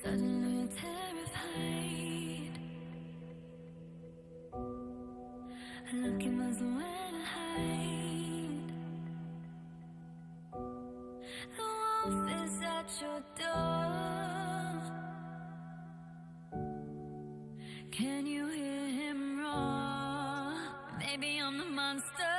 Suddenly terrified, looking for somewhere to hide. The wolf is at your door. Can you hear him roar? Maybe I'm the monster.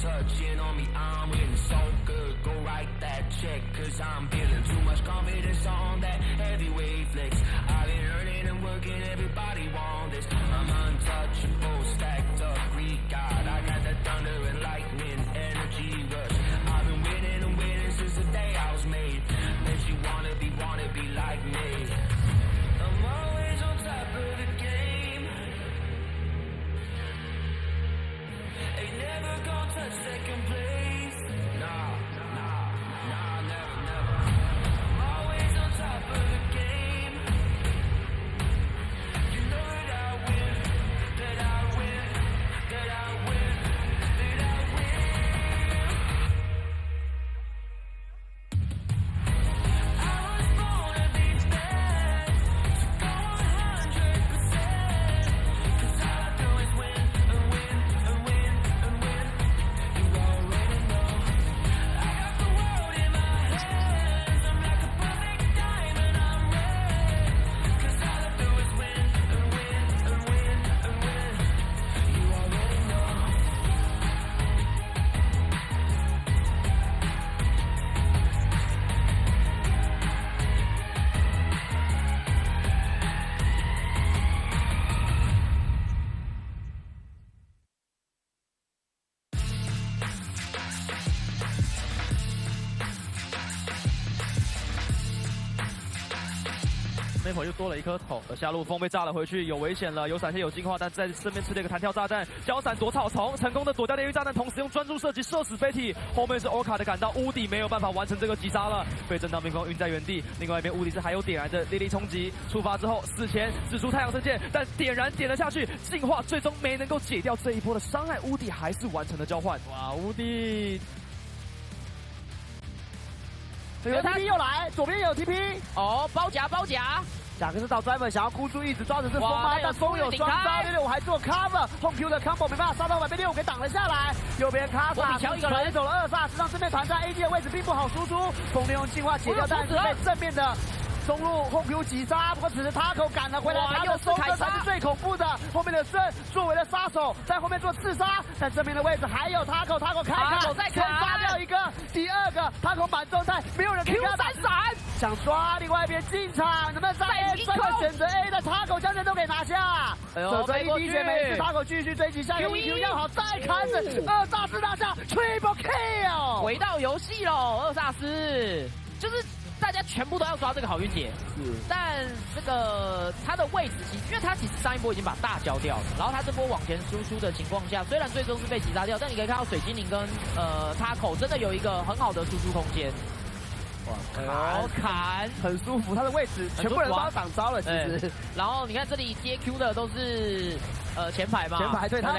Touching on me, I'm winning so good. Go write that check, cause I'm feeling too much confidence on that heavyweight flex. I've been earning and working, everybody want this. I'm untouchable, stacked up, Greek God. I got the thunder and lightning, energy rush. I've been winning and winning since the day I was made. Bet you wanna be like me. I'm always on top of the game. Ain't never gonna touch second place. Nah, never. I'm always on top of the game. You know that I win, that I win, that I win, that I win. I was born to be bad, so go 100%. Cause all I do is win and win and win and win. You already know. I got the world in my hands. I'm like a perfect diamond, I'm red. Cause all I do is win and win and win and win. You already know.那会儿又多了一颗头，下路风被炸了回去，有危险了，有闪现有进化，但在身边吃了一个弹跳炸弹，交闪躲草丛，成功的躲掉炼狱炸弹，同时用专注射击射死飞体。后面是欧卡的赶到，乌迪没有办法完成这个击杀了，被震荡冰封晕在原地。另外一边乌迪是还有点燃的烈力冲击，出发之后死前使出太阳圣剑，但点了下去，进化最终没能够解掉这一波的伤害，乌迪还是完成了交换。哇，乌迪。这个 TP 又来，左边有 TP， 哦，包夹，贾克斯找 driver 想要箍住，一直抓着是风吗？但风有双招，665还做 cover， 后 Q 的 combo 没办法杀到完，被6给挡了下来。右边卡萨一个人走了2杀，实际上正面团战 AD 的位置并不好输出，风利用进化解掉，但是被正面的中路后 Q 击杀，不过此时他口赶了回来，他的收割才是最恐怖的。后面的胜作为了杀手，在后面做刺杀，但正面的位置还有他口开砍，先杀掉一个，第二个他口满状态，没有人可以看到。闪，想抓另外一边进场，能不能杀 A？ 专门选择 A 的他口将人都给拿下。守着一滴血没事，他口继续追击，下一个 EQ 要好，再砍死2杀4拿下 ，Triple Kill， 回到游戏喽，2杀4，就是大家全部都要抓这个好运姐。是，但这个他的位置因为他其实上一波已经把大交掉了，然后他这波往前输出的情况下，虽然最终是被击杀掉，但你可以看到水精灵跟他口真的有一个很好的输出空间。哇，砍很舒服，他的位置全部人都要挡招了，其实。然后你看这里接 Q 的都是前排嘛，前排对，然后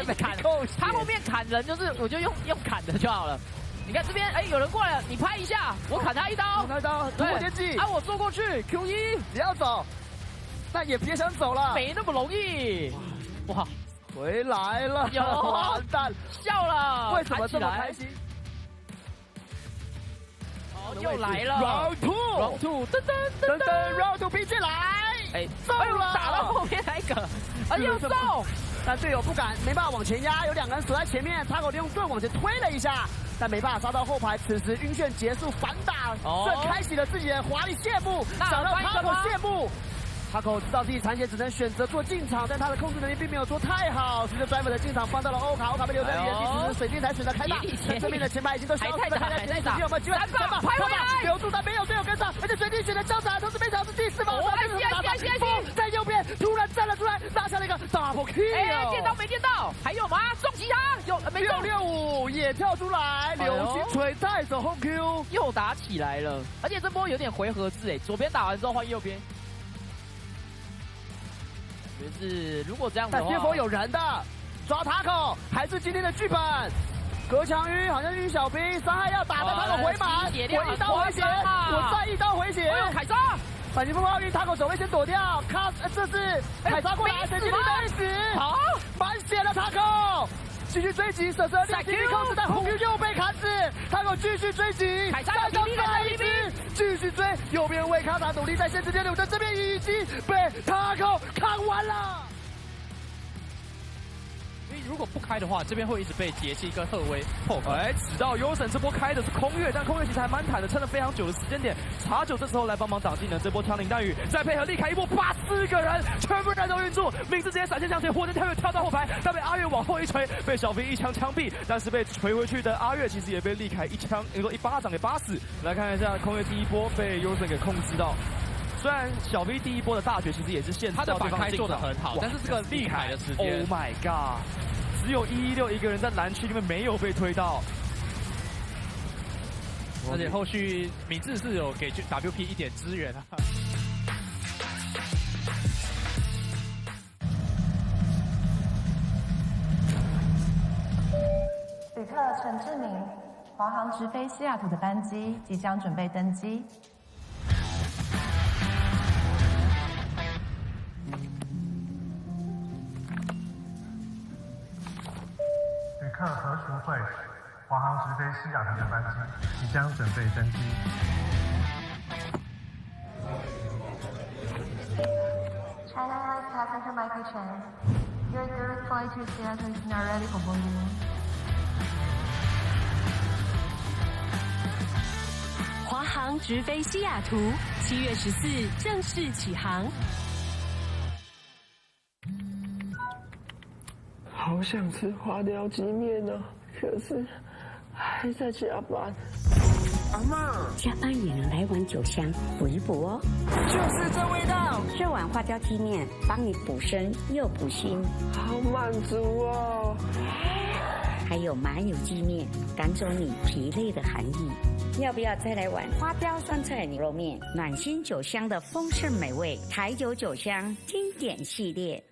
一直砍，他后面砍人就是我就用砍的就好了。你看这边，有人过来了，你拍一下，我砍他一刀，突破天际，我坐过去 Q1，你要走，那也别想走了，没那么容易。哇，回来了，完蛋，笑了，为什么这么开心？又来了 ，Round Two， 噔，Round Two 拼进来，中了，打到后面那个，又中，但队友不敢，没办法往前压，有2个人守在前面，他口利用盾往前推了一下，但没办法杀到后排。此时晕眩结束，反打，正开启了自己的华丽谢幕，想让他口谢幕。他口知道自己残血，只能选择做进场，但他的控制能力并没有做太好。随着 driver 的进场放到了欧卡被留在原地，此时水晶才选择开大，正面的前排已经都消失了，还在打，有没有机会？3把拍回来，留住但没有队友跟上，而且水晶选择交叉，同时被抢是第4把，在右边突然站了出来，拿下了一个 double kill。电到没电到？还有吗？中其他有没中？665也跳出来，流星锤带走后 Q， 又打起来了，而且这波有点回合制左边打完之后换右边。就是如果这样的话，但 CFO 有人的，抓塔口还是今天的剧本。隔墙晕好像晕小兵，伤害要打的塔口回满，我一刀回血，我再一刀回血，凯撒，反击风暴晕塔口走位先躲掉，这是凯撒过来，水晶没死，好，满血了塔口。继续追击，舍舍6滴控制，但红 Q 又被砍死，塔口继续追击，凯撒再一只，继续追，右边为卡塔努力在限制点6，但这边已经被塔口砍完了。因为如果不开的话，这边会一直被杰西跟赫威破坏。直到优神这波开的是空月，但空月其实还蛮坦的，撑了非常久的时间点。茶九这时候来帮忙挡技能，这波枪林弹雨，再配合力凯一波84个人，全部人都晕住，名字直接闪现向前，火箭跳跃跳到后排，但被阿月往后一锤，被小飞一枪枪毙，但是被锤回去的阿月其实也被力凯一巴掌给扒死。来看一下空月第一波被优神给控制到。虽然小 V 第一波的大绝其实也是限制他的反开做得很好，但是这个力凯的时间 ，Oh my god， 只有116一个人在蓝区里面没有被推到，而且后续敏智是有给 WP 一点支援啊。旅客陈志明，华航直飞西雅图的班机即将准备登机。旅客何淑慧，华航直飞西雅图的班机即将准备登机。China Airlines passenger Michael Chen, your direct flight to Seattle is now ready for boarding. 华航直飞西雅图，7月14正式起航。好想吃花雕鸡面呢，可是还在加班。阿嬷，加班也能来碗酒香补一补哦。就是这味道，这碗花雕鸡面帮你补身又补心，好满足哦。还有麻油鸡面，赶走你疲累的寒意。要不要再来碗花雕酸菜牛肉面？暖心酒香的丰盛美味，台酒酒香经典系列。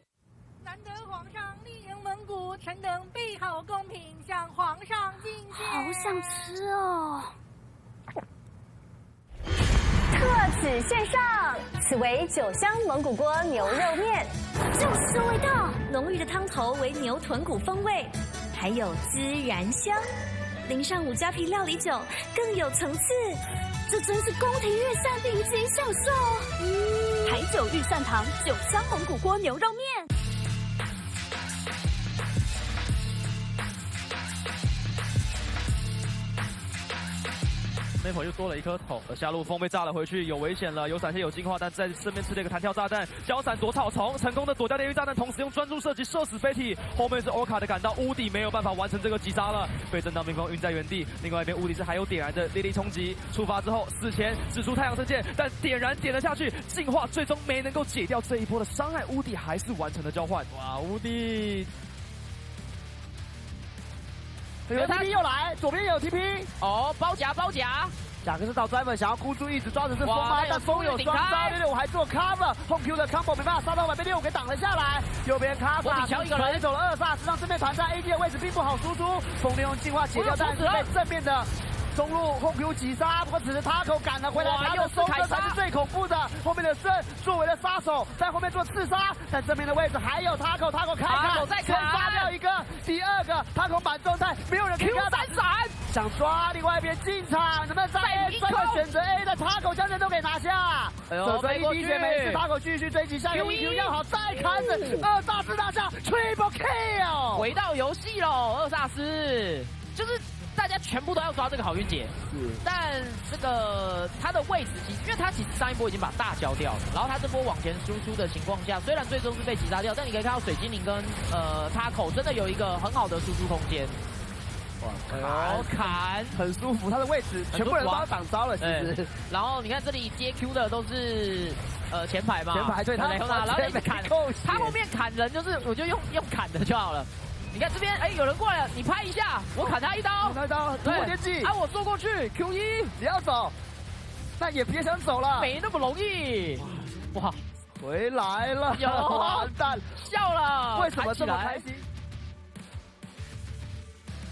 难得皇上莅迎蒙古，臣等备好贡品向皇上进献。好想吃哦！特此献上，此为酒香蒙古锅牛肉面，就是这味道。浓郁的汤头为牛豚骨风味，还有孜然香，淋上五加皮料理酒，更有层次。这真是宫廷御膳顶级享受。台酒御膳堂酒香蒙古锅牛肉面。那会儿又多了一颗头，下路风被炸了回去，有危险了，有闪现有净化，但在身边吃了一个弹跳炸弹，交闪躲草丛，成功的躲掉炼狱炸弹，同时用专注射击射死飞体。后面是欧卡的赶到，屋顶没有办法完成这个击杀了，被震荡冰封晕在原地。另外一边屋顶是还有点燃的烈力冲击，出发之后死前使出太阳圣剑，但点了下去，净化最终没能够解掉这一波的伤害，屋顶还是完成了交换。哇，屋顶。有 TP 又来，左边也有 TP 哦，包夹。贾克是到 driver 想要哭出一直抓的是风吗？但风有双招，665还做 cover， 后 Q 的 combo 没办法杀到外，被6给挡了下来。右边卡萨锤走了2萨，实际上正面团战 AD 的位置并不好输出，风利用进化解掉，但是被正面的中路后 Q 击杀，不过此时他口赶了回来，他的收割才是最恐怖的。后面的胜作为了杀手，在后面做刺杀，但正面的位置还有他口开砍，先杀掉一个，第二个他口板状态，没有人可以跟他打闪，想抓另外一边进场，能不能在 A 专门选择 A 的他口将人都给拿下。守着一滴血没事，他口继续追击，下一个 EQ 要好，再砍死2萨斯拿下 Triple Kill， 回到游戏喽，2萨斯就是。大家全部都要抓这个好运姐，但这个他的位置其实，因为他其实上一波已经把大交掉了，然后他这波往前输出的情况下，虽然最终是被击杀掉，但你可以看到水精灵跟他口真的有一个很好的输出空间。哇，砍很舒服，他的位置全部人都要挡招了，其实。然后你看这里接 Q 的都是前排嘛，前排对他，然后你砍，他后面砍人就是我就用砍的就好了。你看这边，有人过来了，你拍一下，我砍他一刀，对，我电击，我坐过去 ，Q1，你要走，但也别想走了，没那么容易。哇，回来了，完蛋，笑了，为什么这么开心？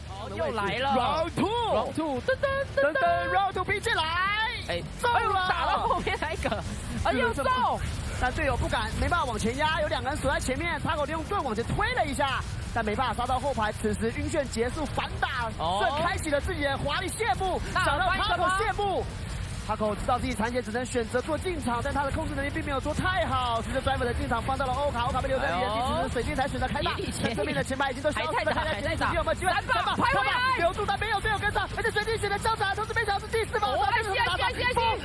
哦，又来了 ，Round Two， 噔 ，Round Two 拼进来，中了，打到后面那个，又中。但队友不敢，没办法往前压，有2个人锁在前面，他口利用盾往前推了一下，但没办法杀到后排。此时晕眩结束，反打，正开启了自己的华丽谢幕，想让他口谢幕。他口知道自己残血，只能选择做进场，但他的控制能力并没有做太好。随着 driver 的进场放到了欧卡被留在原地，此时水晶才选择开大，正面的前排已经都消失了，还在打，有没有机会？3把拍回来，留住但没有队友跟上，而且水晶选择交叉，同时被抢是第4把，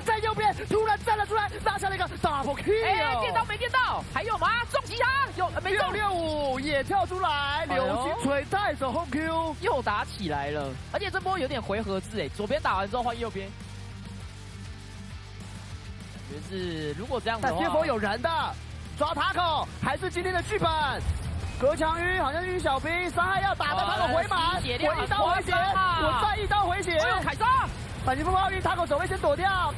在右边突然站了出来，拿下了一个 double kill。电到没电到？还有吗？中其他有没中？665也跳出来，流星锤带走后 Q， 又打起来了，而且这波有点回合制左边打完之后换右边。就是如果这样的话，但 CFO 有人的，抓塔口还是今天的剧本。隔墙晕好像是晕小兵，伤害要打的塔口回满，我1刀回血，我再1刀回血，凯撒，反击风暴晕塔口走位先躲掉，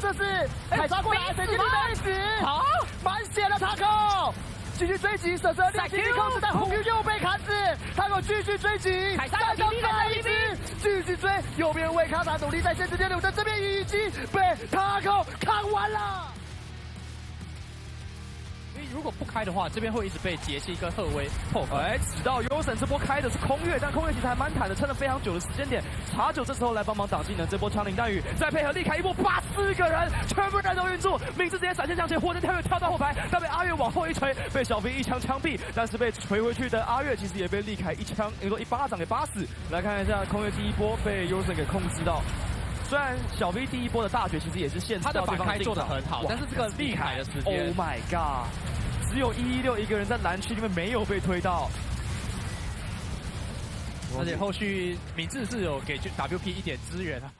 这是凯撒过来，谁今天没死？好，满血了塔口。继续追击，舍6精力控制，但红 Q 又被砍死，他给我继续追击，再上再一击，继续追，右边为卡塔努力在线之间留在这边已经被他给砍完了。因为如果不开的话，这边会一直被杰西跟赫威破坏。直到优神这波开的是空月，但空月其实还蛮坦的，撑了非常久的时间点。茶酒这时候来帮忙挡技能，这波枪林弹雨，再配合力凯一波84个人，全部人都晕住，名字直接闪现向前，火箭跳跃跳到后排，但被阿月往后一锤，被小兵一枪枪毙，但是被锤回去的阿月其实也被力凯一枪，一巴掌给扒死。来看一下空月第一波被优神给控制到。虽然小 V 第一波的大绝其实也是限制到对方他的反开做得很好，但是这个力凯的时间 ，Oh my god， 只有116一个人在蓝区里面没有被推到，而且后续明智是有给 WP 一点支援啊。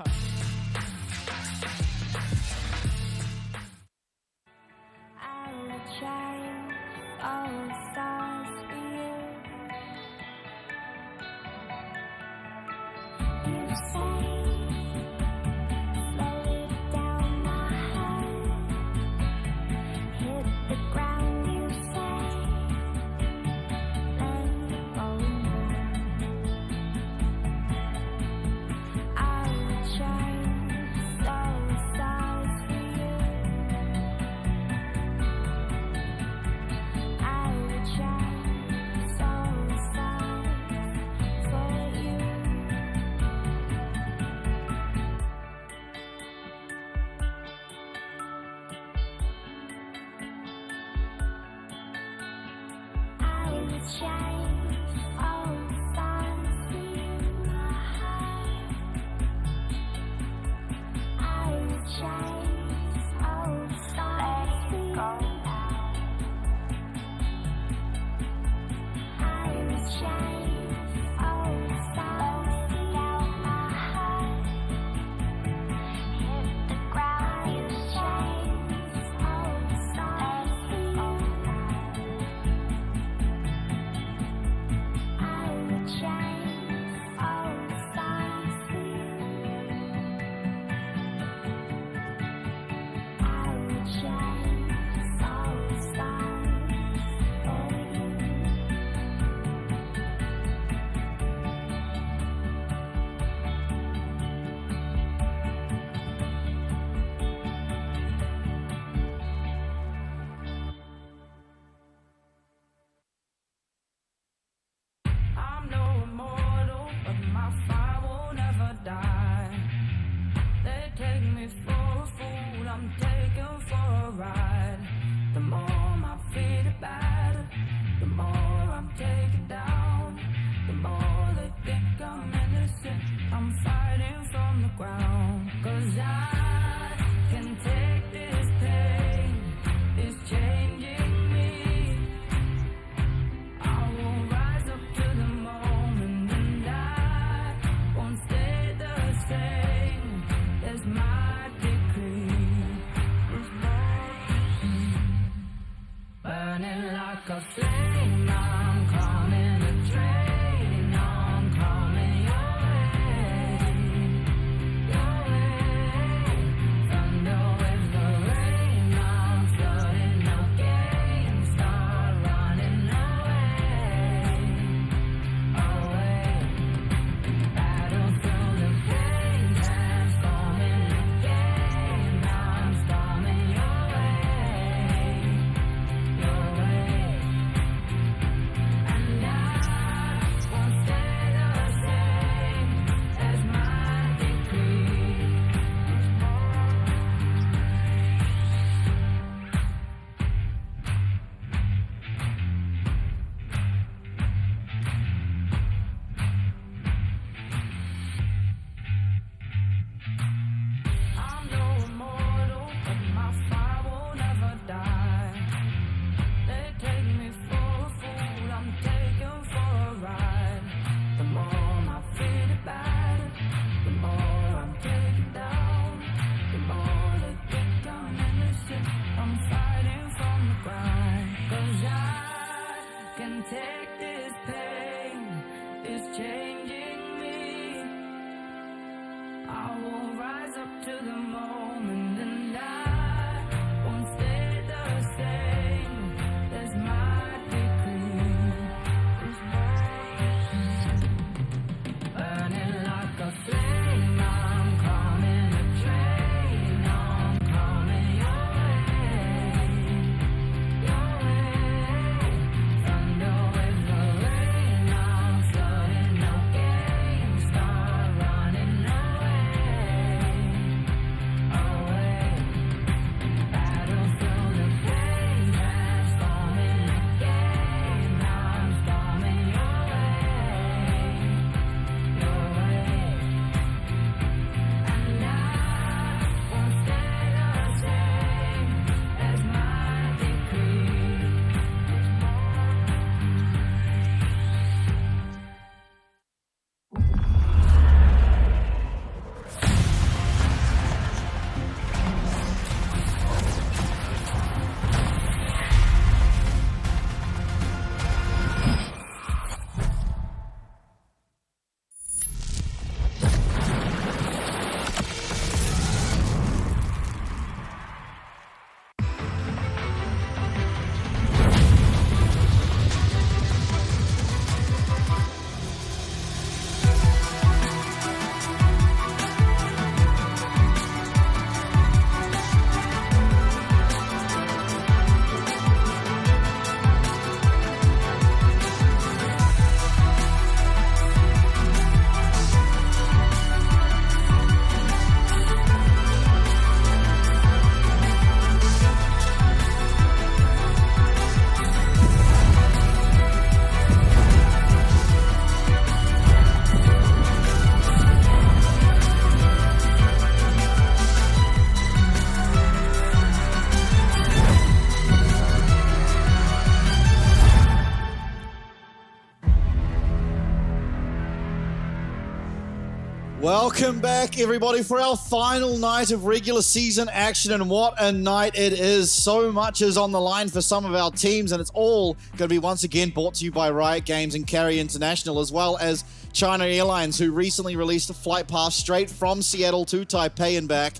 Welcome back, everybody, for our final night of regular season action, and what a night it is. So much is on the line for some of our teams, and it's all going to be once again brought to you by Riot Games and Carry International, as well as China Airlines, who recently released a flight pass straight from Seattle to Taipei and back.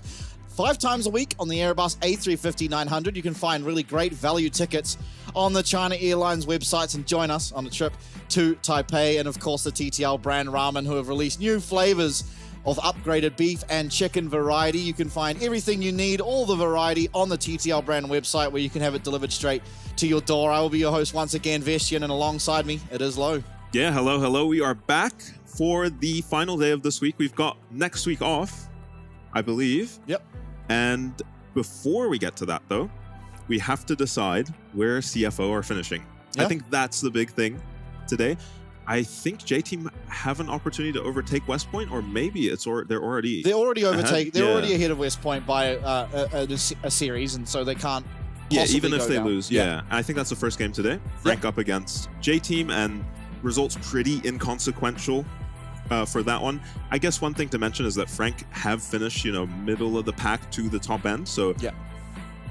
5 times a week on the Airbus A350-900. You can find really great value tickets on the China Airlines websites and join us on a trip to Taipei. And of course, the TTL brand Ramen, who have released new flavors of upgraded beef and chicken variety. You can find everything you need, all the variety, on the TTL brand website, where you can have it delivered straight to your door. I will be your host once again, Vestian, and alongside me, it is Lo. Yeah, hello. We are back for the final day of this week. We've got next week off, I believe. Yep. And before we get to that, though, we have to decide where CFO are finishing. Yeah. I think that's the big thing today. I think J-Team have an opportunity to overtake West Point, or maybe they're already ahead. They're already ahead of West Point by a series, and so they can't. Yeah, even if they down. lose. Yeah, I think that's the first game today. Frank up against J-Team, and results pretty inconsequential. For that one, I guess one thing to mention is that Frank have finished, middle of the pack to the top end. So yeah,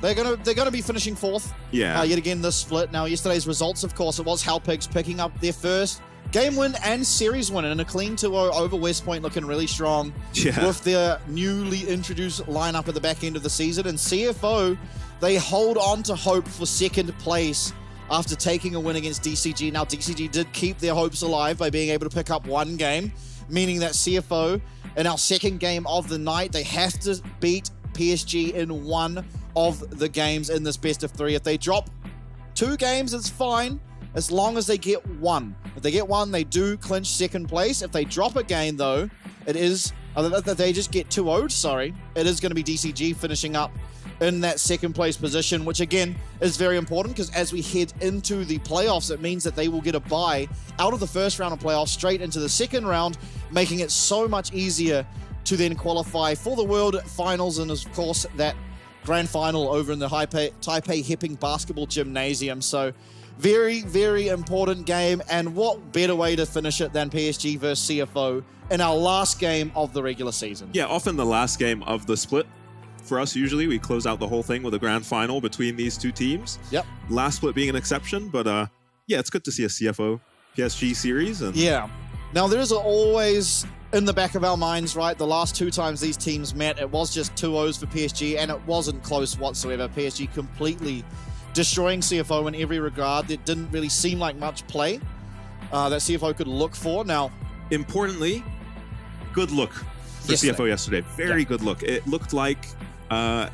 they're gonna be finishing 4th. Yeah, yet again this split. Now yesterday's results, of course, it was Halpigs picking up their first game win and series win, and a clean 2-0 over West Point, looking really strong with their newly introduced lineup at the back end of the season. And CFO, they hold on to hope for second place after taking a win against DCG. Now DCG did keep their hopes alive by being able to pick up one game, meaning that CFO, in our second game of the night, they have to beat PSG in one of the games in this best of 3. If they drop 2 games, it's fine, as long as they get 1. If they get 1, they do clinch second place. If they drop a game, though, it is, they just get 2-0'd, sorry, it is going to be DCG finishing up in that second place position, which again is very important, because as we head into the playoffs, it means that they will get a bye out of the first round of playoffs straight into the second round, making it so much easier to then qualify for the World Finals, and of course that grand final over in the Taipei Hepping Basketball Gymnasium. So very, very important game, and what better way to finish it than PSG versus CFO in our last game of the regular season. Yeah, often the last game of the split. For us, usually, we close out the whole thing with a grand final between these two teams. Yep. Last split being an exception, but yeah, it's good to see a CFO PSG series. And yeah. Now, there's always in the back of our minds, right? The last 2 times these teams met, it was just 2-0s for PSG, and it wasn't close whatsoever. PSG completely destroying CFO in every regard. It didn't really seem like much play that CFO could look for. Now, importantly, good look for CFO yesterday. Very good look. It looked like, I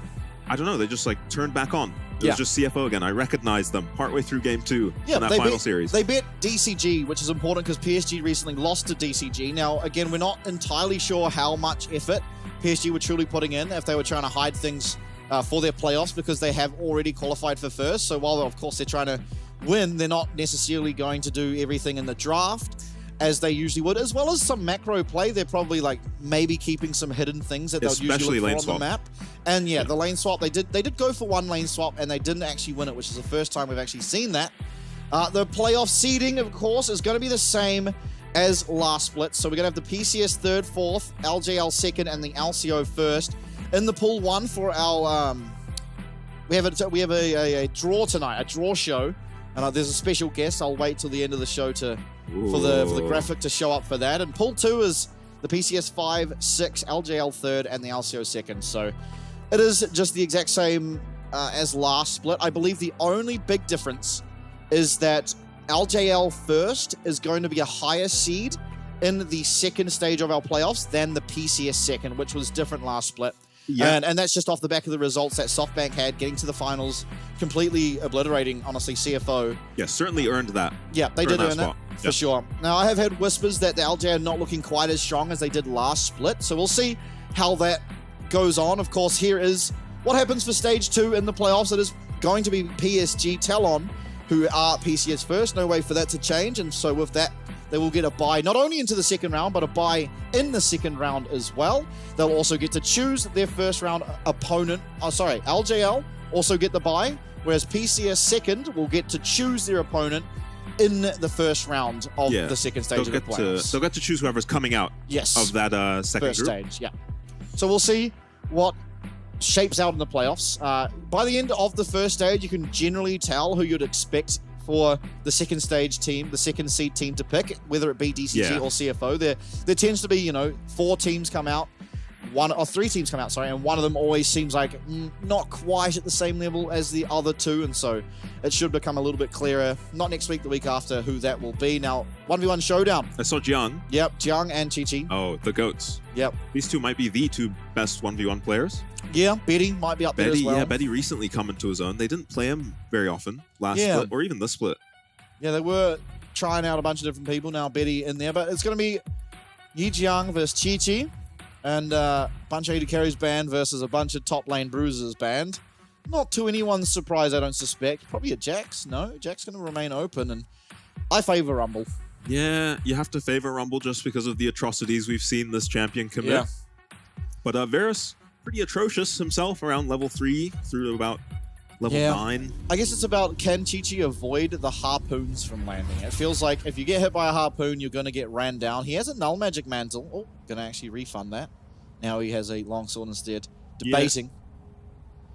don't know, they just turned back on. It was just CFO again. I recognized them partway through game 2 in that final series. They beat DCG, which is important because PSG recently lost to DCG. Now, again, we're not entirely sure how much effort PSG were truly putting in, if they were trying to hide things for their playoffs, because they have already qualified for first. So while, of course, they're trying to win, they're not necessarily going to do everything in the draft as they usually would, as well as some macro play. They're probably maybe keeping some hidden things that they'll usually look for on the map. And yeah, the lane swap, they did go for 1 lane swap, and they didn't actually win it, which is the first time we've actually seen that. The playoff seeding, of course, is going to be the same as last split. So we're going to have the PCS 3rd, 4th, LJL 2nd, and the LCO 1st. In the pool 1 for our, we have a draw tonight, a draw show. And there's a special guest. I'll wait till the end of the show for the graphic to show up for that. And pool 2 is the PCS 5, 6, LJL 3rd, and the LCO 2nd. So it is just the exact same as last split. I believe the only big difference is that LJL 1st is going to be a higher seed in the second stage of our playoffs than the PCS 2nd, which was different last split. Yeah. And that's just off the back of the results that SoftBank had, getting to the finals, completely obliterating, honestly, CFO. Yeah, certainly earned that. Yeah, they did earn that, for sure. Now, I have heard whispers that the LJ are not looking quite as strong as they did last split, so we'll see how that goes on. Of course, here is what happens for Stage 2 in the playoffs. It is going to be PSG Talon, who are PCS first. No way for that to change, and so with that, they will get a bye not only into the second round, but a bye in the second round as well. They'll also get to choose their first round opponent. LJL also get the bye, whereas PCS second will get to choose their opponent in the first round of the second stage of the playoffs. They'll get to choose whoever's coming out of that second first group. stage, So we'll see what shapes out in the playoffs. By the end of the first stage, you can generally tell who you'd expect for the second stage team, the second seed team to pick, whether it be DCG or CFO. There tends to be, you know, 4 teams come out, 3 teams come out, sorry, and one of them always seems like not quite at the same level as the other 2, and so it should become a little bit clearer, not next week, the week after, who that will be. Now, 1v1 showdown. I saw Jiang. Yep, Jiang and Chi-Chi. Oh, the GOATs. Yep. These 2 might be the 2 best 1v1 players. Yeah, Betty might be up there as well. Yeah, Betty recently come into his own. They didn't play him very often last split, or even this split. Yeah, they were trying out a bunch of different people. Now Betty in there, but it's going to be Yi Jiang versus Chi-Chi, and a bunch of AD Carries band versus a bunch of top lane bruisers band. Not to anyone's surprise, I don't suspect. Probably a Jax. No, Jax going to remain open, and I favor Rumble. Yeah, you have to favor Rumble just because of the atrocities we've seen this champion commit. Yeah. But Varus, pretty atrocious himself around level 3 through about level 9. I guess it's about, can Chi-Chi avoid the harpoons from landing? It feels like if you get hit by a harpoon, you're going to get ran down. He has a null magic mantle. Oh, going to actually refund that. Now he has a longsword instead. Debating.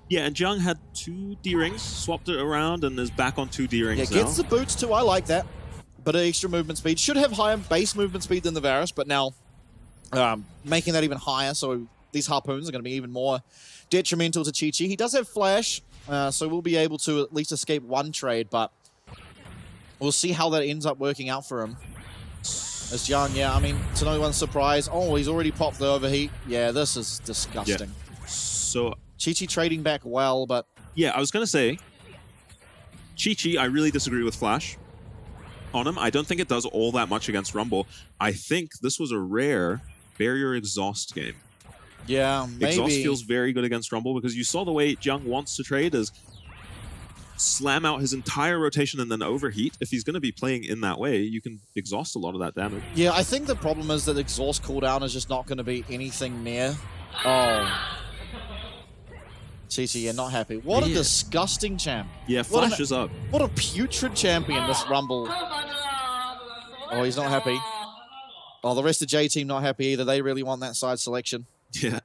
Yeah, and Jiang had 2 D-rings, swapped it around, and is back on 2 D-rings now. Gets the boots too. I like that. But extra movement speed. Should have higher base movement speed than the Varus, but now making that even higher, so these harpoons are going to be even more detrimental to Chi-Chi. He does have flash, so we'll be able to at least escape one trade, but we'll see how that ends up working out for him. As Jiang, I mean, to no one's surprise. Oh, he's already popped the overheat. Yeah, this is disgusting. Yeah. So Chi-Chi trading back well, but... Yeah, I was going to say, Chi-Chi, I really disagree with flash on him. I don't think it does all that much against Rumble. I think this was a rare barrier exhaust game. Yeah, maybe. Exhaust feels very good against Rumble because you saw the way Jiang wants to trade is slam out his entire rotation and then overheat. If he's going to be playing in that way, you can exhaust a lot of that damage. Yeah, I think the problem is that exhaust cooldown is just not going to be anything near. Oh. Chi-Chi, not happy. What a disgusting champ. Yeah, flash is up. What a putrid champion, this Rumble. Oh, he's not happy. Oh, the rest of J team not happy either. They really want that side selection. Yeah.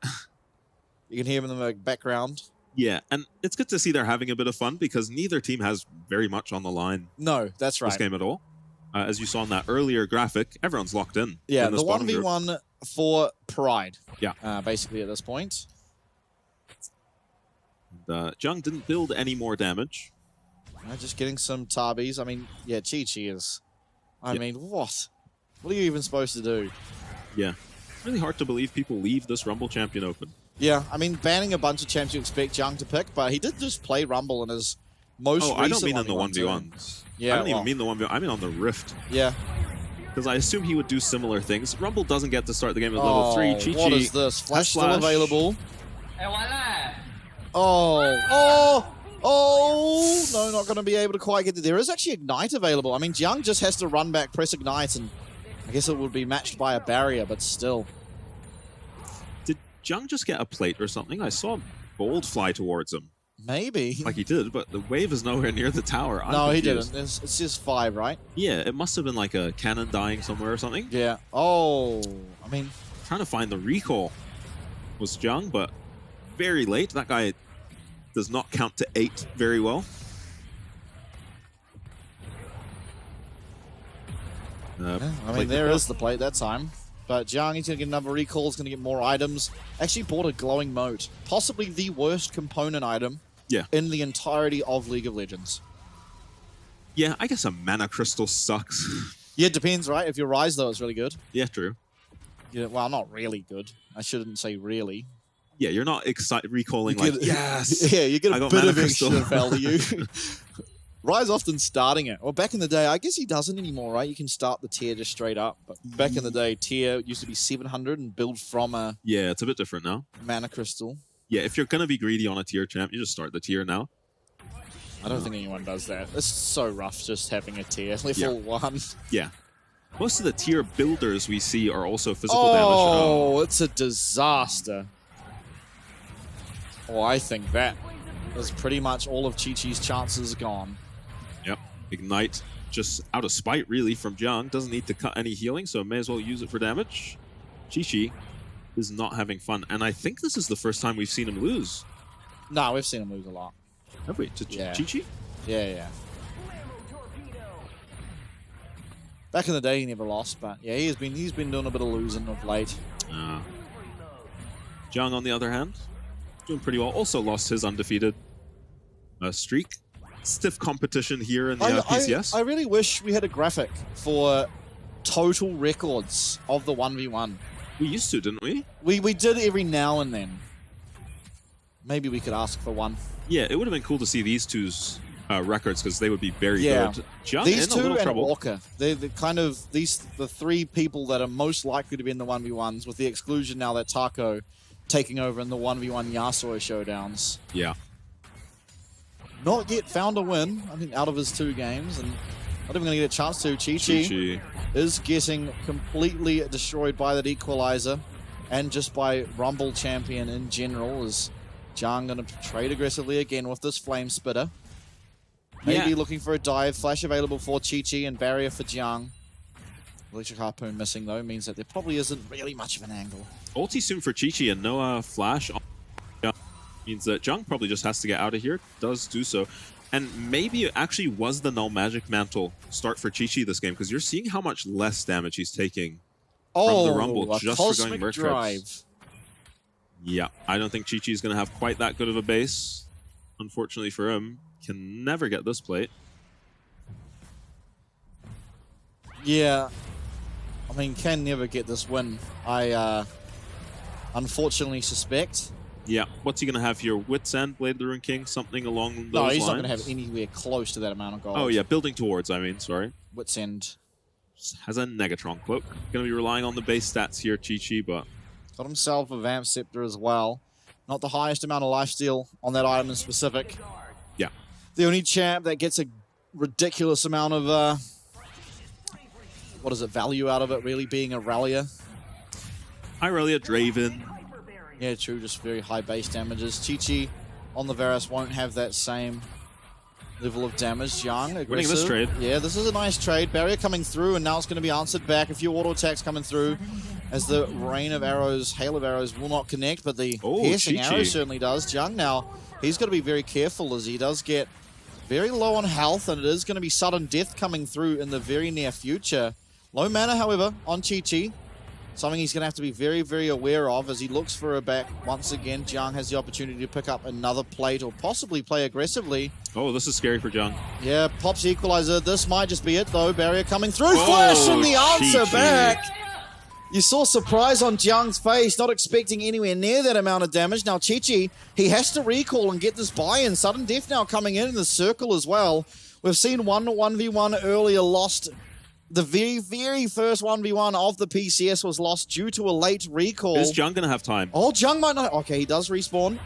You can hear him in the background. Yeah, and it's good to see they're having a bit of fun because neither team has very much on the line. No, that's right. This game at all. As you saw in that earlier graphic, everyone's locked in. Yeah, in the 1v1 for Pride. Yeah. Basically at this point. Jiang didn't build any more damage. Just getting some tabis. I mean, yeah, Chi-Chi is... I mean, what? What are you even supposed to do? Yeah. Really hard to believe people leave this Rumble champion open. Yeah, I mean, banning a bunch of champs you expect Jiang to pick, but he did just play Rumble in his most recent I don't mean in the 1v1s. Yeah, I don't even mean the 1v1. I mean on the Rift. Yeah. Because I assume he would do similar things. Rumble doesn't get to start the game at level 3. Chi-Chi. What is this? Flash still available. Oh, no, not going to be able to quite get to there. Is actually Ignite available. I mean, Jiang just has to run back, press Ignite, and I guess it would be matched by a barrier, but still. Did Jiang just get a plate or something? I saw Bold fly towards him. Maybe. Like he did, but the wave is nowhere near the tower. No, he didn't. It's just 5, right? Yeah, it must have been like a cannon dying somewhere or something. Yeah. Oh, I mean... Trying to find the recall was Jiang, but very late. That guy does not count to 8 very well. I mean, there is the plate that time. But Jiang, he's going to get another recall, he's going to get more items. Actually bought a glowing moat. Possibly the worst component item in the entirety of League of Legends. Yeah, I guess a mana crystal sucks. Yeah, it depends, right? If your Rise, though, is really good. Yeah, true. Yeah, well, not really good. I shouldn't say really. Yeah, you're not recalling like, yes! Yeah, you get a bit of extra value. Rise often starting it. Well, back in the day, I guess he doesn't anymore, right? You can start the tier just straight up. But back in the day, tier used to be 700 and build from a... Yeah, it's a bit different now. Mana crystal. Yeah, if you're going to be greedy on a tier champ, you just start the tier now. I don't think anyone does that. It's so rough just having a tier. Level 1. Yeah. Most of the tier builders we see are also physical damage. Oh, it's a disaster. Oh, I think that is pretty much all of Chi-Chi's chances gone. Yep. Ignite just out of spite, really, from Jiang. Doesn't need to cut any healing, so may as well use it for damage. Chi-Chi is not having fun, and I think this is the first time we've seen him lose. No, we've seen him lose a lot. Have we? To Chi-Chi? Yeah. Back in the day, he never lost, but yeah, he's been doing a bit of losing of late. Jiang, on the other hand, doing pretty well. Also lost his undefeated streak. Stiff competition here in the PCS. I really wish we had a graphic for total records of the 1v1. We used to, didn't we? We did every now and then. Maybe we could ask for one. Yeah, it would have been cool to see these two's records because they would be very good. Jiang these in two a little and trouble. Walker, they're the kind of the three people that are most likely to be in the 1v1s, with the exclusion now that Taco taking over in the 1v1 Yasuo showdowns. Yeah. Not yet found a win, I think, out of his 2 games, and not even going to get a chance to. Chi-Chi is getting completely destroyed by that equalizer, and just by Rumble Champion in general. Is Jiang going to trade aggressively again with this Flame Spitter? Maybe looking for a dive. Flash available for Chi-Chi and barrier for Jiang. Electric Harpoon missing, though, means that there probably isn't really much of an angle. Ulti soon for Chi-Chi and no flash means that Jiang probably just has to get out of here. Does do so. And maybe it actually was the Null Magic Mantle start for Chi-Chi this game, because you're seeing how much less damage he's taking from the Rumble just for going burst traps. Yeah, I don't think Chi-Chi is going to have quite that good of a base. Unfortunately for him, can never get this plate. Yeah, I mean, can never get this win. I unfortunately suspect. Yeah, what's he going to have here? Wits End, Blade of the Rune King, something along those lines? No, he's not going to have anywhere close to that amount of gold. Oh yeah, building towards, I mean, sorry. Wits End. Has a Negatron Cloak. Going to be relying on the base stats here, Chi-Chi, but... Got himself a Vamp Scepter as well. Not the highest amount of lifesteal on that item in specific. Yeah. The only champ that gets a ridiculous amount of, what is it, value out of it, really, being Aurelia. Aurelia, Draven. Yeah, true, just very high base damages. Chi-Chi on the Varus won't have that same level of damage. Jiang, aggressive. Winning this trade. Yeah, this is a nice trade. Barrier coming through, and now it's going to be answered back. A few auto attacks coming through as the rain of arrows, hail of arrows will not connect, but the piercing arrow certainly does. Jiang now, he's got to be very careful as he does get very low on health, and it is going to be sudden death coming through in the very near future. Low mana, however, on Chi-Chi. Something he's going to have to be very, very aware of as he looks for a back. Once again, Jiang has the opportunity to pick up another plate or possibly play aggressively. Oh, this is scary for Jiang. Yeah, pops equalizer. This might just be it, though. Barrier coming through. Flash and the answer back. You saw surprise on Jiang's face, not expecting anywhere near that amount of damage. Now, Chi-Chi, he has to recall and get this buy-in. Sudden death now coming in the circle as well. We've seen 1v1 earlier lost. The very, very first 1v1 of the PCS was lost due to a late recall. Is Jiang going to have time? Oh, Jiang might not. Okay, he does respawn.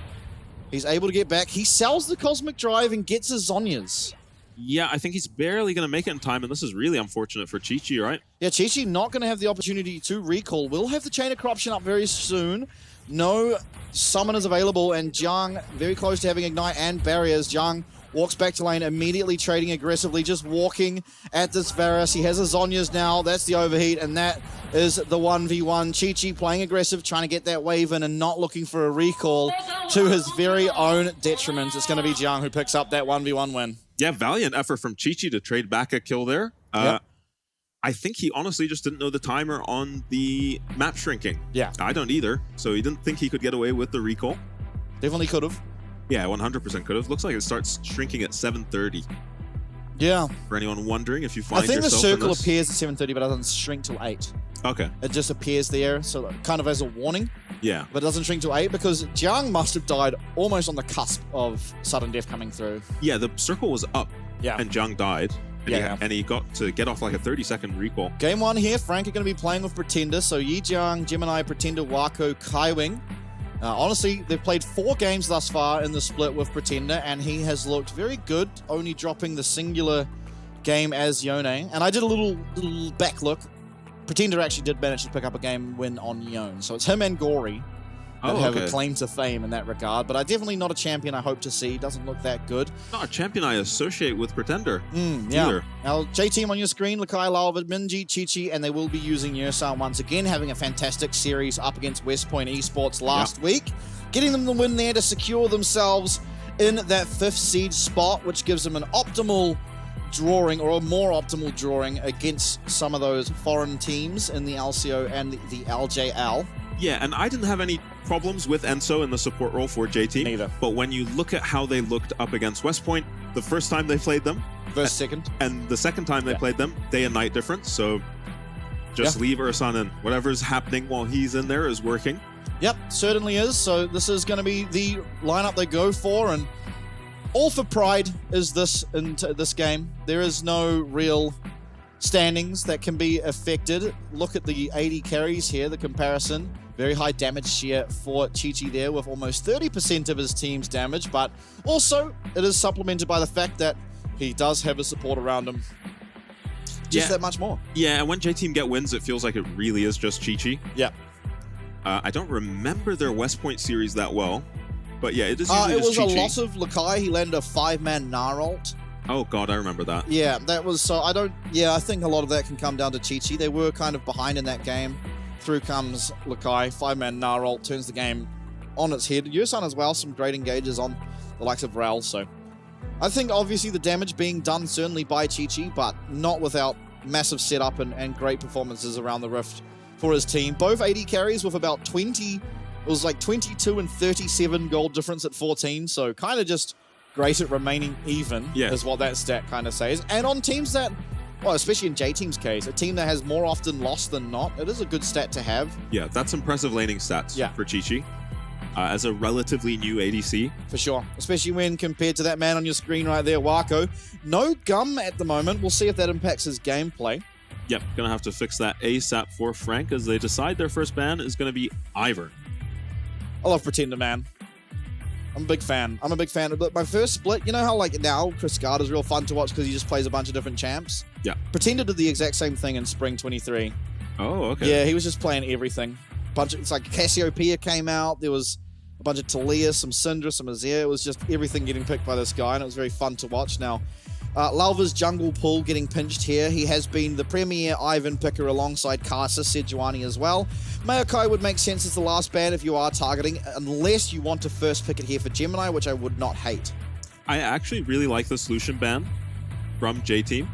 He's able to get back. He sells the Cosmic Drive and gets his Zhonya's. Yeah, I think he's barely going to make it in time, and this is really unfortunate for Chi-Chi, right? Yeah, Chi-Chi not going to have the opportunity to recall. We'll have the Chain of Corruption up very soon. No summoners available, and Jiang very close to having Ignite and barriers. Jiang walks back to lane, immediately trading aggressively, just walking at this Varus. He has his Zhonya's now. That's the overheat, and that is the 1v1. Chi-Chi playing aggressive, trying to get that wave in and not looking for a recall to his very own detriment. It's going to be Jiang who picks up that 1v1 win. Yeah, valiant effort from Chi-Chi to trade back a kill there. Yep. I think he honestly just didn't know the timer on the map shrinking. Yeah. I don't either, so he didn't think he could get away with the recall. Definitely could have. Yeah, 100% could have. Looks like it starts shrinking at 7:30. Yeah. For anyone wondering, if you find I think the yourself circle in this... appears at 7:30, but it doesn't shrink till 8. Okay. It just appears there, so kind of as a warning. Yeah. But it doesn't shrink till 8 because Jiang must have died almost on the cusp of sudden death coming through. Yeah, the circle was up. Yeah. And Jiang died. And he got to get off like a 30-second recall. Game 1 here, Frank are going to be playing with Pretender. So Yi Jiang, Gemini, Pretender, Wako, Kaiwing. Honestly, they've played 4 games thus far in the split with Pretender, and he has looked very good, only dropping the singular game as Yone. And I did a little back look. Pretender actually did manage to pick up a game win on Yone. So it's him and Gory. that have a claim to fame in that regard. But definitely not a champion I hope to see. Doesn't look that good. Not a champion I associate with Pretender. Yeah. Either. Now, J-Team on your screen, Lakai, Lalva, Minji, Chi-Chi, and they will be using Yursan once again, having a fantastic series up against West Point Esports last week, getting them the win there to secure themselves in that 5th seed spot, which gives them an optimal drawing, or a more optimal drawing against some of those foreign teams in the LCO and the LJL. Yeah, and I didn't have any problems with Enso in the support role for JT. Neither. But when you look at how they looked up against West Point, the first time they played them, versus second, and the second time they played them, day and night difference. So just leave Ursan in. Whatever's happening while he's in there is working. Yep, certainly is. So this is going to be the lineup they go for, and all for pride is this into this game. There is no real standings that can be affected. Look at the 80 carries here, the comparison. Very high damage share for Chi-Chi there, with almost 30% of his team's damage, but also it is supplemented by the fact that he does have a support around him. Just that much more. Yeah, and when J-Team get wins, it feels like it really is just Chi-Chi. Yeah. I don't remember their West Point series that well, but yeah, it is usually it was just a Chi-Chi. loss of Lakai. He landed a 5-man Gnaralt. Oh god, I remember that. Yeah, that was so. I think a lot of that can come down to Chi-Chi. They were kind of behind in that game. Through comes Lakai, 5-man Gnaralt, turns the game on its head. Yursan as well, some great engages on the likes of Rel. So I think obviously the damage being done certainly by Chi-Chi, but not without massive setup and great performances around the Rift for his team. Both 80 carries with about 20, it was like 22 and 37 gold difference at 14. So kind of just great at remaining even is what that stat kind of says. And on teams that, well, especially in J-Team's case, a team that has more often lost than not, it is a good stat to have. Yeah, that's impressive laning stats for Chi-Chi. As a relatively new ADC. For sure. Especially when compared to that man on your screen right there, Wako. No gum at the moment. We'll see if that impacts his gameplay. Yep, gonna have to fix that ASAP for Frank as they decide their first ban is gonna be Ivern. I love Pretender, man. I'm a big fan. But my first split, you know how like now Chris Gard is real fun to watch because he just plays a bunch of different champs? Yeah. Pretender did the exact same thing in Spring 23. Oh, okay. Yeah, he was just playing everything. It's like Cassiopeia came out. There was a bunch of Talia, some Syndra, some Azir. It was just everything getting picked by this guy, and it was very fun to watch. Now, Lalva's jungle pull getting pinched here. He has been the premier Ivan picker alongside Karsa, Sejuani as well. Maokai would make sense as the last ban if you are targeting, unless you want to first pick it here for Gemini, which I would not hate. I actually really like the solution ban from J-Team.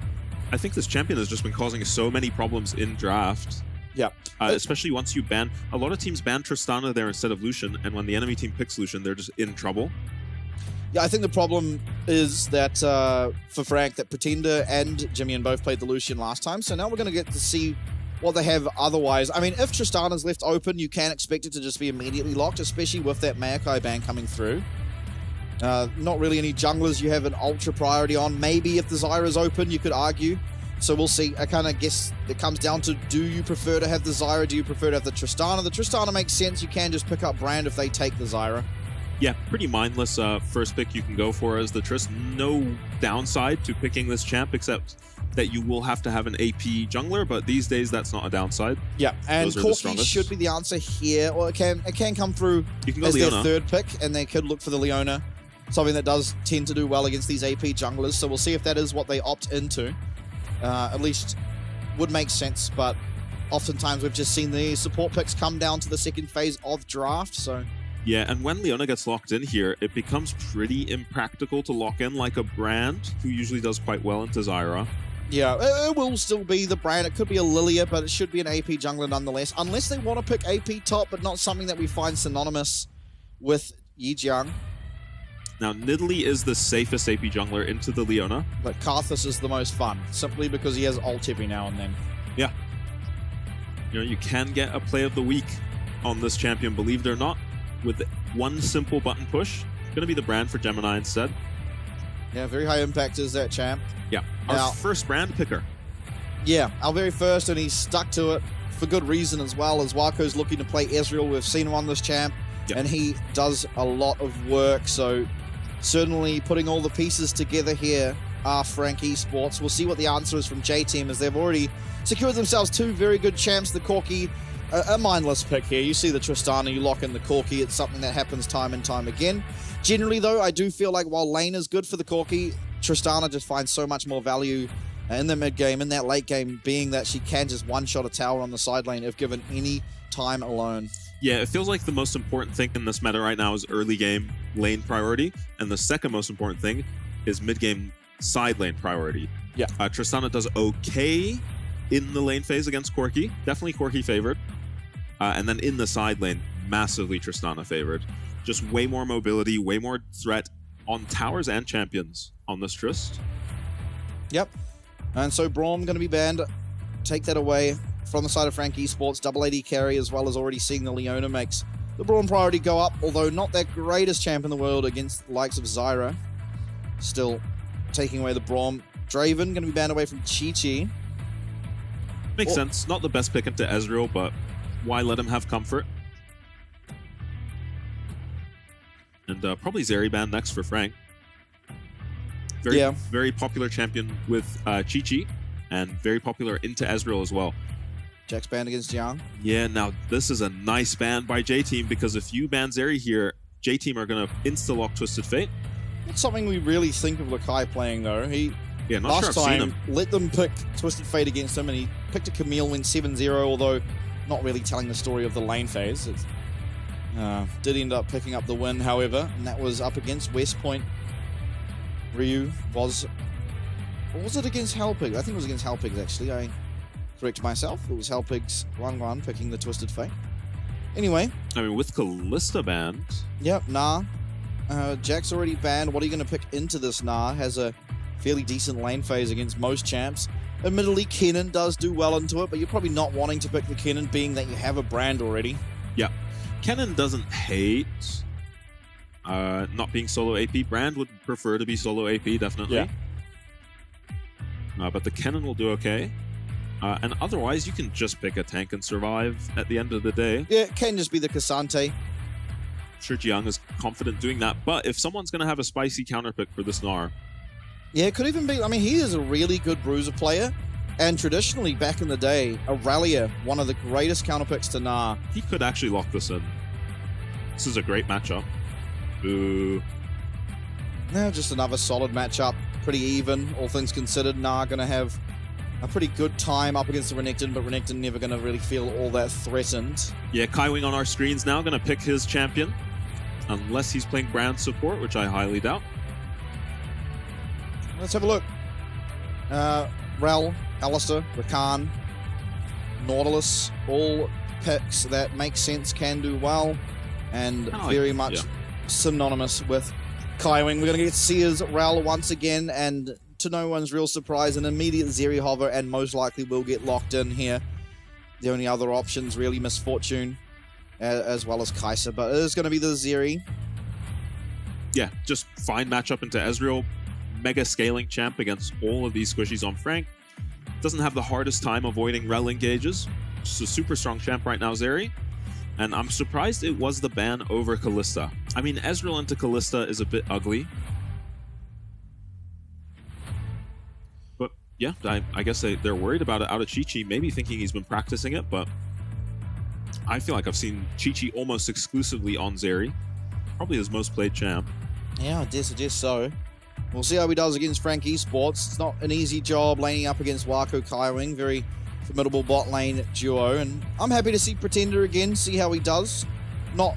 I think this champion has just been causing so many problems in draft. Yeah. Especially once you ban, a lot of teams ban Tristana there instead of Lucian, and when the enemy team picks Lucian, they're just in trouble. Yeah, I think the problem is that for Frank, that Pretender and Jimmy both played the Lucian last time, so now we're going to get to see what they have otherwise. I mean, if Tristana's left open, you can expect it to just be immediately locked, especially with that Maokai ban coming through. Not really any junglers you have an ultra priority on. Maybe if the Zyra's open, you could argue. So we'll see. I kind of guess it comes down to, do you prefer to have the Zyra? Do you prefer to have the Tristana? The Tristana makes sense. You can just pick up Brand if they take the Zyra. Yeah, pretty mindless first pick you can go for as the Trist. No downside to picking this champ, except that you will have to have an AP jungler, but these days that's not a downside. Yeah, and Corki should be the answer here. Or it can come through as their third pick, and they could look for the Leona. Something that does tend to do well against these AP junglers, so we'll see if that is what they opt into. At least would make sense, but oftentimes we've just seen the support picks come down to the second phase of draft, so... Yeah, and when Leona gets locked in here, it becomes pretty impractical to lock in like a Brand, who usually does quite well into Zyra. Yeah, it will still be the Brand. It could be a Lilia, but it should be an AP jungler nonetheless, unless they want to pick AP top, but not something that we find synonymous with Yijiang. Now, Nidalee is the safest AP jungler into the Leona. But Karthus is the most fun, simply because he has ult every now and then. Yeah. You know, you can get a play of the week on this champion, believe it or not, with one simple button push. It's going to be the Brand for Gemini instead. Yeah, very high impact is that champ. Yeah, our first Brand picker. Yeah, our very first, and he's stuck to it for good reason as well, as Wako's looking to play Ezreal. We've seen him on this champ, and he does a lot of work, so... Certainly putting all the pieces together here are Frank Esports. We'll see what the answer is from J-Team, as they've already secured themselves two very good champs, the Corki a mindless pick here. You see the Tristana, you lock in the Corki. It's something that happens time and time again. Generally, though, I do feel like while lane is good for the Corki, Tristana just finds so much more value in the mid game, in that late game, being that she can just one-shot a tower on the side lane if given any time alone. Yeah, it feels like the most important thing in this meta right now is early game lane priority, and the second most important thing is mid game side lane priority. Yeah. Tristana does okay in the lane phase against Corki, definitely Corki favored, and then in the side lane, massively Tristana favored. Just way more mobility, way more threat on towers and champions on this Trist. Yep. And so Braum going to be banned. Take that away from the side of Frank Esports. Double AD carry, as well as already seeing the Leona makes the Braum priority go up, although not that greatest champ in the world against the likes of Zyra. Still taking away the Braum. Draven going to be banned away from Chi-Chi. Makes sense. Not the best pick into Ezreal, but why let him have comfort? And probably Zeri banned next for Frank. Very popular champion with Chi-Chi, and very popular into Ezreal as well. Jack's banned against Jiang. Yeah, now this is a nice ban by J-Team, because if you ban Zeri here, J-Team are going to insta-lock Twisted Fate. Not something we really think of Lakai playing, though. Not last sure I've seen time him. let them pick Twisted Fate against him, and he picked a Camille, went 7-0, although not really telling the story of the lane phase. Did end up picking up the win, however, and that was up against West Point. Ryu was... Or was it against Hellpig? I think it was against Hellpigs, actually. I correct myself. It was Hellpigs 1-1 picking the Twisted Fate. Anyway. I mean, with Kalista banned... Yep, nah. Jack's already banned. What are you going to pick into this Nah? Has a fairly decent lane phase against most champs. Admittedly, Kennen does do well into it, but you're probably not wanting to pick the Kennen, being that you have a brand already. Yeah. Kennen doesn't hate not being solo AP. Brand would prefer to be solo AP, definitely. Yeah. But the Kennen will do okay. And otherwise, you can just pick a tank and survive at the end of the day. Yeah, it can just be the Cassante. Sure, Jiang is confident doing that, but if someone's going to have a spicy counterpick for this Gnar... Yeah, it could even be... I mean, he is a really good bruiser player, and traditionally, back in the day, Aurelia, one of the greatest counterpicks to Gnar. He could actually lock this in. This is a great matchup. Ooh. No, just another solid matchup. Pretty even, all things considered. Gnar going to have a pretty good time up against the Renekton, but Renekton never going to really feel all that threatened. Yeah, Kaiwing on our screens now, going to pick his champion. Unless he's playing brand support, which I highly doubt. Let's have a look. Rel, Alistair, Rakan, Nautilus, all picks that make sense, can do well, and very much synonymous with Kaiwing. We're going to get to see his Rel once again, and to no one's real surprise, an immediate Zeri hover, and most likely will get locked in here. The only other options, really, Misfortune, as well as Kai'Sa, but it is going to be the Zeri. Yeah, just fine matchup into Ezreal. Mega scaling champ against all of these squishies on Frank. Doesn't have the hardest time avoiding rel engages. Just a super strong champ right now, Zeri. And I'm surprised it was the ban over Kalista. I mean, Ezreal into Kalista is a bit ugly. But yeah, I guess they're worried about it out of Chi-Chi, maybe thinking he's been practicing it, but I feel like I've seen Chi-Chi almost exclusively on Zeri. Probably his most played champ. Yeah, I suggest so. We'll see how he does against Frank Esports. It's not an easy job laning up against Wako Kaiwing. Very formidable bot lane duo. And I'm happy to see Pretender again, see how he does.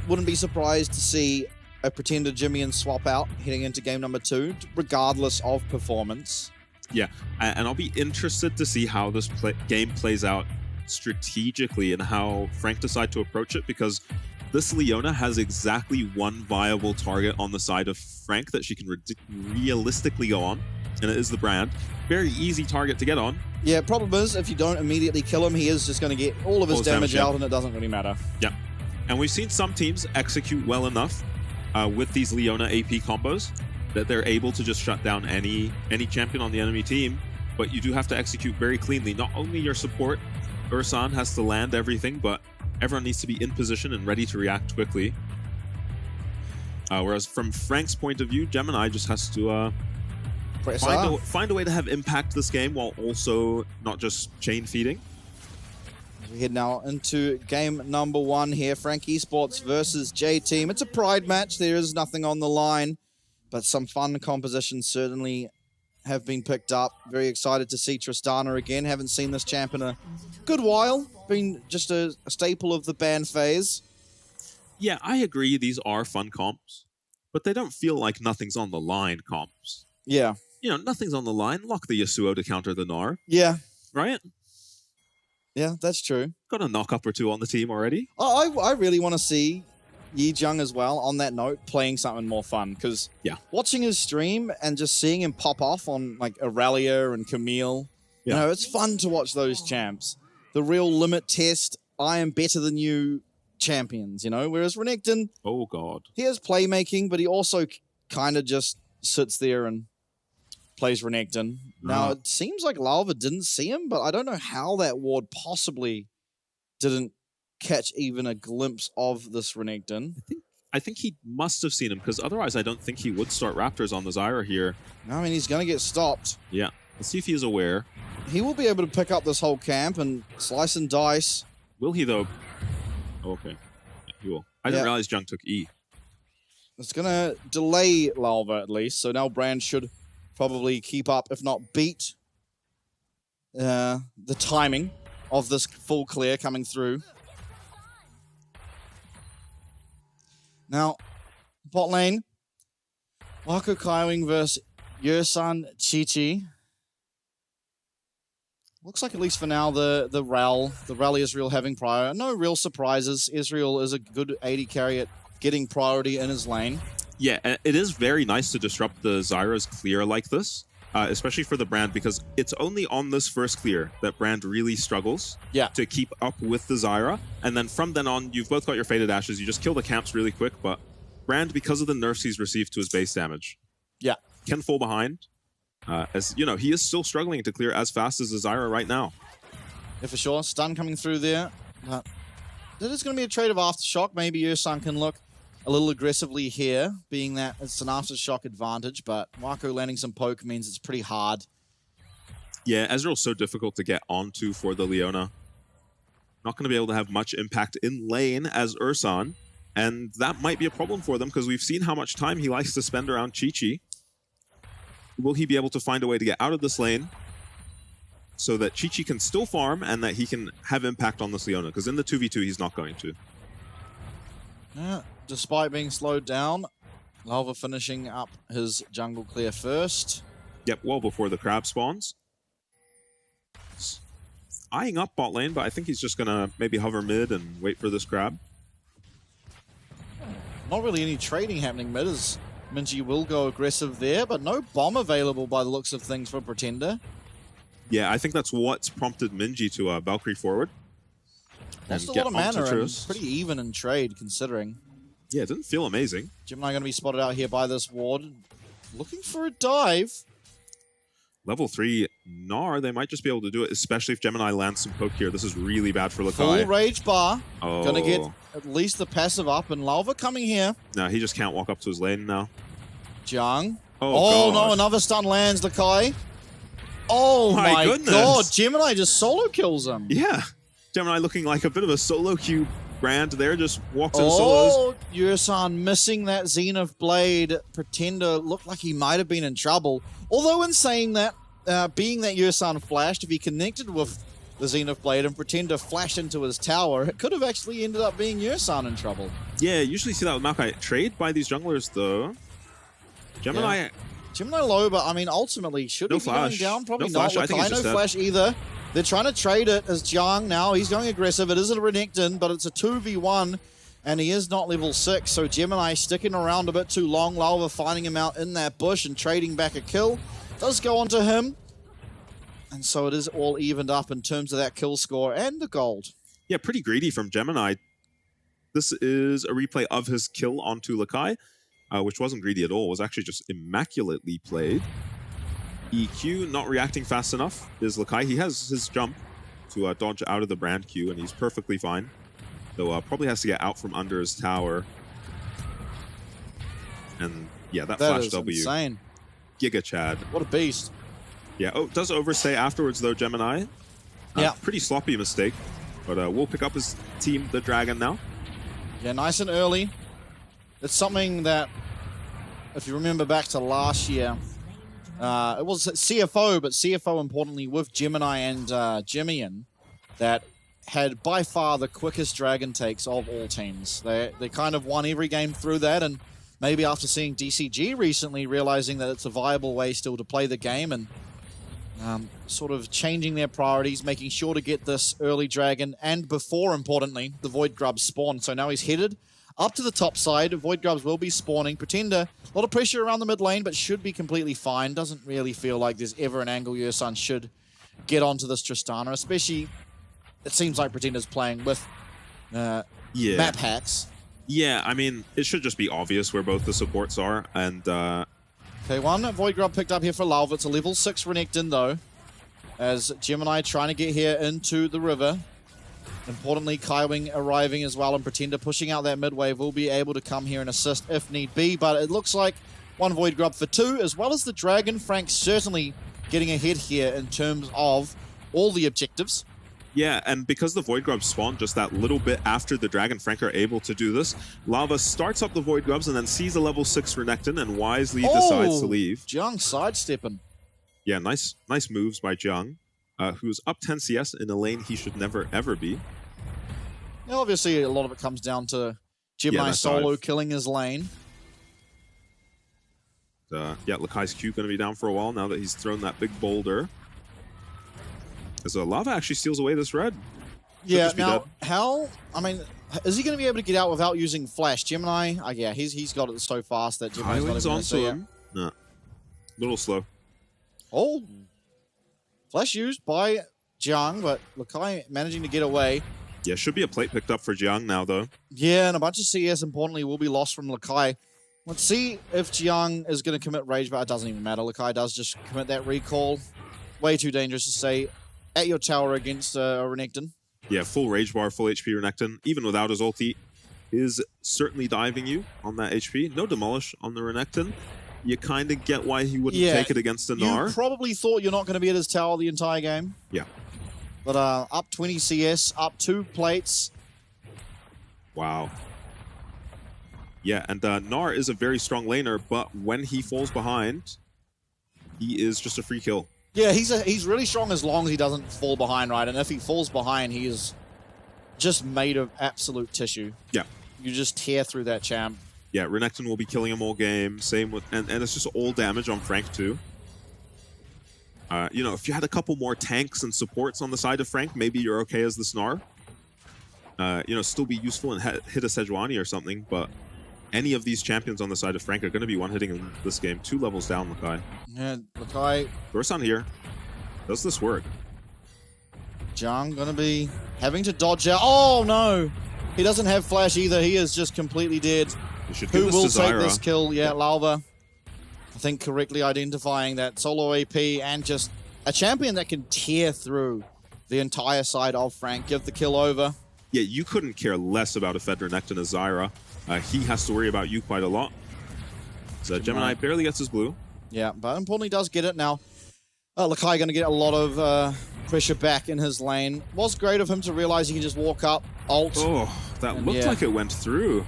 Wouldn't be surprised to see a Pretender Jimmy and swap out heading into game number 2, regardless of performance. Yeah, and I'll be interested to see how this game plays out strategically and how Frank decides to approach it, because this Leona has exactly one viable target on the side of Frank that she can realistically go on, and it is the brand. Very easy target to get on. Yeah, problem is, if you don't immediately kill him, he is just going to get all of his damage out, and it doesn't really matter. Yeah, and we've seen some teams execute well enough with these Leona AP combos that they're able to just shut down any champion on the enemy team, but you do have to execute very cleanly. Not only your support, Ursan has to land everything, but everyone needs to be in position and ready to react quickly. Whereas from Frank's point of view, Gemini just has to find a way to have impact this game while also not just chain feeding. We head now into game number 1 here. Frank Esports versus J-Team. It's a pride match. There is nothing on the line, but some fun compositions certainly have been picked up. Very excited to see Tristana again. Haven't seen this champ in a good while. Been just a staple of the ban phase. Yeah, I agree. These are fun comps, but they don't feel like nothing's on the line comps. Yeah. You know, nothing's on the line. Lock the Yasuo to counter the Gnar. Yeah. Right? Yeah, that's true. Got a knock-up or 2 on the team already. I really want to see Yi-Jung as well, on that note, playing something more fun. Because watching his stream and just seeing him pop off on like Aurelia and Camille, you know, it's fun to watch those champs. The real limit test, I am better than you champions, you know? Whereas Renekton, oh god, he has playmaking, but he also kind of just sits there and plays Renekton. Now, it seems like Lalva didn't see him, but I don't know how that ward possibly didn't catch even a glimpse of this Renekton. I think he must have seen him, because otherwise I don't think he would start Raptors on the Zyra here. No, I mean, he's going to get stopped. Yeah. Let's see if he is aware. He will be able to pick up this whole camp and slice and dice. Will he, though? Oh, okay. Yeah, he will. I didn't realize Jung took E. It's going to delay Lalva, at least. So now Brand should probably keep up, if not beat, the timing of this full clear coming through. Now, bot lane, Wako Kaiwing versus Yersan Chi-Chi. Looks like, at least for now, the rally Israel having prior. No real surprises. Israel is a good AD carry at getting priority in his lane. Yeah, it is very nice to disrupt the Zyra's clear like this, especially for the Brand, because it's only on this first clear that Brand really struggles to keep up with the Zyra. And then from then on, you've both got your Faded Ashes. You just kill the camps really quick, but Brand, because of the nerfs he's received to his base damage, can fall behind. As you know, he is still struggling to clear as fast as the Zyra right now. Yeah, for sure. Stun coming through there. That is going to be a trade of Aftershock. Maybe Yersan can look a little aggressively here, being that it's an Aftershock advantage, but Wako landing some poke means it's pretty hard. Yeah, Ezreal's so difficult to get onto for the Leona. Not going to be able to have much impact in lane as Ursan, and that might be a problem for them because we've seen how much time he likes to spend around Chi-Chi. Will he be able to find a way to get out of this lane so that Chi-Chi can still farm and that he can have impact on this Leona? Because in the 2v2, he's not going to. Yeah, despite being slowed down, Lalva finishing up his jungle clear first. Yep, well before the crab spawns. Eyeing up bot lane, but I think he's just going to maybe hover mid and wait for this crab. Not really any trading happening mid as Minji will go aggressive there, but no bomb available by the looks of things for Pretender. Yeah, I think that's what's prompted Minji to Valkyrie forward. That's a lot of mana and pretty even in trade, considering. Yeah, it didn't feel amazing. Gemini going to be spotted out here by this ward. Looking for a dive. Level 3 Gnar, they might just be able to do it, especially if Gemini lands some poke here. This is really bad for Lakai. Full rage bar. Oh. Gonna get at least the passive up, and Lalva coming here. No, he just can't walk up to his lane now. Jung. Oh no, another stun lands, Lakai. Oh my goodness. god, Gemini just solo kills him. Yeah. Gemini looking like a bit of a solo queue. Brand there just walks in solos. Yersan missing that Zenith Blade. Pretender looked like he might have been in trouble. Although in saying that, being that Yersan flashed, if he connected with the Zenith Blade and Pretender flashed into his tower, it could have actually ended up being Yersan in trouble. Yeah, usually see that with Maokai. Trade by these junglers though. Gemini... Yeah. Gemini low, but I mean, ultimately, should he be going down? Probably no not. Flash. I think he's no just flash either. They're trying to trade it as Jung now. He's going aggressive. It is a Renekton, but it's a 2v1, and he is not level 6, so Gemini sticking around a bit too long. Lalva finding him out in that bush and trading back a kill. Does go onto him, and so it is all evened up in terms of that kill score and the gold. Yeah, pretty greedy from Gemini. This is a replay of his kill onto Lakai, which wasn't greedy at all. It was actually just immaculately played. EQ not reacting fast enough is Lakai. He has his jump to dodge out of the Brand Q, and he's perfectly fine. Though probably has to get out from under his tower. And yeah, that flash is W. Insane. Giga Chad. What a beast. Yeah, does overstay afterwards though, Gemini. Yeah. Pretty sloppy mistake. But we'll pick up his team, the Dragon, now. Yeah, nice and early. It's something that, if you remember back to last year, it was CFO, but CFO importantly with Gemini and Jimian, that had by far the quickest Dragon takes of all teams. They kind of won every game through that, and maybe after seeing DCG recently, realizing that it's a viable way still to play the game, and sort of changing their priorities, making sure to get this early Dragon, and before, importantly, the Void Grubs spawn. So now he's headed up to the top side. Void Grubs will be spawning. Pretender, a lot of pressure around the mid lane, but should be completely fine. Doesn't really feel like there's ever an angle Yersun should get onto this Tristana, especially, it seems like Pretender's playing with map hacks. Yeah, I mean, it should just be obvious where both the supports are, and... Okay, one Void Grub picked up here for Lalva. It's a level 6 Renekton, though, as Gemini trying to get here into the river. Importantly, Kaiwing arriving as well, and Pretender pushing out that mid wave will be able to come here and assist if need be, but it looks like one Void Grub for 2, as well as the Dragon. Frank certainly getting ahead here in terms of all the objectives. Yeah, and because the Void Grubs spawn just that little bit after the Dragon, Frank are able to do this. Lava starts up the Void Grubs and then sees a level 6 Renekton and wisely decides to leave. Jiang sidestepping. Yeah, nice moves by Jiang, who's up 10 CS in a lane he should never, ever be. Now, obviously, a lot of it comes down to Gemini solo killing his lane. Yeah, Lakai's Q going to be down for a while now that he's thrown that big boulder. As Lava actually steals away this red. Yeah, now, how... I mean, is he going to be able to get out without using Flash? Gemini, yeah, he's got it so fast that Gemini's not even going to see him. No. Little slow. Oh. Flash used by Jiang, but Lakai managing to get away. Yeah, should be a plate picked up for Jiang now, though. Yeah, and a bunch of CS, importantly, will be lost from Lakai. Let's see if Jiang is going to commit Rage, but it doesn't even matter. Lakai does just commit that recall. Way too dangerous to stay at your tower against a Renekton. Yeah, full Rage Bar, full HP Renekton, even without his ulti, is certainly diving you on that HP. No Demolish on the Renekton. You kind of get why he wouldn't take it against a Gnar. You probably thought you're not going to be at his tower the entire game. Yeah. But up 20 CS, up 2 plates. Wow. Yeah, and Gnar is a very strong laner, but when he falls behind, he is just a free kill. Yeah, he's really strong as long as he doesn't fall behind, right? And if he falls behind, he is just made of absolute tissue. Yeah. You just tear through that champ. Yeah, Renekton will be killing him all game. Same with... And it's just all damage on Frank, too. You know, if you had a couple more tanks and supports on the side of Frank, maybe you're okay as the Snar. You know, still be useful and hit a Sejuani or something, but any of these champions on the side of Frank are going to be one-hitting in this game. 2 levels down, Lakai. Yeah, Lakai... Dorsan here. Does this work? Jiang going to be having to dodge out. Oh, no! He doesn't have Flash either. He is just completely dead. Who will take this kill? Yeah, Lalva. I think correctly identifying that solo AP and just a champion that can tear through the entire side of Frank. Give the kill over. Yeah, you couldn't care less about a Fed Renekton as Zyra. He has to worry about you quite a lot. So Gemini barely gets his blue. Yeah, but importantly does get it now. Lakai going to get a lot of pressure back in his lane. Was great of him to realize he can just walk up, ult. Oh, that looked like it went through.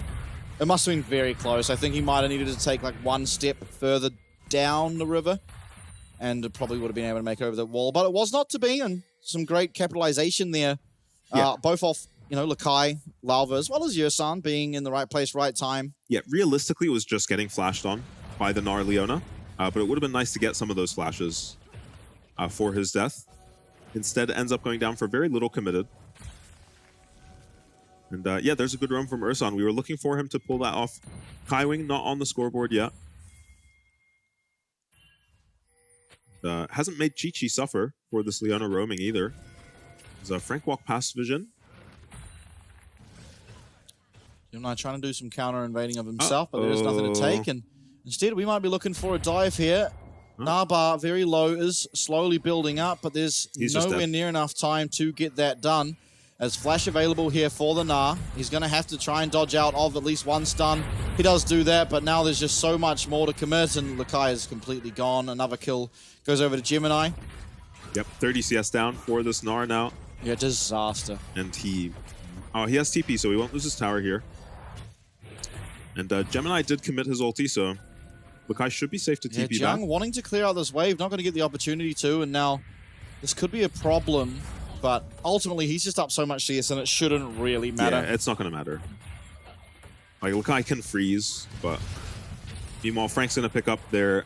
It must have been very close. I think he might have needed to take like 1 step further down the river, and it probably would have been able to make over the wall. But it was not to be, and some great capitalization there. Both off, you know, Lakai, Lalva, as well as Yersun being in the right place, right time. Yeah, realistically, it was just getting flashed on by the Gnar Leona, but it would have been nice to get some of those flashes for his death. Instead, it ends up going down for very little committed. And yeah, there's a good roam from Ursan. We were looking for him to pull that off. Kaiwing not on the scoreboard yet. Hasn't made Chi-Chi suffer for this Leona roaming either. As Frank walked past Vision. Gemini trying to do some counter invading of himself, but there's nothing to take. And instead, we might be looking for a dive here. Narbar very low, is slowly building up, but there's nowhere near enough time to get that done. As Flash available here for the Gnar. He's going to have to try and dodge out of at least 1 stun. He does do that, but now there's just so much more to commit, and Lakai is completely gone. Another kill goes over to Gemini. Yep, 30 CS down for this Gnar now. Yeah, disaster. And he has TP, so he won't lose his tower here. And Gemini did commit his ulti, so Lakai should be safe to TP back. Jiang wanting to clear out this wave, not going to get the opportunity to, and now this could be a problem, but ultimately he's just up so much CS and it shouldn't really matter. Yeah, it's not going to matter. Like, Lakai can freeze, but meanwhile, Frank's going to pick up their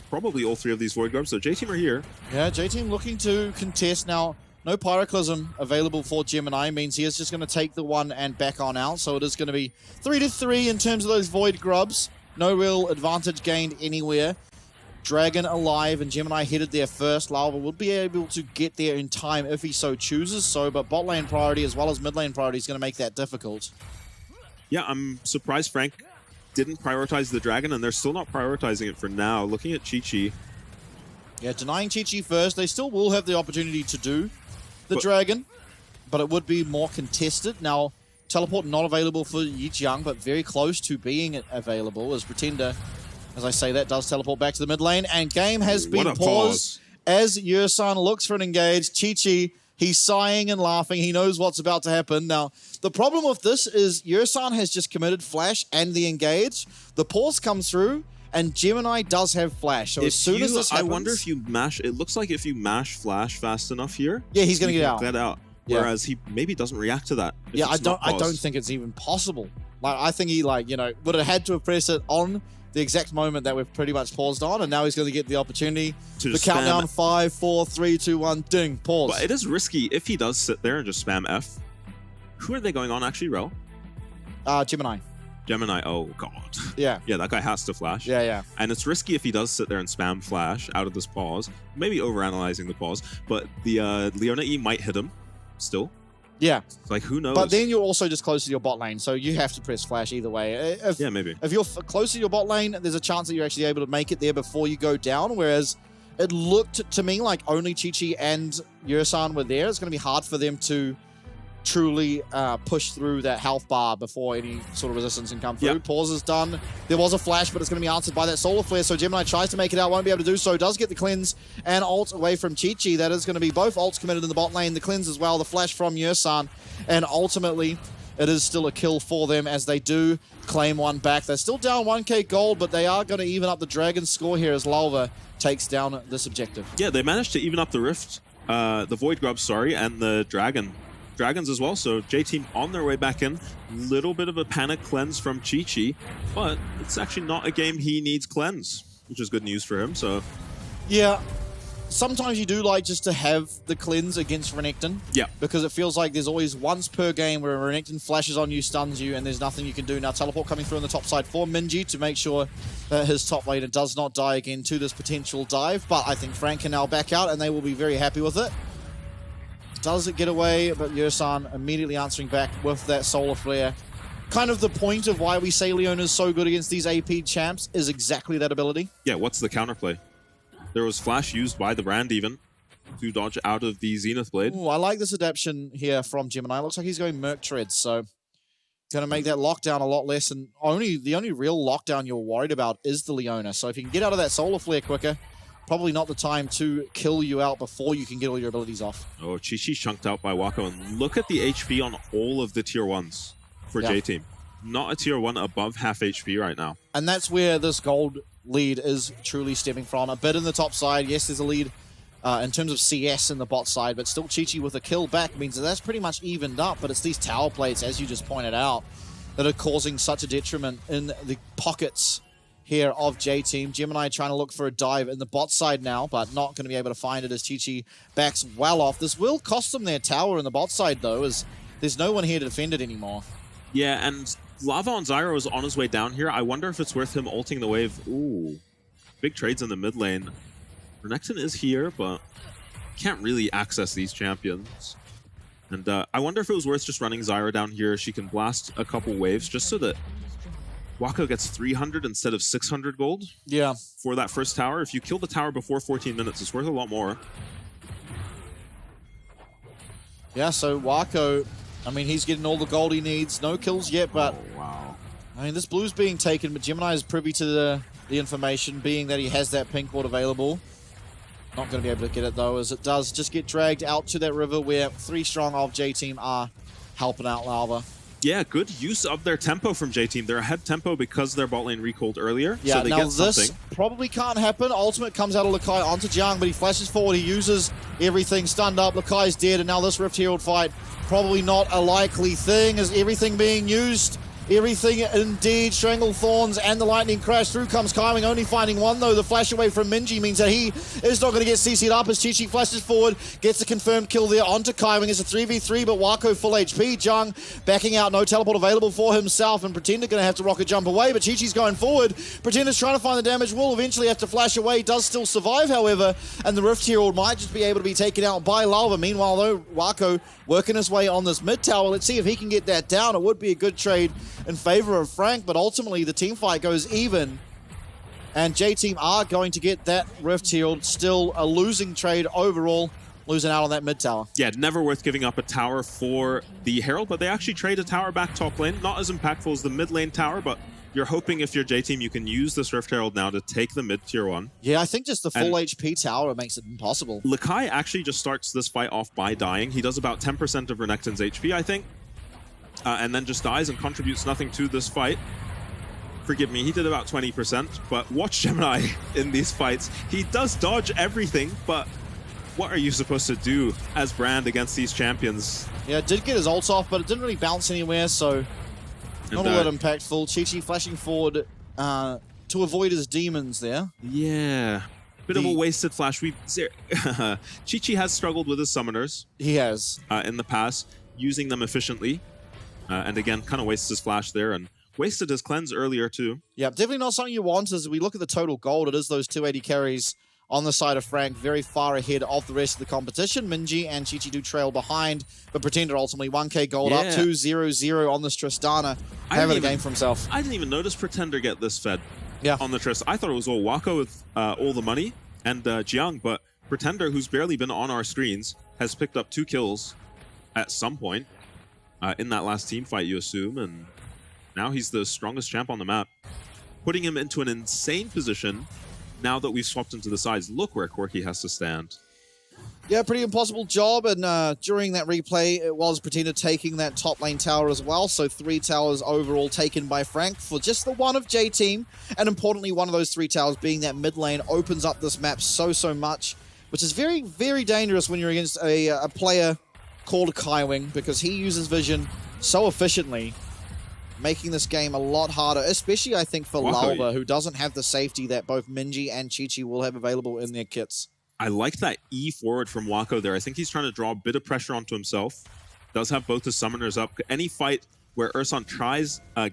probably all 3 of these Void Grubs, so J-Team are here. Yeah, J-Team looking to contest now. No Pyroclasm available for Gemini means he is just going to take the one and back on out. So it is going to be 3-3 in terms of those Void Grubs. No real advantage gained anywhere. Dragon alive and Gemini headed there first. Larva would be able to get there in time if he so chooses so, but bot lane priority as well as mid lane priority is going to make that difficult. Yeah, I'm surprised Frank didn't prioritize the Dragon, and they're still not prioritizing it for now. Looking at Chi-Chi. Yeah, denying Chi-Chi first. They still will have the opportunity to do the Dragon, but it would be more contested. Now, teleport not available for Yijiang, but very close to being available as Pretender, as I say that, does teleport back to the mid lane, and game has been paused as Yursan looks for an engage. Chi-Chi, he's sighing and laughing. He knows what's about to happen. Now, the problem with this is Yursan has just committed Flash and the engage. The pause comes through, and Gemini does have Flash. So as soon as this happens... I wonder if you mash... It looks like if you mash Flash fast enough here... Yeah, he's going to get out. Yeah. Whereas he maybe doesn't react to that. Yeah, I don't think it's even possible. Like, I think he, like, you know, would have had to have pressed it on the exact moment that we've pretty much paused on, and now he's going to get the opportunity. The countdown, 5, 4, 3, 2, 1, ding, pause. But it is risky if he does sit there and just spam F. Who are they going on, actually, Rel? Gemini. Gemini, oh god. Yeah. Yeah, that guy has to flash. Yeah, yeah. And it's risky if he does sit there and spam flash out of this pause. Maybe overanalyzing the pause, but the Leona E might hit him still. Yeah. Like, who knows? But then you're also just close to your bot lane, so you have to press flash either way. Yeah, maybe. If you're close to your bot lane, there's a chance that you're actually able to make it there before you go down, whereas it looked to me like only Chi-Chi and Yursan were there. It's going to be hard for them to truly push through that health bar before any sort of resistance can come through. Yep. Pause is done. There was a flash, but it's going to be answered by that solar flare, so Gemini tries to make it out, won't be able to do so. Does get the cleanse and ult away from Chi-Chi. That is going to be both ults committed in the bot lane, the cleanse as well, the flash from Yursan, and ultimately it is still a kill for them as they do claim one back. They're still down 1k gold, but they are going to even up the Dragon score here as Lalva takes down this objective. Yeah, they managed to even up the Rift, the Void Grub, sorry, and the Dragons as well, so J-Team on their way back in. Little bit of a panic cleanse from Chi-Chi, but it's actually not a game he needs cleanse, which is good news for him, so... Yeah, sometimes you do like just to have the cleanse against Renekton. Yeah. Because it feels like there's always once per game where Renekton flashes on you, stuns you, and there's nothing you can do. Now, teleport coming through on the top side for Minji to make sure that his top laner does not die again to this potential dive, but I think Frank can now back out, and they will be very happy with it. Does it get away, but Yursan immediately answering back with that solar flare. Kind of the point of why we say Leona is so good against these AP champs is exactly that ability. Yeah, what's the counterplay? There was flash used by the Brand even to dodge out of the Zenith Blade. Ooh, I like this adaptation here from Gemini. Looks like he's going Merc Treads, so going to make that lockdown a lot less, and the only real lockdown you're worried about is the Leona. So if you can get out of that solar flare quicker, probably not the time to kill you out before you can get all your abilities off. Oh, Chi-Chi chunked out by Wako, and look at the HP on all of the tier 1s for J-Team. Not a tier 1 above half HP right now. And that's where this gold lead is truly stemming from. A bit in the top side. Yes, there's a lead in terms of CS in the bot side, but still Chi-Chi with a kill back means that that's pretty much evened up, but it's these tower plates, as you just pointed out, that are causing such a detriment in the pockets here of J-Team. Gemini trying to look for a dive in the bot side now, but not going to be able to find it as Chi-Chi backs well off. This will cost them their tower in the bot side, though, as there's no one here to defend it anymore. Yeah, and Lava on Zyro is on his way down here. I wonder if it's worth him ulting the wave. Ooh, big trades in the mid lane. Renekton is here, but can't really access these champions. And I wonder if it was worth just running Zyra down here. She can blast a couple waves just so that Wako gets 300 instead of 600 gold. Yeah. For that first tower. If you kill the tower before 14 minutes, it's worth a lot more. Yeah, so Wako, I mean, he's getting all the gold he needs. No kills yet, but... Oh, wow. I mean, this blue's being taken, but Gemini is privy to the information, being that he has that pink ward available. Not going to be able to get it though, as it does just get dragged out to that river where 3 strong of J-Team are helping out Lava. Yeah, good use of their tempo from J-Team. They're ahead tempo because their bot lane recalled earlier, Yeah, so they now get this something. probably can't happen. Ultimate comes out of Lakai onto Jiang, but he flashes forward, he uses everything, stunned up, Lakai's dead, and now this Rift Herald fight, probably not a likely thing. Is everything being used? Everything indeed. Strangle Thorns and the Lightning Crash. Through comes Kaiwing, only finding one though. The flash away from Minji means that he is not going to get CC'd up as Chi-Chi flashes forward, gets a confirmed kill there onto Kaiwing. It's a 3v3, but Wako full HP. Jiang backing out, no teleport available for himself, and Pretender going to have to rocket jump away, but Chi-Chi's going forward. Pretender's trying to find the damage, will eventually have to flash away, does still survive however, and the Rift Herald might just be able to be taken out by Lava. Meanwhile though, Wako working his way on this mid tower. Let's see if he can get that down. It would be a good trade in favor of Frank, but ultimately the team fight goes even, and J-Team are going to get that Rift Herald. Still a losing trade overall, losing out on that mid tower. Yeah, never worth giving up a tower for the Herald, but they actually trade a tower back top lane. Not as impactful as the mid lane tower, but you're hoping if you're J-Team, you can use this Rift Herald now to take the mid tier 1. Yeah, I think just the full HP tower makes it impossible. Lakai actually just starts this fight off by dying. He does about 10% of Renekton's HP, I think. And then just dies and contributes nothing to this fight. Forgive me, he did about 20%, but watch Gemini in these fights. He does dodge everything, but what are you supposed to do as Brand against these champions? Yeah, did get his ult off, but it didn't really bounce anywhere, so not all that impactful. Chi-Chi flashing forward to avoid his demons there. Yeah. Bit of a wasted flash. Chi-Chi has struggled with his summoners. He has. In the past, using them efficiently. And again, kind of wastes his flash there and wasted his cleanse earlier too. Yeah, definitely not something you want. As we look at the total gold, it is those 280 carries on the side of Frank, very far ahead of the rest of the competition. Minji and Chi-Chi do trail behind, but Pretender ultimately 1k gold up, 2-0-0 on this Tristana, having a game for himself. I didn't even notice Pretender get this fed on the Trist. I thought it was all Wako with all the money and Jiang, but Pretender, who's barely been on our screens, has picked up 2 kills at some point. In that last team fight, you assume, and now he's the strongest champ on the map, putting him into an insane position now that we've swapped into the sides. Look where Corki has to stand. Yeah, pretty impossible job, and during that replay, it was Pretender taking that top lane tower as well, so 3 towers overall taken by Frank for just the one of J-Team, and importantly, one of those 3 towers being that mid lane opens up this map so much, which is very, very dangerous when you're against a player called Kaiwing, because he uses vision so efficiently, making this game a lot harder, especially I think for Lava, who doesn't have the safety that both Minji and Chi-Chi will have available in their kits. I like that E forward from Wako there. I think he's trying to draw a bit of pressure onto himself. Does have both his summoners up. Any fight where Urson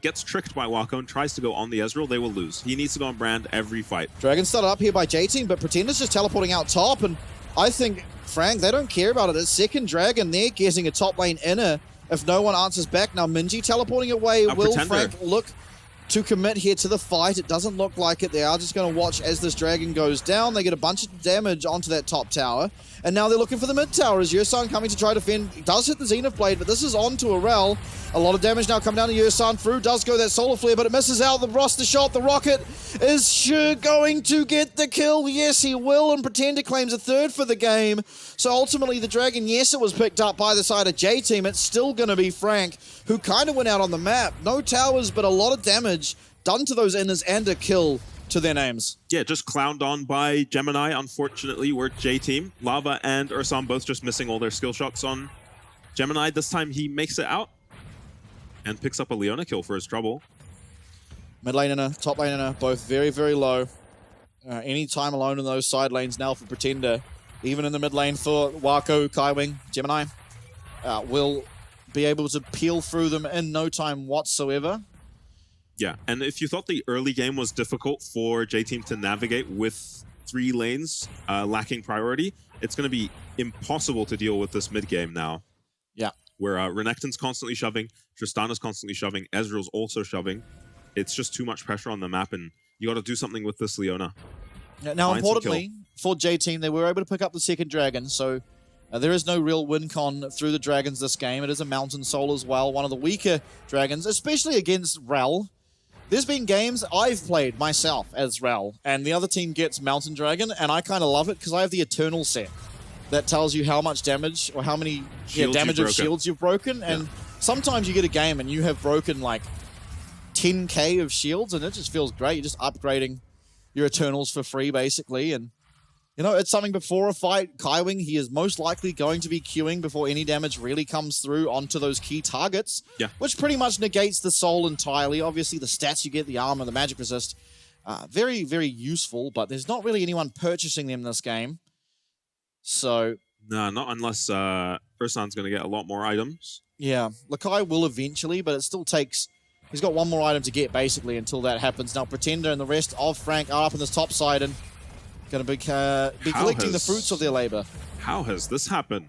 gets tricked by Wako and tries to go on the Ezreal, they will lose. He needs to go on Brand every fight. Dragon started up here by J-Team, but Pretender's just teleporting out top, and I think Frank, they don't care about it. It's second Dragon, they're getting a top lane inner if no one answers back. Now Minji teleporting away. Will Frank look to commit here to the fight? It doesn't look like it. They are just going to watch as this Dragon goes down. They get a bunch of damage onto that top tower. And now they're looking for the mid tower as Yursan coming to try to defend. He does hit the Zenith Blade, but this is on to Arel. A lot of damage now coming down to Yursan. Through does go that Solar Flare, but it misses out. The roster shot. The Rocket is sure going to get the kill. Yes, he will. And Pretender claims a 3rd for the game. So ultimately the Dragon, yes, it was picked up by the side of J-Team. It's still going to be Frank, who kind of went out on the map. No towers, but a lot of damage done to those inners and a kill to their names. Yeah, just clowned on by Gemini. Unfortunately, we're J-Team. Lava and Ursan both just missing all their skill shots on Gemini. This time he makes it out and picks up a Leona kill for his trouble. Mid lane inner, top lane inner, both very, very low. Any time alone in those side lanes now for Pretender. Even in the mid lane for Wako, Kaiwing, Gemini. Will be able to peel through them in no time whatsoever. Yeah, and if you thought the early game was difficult for J-Team to navigate with 3 lanes lacking priority, it's going to be impossible to deal with this mid game now. Yeah. Where Renekton's constantly shoving, Tristana's constantly shoving, Ezreal's also shoving. It's just too much pressure on the map, and you got to do something with this Leona. Yeah, now, importantly, for J-Team, they were able to pick up the second Dragon, so there is no real win con through the Dragons this game. It is a Mountain Soul as well, one of the weaker Dragons, especially against Rel. there's been games I've played myself as Rel, and the other team gets Mountain Dragon, and I kind of love it because I have the Eternal set that tells you how much damage or how many damage of shields you've broken. And sometimes you get a game and you have broken like 10k of shields, and it just feels great. You're just upgrading your Eternals for free, basically. And, you know, it's something before a fight. Kaiwing, he is most likely going to be queuing before any damage really comes through onto those key targets, which pretty much negates the soul entirely. Obviously, the stats you get, the armor, the magic resist, very, very useful, but there's not really anyone purchasing them this game. So... No, not unless Ursan's going to get a lot more items. Yeah, Lakai will eventually, but it still takes... He's got one more item to get, basically, until that happens. Now, Pretender and the rest of Frank are up in this top side and going to be collecting the fruits of their labor. How has this happened?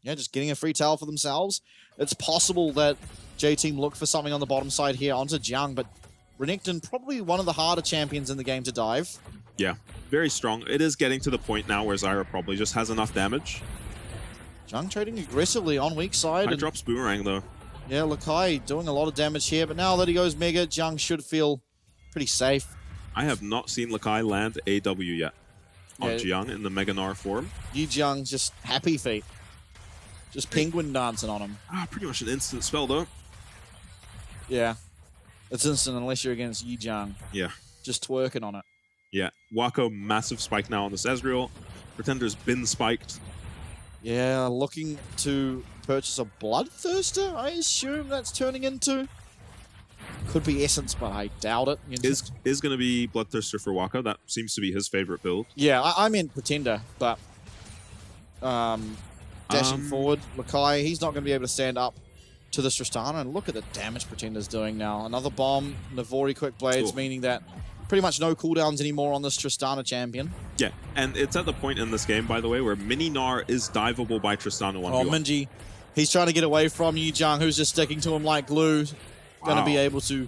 Yeah, just getting a free tower for themselves. It's possible that J-Team look for something on the bottom side here onto Jiang, but Renekton, probably one of the harder champions in the game to dive. Yeah, very strong. It is getting to the point now where Zyra probably just has enough damage. Jiang trading aggressively on weak side. I drops Boomerang, though. Yeah, Lakai doing a lot of damage here, but now that he goes Mega, Jiang should feel pretty safe. I have not seen Lakai land a W yet on Jiang in the Mega Gnar form. Yi Jiang's just happy feet. Just penguin dancing on him. Pretty much an instant spell, though. Yeah. It's instant unless you're against Yi Jiang. Yeah. Just twerking on it. Yeah. Wako, massive spike now on this Ezreal. Pretender's been spiked. Yeah, looking to purchase a Bloodthirster, I assume that's turning into. Could be Essence, but I doubt it. Is going to be Bloodthirster for Wako. That seems to be his favorite build. Yeah, I meant Pretender, but dashing forward, Lakai, he's not going to be able to stand up to this Tristana. And look at the damage Pretender's doing now. Another bomb, Navori Quick Blades, meaning that pretty much no cooldowns anymore on this Tristana champion. Yeah, and it's at the point in this game, by the way, where Mini Gnar is diveable by Tristana 1v1. Oh, Minji, he's trying to get away from Yi Jiang, who's just sticking to him like glue. Going to be able to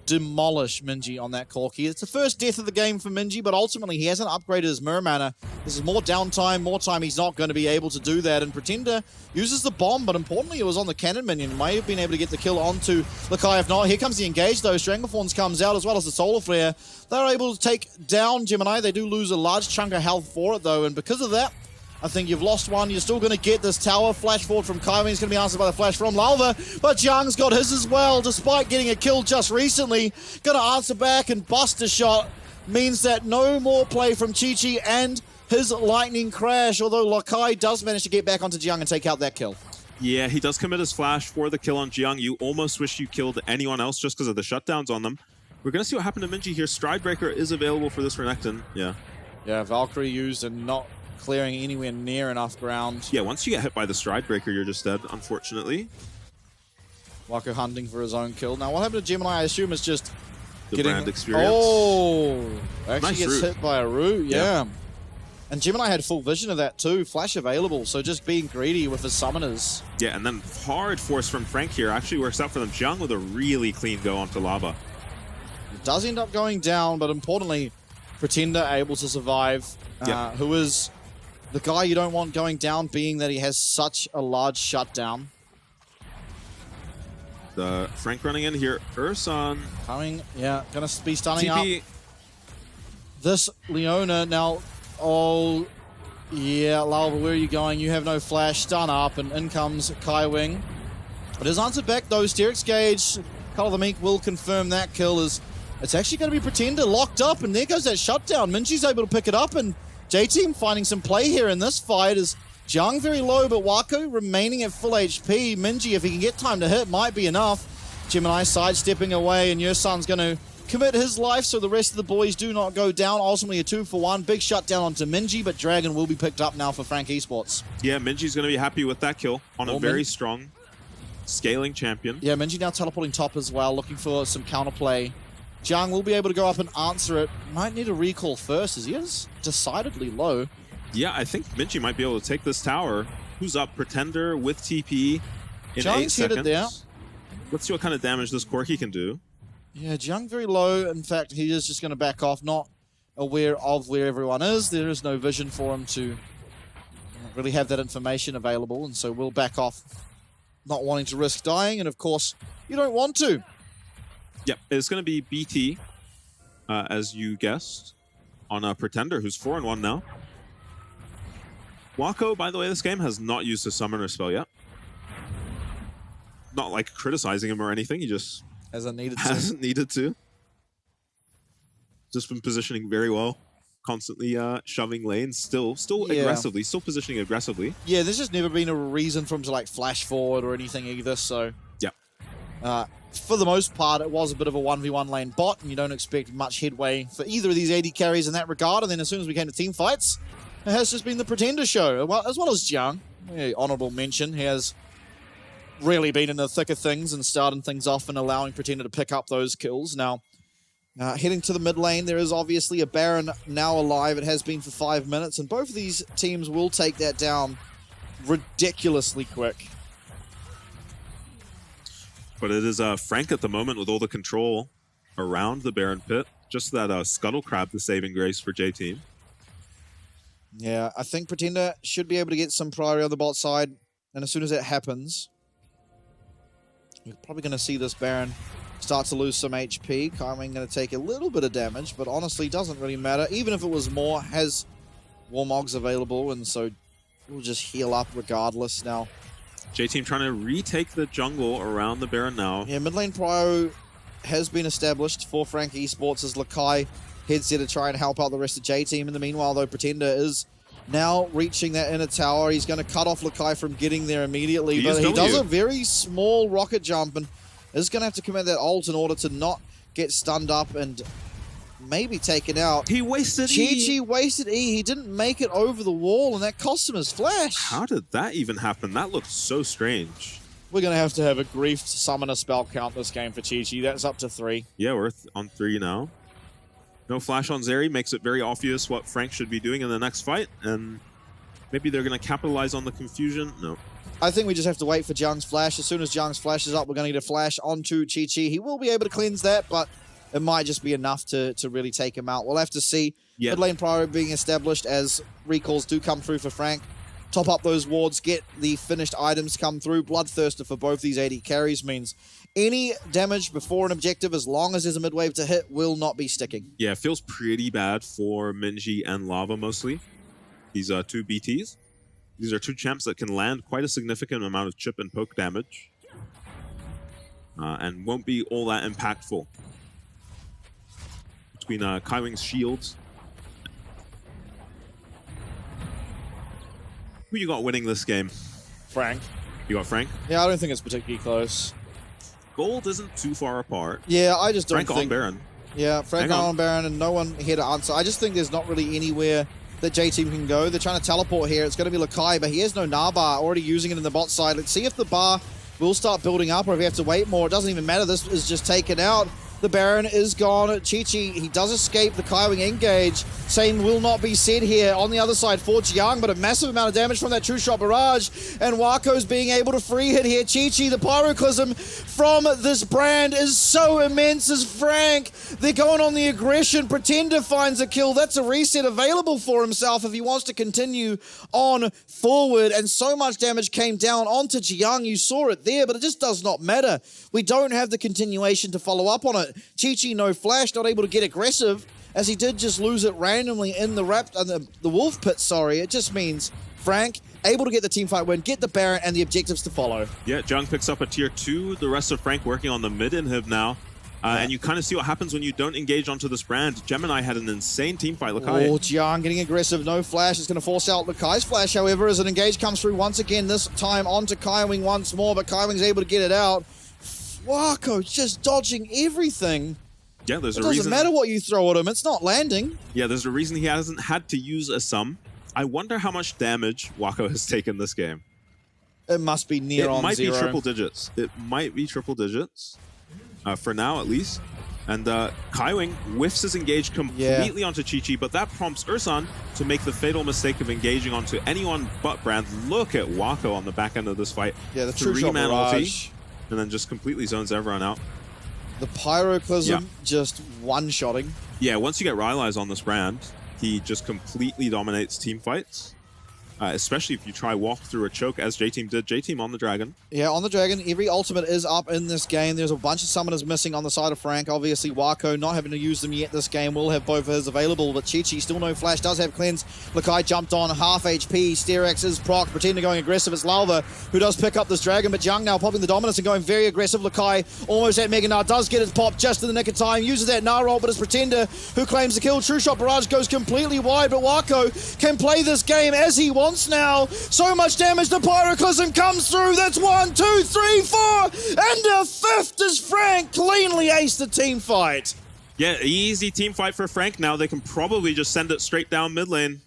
demolish Minji on that Corki. It's the first death of the game for Minji, but ultimately he hasn't upgraded his Mirror Mana. This is more downtime, more time he's not going to be able to do that. And Pretender uses the bomb, but importantly it was on the cannon minion. May have been able to get the kill onto Lakai. If not, here comes the engage though. Stranglethorns comes out as well as the Solar Flare. They're able to take down Gemini. They do lose a large chunk of health for it though, and because of that, I think you've lost one. You're still going to get this tower. Flash forward from Kaiwing is going to be answered by the flash from Lalva. But Jiang's got his as well, despite getting a kill just recently. Going to answer back and bust a shot. Means that no more play from Chi-Chi and his lightning crash. Although Lakai does manage to get back onto Jiang and take out that kill. Yeah, he does commit his flash for the kill on Jiang. You almost wish you killed anyone else just because of the shutdowns on them. We're going to see what happened to Minji here. Stridebreaker is available for this Renekton. Yeah. Yeah, Valkyrie used and not clearing anywhere near enough ground. Yeah, once you get hit by the Stridebreaker, you're just dead, unfortunately. Wako hunting for his own kill. Now, what happened to Gemini, I assume, is just the brand experience. Oh! Actually Nice gets root. hit by a root, yeah. And Gemini had full vision of that too. Flash available, so just being greedy with his summoners. Yeah, and then hard force from Frank here actually works out for them. Jiang with a really clean go onto Lava. It does end up going down, but importantly, Pretender able to survive, who is the guy you don't want going down, being that he has such a large shutdown. Frank running in here. Ursan coming, gonna be stunning TP. up. This Leona now, Lalva, where are you going? You have no flash, stun up, and in comes Kaiwing. But his answer back though, Sterix Gauge, Call of the Meek will confirm that kill is, it's actually gonna be Pretender locked up, and there goes that shutdown. Minji's able to pick it up, and J-Team finding some play here in this fight is Jiang very low, but Wako remaining at full HP. Minji, if he can get time to hit, might be enough. Gemini sidestepping away, and Yursan's going to commit his life, so the rest of the boys do not go down. Ultimately, a 2-for-1. Big shutdown onto Minji, but Dragon will be picked up now for Frank Esports. Yeah, Minji's going to be happy with that kill on a very strong scaling champion. Yeah, Minji now teleporting top as well, looking for some counterplay. Jiang will be able to go up and answer it. Might need a recall first, as he is decidedly low. Yeah, I think Minji might be able to take this tower. Who's up? Pretender with TP in Jiang's 8 seconds. There. Let's see what kind of damage this Corki can do. Yeah, Jiang very low. In fact, he is just going to back off, not aware of where everyone is. There is no vision for him to really have that information available, and so we'll back off, not wanting to risk dying, and of course, you don't want to. Yep, it's going to be BT, as you guessed, on a Pretender, who's 4-1 now. Wako, by the way, this game has not used his Summoner spell yet. Not like criticizing him or anything, he just hasn't needed to. Just been positioning very well. Constantly shoving lanes, still aggressively, still positioning aggressively. Yeah, there's just never been a reason for him to like flash forward or anything either, so... Yeah. For the most part, it was a bit of a 1v1 lane bot, and you don't expect much headway for either of these AD carries in that regard, and then as soon as we came to team fights, it has just been the Pretender show, as well as Jiang. Yeah, honorable mention, he has really been in the thick of things and starting things off and allowing Pretender to pick up those kills. Now, heading to the mid lane, there is obviously a Baron now alive. It has been for 5 minutes, and both of these teams will take that down ridiculously quick. But it is Frank at the moment with all the control around the Baron pit. Just that Scuttle Crab, the saving grace for J-Team. Yeah, I think Pretender should be able to get some priority on the bot side, and as soon as that happens, we're probably going to see this Baron start to lose some HP. Kaiwing going to take a little bit of damage, but honestly, doesn't really matter. Even if it was more, has Warmogs available, and so we'll just heal up regardless now. J-Team trying to retake the jungle around the Baron now. Yeah, mid lane prio has been established for Frank Esports as Lakai heads there to try and help out the rest of J-Team. In the meanwhile, though, Pretender is now reaching that inner tower. He's going to cut off Lakai from getting there immediately, but he does a very small rocket jump and is going to have to commit that ult in order to not get stunned up and maybe taken out. He wasted Chi wasted E. He didn't make it over the wall, and that cost him his flash. How did that even happen? That looked so strange. We're going to have a grief summoner spell count this game for Chi. That's up to 3. Yeah, we're on 3 now. No flash on Zeri makes it very obvious what Frank should be doing in the next fight, and maybe they're going to capitalize on the confusion. No. I think we just have to wait for Jiang's flash. As soon as Jiang's flash is up, we're going to need a flash onto Chi. He will be able to cleanse that, but it might just be enough to really take him out. We'll have to see. Yeah. Mid lane priority being established as recalls do come through for Frank. Top up those wards, get the finished items come through. Bloodthirster for both these AD carries means any damage before an objective, as long as there's a mid-wave to hit, will not be sticking. Yeah, it feels pretty bad for Minji and Lava mostly. These are 2 BTs. These are 2 champs that can land quite a significant amount of chip and poke damage. And won't be all that impactful. Between Kaiwing's shields. Who you got winning this game? Frank. You got Frank? Yeah, I don't think it's particularly close. Gold isn't too far apart. Yeah, I just don't think... Frank on Baron. Yeah, Frank on Baron and no one here to answer. I just think there's not really anywhere that J-Team can go. They're trying to teleport here. It's going to be Lakai, but he has no Nahbar, already using it in the bot side. Let's see if the bar will start building up or if we have to wait more. It doesn't even matter. This is just taken out. The Baron is gone. Chi, he does escape the Kaiwing engage. Same will not be said here on the other side for Jiang, but a massive amount of damage from that true shot barrage. And Wako's being able to free hit here. Chi, the pyroclasm from this brand is so immense as Frank. They're going on the aggression. Pretender finds a kill. That's a reset available for himself if he wants to continue on forward. And so much damage came down onto Jiang. You saw it there, but it just does not matter. We don't have the continuation to follow up on it. Chi, no flash, not able to get aggressive, as he did just lose it randomly in the Wolf Pit, sorry. It just means Frank able to get the teamfight win, get the Baron, and the objectives to follow. Yeah, Jiang picks up a tier 2. The rest of Frank working on the mid inhib now. And you kind of see what happens when you don't engage onto this brand. Gemini had an insane teamfight. Lakai. Oh, Jiang getting aggressive. No flash. It's going to force out Lakai's flash, however, as an engage comes through once again, this time onto Kaiwing once more, but Kaiwing's able to get it out. Wako just dodging everything. Yeah, there's it a reason. Doesn't matter what you throw at him, it's not landing. Yeah, there's a reason he hasn't had to use a sum. I wonder how much damage Wako has taken this game. It must be near on 0. It might be triple digits. It might be triple digits. For now, at least. And Kaiwing whiffs his engage completely onto Chi, but that prompts Ursan to make the fatal mistake of engaging onto anyone but Brand. Look at Wako on the back end of this fight. Yeah, the true shot barrage. And then just completely zones everyone out. The pyroclasm just one-shotting. Yeah, once you get Rylai's on this brand, he just completely dominates team fights. especially if you try walk through a choke, as J-Team did. J-Team on the Dragon. Yeah, on the Dragon. Every ultimate is up in this game. There's a bunch of summoners missing on the side of Frank. Obviously, Wako not having to use them yet this game. Will have both of his available, but Chi-Chi still no flash. Does have cleanse. Lakai jumped on, half HP. Sterex is proc. Pretender going aggressive. It's Lalva who does pick up this Dragon, but Jung now popping the dominance and going very aggressive. Lakai almost at Mega Gnar. Does get his pop just in the nick of time. Uses that Gnar roll, but it's Pretender who claims the kill. True Shot Barrage goes completely wide, but Wako can play this game as he wants now. So much damage, the Pyroclasm comes through. That's 1, 2, 3, 4, and a 5th as Frank cleanly aced the team fight. Yeah, easy team fight for Frank now. They can probably just send it straight down mid lane.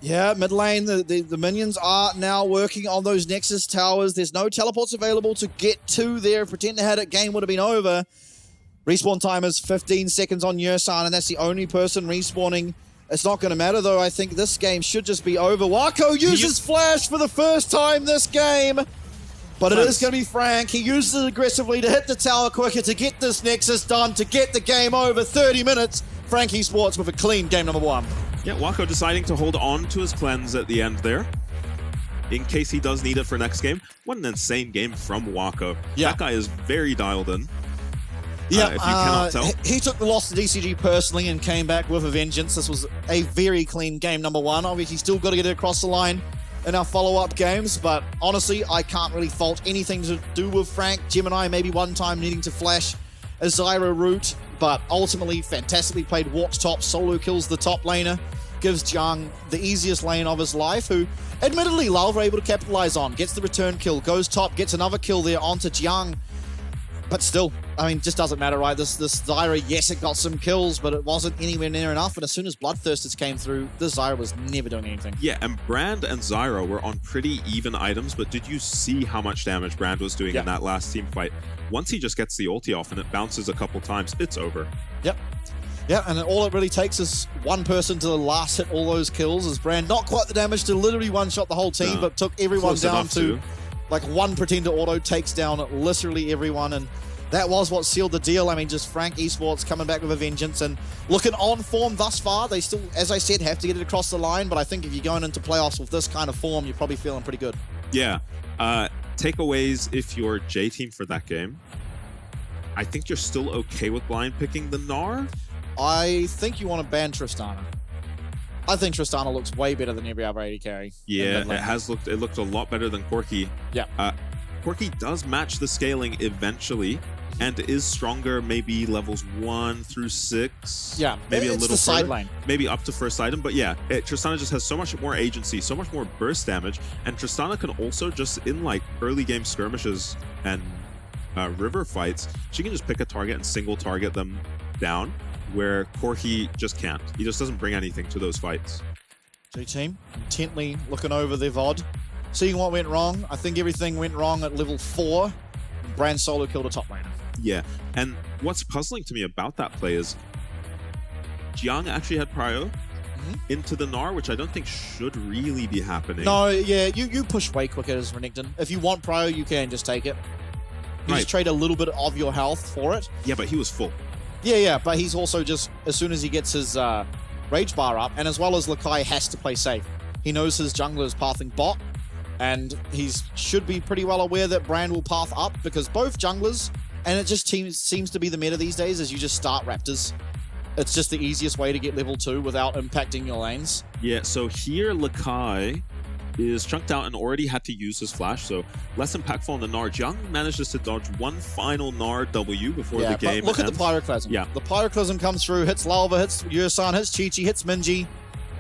Yeah, mid lane, the minions are now working on those Nexus towers. There's no teleports available to get to there. If Pretender had it, game would have been over. Respawn time is 15 seconds on Yursan, and that's the only person respawning. It's not going to matter, though. I think this game should just be over. Wako uses Flash for the first time this game. But it is going to be Frank. He uses it aggressively to hit the tower quicker, to get this Nexus done, to get the game over. 30 minutes. Frank Esports with a clean game number 1. Yeah, Wako deciding to hold on to his cleanse at the end there, in case he does need it for next game. What an insane game from Wako. Yeah. That guy is very dialed in. Yeah, if you cannot tell. He took the loss to DCG personally and came back with a vengeance. This was a very clean game number 1. Obviously, still got to get it across the line in our follow-up games, but honestly, I can't really fault anything to do with Frank. Gemini maybe one time needing to flash a Zyra route, but ultimately, fantastically played. Walks top, solo kills the top laner, gives Jung the easiest lane of his life, who admittedly Lalva able to capitalize on. Gets the return kill, goes top, gets another kill there onto Jung. But still, I mean, just doesn't matter, right? This Zyra, yes, it got some kills, but it wasn't anywhere near enough. And as soon as Bloodthirsters came through, this Zyra was never doing anything. Yeah, and Brand and Zyra were on pretty even items, but did you see how much damage Brand was doing in that last team fight? Once he just gets the ulti off and it bounces a couple times, it's over. Yep. Yeah, and all it really takes is one person to last hit all those kills. As Brand, not quite the damage to literally one-shot the whole team, but took everyone down to like one Pretender auto, takes down literally everyone, and that was what sealed the deal. I mean, just Frank Esports coming back with a vengeance and looking on form thus far. They still, as I said, have to get it across the line, but I think if you're going into playoffs with this kind of form, you're probably feeling pretty good. Yeah. Takeaways if you're J-Team for that game. I think you're still okay with blind picking the Gnar. I think you want to ban Tristana. I think Tristana looks way better than every other AD carry. Yeah, it looked a lot better than Corki. Yeah. Corki does match the scaling eventually and is stronger maybe levels 1 through 6. Yeah, maybe a little the further, side lane. Maybe up to first item, but yeah, Tristana just has so much more agency, so much more burst damage, and Tristana can also just in like early game skirmishes and river fights, she can just pick a target and single target them down, where Corki just can't. He just doesn't bring anything to those fights. J-Team intently looking over their VOD, seeing what went wrong. I think everything went wrong at level 4. Brand solo killed a top laner. Yeah, and what's puzzling to me about that play is Jiang actually had prio into the Gnar, which I don't think should really be happening. No, yeah, you push way quicker as Renekton. If you want prio, you can just take it. You just trade a little bit of your health for it. Yeah, but he was full. Yeah, but he's also just, as soon as he gets his rage bar up, and as well as Lakai has to play safe. He knows his jungler is pathing bot, and he should be pretty well aware that Brand will path up, because both junglers, and it just seems to be the meta these days, is you just start Raptors. It's just the easiest way to get level 2 without impacting your lanes. Yeah, so here Lakai is chunked out and already had to use his flash, so less impactful on the Gnar. Jiang manages to dodge one final Gnar W before the game but look ends. at the Pyroclasm. Yeah. The Pyroclasm comes through, hits Lalva, hits Yursan, hits Chi-Chi, hits Minji,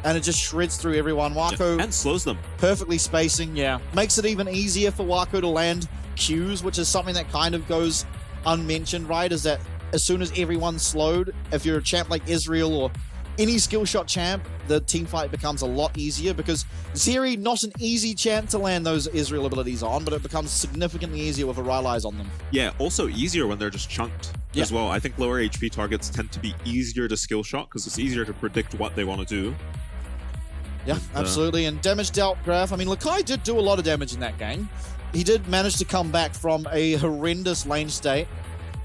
and it just shreds through everyone. Wako... and slows them. Perfectly spacing, yeah. Makes it even easier for Wako to land Qs, which is something that kind of goes unmentioned, right? Is that as soon as everyone's slowed, if you're a champ like Israel or any skill shot champ, the team fight becomes a lot easier, because Zeri, not an easy champ to land those Israel abilities on, but it becomes significantly easier with a Rylai's on them. Yeah, also easier when they're just chunked as well. I think lower HP targets tend to be easier to skill shot because it's easier to predict what they want to do. Yeah, absolutely. And damage dealt graph, I mean, Lakai did do a lot of damage in that game. He did manage to come back from a horrendous lane state,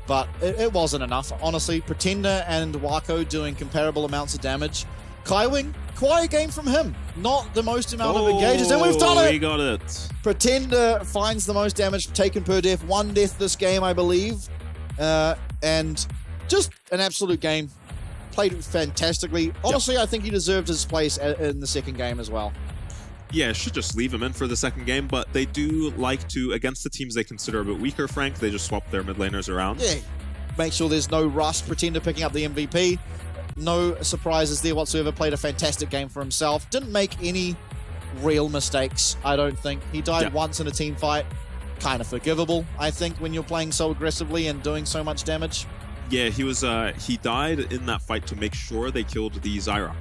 but it wasn't enough. Honestly, Pretender and Wako doing comparable amounts of damage Kaiwing, quiet game from him. Not the most amount of engages, and we've done it! We got it. Pretender finds the most damage taken per death. 1 death this game, I believe. And just an absolute game. Played fantastically. Honestly, I think he deserved his place in the second game as well. Yeah, should just leave him in for the second game, but they do like to, against the teams they consider a bit weaker, Frank, they just swap their mid laners around. Yeah, make sure there's no rust. Pretender picking up the MVP. No surprises there whatsoever. Played a fantastic game for himself. Didn't make any real mistakes, I don't think. He died once in a team fight. Kind of forgivable, I think, when you're playing so aggressively and doing so much damage. Yeah, he died in that fight to make sure they killed the Zyra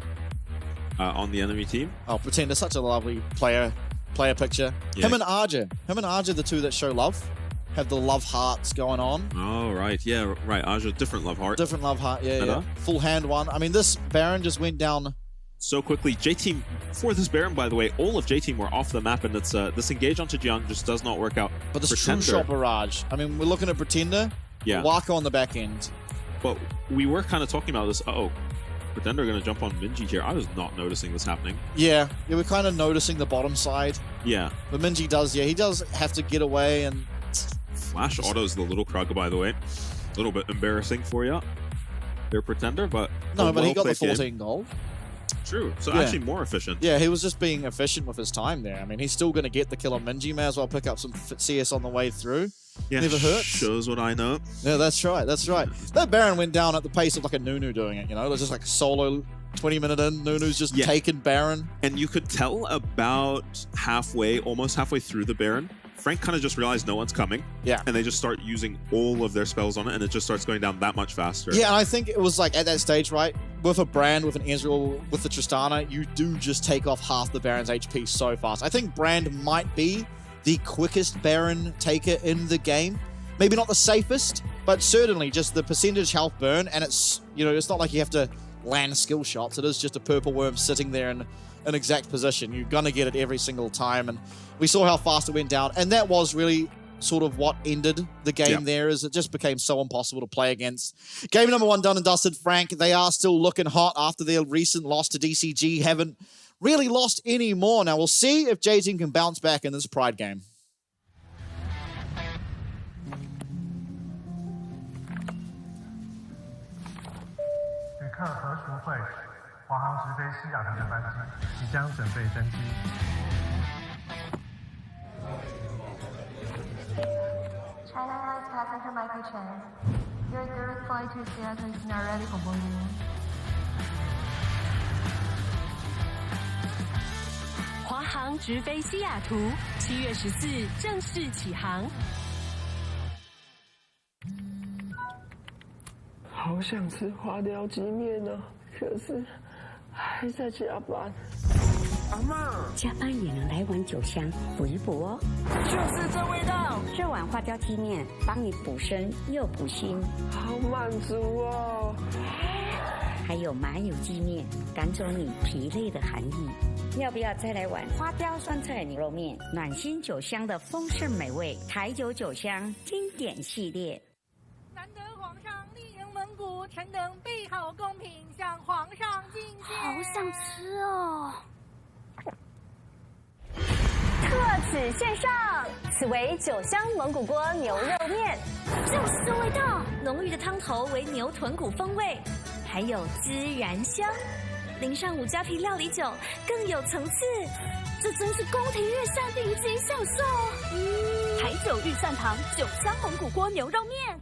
on the enemy team. Oh, Pretender, such a lovely player picture. Yeah. Him and Arja, the two that show love. Have the love hearts going on. Oh, right. Yeah, right. Arja, different love heart. Different love heart, yeah. Full hand one. I mean, this Baron just went down so quickly. J-Team, for this Baron, by the way, all of J-Team were off the map, and it's this engage onto Jiang just does not work out. But this true shot barrage. I mean, we're looking at Pretender. Yeah. Waka on the back end. But we were kind of talking about this. Pretender going to jump on Minji here. I was not noticing this happening. Yeah, we're kind of noticing the bottom side. Yeah. But Minji does, he does have to get away and... Flash autos the little Krug, by the way. A little bit embarrassing for you. They're Pretender, but... No, but he got the 14 gold. True. So actually more efficient. Yeah, he was just being efficient with his time there. I mean, he's still going to get the kill on Minji. May as well pick up some CS on the way through. Yeah, never hurts. Shows what I know. Yeah, that's right. That's right. That Baron went down at the pace of like a Nunu doing it, you know? It was just like solo 20 minute in. Nunu's just taken Baron. And you could tell about halfway, almost halfway through the Baron, Frank kind of just realized no one's coming. Yeah. And they just start using all of their spells on it, and it just starts going down that much faster. Yeah, and I think it was like at that stage, right? With a Brand, with an Ezreal, with the Tristana, you do just take off half the Baron's HP so fast. I think Brand might be the quickest Baron taker in the game. Maybe not the safest, but certainly just the percentage health burn, and it's, you know, it's not like you have to land skill shots. It is just a purple worm sitting there in an exact position. You're gonna get it every single time, and we saw how fast it went down, and that was really sort of what ended the game there, is it just became so impossible to play against. Game number 1 done and dusted, Frank. They are still looking hot after their recent loss to DCG. Haven't really lost any more. Now we'll see if J-Team can bounce back in this Pride game. China Airlines passenger Michael Chen. Your direct flight to Seattle is now ready for boarding. 华航直飞西雅图，7月14正式起航。好想吃花雕鸡面哦，可是还在加班。阿嬷，加班也能来碗酒香补一补哦。就是这味道，这碗花雕鸡面帮你补身又补心，好满足哦。还有麻油鸡面，赶走你疲累的寒意。要不要再来碗花雕酸菜牛肉面？暖心酒香的丰盛美味，台酒酒香经典系列。难得皇上莅临蒙古，臣等备好贡品向皇上进献。好想吃哦！特此献上，此为酒香蒙古锅牛肉面，就是这味道。浓郁的汤头为牛豚骨风味，还有孜然香，淋上五加皮料理酒，更有层次。这真是宫廷御膳顶级享受。台酒御膳堂酒香蒙古锅牛肉面。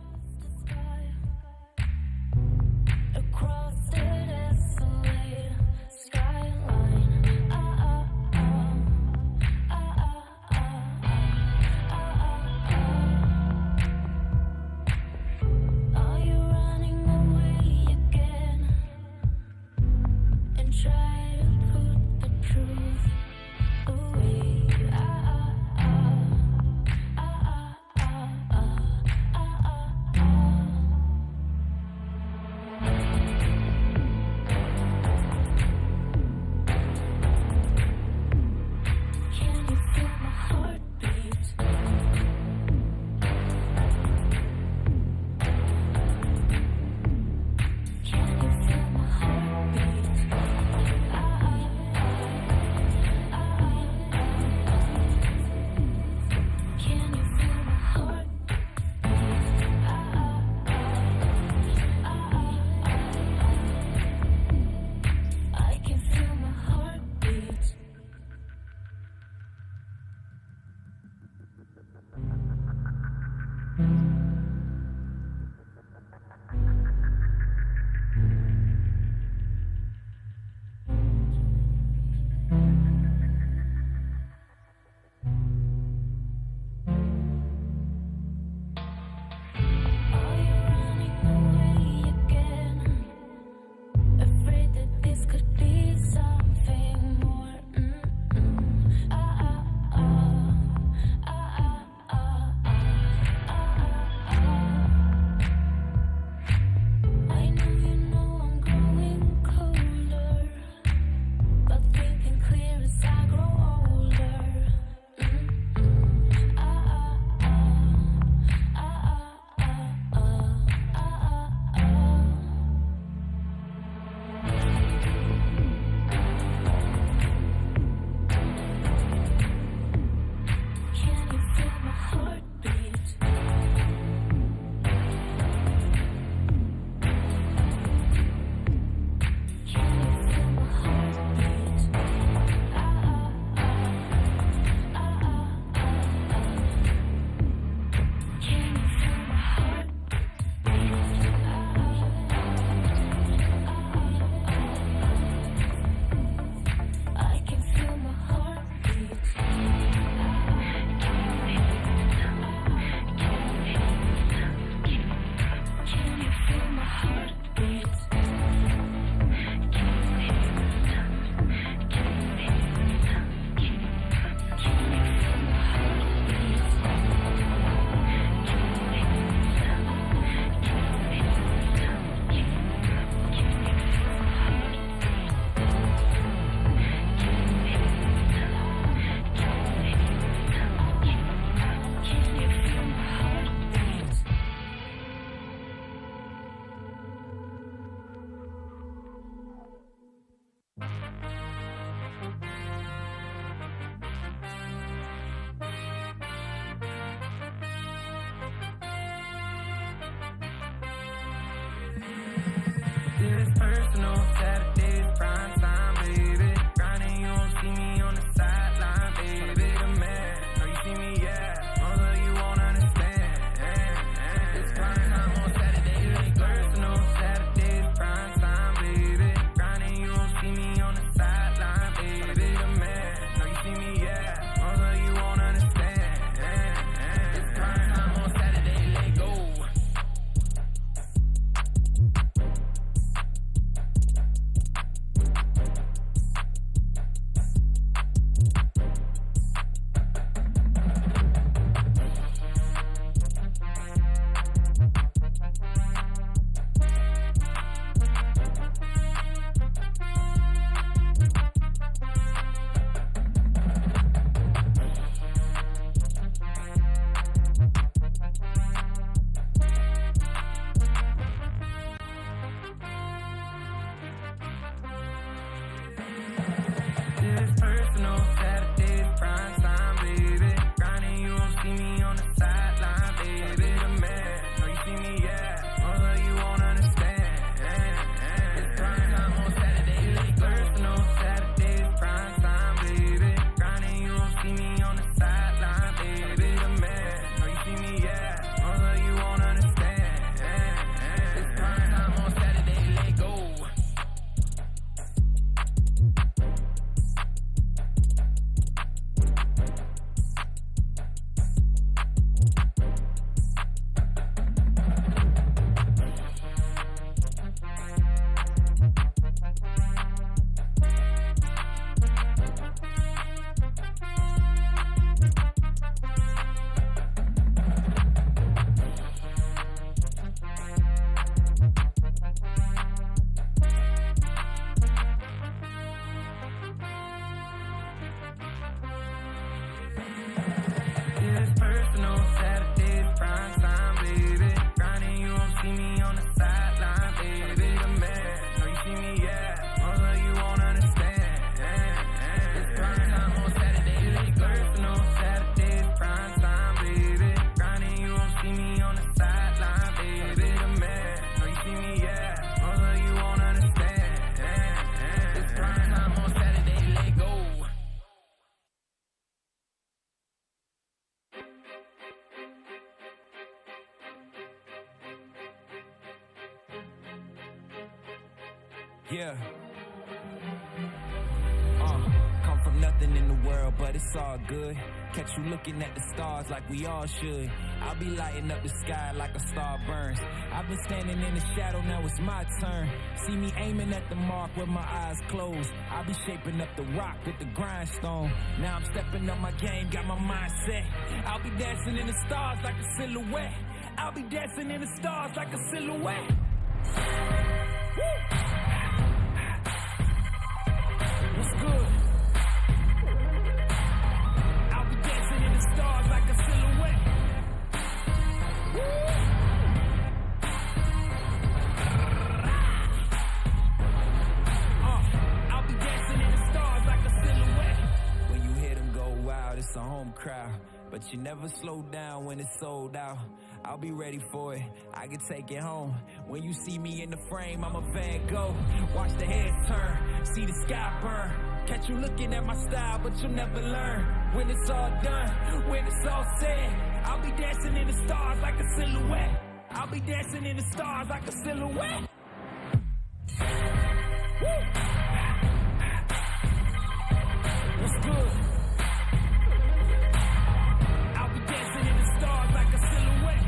It's personal, Saturdays, prime time, baby. Grinding, you won't see me on the sideline, baby. The man, know you see me, yeah. Although you won't understand. It's prime time on Saturdays. It's personal, Saturdays, prime time, baby. Grinding, you won't see me on the sideline, baby. The man, know you see me, yeah. Although you won't understand. It's prime time on Saturday, let go. It's personal, Saturdays, prime time, baby. Grinding, you won't see me on the sideline, baby. The man, know you see me, yeah. Although you won't understand. It's prime time on Saturdays. It's personal, Saturdays, prime time, baby. Grinding, you won't see me on the sideline, baby. The man, know you see me, yeah. Although you won't understand. It's prime time on Saturday, let go. It's personal, Saturdays, prime time, baby. Grinding, you won't see me on the sideline, baby. The man, know you see me, yeah. Although you won't understand. It's prime time on Saturday. It's personal, Saturdays, prime time, baby. Grinding, you won't see me on the sideline, baby. The man, know you see me, yeah. Although you won't understand. It's prime time on Saturday, let go. Yeah. Come from nothing in the world, but it's all good. Catch you looking at the stars like we all should. I'll be lighting up the sky like a star burns. I've been standing in the shadow, now it's my turn. See me aiming at the mark with my eyes closed. I'll be shaping up the rock with the grindstone. Now I'm stepping up my game, got my mind set. I'll be dancing in the stars like a silhouette. I'll be dancing in the stars like a silhouette. Woo! What's good? I'll be dancing in the stars like a silhouette. Woo! I'll be dancing in the stars like a silhouette. When you hear them go wild, it's a home crowd. But you never slow down when it's sold out. I'll be ready for it, I can take it home. When you see me in the frame, I'm a Van Gogh. Watch the heads turn, see the sky burn. Catch you looking at my style, but you'll never learn. When it's all done, when it's all said, I'll be dancing in the stars like a silhouette. I'll be dancing in the stars like a silhouette. Woo! What's good? I'll be dancing in the stars like a silhouette.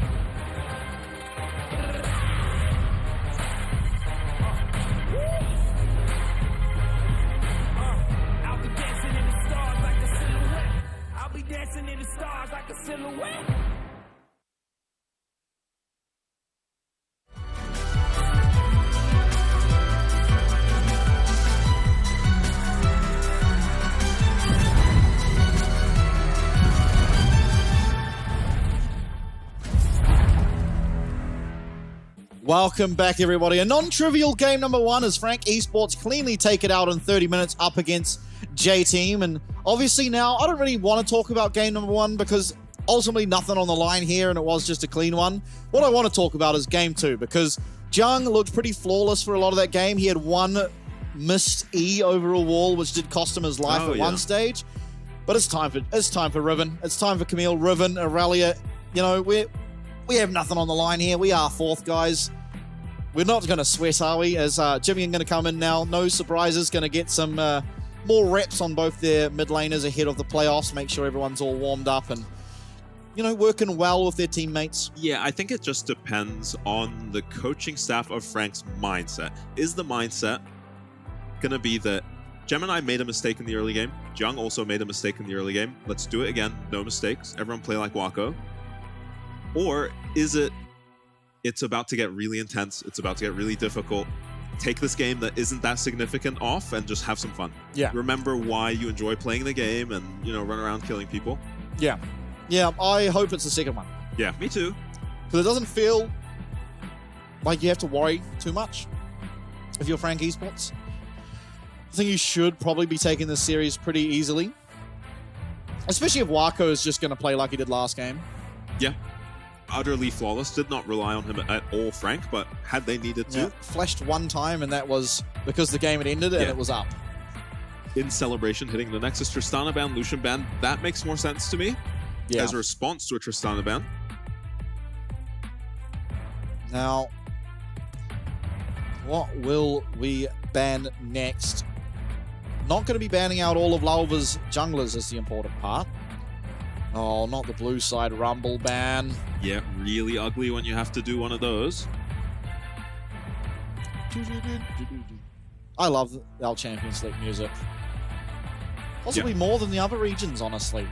I'll be dancing in the stars like a silhouette. I'll be dancing in the stars like a silhouette. Welcome back, everybody. A non-trivial game number one as Frank Esports cleanly take it out in 30 minutes up against J-Team. And obviously now, I don't really want to talk about game number one because ultimately nothing on the line here and it was just a clean one. What I want to talk about is game two, because Jung looked pretty flawless for a lot of that game. He had one missed E over a wall, which did cost him his life at one stage. But it's time for Riven. It's time for Camille, Riven, Aurelia. You know, we have nothing on the line here. We are fourth, guys. We're not going to sweat, are we? As Jimmy going to come in now. No surprises. Going to get some more reps on both their mid laners ahead of the playoffs. Make sure everyone's all warmed up and, you know, working well with their teammates. Yeah, I think it just depends on the coaching staff of Frank's mindset. Is the mindset going to be that Gemini made a mistake in the early game, Jung also made a mistake in the early game, let's do it again, no mistakes, everyone play like Wako? Or is it's about to get really intense, it's about to get really difficult, take this game that isn't that significant off and just have some fun. Yeah. Remember why you enjoy playing the game and, you know, run around killing people. Yeah. Yeah, I hope it's the second one. Yeah, me too. Because it doesn't feel like you have to worry too much if you're Frank Esports. I think you should probably be taking this series pretty easily. Especially if Wako is just going to play like he did last game. Yeah. Utterly flawless. Did not rely on him at all, Frank, but had they needed to. Yeah. Flashed one time, and that was because the game had ended and it was up. In celebration, hitting the Nexus Tristana ban, Lucian ban, that makes more sense to me. Yeah. As a response to a Tristana ban. Now, what will we ban next? Not going to be banning out all of Lalva's junglers is the important part. Oh, not the blue side rumble ban. Yeah, really ugly when you have to do one of those. I love our Champions League music. Possibly more than the other regions, honestly.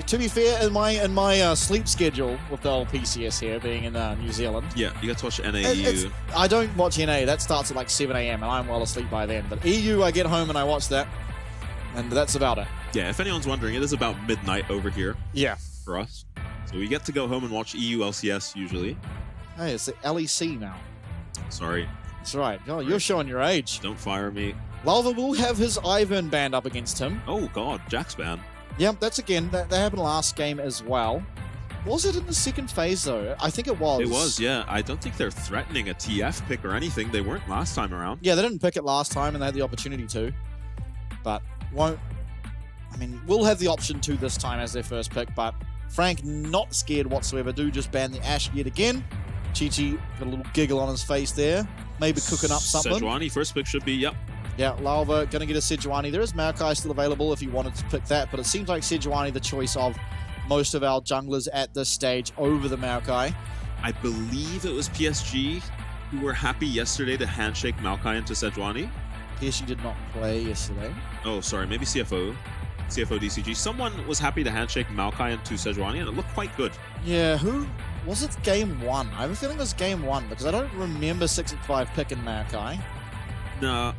To be fair, in my sleep schedule with the old PCS here, being in New Zealand. Yeah, you got to watch NAU. I don't watch NA. That starts at like 7 a.m. and I'm well asleep by then. But EU, I get home and I watch that. And that's about it. Yeah, if anyone's wondering, it is about midnight over here. Yeah. For us. So we get to go home and watch EU LCS usually. Hey, it's the LEC now. Sorry. That's right. Oh, you're showing your age. Don't fire me. Lalva will have his Ivern banned up against him. Oh, God. Jack's ban. Yep, that's again. That happened last game as well. Was it in the second phase, though? I think it was. It was, yeah. I don't think they're threatening a TF pick or anything. They weren't last time around. Yeah, they didn't pick it last time, and they had the opportunity to. But won't... I mean, we'll have the option to this time as their first pick, but Frank not scared whatsoever. Do just ban the Ashe yet again. Chi-Chi got a little giggle on his face there. Maybe cooking up something. Sejuani, first pick should be, yep. Yeah, Lalva going to get a Sejuani. There is Maokai still available if you wanted to pick that, but it seems like Sejuani the choice of most of our junglers at this stage over the Maokai. I believe it was PSG who were happy yesterday to handshake Maokai into Sejuani. PSG did not play yesterday. Oh, sorry, maybe CFO DCG. Someone was happy to handshake Maokai into Sejuani, and it looked quite good. Yeah, who? Was it game one? I have a feeling it was game one, because I don't remember 665 picking Maokai. No.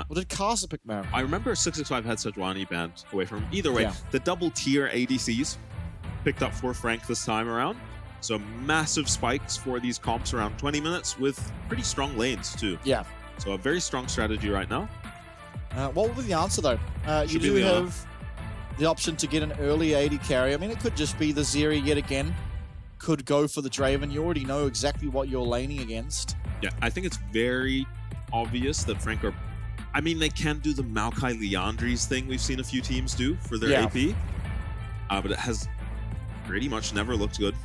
Or did Casa pick Maokai? I remember 665 had Sejuani banned away from him. Either way, the double tier ADCs picked up for Frank this time around. So massive spikes for these comps around 20 minutes with pretty strong lanes too. Yeah. So a very strong strategy right now. What will be the answer though? You do have the option to get an early AD carry. I mean, it could just be the Zeri yet again. Could go for the Draven. You already know exactly what you're laning against. Yeah, I think it's very obvious that Frank are... I mean, they can do the Maokai Liandry's thing we've seen a few teams do for their AP. But it has pretty much never looked good.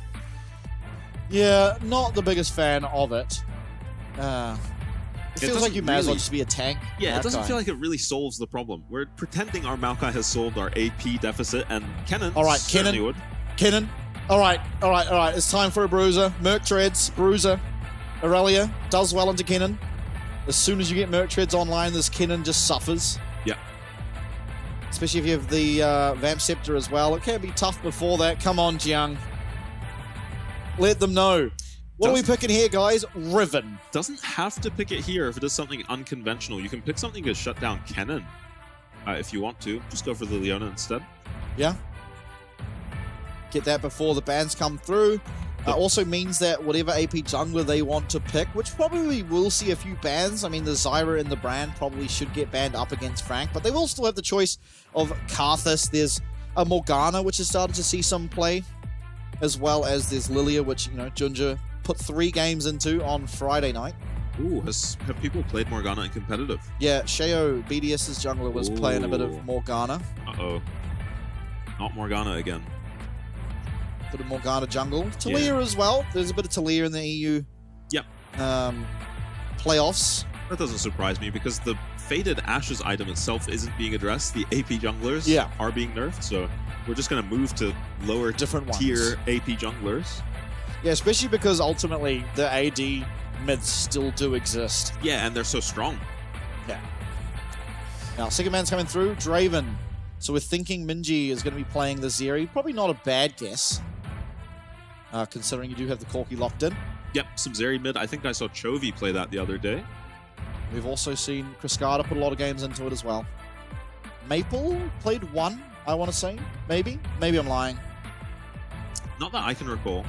Yeah, not the biggest fan of it. It feels like you might as well just be a tank. Yeah, Maokai. It doesn't feel like it really solves the problem. We're pretending our Maokai has solved our AP deficit, and Kennen certainly would. Kennen. All right. It's time for a bruiser. Merc treads, bruiser. Aurelia does well into Kennen. As soon as you get Merc treads online, this Kennen just suffers. Yeah. Especially if you have the Vamp Scepter as well. It can be tough before that. Come on, Jiang. Let them know. What are we picking here, guys? Riven. Doesn't have to pick it here if it is something unconventional. You can pick something to shut down Kennen if you want to. Just go for the Leona instead. Yeah. Get that before the bans come through. Also means that whatever AP jungler they want to pick, which probably will see a few bans. I mean, the Zyra and the Brand probably should get banned up against Frank, but they will still have the choice of Karthus. There's a Morgana, which has started to see some play, as well as there's Lilia, which, you know, Junja put 3 games into on Friday night. Ooh, have people played Morgana in competitive? Yeah, Sheo, BDS's jungler, was playing a bit of Morgana. Uh-oh. Not Morgana again. Bit of Morgana jungle. Talia as well. There's a bit of Talia in the EU playoffs. That doesn't surprise me because the Faded Ashes item itself isn't being addressed. The AP junglers are being nerfed, so we're just going to move to lower tier AP junglers. Yeah, especially because ultimately the AD mids still do exist. Yeah, and they're so strong. Yeah. Now, second man's coming through, Draven. So we're thinking Minji is going to be playing the Zeri. Probably not a bad guess, considering you do have the Corki locked in. Yep, some Zeri mid. I think I saw Chovy play that the other day. We've also seen Cascada put a lot of games into it as well. Maple played 1, I want to say. Maybe. Maybe I'm lying. Not that I can recall,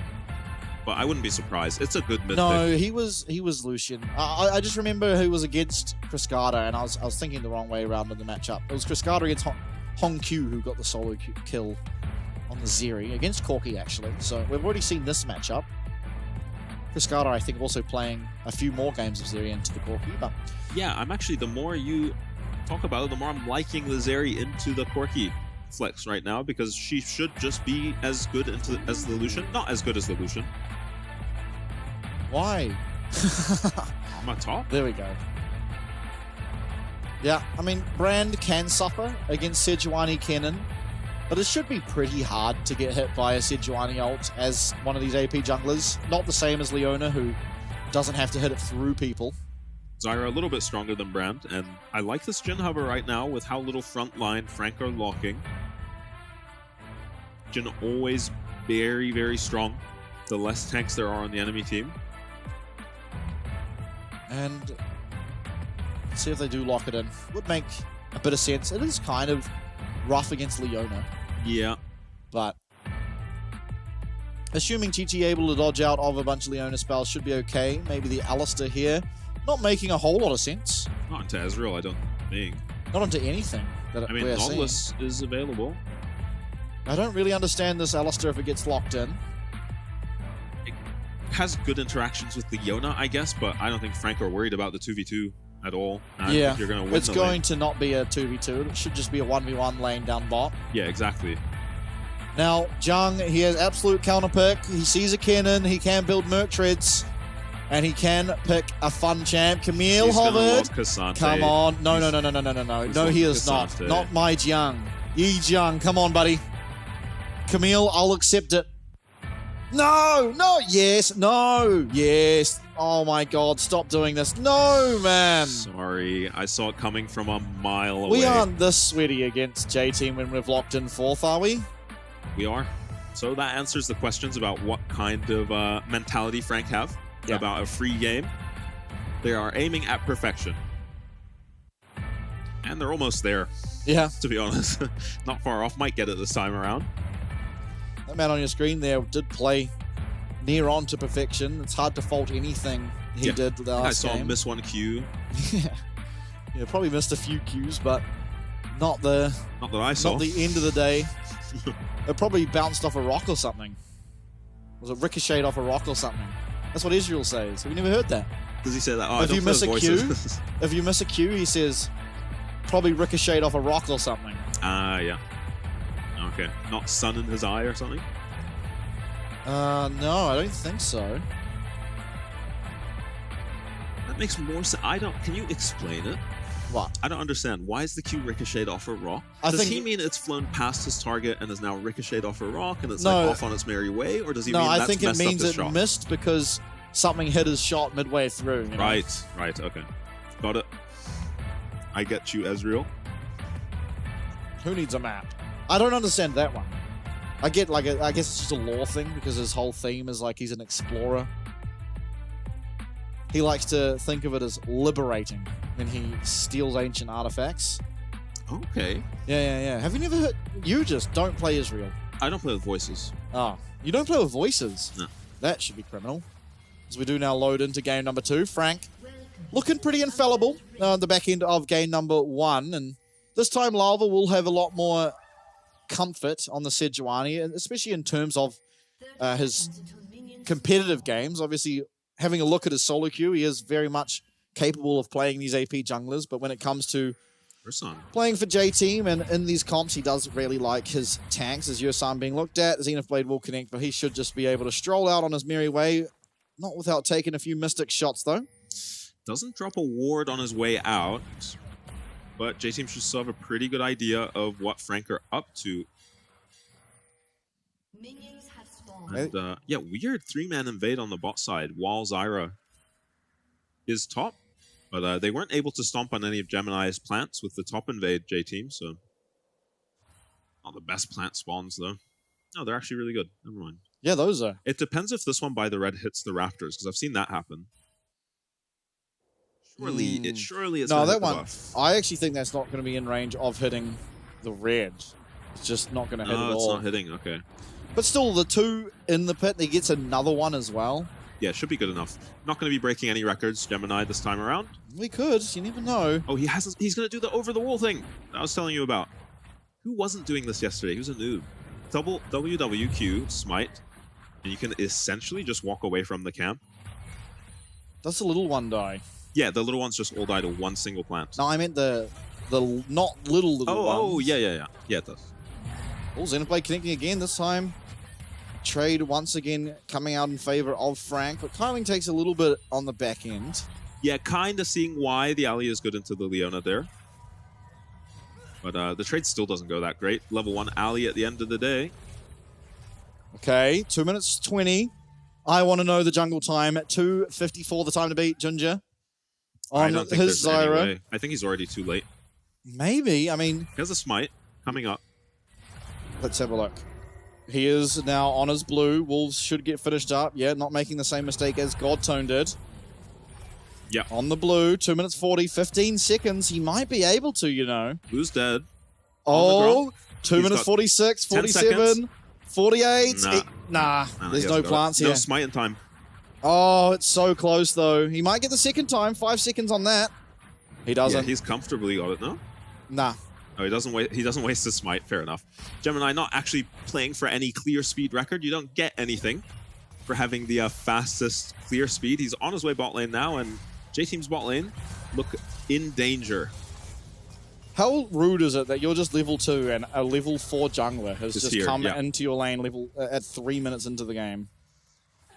but I wouldn't be surprised. It's a good mid No, pick. he was Lucian. I just remember who was against Cascada, and I was thinking the wrong way around in the matchup. It was Cascada against Hong Q who got the solo kill on the Zeri against Corki, actually. So we've already seen this matchup. Cascada, I think, also playing a few more games of Zeri into the Corki. But yeah, I'm actually, the more you talk about it, the more I'm liking the Zeri into the Corki flex right now, because she should just be as good as the Lucian. Not as good as the Lucian. Why? I'm on top. There we go. Yeah, I mean, Brand can suffer against Sejuani Kennen, but it should be pretty hard to get hit by a Sejuani ult as one of these AP junglers. Not the same as Leona, who doesn't have to hit it through people. Zyra a little bit stronger than Brand, and I like this Jhin hover right now with how little front line Frank are locking. Jhin always very, very strong. The less tanks there are on the enemy team. And let's see if they do lock it in. Would make a bit of sense. It is kind of rough against Leona. Yeah. But assuming TT able to dodge out of a bunch of Leona spells should be okay. Maybe the Alistair here. Not making a whole lot of sense. Not into Ezreal, I don't think. Not into anything that I mean, we're seeing. Nautilus is available. I don't really understand this Alistair if it gets locked in. It has good interactions with Leona, I guess, but I don't think Frank are worried about the 2v2 at all. I think you're gonna win it's the going lane. to not be a 2v2. It should just be a 1v1 lane down bot. Yeah, exactly. Now, Jung, he has absolute counter pick. He sees a Kennen. He can build Merc Treads. And he can pick a fun champ. Camille hovered. Come on. No. No, he is not. Not my Jung. Yi Jung. Come on, buddy. Camille, I'll accept it. No. Yes. No. Yes. Oh, my God. Stop doing this. No, man. Sorry. I saw it coming from a mile away. We aren't this sweaty against J-Team when we've locked in 4th, are we? We are. So that answers the questions about what kind of mentality Frank have. About a free game. They are aiming at perfection. And they're almost there. Yeah. To be honest. Not far off. Might get it this time around. That man on your screen there did play near on to perfection. It's hard to fault anything he did the last game. I saw him miss one Q. Yeah, probably missed a few Qs, but not that I saw. Not the end of the day. It probably bounced off a rock or something. Was it ricocheted off a rock or something? That's what Israel says. Have you never heard that? Does he say that? Oh, if you miss a Q, if you miss a Q, he says probably ricocheted off a rock or something. Yeah. Okay. Not sun in his eye or something? No, I don't think so. That makes more sense. Can you explain it? What? I don't understand. Why is the Q ricocheted off a rock? Does he mean it's flown past his target and is now ricocheted off a rock and it's like off on its merry way? Or does he mean that's I think it means it shot? Missed because something hit his shot midway through. You know? Right, okay. Got it. I get you, Ezreal. Who needs a map? I don't understand that one. I get I guess it's just a lore thing because his whole theme is like he's an explorer. He likes to think of it as liberating when he steals ancient artifacts. Okay. Yeah. Have you never heard? You just don't play Israel. I don't play with voices. Oh, you don't play with voices? No. That should be criminal. As we do now load into game number 2. Frank looking pretty infallible on the back end of game number 1. And this time Lava will have a lot more comfort on the Sejuani, especially in terms of his competitive games. Obviously, having a look at his solo queue, he is very much capable of playing these AP junglers, but when it comes to playing for J-Team and in these comps, he does really like his tanks, as Yosan being looked at. Zenith Blade will connect, but he should just be able to stroll out on his merry way, not without taking a few Mystic shots, though. Doesn't drop a ward on his way out, but J-Team should still have a pretty good idea of what Frank are up to. And, yeah, weird 3-man invade on the bot side while Zyra is top. But they weren't able to stomp on any of Gemini's plants with the top invade J-Team, so... Not the best plant spawns, though. No, they're actually really good. Never mind. Yeah, those are. It depends if this one by the red hits the Raptors, because I've seen that happen. Surely it's no, gonna that hit the one, buff. I actually think that's not going to be in range of hitting the red. It's just not going to hit at all. Oh, it's not hitting, okay. But still, the 2 in the pit, he gets another one as well. Yeah, should be good enough. Not going to be breaking any records, Gemini, this time around. We could, you never know. Oh, he's going to do the over-the-wall thing that I was telling you about. Who wasn't doing this yesterday? He was a noob. Double WWQ, smite, and you can essentially just walk away from the camp. Does the little one die? Yeah, the little ones just all die to one single plant. No, I meant the not little ones. Oh, yeah. Yeah, it does. Oh, Xenoblade connecting again this time. Trade once again coming out in favor of Frank, but timing takes a little bit on the back end. Yeah, kind of seeing why the alley is good into the Leona there. But the trade still doesn't go that great. Level 1 alley at the end of the day. Okay, 2 minutes 20. I want to know the jungle time. 2:54 the time to beat Ginger. I don't think his there's any Zyra. way. I think he's already too late. Maybe, I mean... He has a smite coming up. Let's have a look. He is now on his blue. Wolves should get finished up. Yeah, not making the same mistake as Godtone did. Yeah. On the blue, 2 minutes 40, 15 seconds. He might be able to, you know. Blue's dead. Oh, 2 minutes 46, 47, 48. Nah, there's no plants here. No smite in time. Oh, it's so close, though. He might get the second time. 5 seconds on that. He doesn't. Yeah, he's comfortably got it, no? Nah. Oh, he doesn't waste his smite. Fair enough. Gemini not actually playing for any clear speed record. You don't get anything for having the fastest clear speed. He's on his way bot lane now, and J-Team's bot lane look in danger. How rude is it that you're just level 2 and a level 4 jungler has just come into your lane level at 3 minutes into the game?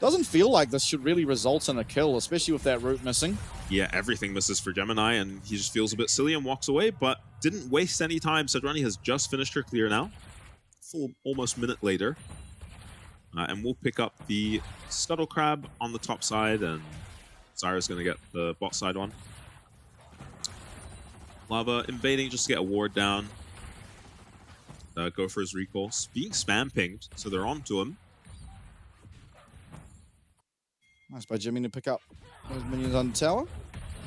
Doesn't feel like this should really result in a kill, especially with that root missing. Yeah, everything misses for Gemini, and he just feels a bit silly and walks away, but didn't waste any time. Sedrani has just finished her clear now. Full almost minute later. And we'll pick up the Scuttle Crab on the top side, and Zyra's going to get the bot side one. Lava invading just to get a ward down. Go for his recall. Being spam pinged, so they're on to him. Nice by Jimmy to pick up those minions on the tower.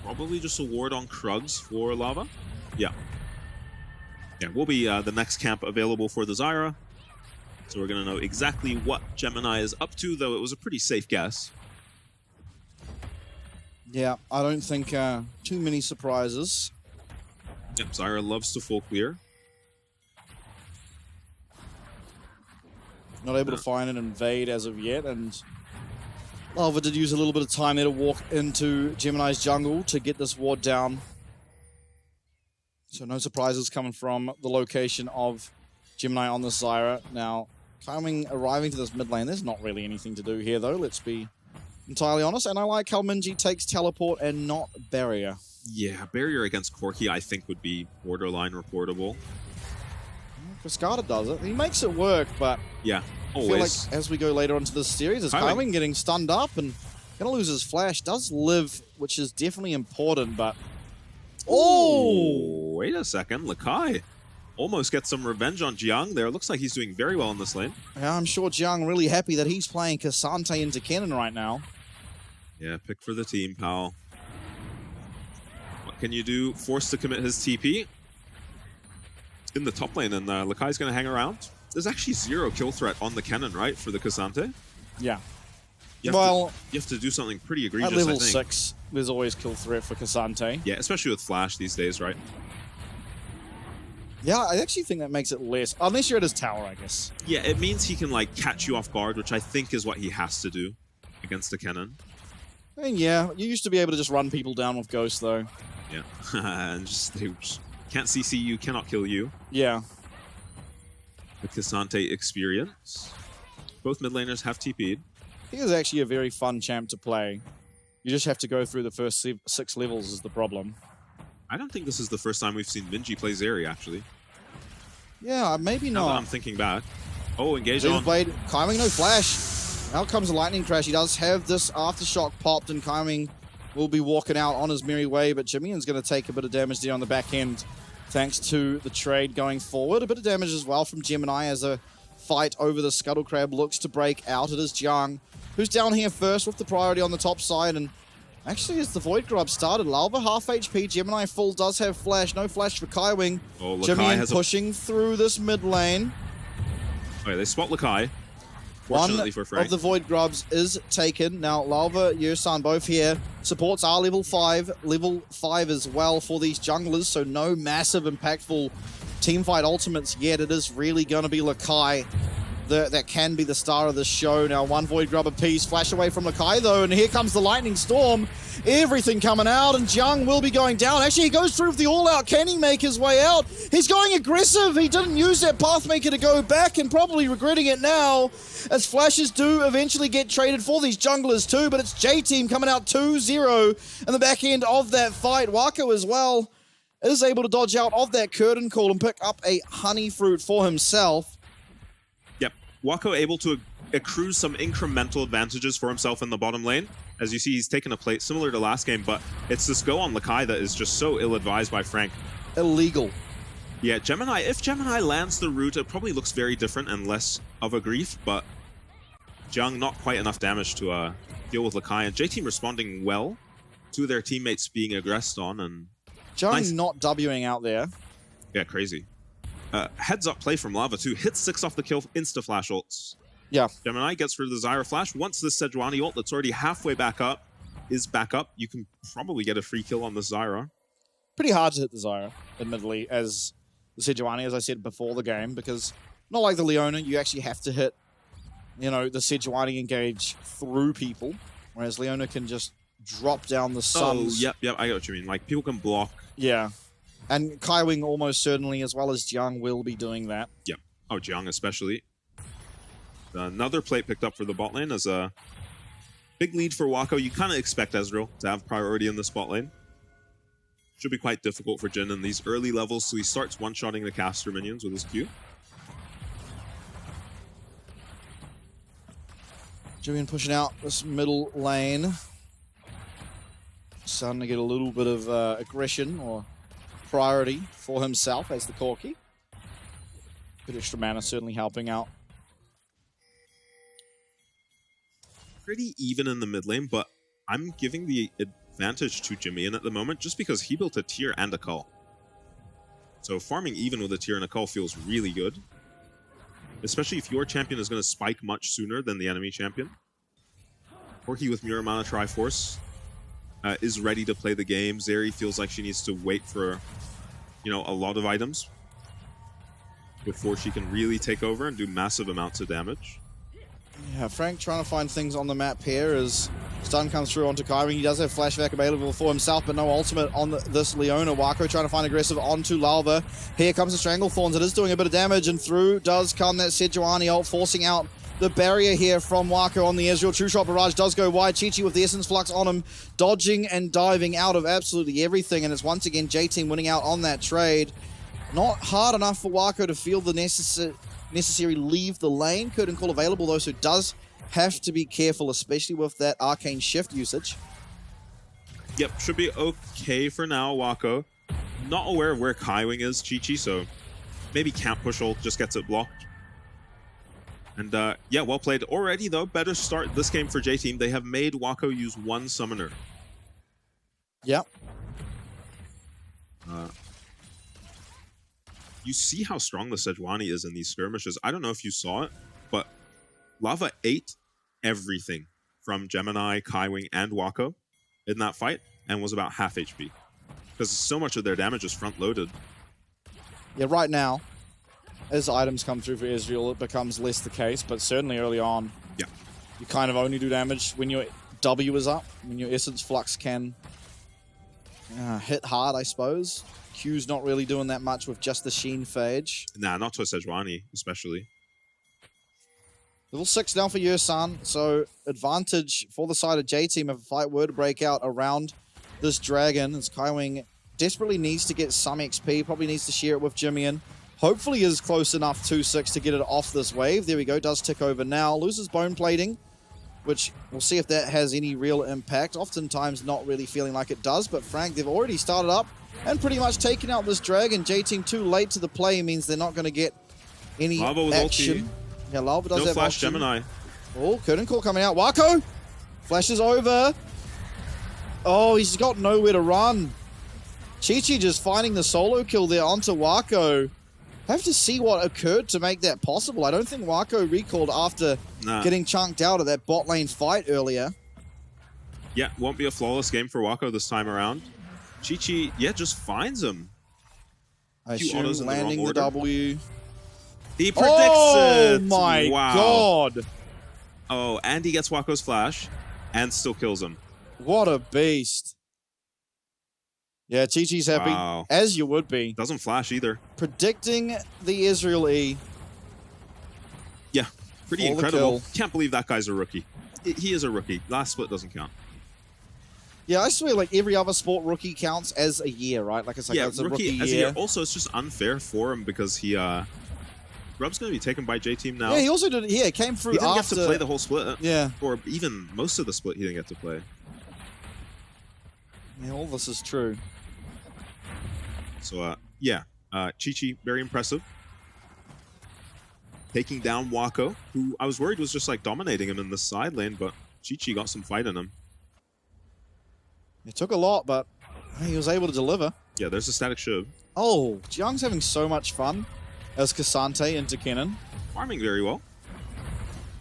Probably just a ward on Krugs for Lava. Yeah. Yeah, will be the next camp available for the Zyra. So we're going to know exactly what Gemini is up to, though it was a pretty safe guess. Yeah, I don't think too many surprises. Yep, Zyra loves to full clear. Not able to find an invade as of yet, and Lava did use a little bit of time there to walk into Gemini's jungle to get this ward down. So no surprises coming from the location of Gemini on the Zyra. Now, arriving to this mid lane, there's not really anything to do here, though. Let's be entirely honest. And I like how Minji takes teleport and not barrier. Yeah, barrier against Corki, I think, would be borderline reportable. Cascada does it. He makes it work, but yeah, always. I feel like as we go later into this series, as Kaiwing getting stunned up and going to lose his flash, does live, which is definitely important, but... Oh! Wait a second, Lakai almost gets some revenge on Jiang there. Looks like he's doing very well in this lane. Yeah, I'm sure Jiang really happy that he's playing Cassante into Cannon right now. Yeah, pick for the team, pal. What can you do? Forced to commit his TP in the top lane, and Lakai's going to hang around. There's actually 0 kill threat on the cannon, right, for the Cassante? Yeah. You have to do something pretty egregious, at level I think. 6, there's always kill threat for Cassante. Yeah, especially with Flash these days, right? Yeah, I actually think that makes it less, unless you're at his tower, I guess. Yeah, it means he can, like, catch you off guard, which I think is what he has to do. against a cannon. I mean, yeah, you used to be able to just run people down with Ghost, though. Yeah, and they just can't CC you, cannot kill you. Yeah. The Cassante experience. Both mid laners have TP'd. I think it's actually a very fun champ to play. You just have to go through the first 6 levels is the problem. I don't think this is the first time we've seen Minji play Zeri, actually. Yeah, maybe Now not. that I'm thinking back. Oh, engage on. Blade, Kyming, no flash. Out comes a lightning crash. He does have this aftershock popped, and Kyming will be walking out on his merry way, but Jimian's going to take a bit of damage there on the back end, thanks to the trade going forward. A bit of damage as well from Gemini as a fight over the Scuttle Crab looks to break out. It is Jiang who's down here first with the priority on the top side, and actually as the Void Grub started, Lalva half HP, Gemini full, does have flash, no flash for Kaiwing. Oh, Jimian pushing through this mid lane. Okay, they spot Lakai. Fortunately for Frank. Of the Void Grubs is taken. Now, Lalva, Yursan both here. Supports are level 5. Level 5 as well for these junglers, so no massive impactful teamfight ultimates yet. It is really going to be Lakai that can be the star of the show. Now, one Void Grub apiece. Flash away from Lakai, though, and here comes the Lightning Storm. Everything coming out, and Jiang will be going down. Actually, he goes through with the all-out. Can he make his way out? He's going aggressive. He didn't use that Pathmaker to go back, and probably regretting it now, as flashes do eventually get traded for these junglers too, but it's J-Team coming out 2-0 in the back end of that fight. Wako as well is able to dodge out of that curtain call and pick up a honey fruit for himself. Yep, Wako able to accrue some incremental advantages for himself in the bottom lane. As you see, he's taken a plate similar to last game, but it's this go on Lakai that is just so ill-advised by Frank. Illegal. Yeah, Gemini, if Gemini lands the root, it probably looks very different and less of a grief, but Jiang not quite enough damage to deal with Lakai, and J-Team responding well to their teammates being aggressed on, and Jiang not Wing out there. Yeah, crazy. Heads up play from Lava too. Hits 6 off the kill, insta-flash ults. Yeah. Gemini gets rid of the Zyra flash. Once this Sejuani ult that's already halfway back up is back up, you can probably get a free kill on the Zyra. Pretty hard to hit the Zyra, admittedly, as the Sejuani, as I said before the game, because not like the Leona, you actually have to hit, you know, the Sejuani engage through people, whereas Leona can just drop down the suns. Oh, yep, I get what you mean. Like, people can block. Yeah. And Kaiwing almost certainly, as well as Jiang, will be doing that. Yep. Oh, Jiang especially. Another plate picked up for the bot lane as a big lead for Wako. You kind of expect Ezreal to have priority in the spot lane. Should be quite difficult for Jin in these early levels, so he starts one-shotting the caster minions with his Q. Julian pushing out this middle lane. Starting to get a little bit of aggression or priority for himself as the Corki. Bit extra mana certainly helping out. Pretty even in the mid lane, but I'm giving the advantage to Jimian at the moment just because he built a tier and a cull. So farming even with a tier and a cull feels really good. Especially if your champion is going to spike much sooner than the enemy champion. Corki with Muramana Triforce is ready to play the game. Zeri feels like she needs to wait for, you know, a lot of items before she can really take over and do massive amounts of damage. Yeah, Frank trying to find things on the map here as stun comes through onto Kaiwing. He does have flashback available for himself, but no ultimate on this Leona. Wako trying to find aggressive onto Lalva. Here comes the Stranglethorns. It is doing a bit of damage, and through does come that Sejuani ult, forcing out the barrier here from Wako on the Ezreal. True Shot Barrage does go wide. Chi-Chi with the Essence Flux on him, dodging and diving out of absolutely everything, and it's once again J-Team winning out on that trade. Not hard enough for Wako to feel the necessary leave the lane. Curtain Call available though, so does have to be careful, especially with that Arcane Shift usage. Yep, should be okay for now, Wako. Not aware of where Kaiwing is, Chi-Chi, so maybe can't push ult, just gets it blocked. And yeah, well played. Already though, better start this game for J-Team. They have made Wako use one summoner. Yep. You see how strong the Sejuani is in these skirmishes. I don't know if you saw it, but Lava ate everything from Gemini, Kaiwing, and Wako in that fight and was about half HP. Because so much of their damage is front-loaded. Yeah, right now, as items come through for Ezreal, it becomes less the case, but certainly early on, yeah, You kind of only do damage when your W is up, when your Essence Flux can hit hard, I suppose. Q's not really doing that much with just the Sheen Phage. Nah, not to a Sejuani, especially. Level 6 now for Yursan, so advantage for the side of J-Team if a fight were to break out around this dragon, as Kaiwing desperately needs to get some XP, probably needs to share it with Jimmian. Hopefully is close enough 2-6 to get it off this wave. There we go, does tick over now. Loses bone plating, which we'll see if that has any real impact. Oftentimes not really feeling like it does, but Frank, they've already started up and pretty much taken out this dragon. J-Team too late to the play means they're not going to get any Lava with action. ulti. Yeah, Lava does no have flash option. Gemini. Oh, Curtain Call coming out. Wako! Flashes over. Oh, he's got nowhere to run. Chi-Chi just finding the solo kill there onto Wako. Have to see what occurred to make that possible. I don't think Wako recalled after getting chunked out of that bot lane fight earlier. Yeah, won't be a flawless game for Wako this time around. Chi-Chi, yeah, just finds him. I assume landing the W. He predicts it! Oh my god! Oh, and he gets Wako's flash and still kills him. What a beast. Yeah, Chi-Chi's happy, as you would be. Doesn't flash either. Predicting the Israel E. Yeah, pretty For the incredible. kill. Can't believe that guy's a rookie. He is a rookie. Last split doesn't count. Yeah, I swear, like, every other sport, rookie counts as a year, right? Like, it's like, it's a rookie as a year. year. Also, it's just unfair for him because he, Grub's going to be taken by J-Team now. Yeah, he also did, yeah, came through He didn't after. get to play the whole split. Yeah. Or even most of the split he didn't get to play. Yeah, all this is true. So, yeah, Chi-Chi, very impressive. Taking down Wako, who I was worried was just, like, dominating him in the side lane, but Chi-Chi got some fight in him. It took a lot, but he was able to deliver. Yeah, there's a static shiv. Oh, Jiang's having so much fun as Cassante into Kennen. Farming very well.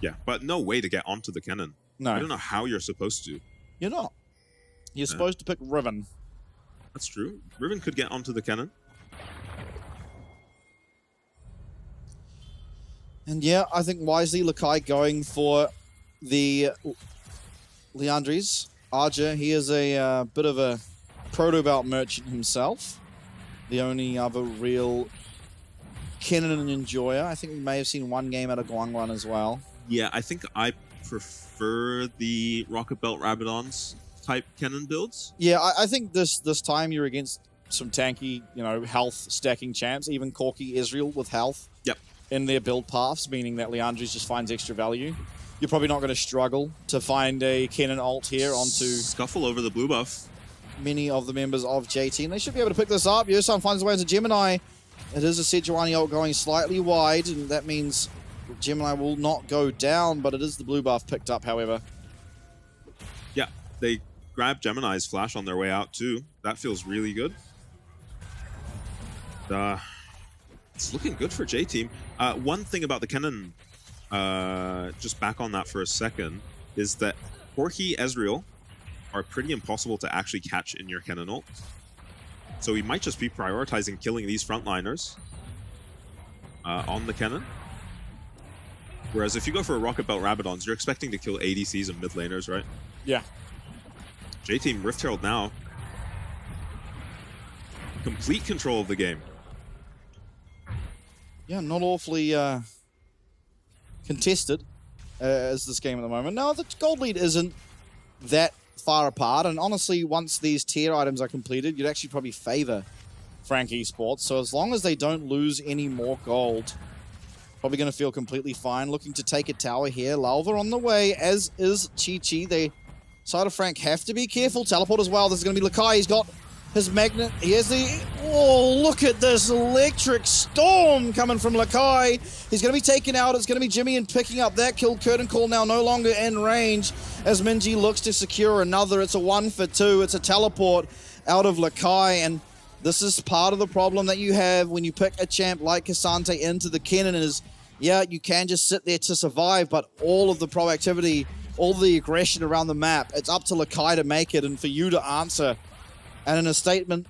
Yeah, but no way to get onto the Kennen. No. I don't know how you're supposed to. You're not. You're supposed to pick Riven. That's true. Riven could get onto the Kennen. And yeah, I think wisely Lakai going for the Leandries. Arja, he is a bit of a proto-bout merchant himself. The only other real Kennen enjoyer. I think we may have seen one game out of Guangwan as well. Yeah, I think I prefer the Rocket Belt Rabadons type Kennen builds. Yeah, I think this time you're against some tanky, you know, health stacking champs, even Corki Israel with health. Yep. In their build paths, meaning that Leandris just finds extra value. You're probably not going to struggle to find a Kennen ult here onto... Scuffle over the blue buff. Many of the members of J-Team. They should be able to pick this up. Yosan finds his way into Gemini. It is a Sejuani ult going slightly wide, and that means Gemini will not go down, but it is the blue buff picked up, however. Yeah, they grab Gemini's flash on their way out, too. That feels really good. It's looking good for J-Team. One thing about the Kennen, just back on that for a second, is that Corki Ezreal are pretty impossible to actually catch in your Kennen ult. So we might just be prioritizing killing these frontliners on the Kennen. Whereas if you go for a Rocket Belt Rabadons, you're expecting to kill ADCs and mid laners, right? Yeah. J-Team Rift Herald now. Complete control of the game. Yeah, not awfully contested as this game at the moment. No, the gold lead isn't that far apart, and honestly, once these tier items are completed, you'd actually probably favor Frank Esports. So as long as they don't lose any more gold, probably going to feel completely fine. Looking to take a tower here. Lalva on the way, as is Chi-Chi. They, side of Frank, have to be careful. Teleport as well. This is going to be Lakai. He's got his magnet. Here's the... Oh, look at this electric storm coming from Lakai. He's going to be taken out. It's going to be Jimmy and picking up that kill. Curtain Call now no longer in range as Minji looks to secure another. It's a 1 for 2. It's a teleport out of Lakai, and this is part of the problem that you have when you pick a champ like Cassante into the Kennen is, yeah, you can just sit there to survive, but all of the proactivity, all the aggression around the map, it's up to Lakai to make it and for you to answer. And in a statement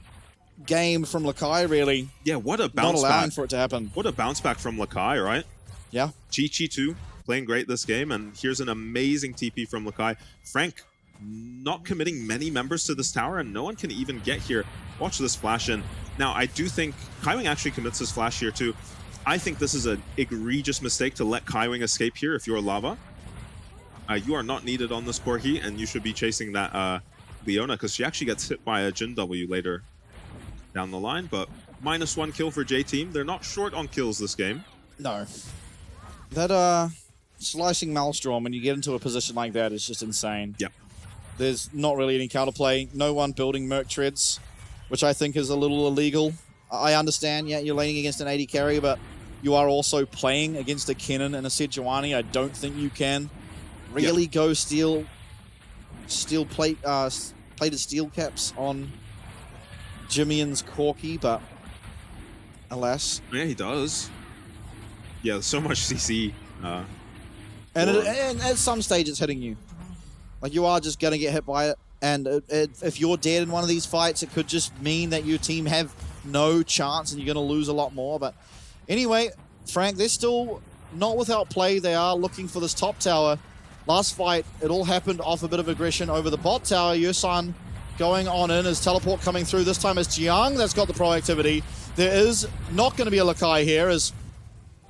game from Lakai, really. Yeah, what a bounce not allowing back. For it to happen. What a bounce back from Lakai, right? Yeah. Chi-Chi too. playing great this game, and here's an amazing TP from Lakai. Frank not committing many members to this tower, and no one can even get here. Watch this flash in. Now, I do think Kaiwing actually commits this flash here too. I think this is an egregious mistake to let Kaiwing escape here if you're Lava. You are not needed on this Corki, and you should be chasing that Leona, because she actually gets hit by a Jin W later down the line, but -1 kill for J-Team. They're not short on kills this game. No. That slicing Maelstrom when you get into a position like that is just insane. Yep. There's not really any counterplay. No one building Merc Treads, which I think is a little illegal. I understand, yeah, you're laning against an 80 carry, but you are also playing against a Kennen and a Sejuani. I don't think you can really go plated steel caps on Jimmy's Corki, but alas. Yeah, he does. Yeah, there's so much CC. And at some stage, it's hitting you. Like, you are just going to get hit by it. And if you're dead in one of these fights, it could just mean that your team have no chance and you're going to lose a lot more. But anyway, Frank, they're still not without play. They are looking for this top tower. Last fight, it all happened off a bit of aggression over the bot tower. Yusan going on in, his teleport coming through. This time it's Jiang that's got the proactivity. There is not going to be a Lakai here as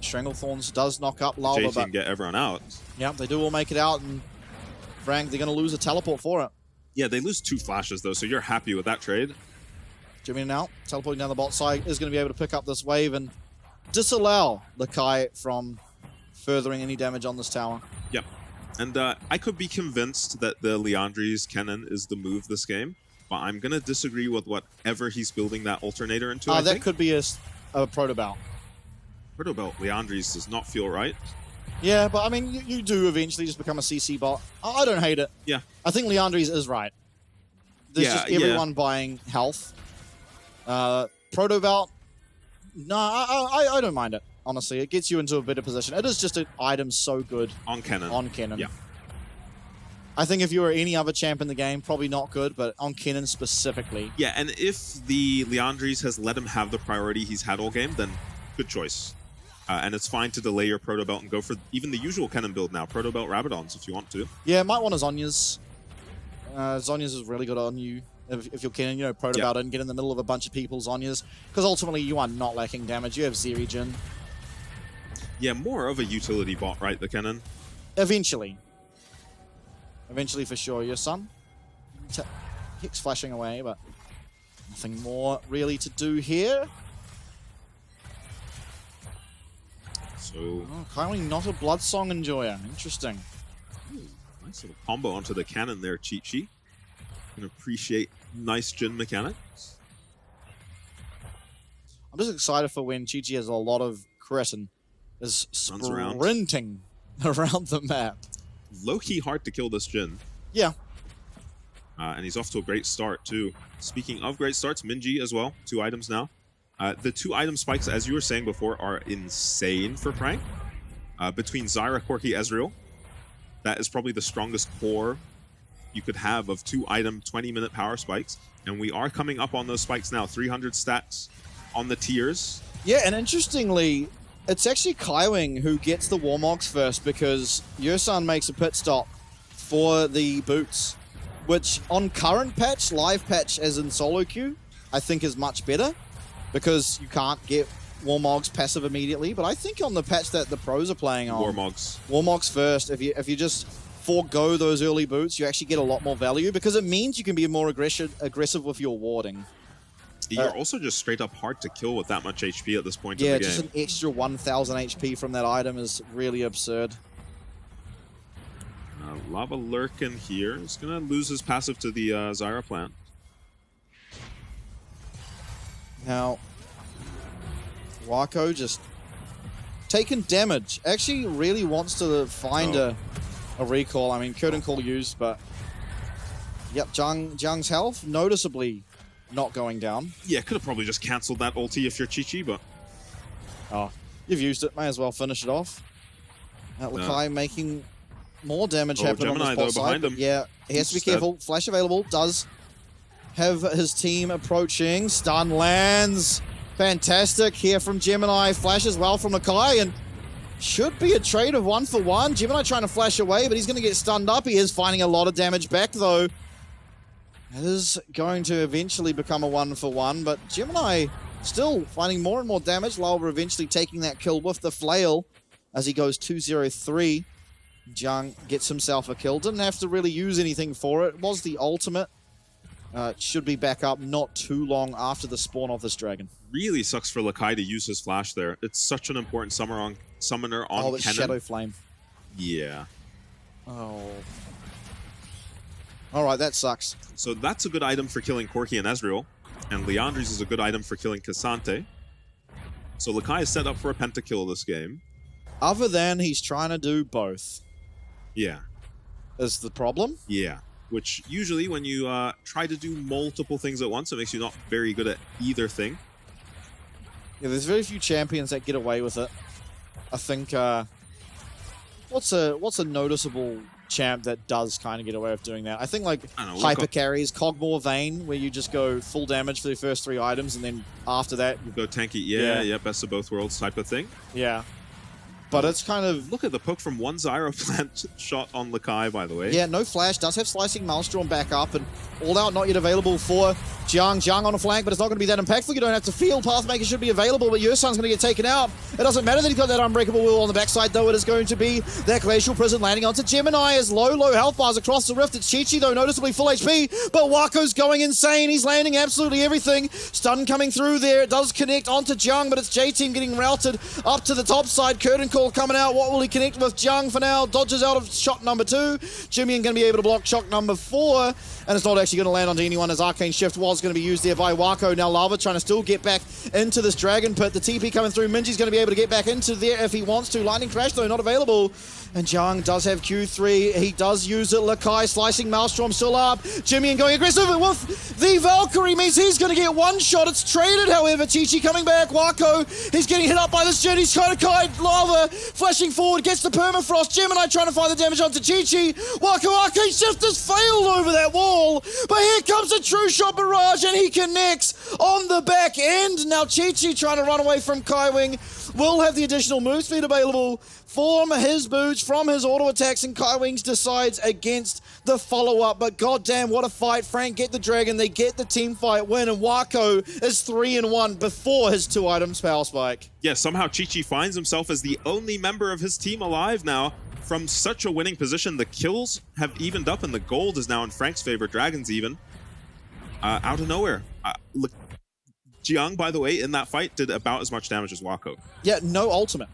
Stranglethorns does knock up Lava. J-Team get everyone out. Yeah, they do all make it out, and Frank, they're going to lose a teleport for it. Yeah, they lose 2 flashes though, so you're happy with that trade. Jimmy now teleporting down the bot side is going to be able to pick up this wave and disallow Lakai from furthering any damage on this tower. Yep. And I could be convinced that the Liandry's Kennen is the move this game, but I'm going to disagree with whatever he's building that alternator into, I that think. Could be a Protobelt. Protobelt Liandry's does not feel right. Yeah, but I mean, you do eventually just become a CC bot. I don't hate it. Yeah. I think Liandry's is right. There's just everyone buying health. Protobelt, no, I don't mind it. Honestly, it gets you into a better position. It is just an item so good. On Kennen. On Kennen. Yeah. I think if you were any other champ in the game, probably not good, but on Kennen specifically. Yeah, and if the Liandry's has let him have the priority he's had all game, then good choice. And it's fine to delay your Protobelt and go for even the usual Kennen build now. Protobelt Rabadons if you want to. Yeah, might want a Zhonya's. Zhonya's is really good on you. If you're Kennen, Protobelt and get in the middle of a bunch of people's Zhonya's. Because ultimately you are not lacking damage. You have Zeri-Jin. Yeah, more of a utility bot, right, the Kennen? Eventually. Eventually for sure. Your son. Hicks flashing away, but nothing more really to do here. So, Kaiwing not a Bloodsong enjoyer. Interesting. Nice little combo onto the cannon there, Chi-Chi. Can appreciate nice Jin mechanics. I'm just excited for when Chi-Chi has a lot of crit and is sprinting around the map. Low-key hard to kill this Jin. Yeah. And he's off to a great start, too. Speaking of great starts, Minji as well. 2 items now. The 2 item spikes, as you were saying before, are insane for Frank. Between Zyra, Corki, Ezreal, that is probably the strongest core you could have of 2 item 20-minute power spikes. And we are coming up on those spikes now. 300 stacks on the tiers. Yeah, and interestingly, it's actually Kaiwing who gets the Warmogs first because Yusan makes a pit stop for the boots, which on current patch, live patch as in solo queue, I think is much better because you can't get Warmogs passive immediately. But I think on the patch that the pros are playing on, Warmogs first. If you just forego those early boots, you actually get a lot more value because it means you can be more aggressive with your warding. You're also just straight up hard to kill with that much HP at this point in the game. Yeah, just an extra 1,000 HP from that item is really absurd. Lava Lurkin here is going to lose his passive to the Zyra plant. Now, Wako just taking damage. Actually really wants to find a recall. I mean, couldn't call used, but yep, Jiang's health noticeably not going down. Yeah, could have probably just cancelled that ulti if you're Chi-Chi, but... Oh, you've used it. May as well finish it off. Lakai making more damage happen Gemini, on the spot behind side. him. Yeah, he has to be careful. Flash available. Does have his team approaching. Stun lands. Fantastic here from Gemini. Flash as well from Lakai. And Should be a trade of 1 for 1. Gemini trying to flash away, but he's going to get stunned up. He is finding a lot of damage back, though. It is going to eventually become a 1 for 1, but Gemini still finding more and more damage. Lava eventually taking that kill with the flail as he goes 2-0-3. Jiang gets himself a kill. Didn't have to really use anything for it. It was the ultimate. Should be back up not too long after the spawn of this dragon. Really sucks for Lakai to use his flash there. It's such an important summoner on Oh, it's Kennen. Shadow Flame. Yeah. Oh. All right, that sucks. So that's a good item for killing Corki and Ezreal. And Leandri's is a good item for killing Cassante. So Lakai is set up for a pentakill this game. Other than he's trying to do both. Yeah. Is the problem? Yeah. Which usually when you try to do multiple things at once, it makes you not very good at either thing. Yeah, there's very few champions that get away with it. I think, what's a noticeable champ that does kind of get away with doing that? I think like hyper carries, Cogmore Vayne, where you just go full damage for the first 3 items, and then after that you go tanky. Yeah, best of both worlds type of thing. Yeah. But it's kind of... Look at the poke from one Zyro plant shot on Lakai, by the way. Yeah, no flash. Does have Slicing Maelstrom back up, and All Out not yet available for Jiang. Jiang on a flank, but it's not going to be that impactful. You don't have to feel. Pathmaker should be available, but Yursan's going to get taken out. It doesn't matter that he's got that Unbreakable Will on the backside, though. It is going to be that Glacial Prison landing onto Gemini as low health bars across the rift. It's Chi-Chi, though, noticeably full HP, but Wako's going insane. He's landing absolutely everything. Stun coming through there. It does connect onto Jiang, but it's J-Team getting routed up to the top side. Curtain Call coming out. What will he connect with? Jiang for now. Dodges out of shot number 2. Jimmy going to be able to block shot number 4. And it's not actually going to land onto anyone as Arcane Shift was going to be used there by Wako. Now Lava trying to still get back into this Dragon Pit. The TP coming through. Minji's going to be able to get back into there if he wants to. Lightning Crash, though, not available. And Jiang does have Q3. He does use it. Lakai Slicing Maelstrom still up. Jimmy going aggressive with the Valkyrie means he's going to get one shot. It's traded, however. Chi-Chi coming back. Wako, he's getting hit up by this Jin. He's trying to kite. Lava flashing forward, gets the permafrost. Gemini trying to find the damage onto Chi-Chi. Wako, Arcane Shift has failed over that wall. But here comes a true shot barrage, and he connects on the back end. Now Chi-Chi trying to run away from Kaiwing. Will have the additional move speed available from his boots, from his auto attacks, and Kaiwings decides against the follow-up. But goddamn, what a fight. Frank get the dragon, they get the team fight win, and Wako is 3-1 before his 2 items power spike. Yeah, somehow Chi-Chi finds himself as the only member of his team alive now. From such a winning position, the kills have evened up, and the gold is now in Frank's favor. Dragons even. Out of nowhere. Look, Jiang, by the way, in that fight, did about as much damage as Wako. Yeah, no ultimate.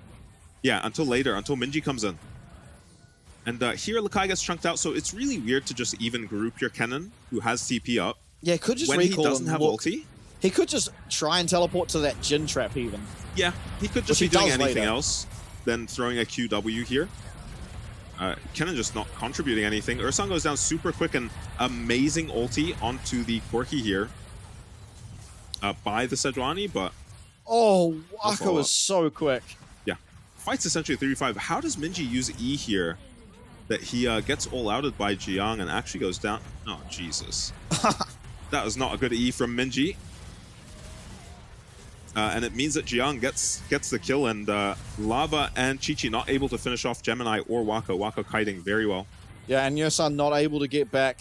Yeah, until later, until Minji comes in. And here Lakai gets chunked out, so it's really weird to just even group your Kennen, who has TP up. Yeah, could just when recall he doesn't have ulti. He could just try and teleport to that Jin trap even. Yeah, he could just be doing anything else than throwing a QW here. Kennen just not contributing anything. Ursan goes down super quick, and amazing ulti onto the Corki here. By the Sejuani, but... Oh, Wako is so quick. Yeah. Fight's essentially 3v5. How does Minji use E here that he gets all-outed by Jiang and actually goes down? Oh, Jesus. That was not a good E from Minji. And it means that Jiang gets the kill, and Lava and Chi-Chi not able to finish off Gemini or Wako. Wako kiting very well. Yeah, and Yosan not able to get back.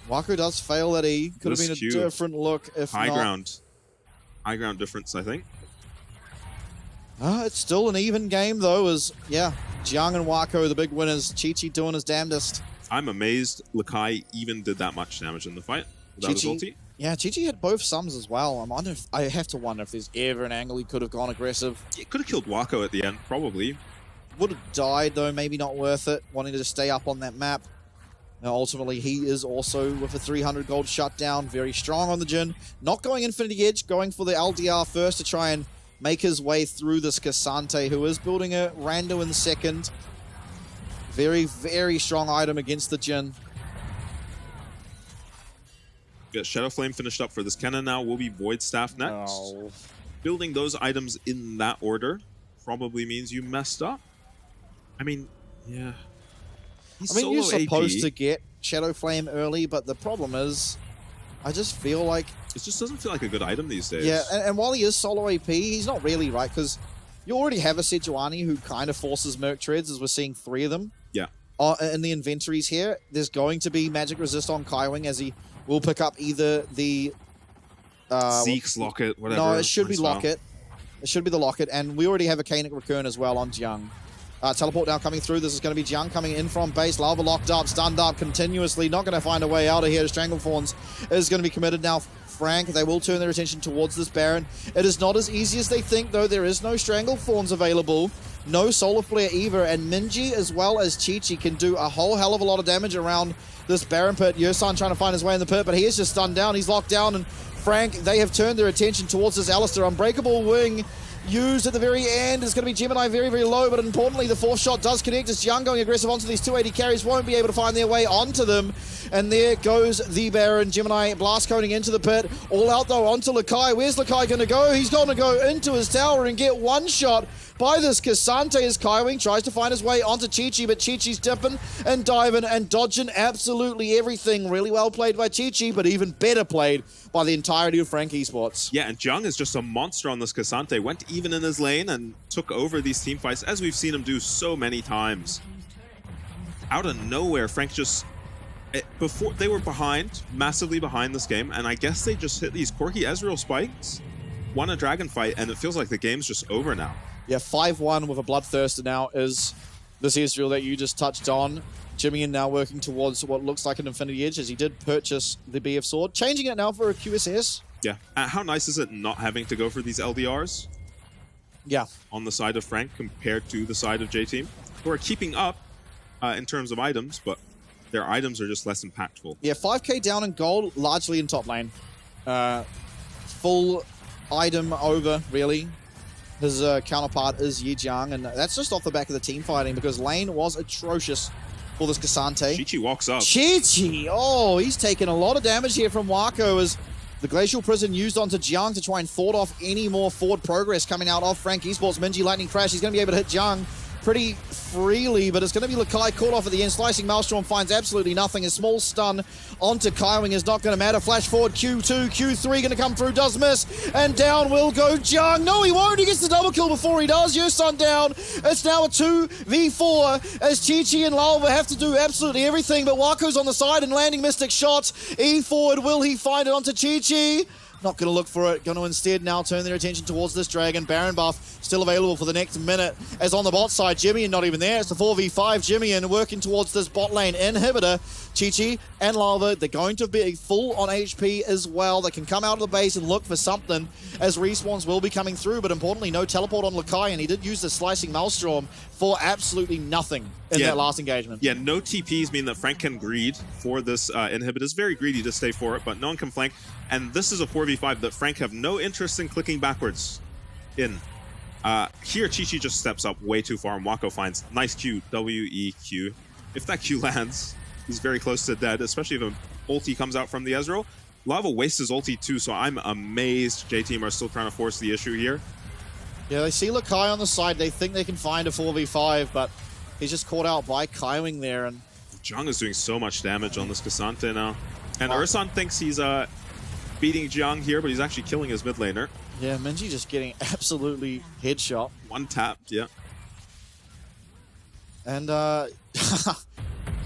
Wako does fail that E. Could have been a different look if High not. High ground difference, I think. It's still an even game, though, as, yeah, Jiang and Wako, the big winners. Chi-Chi doing his damnedest. I'm amazed Lakai even did that much damage in the fight without his ulti. Yeah, Chi-Chi had both sums as well. I have to wonder if there's ever an angle he could have gone aggressive. It could have killed Wako at the end, probably. Would have died, though, maybe not worth it, wanting to just stay up on that map. Now, ultimately, he is also, with a 300 gold shutdown, very strong on the Jin. Not going Infinity Edge, going for the LDR first to try and make his way through this Cassante, who is building a Rando in second. Very, very strong item against the Jin. Get Shadow Flame finished up for this Kennen now. Will be Void Staff next. Oh. Building those items in that order probably means you messed up. I mean, yeah. You're supposed to get Shadow Flame early, but the problem is, I just feel like... It just doesn't feel like a good item these days. Yeah, and while he is solo AP, he's not really, right? Because you already have a Sejuani who kind of forces Merc Treads, as we're seeing 3 of them. Yeah. In the inventories here. There's going to be magic resist on Kaiwing, as he will pick up either the... Zeke's Locket, whatever. No, it should be style. Locket. It should be the Locket, and we already have a Canic Recurn as well on Jiang. Teleport now coming through. This is going to be Jiang coming in from base. Lava locked up, stunned up continuously. Not going to find a way out of here. Stranglethorns is going to be committed now. Frank, they will turn their attention towards this Baron. It is not as easy as they think, though. There is no Stranglethorns available. No Solar Flare either. And Minji, as well as Chi-Chi, can do a whole hell of a lot of damage around this Baron pit. Yosan trying to find his way in the pit, but he is just stunned down. He's locked down. And Frank, they have turned their attention towards this Alistair. Unbreakable Wing used at the very end. It's going to be Gemini very, very low, but importantly, the 4th shot does connect. As Jiang going aggressive onto these 280 carries, won't be able to find their way onto them. And there goes the Baron. Gemini blast coning into the pit. All out, though, onto Lakai. Where's Lakai going to go? He's going to go into his tower and get one shot by this Cassante as Kaiwing tries to find his way onto Chi-Chi, but Chi-Chi's dipping and diving and dodging absolutely everything. Really well played by Chi-Chi, but even better played by the entirety of Frank Esports. Yeah, and Jiang is just a monster on this Cassante. Went even in his lane and took over these team fights, as we've seen him do so many times. Out of nowhere, Frank just... Before they were behind, massively behind this game, and I guess they just hit these quirky Ezreal spikes, won a dragon fight, and it feels like the game's just over now. Yeah, 5-1 with a Bloodthirster now is this Ezreal that you just touched on. Jimmy now working towards what looks like an Infinity Edge, as he did purchase the BF Sword. Changing it now for a QSS. Yeah. How nice is it not having to go for these LDRs? Yeah. On the side of Frank compared to the side of J-Team, who are keeping up in terms of items, but their items are just less impactful. Yeah, 5k down in gold, largely in top lane. Full item over, really. His counterpart is Yi Jiang, and that's just off the back of the team fighting, because lane was atrocious for this Cassante. Chi-Chi walks up. Chi-Chi! Oh, he's taken a lot of damage here from Wako as the Glacial Prison used onto Jiang to try and thwart off any more forward progress coming out of Frank Esports. Minji Lightning Crash, he's going to be able to hit Jiang pretty freely, but it's going to be Lakai caught off at the end. Slicing Maelstrom finds absolutely nothing. A small stun onto Kaiwing is not going to matter. Flash forward, Q2, Q3 going to come through, does miss, and down will go Jiang. No, he won't. He gets the double kill before he does. Yosan down. It's now a 2v4 as Chi-Chi and Lalva have to do absolutely everything, but Wako's on the side and landing Mystic shots. E forward, will he find it onto Chi-Chi? Not going to look for it. Going to instead now turn their attention towards this Dragon. Baron buff still available for the next minute. As on the bot side, Jimmy not even there. It's a 4v5. Jimmy working towards this bot lane inhibitor. Chi-Chi and Lava, they're going to be full on HP as well. They can come out of the base and look for something as respawns will be coming through. But importantly, no teleport on Lakai, and he did use the Slicing Maelstrom for absolutely nothing in that last engagement. Yeah, no TPs mean that Frank can greed for this inhibitor. It's very greedy to stay for it, but no one can flank. And this is a 4v5 that Frank have no interest in clicking backwards in. Here, Chi-Chi just steps up way too far, and Wako finds nice Q, W-E-Q. If that Q lands, he's very close to dead, especially if an ulti comes out from the Ezreal. Lava wastes his ulti too, so I'm amazed J-Team are still trying to force the issue here. Yeah, they see Lakai on the side. They think they can find a 4v5, but he's just caught out by Kaiwing there. And Jiang is doing so much damage on this Cassante now. And Ursan thinks he's beating Jiang here, but he's actually killing his mid laner. Yeah, Minji just getting absolutely headshot. One tapped, yeah. And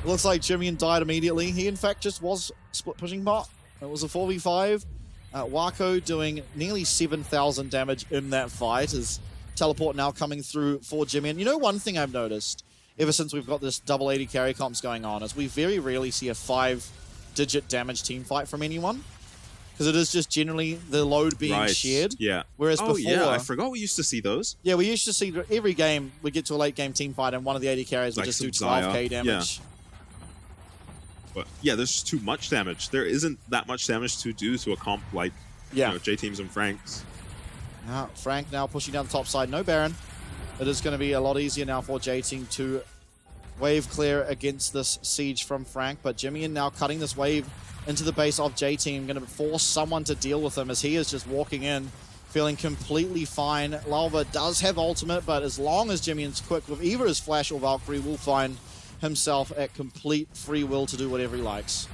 looks like Jimmy died immediately. He, in fact, just was split pushing bot. It was a 4v5. Wako doing nearly 7,000 damage in that fight as teleport now coming through for Jimmy. And you know, one thing I've noticed ever since we've got this double 80 carry comps going on is we very rarely see a 5-digit damage team fight from anyone. Because it is just generally the load being shared. Yeah. Whereas before... yeah, I forgot we used to see those. Yeah, we used to see every game we get to a late game team fight and one of the 80 carries would just do 12k damage. Yeah. But yeah, there's just too much damage. There isn't that much damage to do to a comp like you know, J-Teams and Franks. Now, Frank now pushing down the top side. No Baron. It is going to be a lot easier now for J-Team to wave clear against this siege from Frank. But Jimmy now cutting this wave into the base of J-Team. Going to force someone to deal with him as he is just walking in, feeling completely fine. Lalva does have ultimate, but as long as Jimmy is quick with either his Flash or Valkyrie, will find himself at complete free will to do whatever he likes.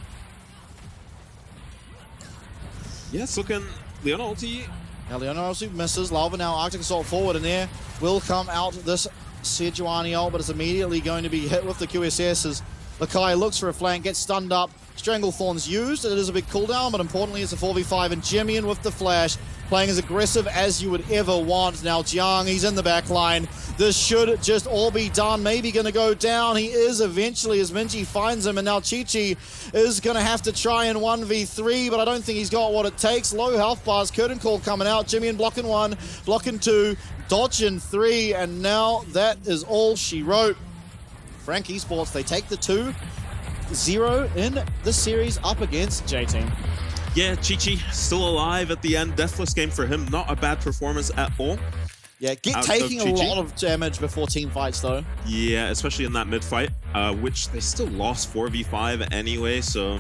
Yeah, it's looking... Leona ulti. Now Leona also misses. Lalva now Arctic Assault forward in there. will come out this Sejuani ult, but it's immediately going to be hit with the QSS as Lakai looks for a flank, gets stunned up. Stranglethorn's used, it is a big cooldown, but importantly it's a 4v5, and Jimmy with the flash, playing as aggressive as you would ever want. Now Jiang, he's in the back line. This should just all be done. Maybe going to go down. He is eventually as Minji finds him, and now Chi-Chi is going to have to try and 1v3, but I don't think he's got what it takes. Low health bars, curtain call coming out. Jimmy blocking 1, blocking 2, dodging 3, and now that is all she wrote. Frank Esports, they take the 2-0 in the series up against J-Team. Yeah, Chi-Chi still alive at the end. Deathless game for him. Not a bad performance at all. Yeah, taking a lot of damage before team fights though. Yeah, especially in that mid fight, which they still lost 4v5 anyway, so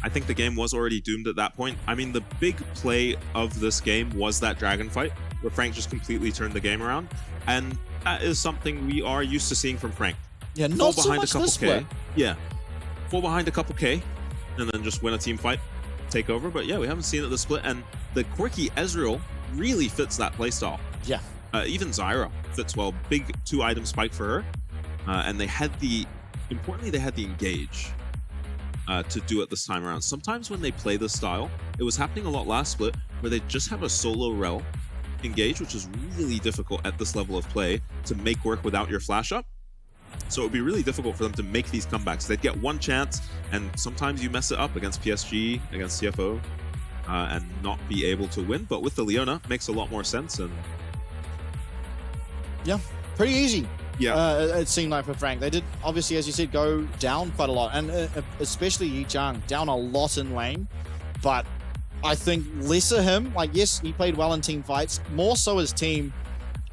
I think the game was already doomed at that point. I mean, the big play of this game was that dragon fight, where Frank just completely turned the game around, and that is something we are used to seeing from Frank. Yeah, not so much this way. Yeah, fall behind a couple K, and then just win a team fight. Take over, but yeah, we haven't seen it the split, and the quirky Ezreal really fits that playstyle. Yeah. Even Zyra fits well. Big 2-item spike for her, and they had importantly they had the engage to do it this time around. Sometimes when they play this style, it was happening a lot last split, where they just have a solo rel engage, which is really difficult at this level of play to make work without your flash up. So it would be really difficult for them to make these comebacks. They'd get one chance, and sometimes you mess it up against PSG, against CFO, and not be able to win. But with the Leona, makes a lot more sense. And yeah, pretty easy. Yeah, it seemed like for Frank. They did, obviously, as you said, go down quite a lot, and especially Yi Zhang, down a lot in lane. But I think lesser him, like, yes, he played well in team fights, more so his team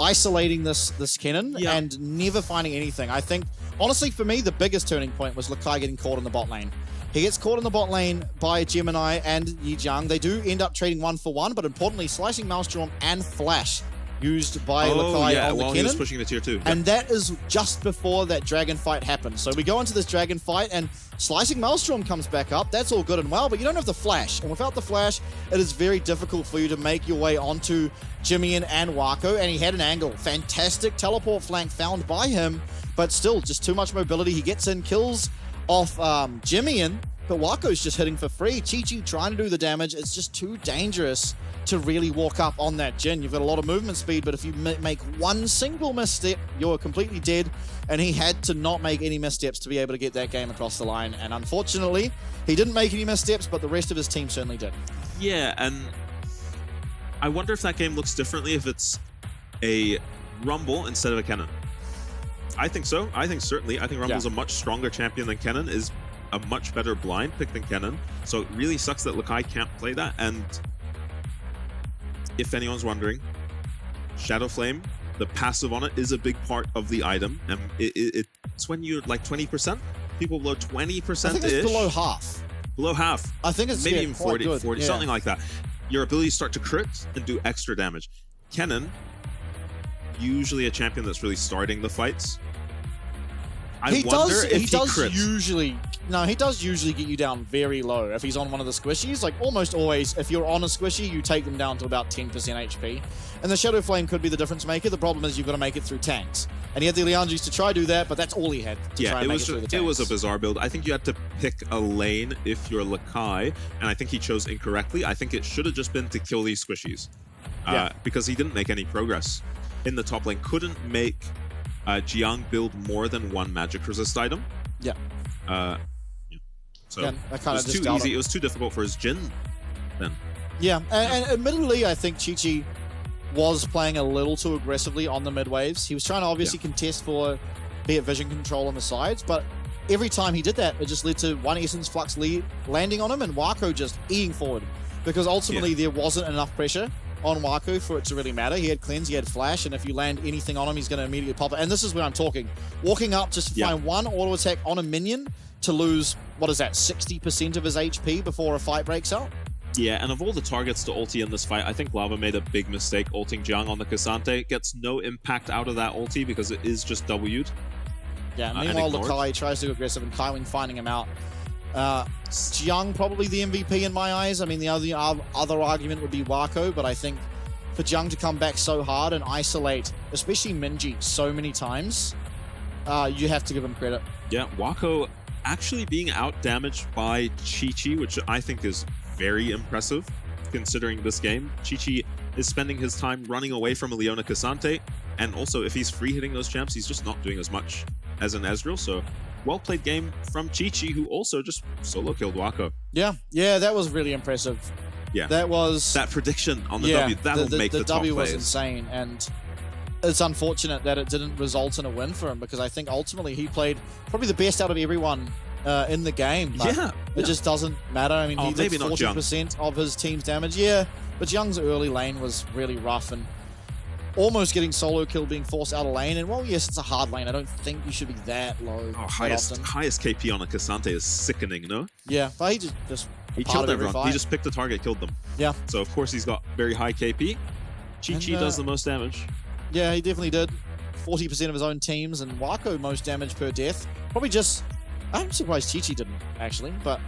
isolating this Kennen and never finding anything. I think, honestly, for me, the biggest turning point was Lakai getting caught in the bot lane. He gets caught in the bot lane by Gemini and Yi Zhang. They do end up trading 1-for-1, but importantly, Slicing Maelstrom and Flash used by Lakai on the Kennen. He was pushing the tier 2. And that is just before that dragon fight happened. So we go into this dragon fight, and Slicing Maelstrom comes back up. That's all good and well, but you don't have the flash. And without the flash, it is very difficult for you to make your way onto Jimmy and Wako. And he had an angle. Fantastic teleport flank found by him, but still just too much mobility. He gets in, kills off Jimmy, but Wako's just hitting for free. Chi-Chi trying to do the damage. It's just too dangerous to really walk up on that Jhin. You've got a lot of movement speed, but if you make one single misstep, you're completely dead. And he had to not make any missteps to be able to get that game across the line. And unfortunately, he didn't make any missteps, but the rest of his team certainly did. Yeah, and I wonder if that game looks differently if it's a Rumble instead of a Kennen. I think so. I think Rumble's a much stronger champion than Kennen, is a much better blind pick than Kennen. So it really sucks that Lakai can't play that. And if anyone's wondering, Shadow Flame, the passive on it is a big part of the item. And it's when you're like 20%, people below 20%-ish. I think it's below half. Below half. I think it's maybe even 40, yeah. Something like that. Your abilities start to crit and do extra damage. Kennen, usually a champion that's really starting the fights. He does usually get you down very low if he's on one of the squishies. Like almost always, if you're on a squishy, you take them down to about 10% HP. And the Shadow Flame could be the difference maker. The problem is you've got to make it through tanks. And he had the Liandry's to try do that, but that's all he had to try and make it through the tanks. It was a bizarre build. I think you had to pick a lane if you're Lakai, and I think he chose incorrectly. I think it should have just been to kill these squishies. Because he didn't make any progress in the top lane. Couldn't make Jiang build more than one magic resist item. Yeah. So it was too easy. It was too difficult for his Jhin then. Yeah, and admittedly, I think Chi-Chi was playing a little too aggressively on the mid waves. He was trying to obviously contest for be it vision control on the sides, but every time he did that, it just led to one Essence Flux lead landing on him and Wako just eating forward. Because ultimately there wasn't enough pressure on Wako for it to really matter. He had cleanse, he had flash, and if you land anything on him, he's going to immediately pop it. And this is where I'm talking. Walking up just to find one auto attack on a minion to lose, what is that, 60% of his HP before a fight breaks out? Yeah, and of all the targets to ulti in this fight, I think Lava made a big mistake ulting Jiang on the Cassante. Gets no impact out of that ulti because it is just W'd. Yeah, meanwhile, Lakai tries to go aggressive and Kaiwing finding him out. Jiang probably the MVP in my eyes. I mean, the other argument would be Wako, but I think for Jung to come back so hard and isolate, especially Minji, so many times, you have to give him credit. Yeah, Wako actually being out-damaged by Chi-Chi, which I think is very impressive, considering this game. Chi-Chi is spending his time running away from a Leona Cassante, and also if he's free-hitting those champs, he's just not doing as much as an Ezreal, so well-played game from Chi-Chi, who also just solo-killed Wako. Yeah, that was really impressive. Yeah, that prediction on the W, that'll make the top W was plays. insane, and it's unfortunate that it didn't result in a win for him, because I think ultimately he played probably the best out of everyone in the game. But it just doesn't matter. I mean, he did 40% of his team's damage. Yeah, but Young's early lane was really rough, and almost getting solo kill, being forced out of lane. And well, yes, it's a hard lane. I don't think you should be that low. Highest KP on a Cassante is sickening, no? Yeah, but he killed everyone. He just picked a target, killed them. Yeah. So of course he's got very high KP. Chi-Chi does the most damage. Yeah, he definitely did. 40% of his own teams, and Wako most damage per death. Probably just... I'm surprised Chi-Chi didn't, actually, but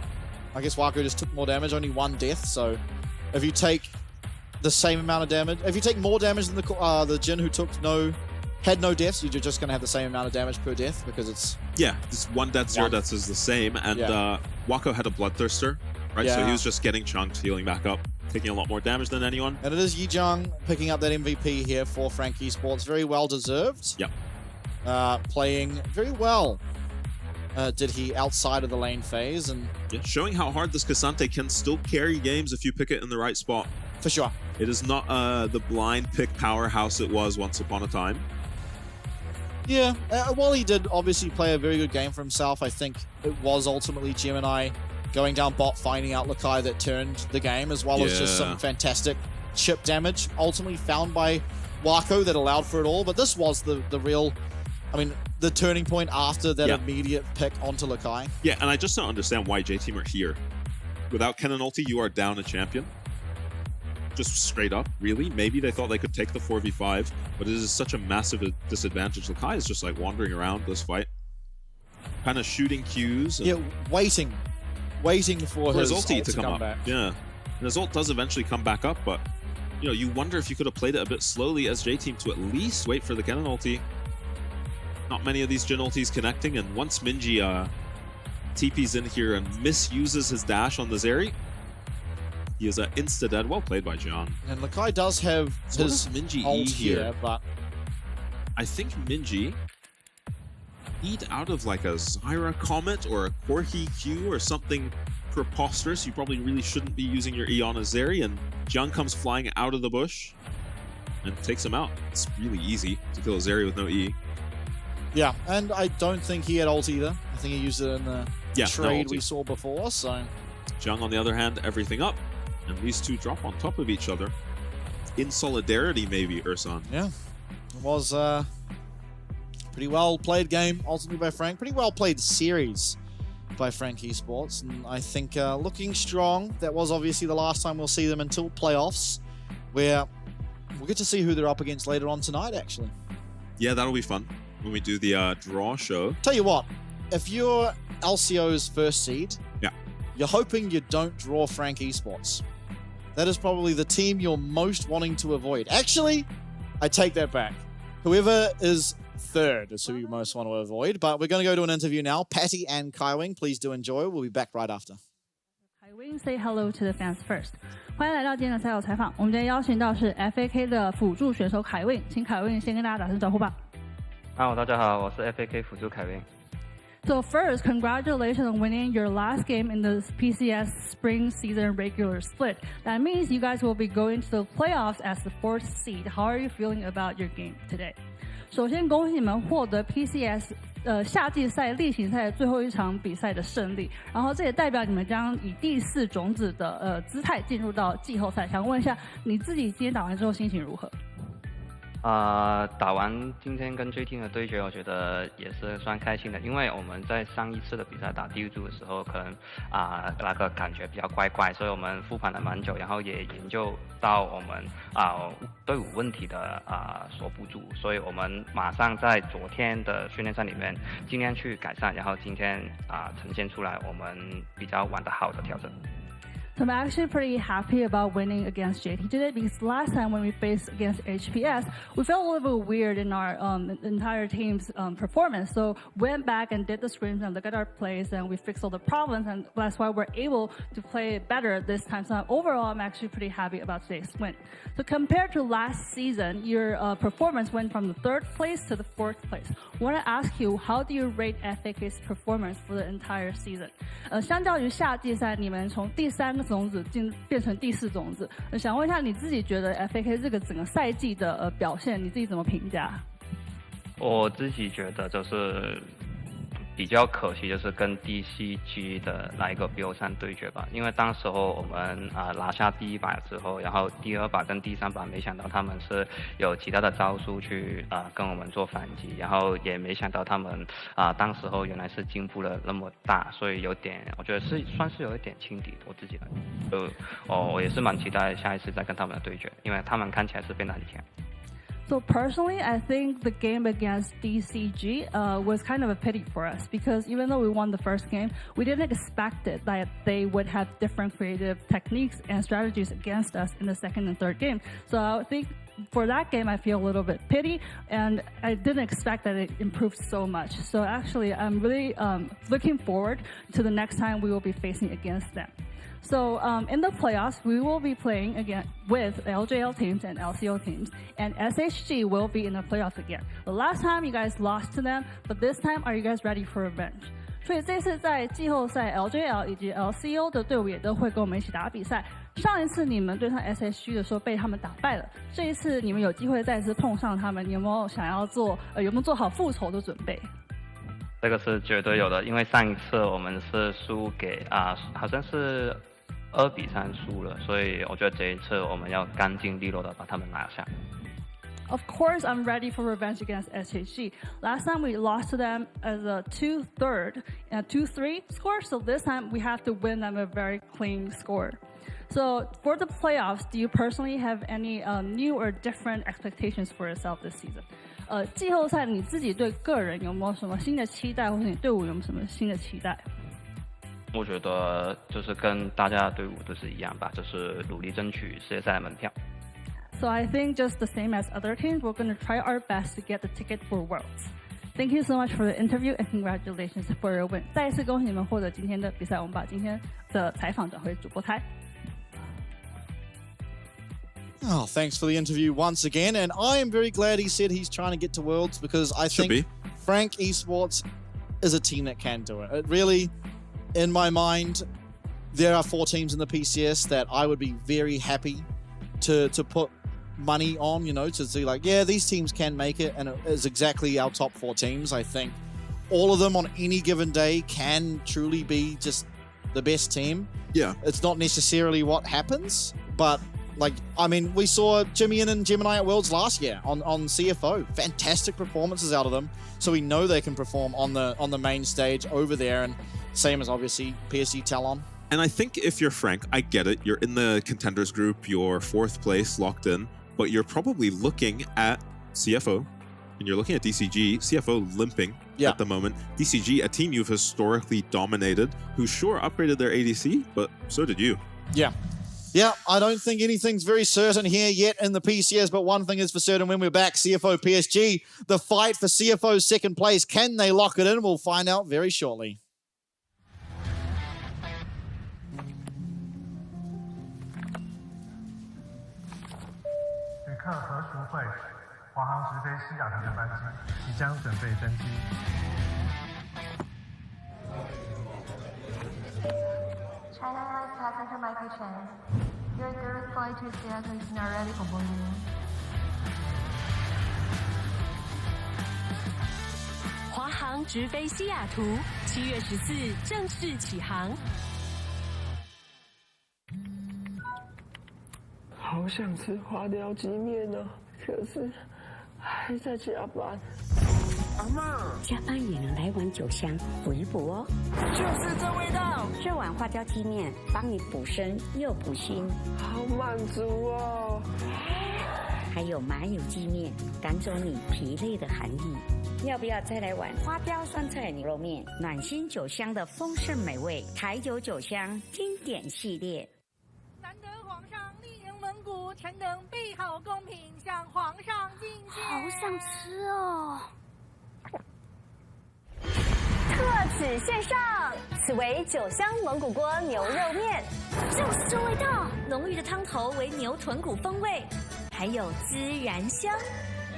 I guess Wako just took more damage, only 1 death, so if you take the same amount of damage... If you take more damage than the Jhin who had no deaths, you're just going to have the same amount of damage per death, because it's... Yeah, it's 1 death, 0 deaths is the same, and Wako had a Bloodthirster, right? So he was just getting chunked, healing back up, taking a lot more damage than anyone. And it is Yijang picking up that MVP here for FAK Esports. Very well deserved. Yep. Playing very well. Did he outside of the lane phase, and showing how hard this Cassante can still carry games if you pick it in the right spot. For sure. It is not the blind pick powerhouse it was once upon a time. Yeah, while he did obviously play a very good game for himself, I think it was ultimately Gemini going down bot, finding out Lakai that turned the game, as well as just some fantastic chip damage ultimately found by Wako that allowed for it all. But this was the real, I mean, the turning point after that immediate pick onto Lakai. Yeah, and I just don't understand why J-Team are here. Without Cannon ulti, you are down a champion. Just straight up, really? Maybe they thought they could take the 4v5, but it is such a massive disadvantage. Lakai is just like wandering around this fight, kind of shooting Qs. Yeah, waiting for his ulti to come up. Back. Yeah, and his ult does eventually come back up, but you know, you wonder if you could have played it a bit slowly as J-Team to at least wait for the Cannon ulti. Not many of these Jhin ultis connecting, and once Minji TP's in here and misuses his dash on the Zeri, he is insta-dead. Well played by John. And Lakai does have his Minji ult here, but I think Minji eat out of like a Zyra Comet or a Corki Q or something preposterous. You probably really shouldn't be using your E on a Zeri, and Jung comes flying out of the bush and takes him out. It's really easy to kill a Zeri with no E. Yeah, and I don't think he had ult either. I think he used it in the trade we saw before, so... Jung, on the other hand, everything up, and these two drop on top of each other. In solidarity, maybe, Ursan. Yeah, it was a pretty well-played game, ultimately by Frank. Pretty well-played series by FAK Esports, and I think looking strong. That was obviously the last time we'll see them until playoffs, where we'll get to see who they're up against later on tonight, actually. Yeah, that'll be fun when we do the draw show. Tell you what, if you're LCO's first seed, you're hoping you don't draw FAK Esports. That is probably the team you're most wanting to avoid. Actually, I take that back. Whoever is third is who you most want to avoid. But we're going to go to an interview now. Patty and Kaiwing, please do enjoy. We'll be back right after. Kaiwing, say hello to the fans first. 欢迎来到今天的赛后采访。我们今天邀请到是 FAK 的辅助选手凯win请凯win先跟大家打声招呼吧。大家好，我是 FAK 辅助凯win。So first, congratulations on winning your last game in the PCS Spring Season Regular Split. That means you guys will be going to the playoffs as the 4th seed. How are you feeling about your game today? 首先，恭喜你们获得 PCS 夏季赛例行赛最后一场比赛的胜利。然后这也代表你们将以第4种子的姿态进入到季后赛。想问一下，你自己今天打完之后心情如何？打完今天跟 J Team 的对决，我觉得也是算开心的，因为我们在上一次的比赛打第1组的时候，可能那个感觉比较怪，所以我们复盘了蛮久，然后也研究到我们队伍问题的所不足，所以我们马上在昨天的训练赛里面尽量去改善，然后今天呈现出来我们比较玩得好的调整。So I'm actually pretty happy about winning against JT today because last time when we faced against HPS, we felt a little bit weird in our entire team's performance. So went back and did the scrims and looked at our plays and we fixed all the problems, and that's why we're able to play better this time. So overall, I'm actually pretty happy about today's win. So compared to last season, your performance went from the 3rd place to the 4th place. I want to ask you, how do you rate FAK's performance for the entire season? 相较于夏季赛，你们从第3个种子变成第4种子，想问一下你自己觉得 FAK 这个整个赛季的表现，你自己怎么评价？我自己觉得就是比较可惜，就是跟 DCG 的来一个 BO3 对决吧，因为当时候我们拿下第1把之后，然后第2把跟第3把没想到他们是有其他的招数去跟我们做反击，然后也没想到他们当时候原来是进步了那么大，所以有点我觉得算是有一点轻敌，我自己来我也是蛮期待下一次再跟他们的对决，因为他们看起来是变得很强。So personally, I think the game against DCG was kind of a pity for us because even though we won the first game, we didn't expect it that they would have different creative techniques and strategies against us in the 2nd and 3rd game. So I think for that game, I feel a little bit pity, and I didn't expect that it improved so much. So actually, I'm really looking forward to the next time we will be facing against them. So in the playoffs, we will be playing again with LJL teams and LCO teams, and SHG will be in the playoffs again. The last time you guys lost to them, but this time, are you guys ready for revenge? 所以这次在季后赛 LJL 以及 LCO 的队伍也都会跟我们一起打比赛。上一次你们对上 SHG 的时候被他们打败了，这一次你们有机会再次碰上他们，你有没有想要有没有做好复仇的准备？这个是绝对有的，因为上一次我们是输给好像是2比3输了，所以我觉得这一次我们要干净利落的把他们拿下。Of course, I'm ready for revenge against SHG. Last time we lost to them as a 2-3 score, so this time we have to win them a very clean score. So for the playoffs, do you personally have any new or different expectations for yourself this season? 季后赛你自己对个人有没有什么新的期待，或者你队伍有没有什么新的期待？我觉得就是跟大家队伍都是一样吧，就是努力争取世界赛的门票。So I think just the same as other teams, we're going to try our best to get the ticket for Worlds. Thank you so much for the interview and congratulations for your win. 再一次恭喜你们获得今天的比赛，我们把今天的采访转回主播台。Oh, thanks for the interview once again, and I am very glad he said he's trying to get to Worlds because I think Frank Esports is a team that can do it. It really, in my mind, there are 4 teams in the PCS that I would be very happy to put money on, you know, to see like, yeah, these teams can make it, and it is exactly our top 4 teams. I think all of them on any given day can truly be just the best team. Yeah. It's not necessarily what happens, but like, I mean, we saw Jimmy and Gemini at Worlds last year on CFO. Fantastic performances out of them. So we know they can perform on the main stage over there, and same as obviously PSG Talon. And I think if you're Frank, I get it. You're in the contenders group, you're 4th place, locked in, but you're probably looking at CFO, and you're looking at DCG, CFO limping at the moment. DCG, a team you've historically dominated, who sure upgraded their ADC, but so did you. Yeah. Yeah, I don't think anything's very certain here yet in the PCS, but one thing is for certain when we're back, CFO PSG, the fight for CFO's 2nd place. Can they lock it in? We'll find out very shortly. 旅客何淑慧，华航直飞西雅图的班机即将准备登机。China Airlines passenger Michael Chen, your 3rd flight to Seattle is now ready for boarding. 华航直飞西雅图，7月14正式起航。好想吃花雕鸡面哦，可是还在加班。阿嬷，加班也能来碗酒香补一补哦。就是这味道，这碗花雕鸡面帮你补身又补心，好满足哦。还有麻油鸡面，赶走你疲累的寒意。要不要再来碗花雕酸菜牛肉面？暖心酒香的丰盛美味，台酒酒香经典系列。臣等备好贡品，向皇上觐见。好想吃哦！特此献上，此为酒香蒙古锅牛肉面，就是这味道，浓郁的汤头为牛臀骨风味，还有孜然香，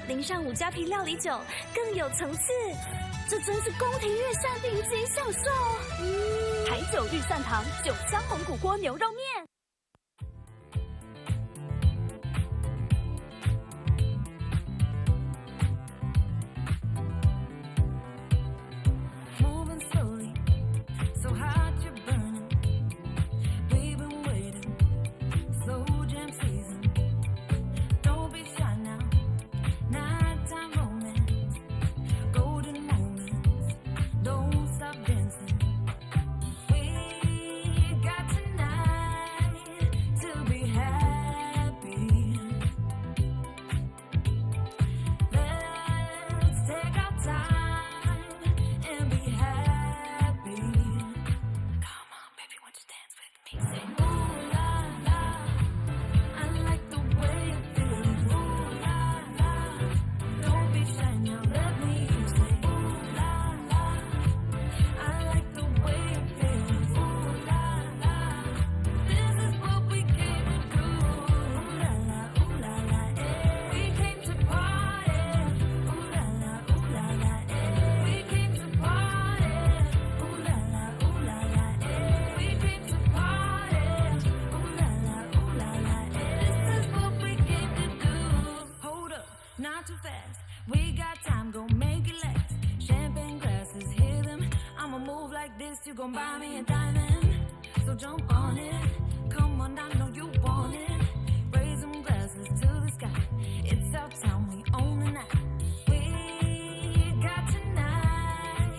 淋上五加皮料理酒，更有层次。这真是宫廷御膳顶级享受。台酒御膳堂酒香蒙古锅牛肉面。Moving slowly, so hot you're burning. We've been waiting, slow jam season. Don't be shy now, nighttime romance, golden moments. Don't stop dancing. We got tonight to be happy. Let's take our time and be happy. Come on, baby, won't you dance with me? Say, ooh la la, I like the way you feel. Ooh la la, don't be shy now, let me hear you say. Ooh la la, I like the way you feel. Ooh la la, this is what we came to do. Ooh la la, eh. We came to party. Ooh la la, eh. We came to party. Ooh la la, eh. We came to party. Ooh la la, eh. This is what we came to do. Hold up, not too fast. We got time, gon' make it last. Champagne glasses, hear them. I'ma move like this, you gon' buy me a diamond. So jump on it, come on, I know you want it. Raise them glasses to the sky. It's our time, we own the night. We got tonight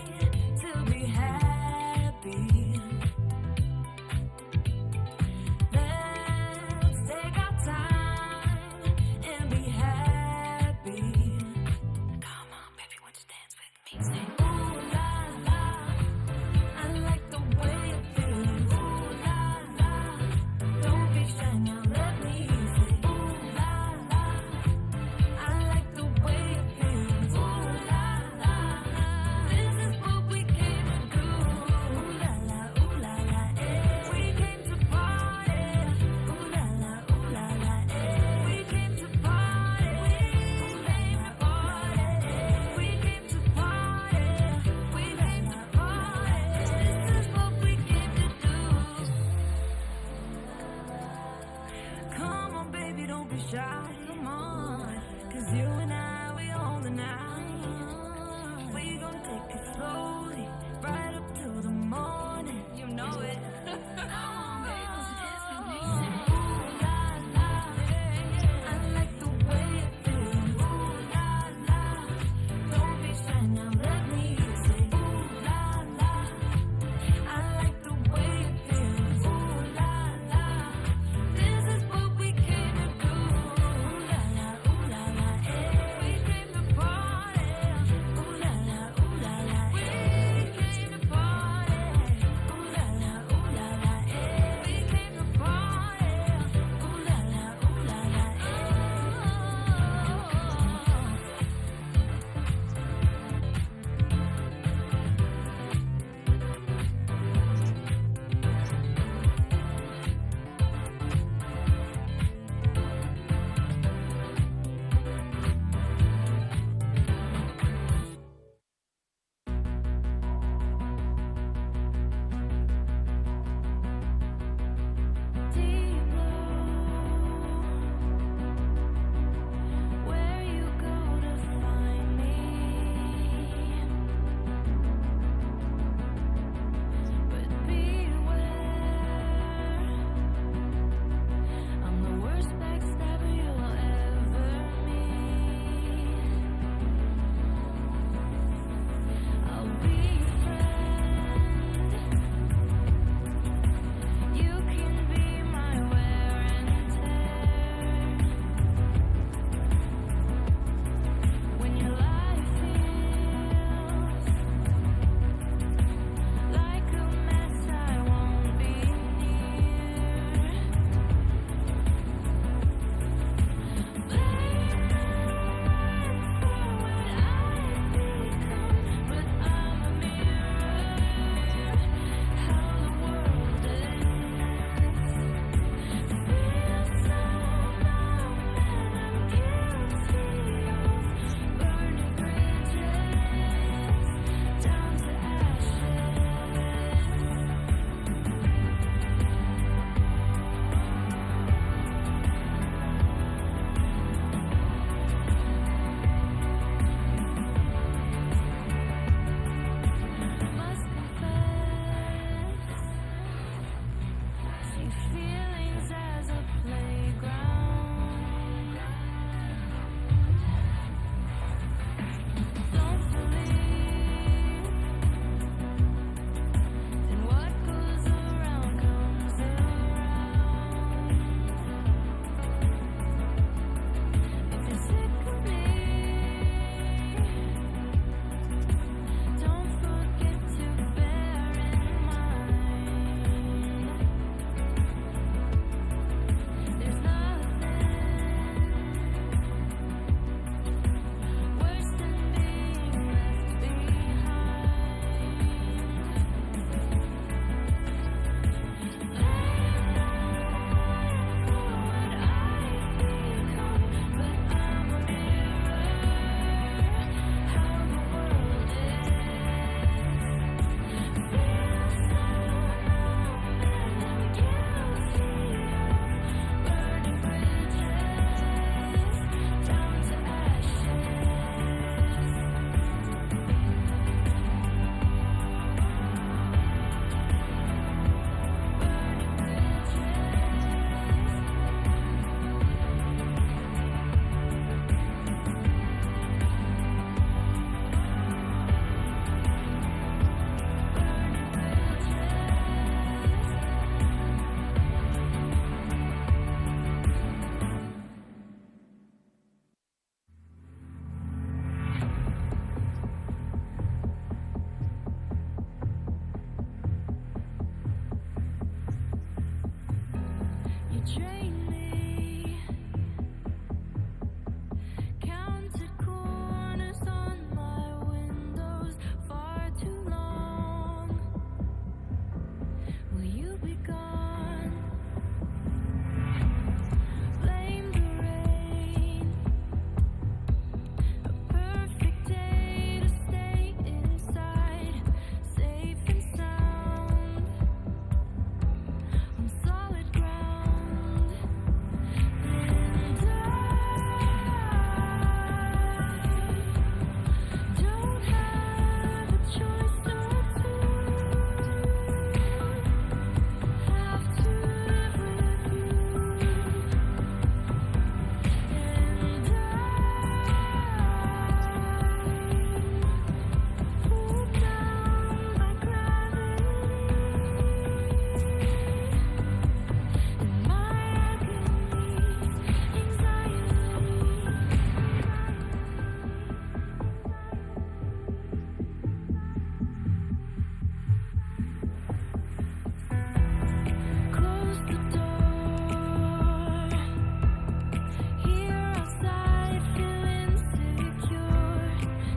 to be happy. Let's take our time and be happy. Come on, baby, won't you dance with me? Say, ooh la la, I like the way you feel. Ooh la la, don't be shy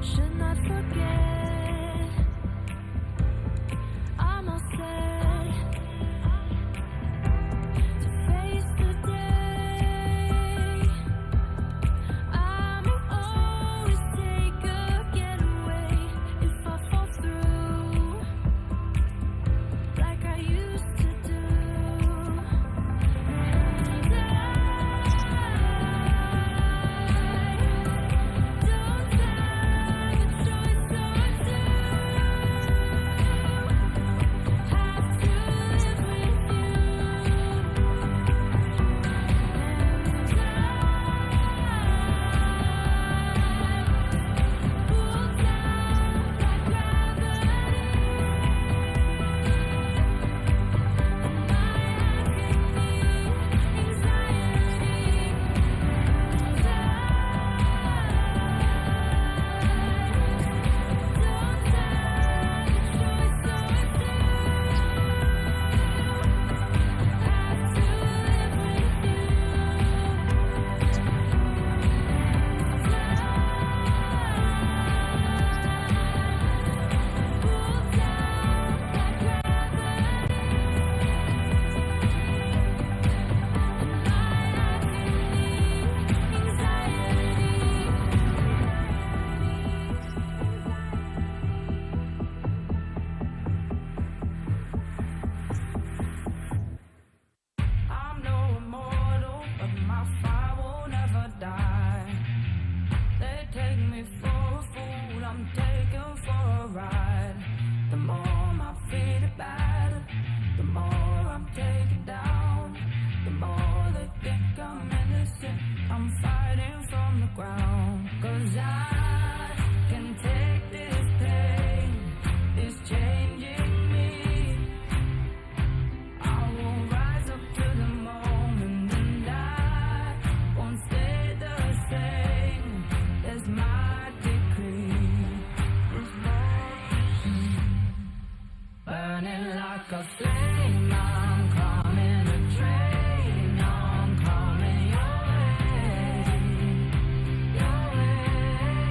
should not forget. I'm all set to face the day. I may always take a getaway if I fall through, like I used to do. I'm no immortal, but my fire will never die. They take me for a fool, I'm taken for a ride. The more my feet are battered, the more I'm taken down. The more they think I'm innocent, I'm fighting from the ground. 'Cause I can take this pain, it's changing me. I will rise up to the moment and I won't stay the same. There's my decree. There's more to see. Burning like a flame, I'm coming a train. I'm coming your way, your way.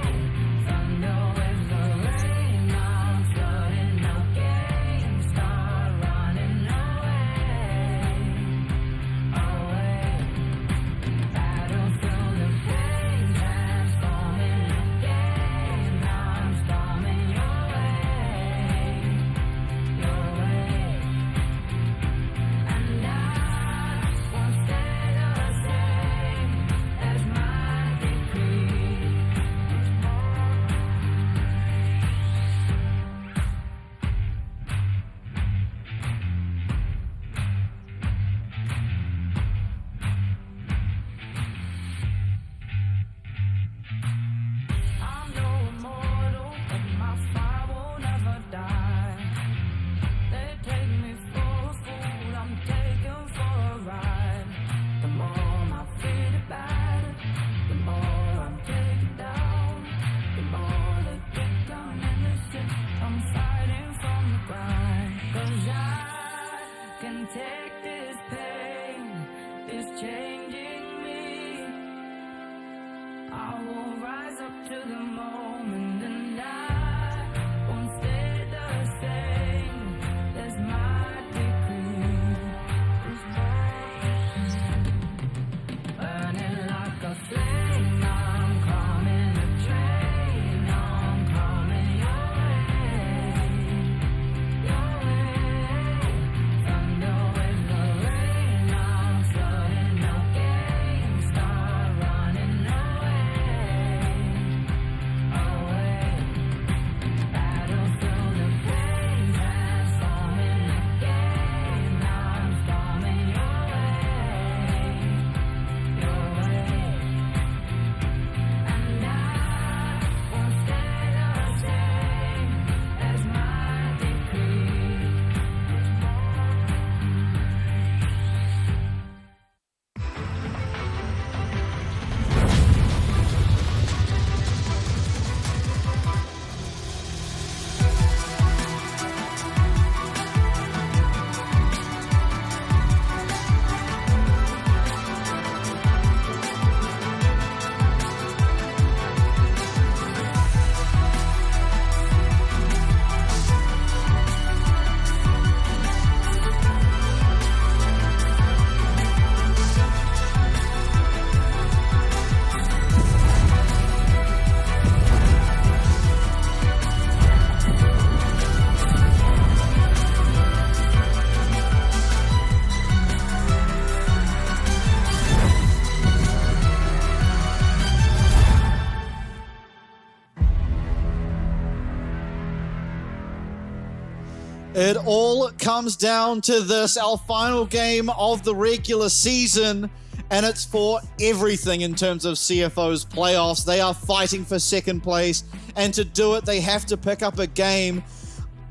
It all comes down to this, our final game of the regular season, and it's for everything in terms of CFO's playoffs. They are fighting for second place, and to do it, they have to pick up a game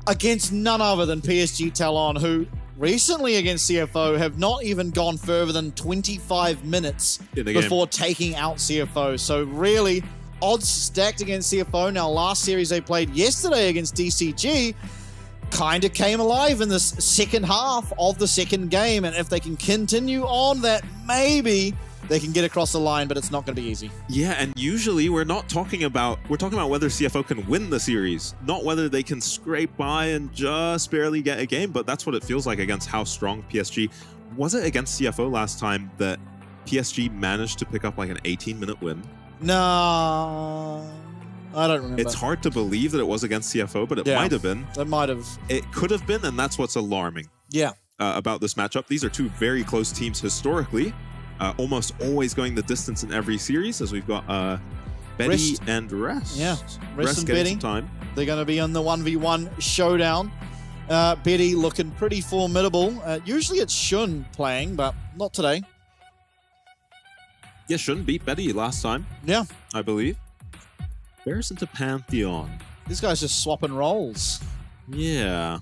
against none other than PSG Talon, who recently against CFO have not even gone further than 25 minutes before taking out CFO. So really, odds stacked against CFO. Now, last series they played yesterday against DCG kind of came alive in this second half of the second game, and if they can continue on that, maybe they can get across the line, but it's not going to be easy. Yeah, and usually we're talking about whether CFO can win the series, not whether they can scrape by and just barely get a game, but that's what it feels like against how strong PSG. Was it against CFO last time that PSG managed to pick up like an 18-minute win? No, I don't remember. It's hard to believe that it was against CFO, but it might have been. It might have. It could have been, and that's what's alarming. Yeah. About this matchup. These are two very close teams historically, almost always going the distance in every series, as we've got Betty and Rest. Yeah, Rest and getting Betty. some time. They're going to be on the 1v1 showdown. Betty looking pretty formidable. Usually it's Shun playing, but not today. Yeah, Shun beat Betty last time. Yeah. I believe. Bears into Pantheon. These guys just swapping roles. Yeah.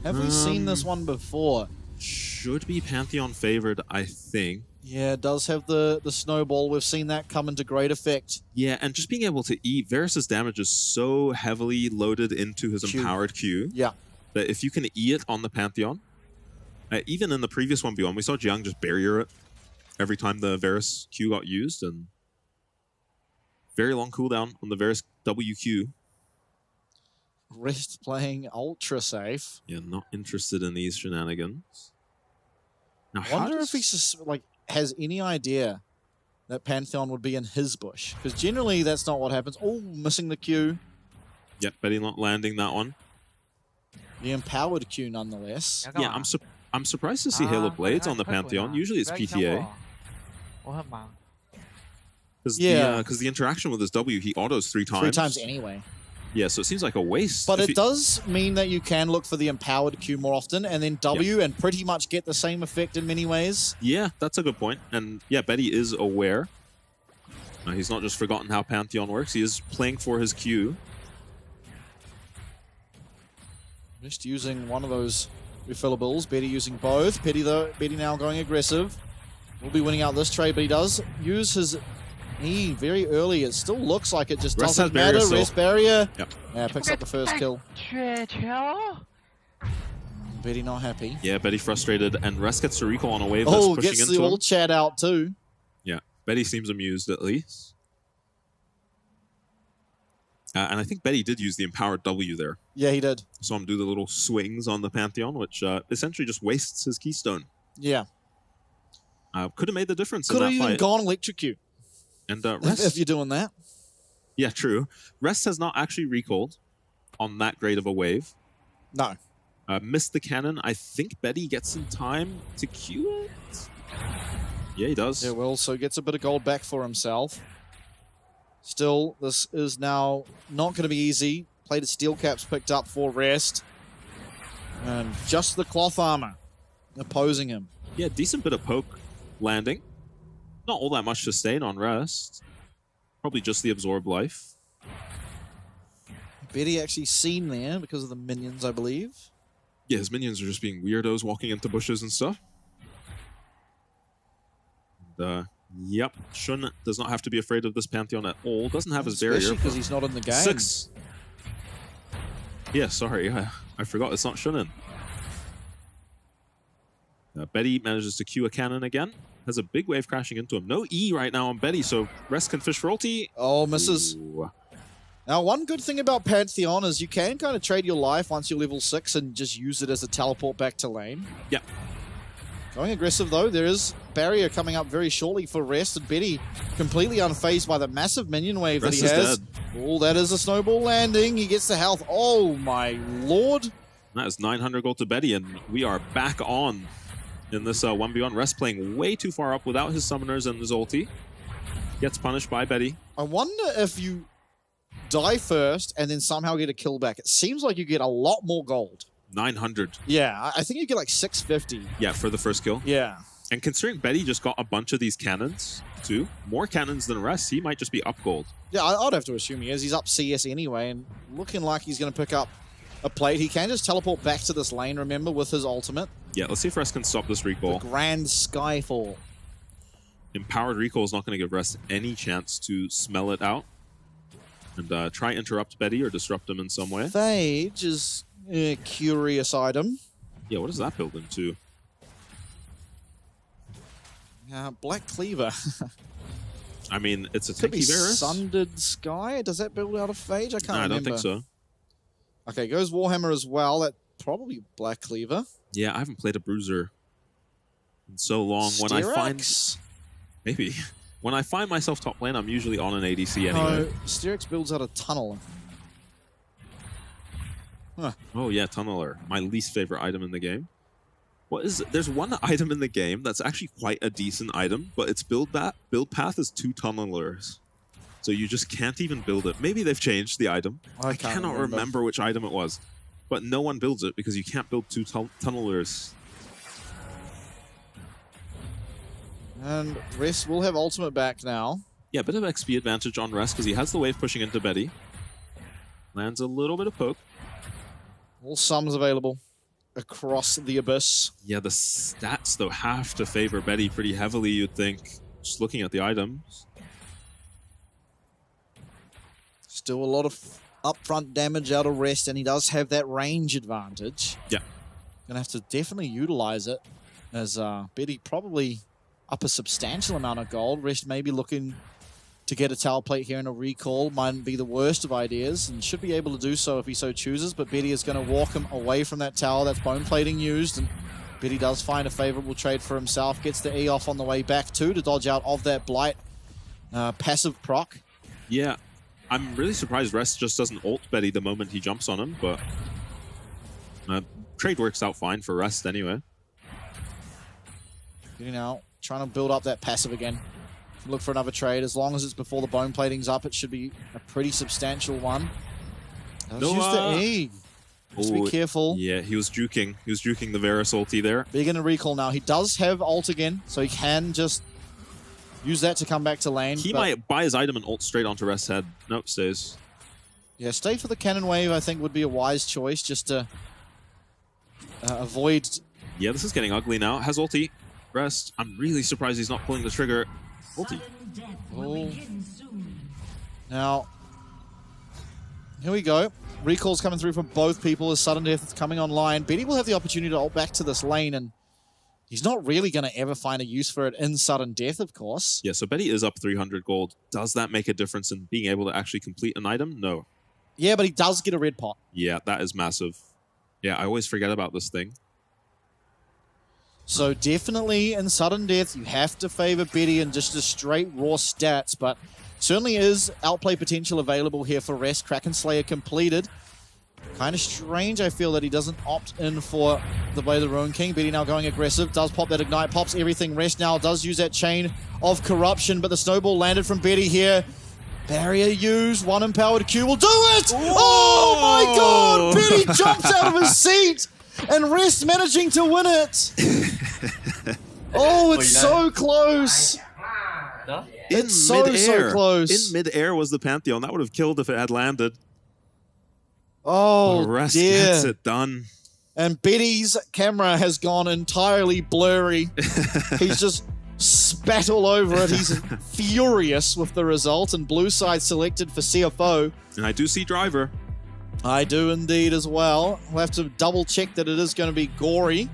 Have we seen this one before? Should be Pantheon favored, I think. Yeah, it does have the snowball. We've seen that come into great effect. Yeah, and just being able to eat, Varus' damage is so heavily loaded into his empowered Q. Yeah. That if you can E it on the Pantheon, even in the previous 1v1, we saw Jiang just barrier it every time the Varus Q got used, and very long cooldown on the Varus WQ. Rest playing ultra safe. Yeah, not interested in these shenanigans. Now, I wonder if he just has any idea that Pantheon would be in his bush, because generally that's not what happens. Oh, missing the Q. Yep, Betty not landing that one. The empowered Q nonetheless. Yeah, I'm surprised to see Halo Blades on the Pantheon. Usually it's PTA. Because the interaction with his W, he autos 3 times. 3 times anyway. Yeah, so it seems like a waste. But it does mean that you can look for the empowered Q more often and then W and pretty much get the same effect in many ways. Yeah, that's a good point. And yeah, Betty is aware. He's not just forgotten how Pantheon works. He is playing for his Q. Just using one of those refillables. Betty using both. Betty now going aggressive. Will be winning out this trade, but he does use his E very early. It still looks like it just doesn't matter. Rest barrier. Yep. Yeah, picks up the first kill. Betty not happy. Yeah, Betty frustrated, and Rest gets to recall on a wave that's pushing gets into the him. old chat out too. Yeah, Betty seems amused at least. And I think Betty did use the empowered W there. Yeah, he did. Saw him do the little swings on the Pantheon, which essentially just wastes his keystone. Yeah. Could have made the difference Could in have that even fight. gone electrocute. And Rest, if you're doing that. Yeah, true. Rest has not actually recalled on that great of a wave. No. Missed the cannon. I think Betty gets some time to Q it. Yeah, he does. Yeah, well, so gets a bit of gold back for himself. Still, this is now not going to be easy. Plated steel caps picked up for Rest. And just the cloth armor opposing him. Yeah, decent bit of poke landing. Not all that much sustain on Rest. Probably just the absorb life. Betty actually seen there because of the minions, I believe. Yeah, his minions are just being weirdos walking into bushes and stuff. And, yep, Shun does not have to be afraid of this Pantheon at all. Doesn't have his barrier. Especially because he's not in the game. 6. Yeah, sorry. I forgot it's not Shunin. Betty manages to Q a cannon again. Has a big wave crashing into him. No E right now on Betty, so Rest can fish for ulti. Oh, misses. Ooh. Now, one good thing about Pantheon is you can kind of trade your life once you're level 6 and just use it as a teleport back to lane. Yep. Going aggressive, though. There is barrier coming up very shortly for Rest, and Betty completely unfazed by the massive minion wave Rest that he has. Dead. Oh, that is a snowball landing. He gets the health. Oh, my lord. That is 900 gold to Betty, and we are back on in this 1v1. Rest playing way too far up without his summoners and his ulti. Gets punished by Betty. I wonder if you die first and then somehow get a kill back, it seems like you get a lot more gold. 900. Yeah, I think you get like 650. Yeah, for the first kill. Yeah. And considering Betty just got a bunch of these cannons, too, more cannons than rest, he might just be up gold. Yeah, I'd have to assume he is. He's up CS anyway, and looking like he's going to pick up a plate. He can just teleport back to this lane, remember, with his ultimate. Yeah, let's see if Rest can stop this recall. The Grand Skyfall. Empowered recall is not going to give Rest any chance to smell it out. And try interrupt Betty or disrupt him in some way. Phage is a curious item. Yeah, what does that build into? Black Cleaver. I mean, it's a Could be tanky Varus. Sundered Sky. Does that build out of Phage? I can't remember. I don't think so. Okay, goes Warhammer as well. That probably Black Cleaver. Yeah, I haven't played a Bruiser in so long. Styrax? When I find... Maybe. When I find myself top lane, I'm usually on an ADC anyway. No, Styrax builds out a Tunnel. Huh. Oh yeah, Tunneler. My least favorite item in the game. What is it? There's one item in the game that's actually quite a decent item, but its build path is 2 Tunnelers. So you just can't even build it. Maybe they've changed the item. I cannot remember which item it was. But no one builds it because you can't build 2 Tunnelers. And Rest will have ultimate back now. Yeah, a bit of XP advantage on Rest because he has the wave pushing into Betty. Lands a little bit of poke. All sums available across the abyss. Yeah, the stats, though, have to favor Betty pretty heavily, you'd think. Just looking at the items. Still a lot of upfront damage out of Rest, and he does have that range advantage. Yeah. Gonna have to definitely utilize it, as Betty probably up a substantial amount of gold. Rest maybe looking to get a tower plate here and a recall. Mightn't be the worst of ideas, and should be able to do so if he so chooses, but Betty is going to walk him away from that tower. That's bone plating used, and Betty does find a favorable trade for himself. Gets the E off on the way back too to dodge out of that blight. Passive proc. Yeah. I'm really surprised Rest just doesn't ult Betty the moment he jumps on him, but trade works out fine for Rest anyway. Getting out, trying to build up that passive again. Look for another trade. As long as it's before the bone plating's up, it should be a pretty substantial one. Let's use the E. Just be careful. Yeah, he was juking. He was juking the Varus ulti there. Big in a recall now. He does have ult again, so he can just use that to come back to lane. He might buy his item and ult straight onto Rest's head. Nope, stays. Yeah, stay for the cannon wave, I think, would be a wise choice, just to avoid... Yeah, this is getting ugly now. Has ulti. Rest. I'm really surprised he's not pulling the trigger. Ulti. Oh. Now, here we go. Recalls coming through from both people as sudden death is coming online. Betty will have the opportunity to ult back to this lane, and he's not really going to ever find a use for it in sudden death, of course. Yeah, so Betty is up 300 gold. Does that make a difference in being able to actually complete an item? No. Yeah, but he does get a red pot. Yeah, that is massive. Yeah, I always forget about this thing. So definitely in sudden death, you have to favor Betty and just the straight raw stats, but certainly is outplay potential available here for Rest. Kraken Slayer completed. Kind of strange, I feel, that he doesn't opt in for the way of the Ruin King. Betty now going aggressive, does pop that ignite, pops everything. Rest now does use that chain of corruption, but the snowball landed from Betty here. Barrier used, one empowered Q will do it! Oh my god! Betty jumps out of his seat! And Rest managing to win it. Oh, it's so close. It's so close. In mid-air was the Pantheon. That would have killed if it had landed. Oh, Rest dear. gets it done. And Betty's camera has gone entirely blurry. He's just spat all over it. He's furious with the result. And blue side selected for CFO. And I do see Driver. I do indeed as well. We'll have to double check that it is going to be Gory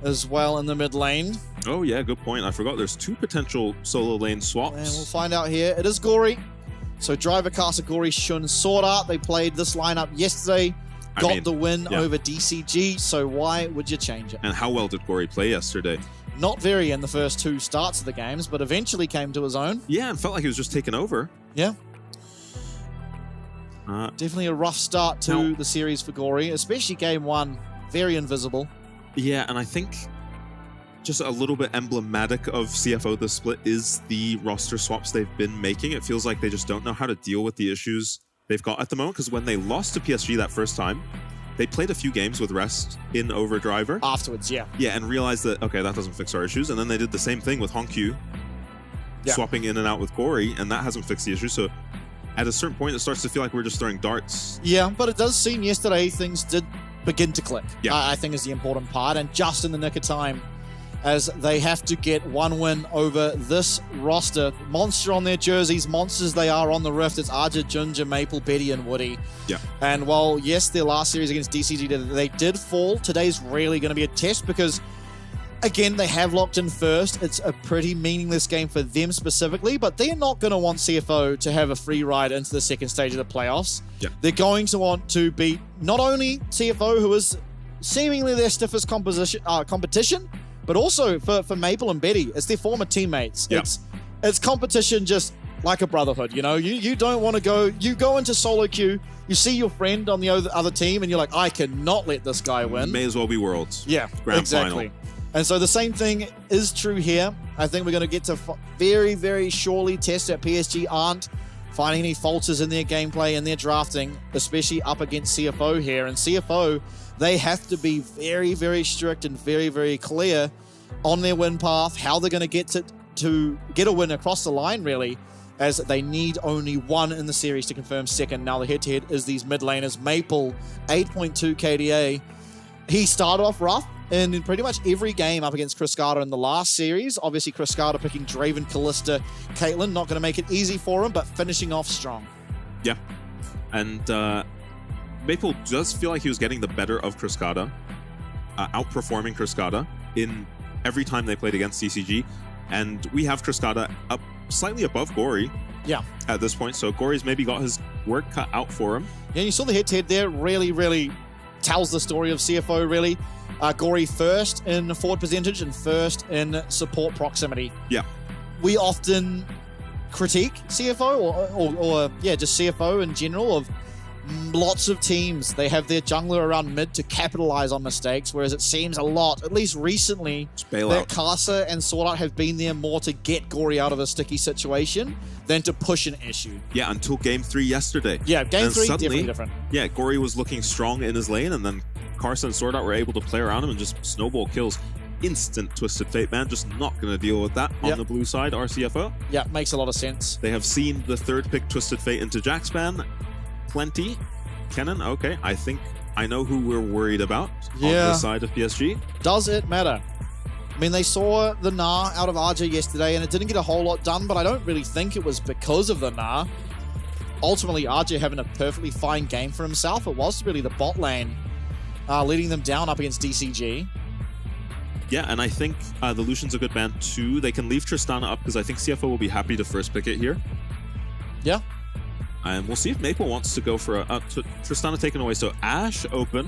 as well in the mid lane. Oh yeah, good point. I forgot there's 2 potential solo lane swaps. And we'll find out here. It is Gory. So Driver casts a Gory Shun Sword Art. They played this lineup yesterday. Got the win over DCG. So why would you change it? And how well did Gory play yesterday? Not very in the first 2 starts of the games, but eventually came to his own. Yeah, and felt like he was just taking over. Yeah. Definitely a rough start to the series for Gory, especially game 1. Very invisible. Yeah, and I think just a little bit emblematic of CFO this split is the roster swaps they've been making. It feels like they just don't know how to deal with the issues they've got at the moment, because when they lost to PSG that first time, they played a few games with rest in Overdriver. Afterwards, yeah. Yeah, and realized that, okay, that doesn't fix our issues. And then they did the same thing with Honkyu, swapping in and out with Gory, and that hasn't fixed the issue. So at a certain point, it starts to feel like we're just throwing darts. Yeah, but it does seem yesterday things did begin to click. Yeah. I think is the important part, and just in the nick of time, as they have to get one win over this roster. Monster on their jerseys, monsters they are on the Rift. It's Arja, Junja, Maple, Betty, and Woody. Yeah. And while, yes, their last series against DCG, they did fall, today's really going to be a test because, again, they have locked in first. It's a pretty meaningless game for them specifically, but they're not going to want CFO to have a free ride into the second stage of the playoffs. Yeah. They're going to want to beat not only CFO, who is seemingly their stiffest competition, but also for Maple and Betty, it's their former teammates. Yep. It's competition just like a brotherhood, you know? You don't want to go, you go into solo queue, you see your friend on the other team, and you're like, I cannot let this guy win. May as well be Worlds. Yeah, Grand exactly. Final. And so the same thing is true here. I think we're going to get to very, very surely test that PSG aren't finding any falters in their gameplay and their drafting, especially up against CFO here. And CFO, they have to be very, very strict and very, very clear on their win path, how they're going to get to get a win across the line, really, as they need only one in the series to confirm second. Now the head-to-head is these mid laners. Maple, 8.2 KDA. He started off rough in pretty much every game up against Criscata in the last series. Obviously, Criscata picking Draven, Callista, Caitlyn, not going to make it easy for him, but finishing off strong. Yeah. And Maple does feel like he was getting the better of Criscata, outperforming Criscata in every time they played against DCG. And we have Criscata up slightly above Gory at this point. So Gory's maybe got his work cut out for him. Yeah, you saw the head-to-head there. Really, really tells the story of CFO, really. Gory first in forward percentage and first in support proximity. Yeah. We often critique CFO or just CFO in general of lots of teams. They have their jungler around mid to capitalize on mistakes, whereas it seems a lot, at least recently, that Casa and Sword Art have been there more to get Gory out of a sticky situation than to push an issue. Yeah, until game 3 yesterday. Yeah, game 3 suddenly, definitely different. Yeah, Gory was looking strong in his lane, and then Carson and Sword Art were able to play around him and just snowball kills. Instant Twisted Fate, man. Just not going to deal with that on the blue side, RCFO. Yeah, makes a lot of sense. They have seen the third pick Twisted Fate into Jackspan. Plenty. Kennen, okay. I think I know who we're worried about on the side of PSG. Does it matter? I mean, they saw the Gnar out of RJ yesterday, and it didn't get a whole lot done, but I don't really think it was because of the Gnar. Ultimately, RJ having a perfectly fine game for himself. It was really the bot lane leading them down up against DCG. Yeah, and I think the Lucian's a good ban too. They can leave Tristana up because I think CFO will be happy to first pick it here. Yeah. And we'll see if Maple wants to go for Tristana taken away. So Ashe open.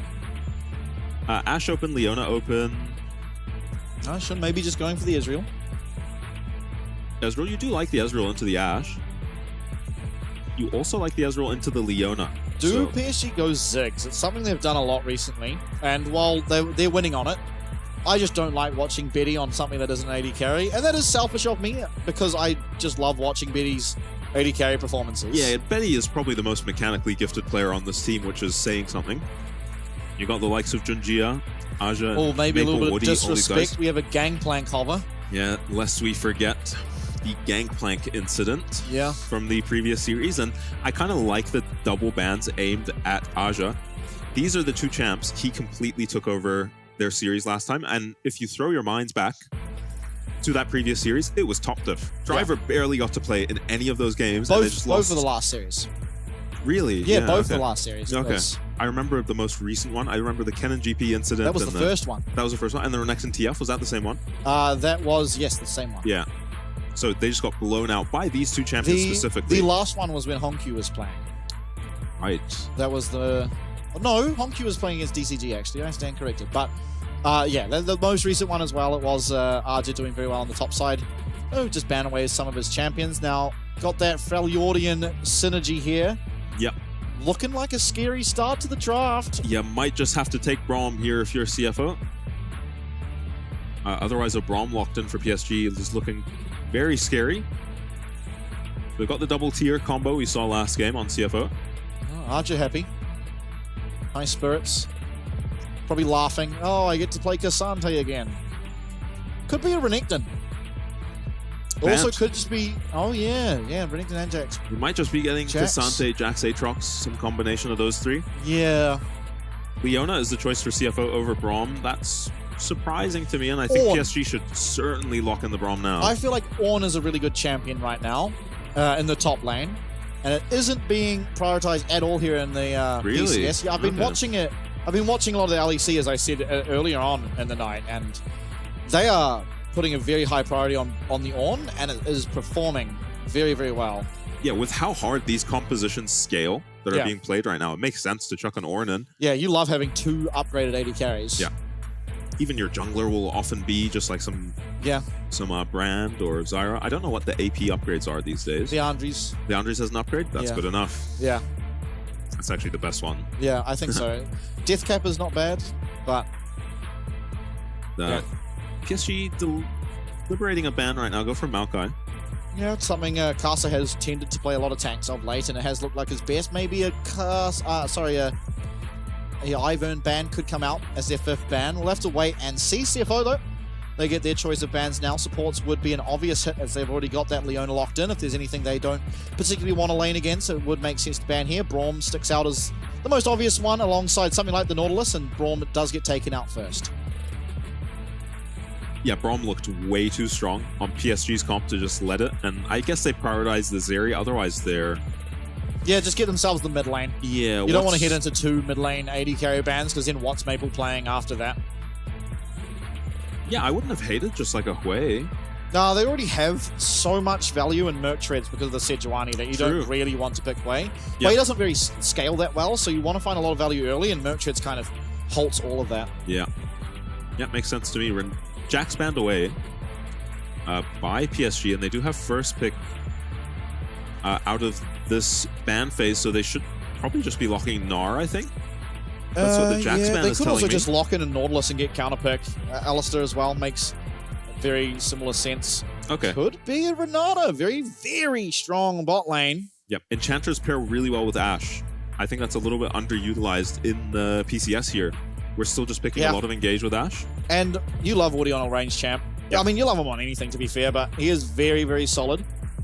Ashe open, Leona open. Ashe maybe just going for the Ezreal. Ezreal, you do like the Ezreal into the Ashe. You also like the Ezreal into the Leona. PSG go Ziggs? It's something they've done a lot recently. And while they're winning on it, I just don't like watching Betty on something that isn't an AD carry. And that is selfish of me because I just love watching Betty's AD carry performances. Yeah, Betty is probably the most mechanically gifted player on this team, which is saying something. You got the likes of Junjia, Aja, oh, maybe Maple, a little bit Woody, of disrespect. We have a Gangplank hover. Yeah, lest we forget the Gangplank incident from the previous series. And I kind of like the double bans aimed at Aja. These are the two champs. He completely took over their series last time. And if you throw your minds back to that previous series, it was top diff. Driver barely got to play in any of those games. Both, and they just lost. Both of the last series. Really? Yeah, both the last series. Okay. I remember the most recent one. I remember the Kennen GP incident. That was the first one. That was the first one. And the Renex and TF, was that the same one? That was, yes, the same one. Yeah. So they just got blown out by these two champions specifically. The last one was when Honkyu was playing. Right. That was the... No, Honkyu was playing against DCG, actually. I stand corrected. But, yeah, the most recent one as well, it was RJ doing very well on the top side. Oh, just ban away some of his champions. Now, got that Freljordian synergy here. Yep. Looking like a scary start to the draft. You might just have to take Braum here if you're CFO. Otherwise, a Braum locked in for PSG is looking very scary. We've got the double tier combo we saw last game on CFO. Archer happy. High spirits. Probably laughing. Oh, I get to play Cassante again. Could be a Renekton. Also could just be... Oh, yeah. Yeah, Renekton and Jax. We might just be getting Cassante, Jax, Aatrox, some combination of those three. Yeah. Leona is the choice for CFO over Braum. That's surprising to me, and I think PSG should certainly lock in the Braum now. I feel like Ornn is a really good champion right now in the top lane, and it isn't being prioritized at all here in the PCS. Yeah, I've been watching it. I've been watching a lot of the LEC, as I said earlier on in the night, and they are putting a very high priority on the Ornn, and it is performing very, very well. Yeah, with how hard these compositions scale that are being played right now, it makes sense to chuck an Ornn in. Yeah, you love having 2 upgraded AD carries. Yeah. Even your jungler will often be just like some Brand or Zyra. I don't know what the AP upgrades are these days. The Andres. The Andres has an upgrade? That's good enough. Yeah. That's actually the best one. Yeah, I think so. Deathcap is not bad, but... PSG deliberating a ban right now. Go for Maokai. Yeah, it's something Kasa has tended to play a lot of tanks of late, and it has looked like his best. Maybe a Ivern ban could come out as their 5th ban. We'll have to wait and see. CFO, though, they get their choice of bans now. Supports would be an obvious hit, as they've already got that Leona locked in. If there's anything they don't particularly want to lane against, it would make sense to ban here. Braum sticks out as the most obvious one, alongside something like the Nautilus, and Braum does get taken out first. Yeah, Braum looked way too strong on PSG's comp to just let it, and I guess they prioritized the Zeri, otherwise they're... Yeah, just get themselves the mid lane. Yeah, you don't want to head into 2 mid lane AD carry bans, because then what's Maple playing after that? Yeah, I wouldn't have hated just like a Hui. No, they already have so much value in Merc Treads because of the Sejuani that you don't really want to pick Hui. Hui doesn't really scale that well, so you want to find a lot of value early, and Merc Treads kind of halts all of that. Yeah. Yeah, makes sense to me. Jax banned away by PSG, and they do have first pick out of this ban phase, so they should probably just be locking Gnar, I think. That's what the Jax ban is telling me. They could also just lock in a Nautilus and get counterpicked. Alistair as well makes very similar sense. Okay. Could be a Renata. Very, very strong bot lane. Yep. Enchanters pair really well with Ashe. I think that's a little bit underutilized in the PCS here. We're still just picking a lot of engage with Ashe. And you love Woody on a range champ. I mean, you love him on anything, to be fair, but he is very, very solid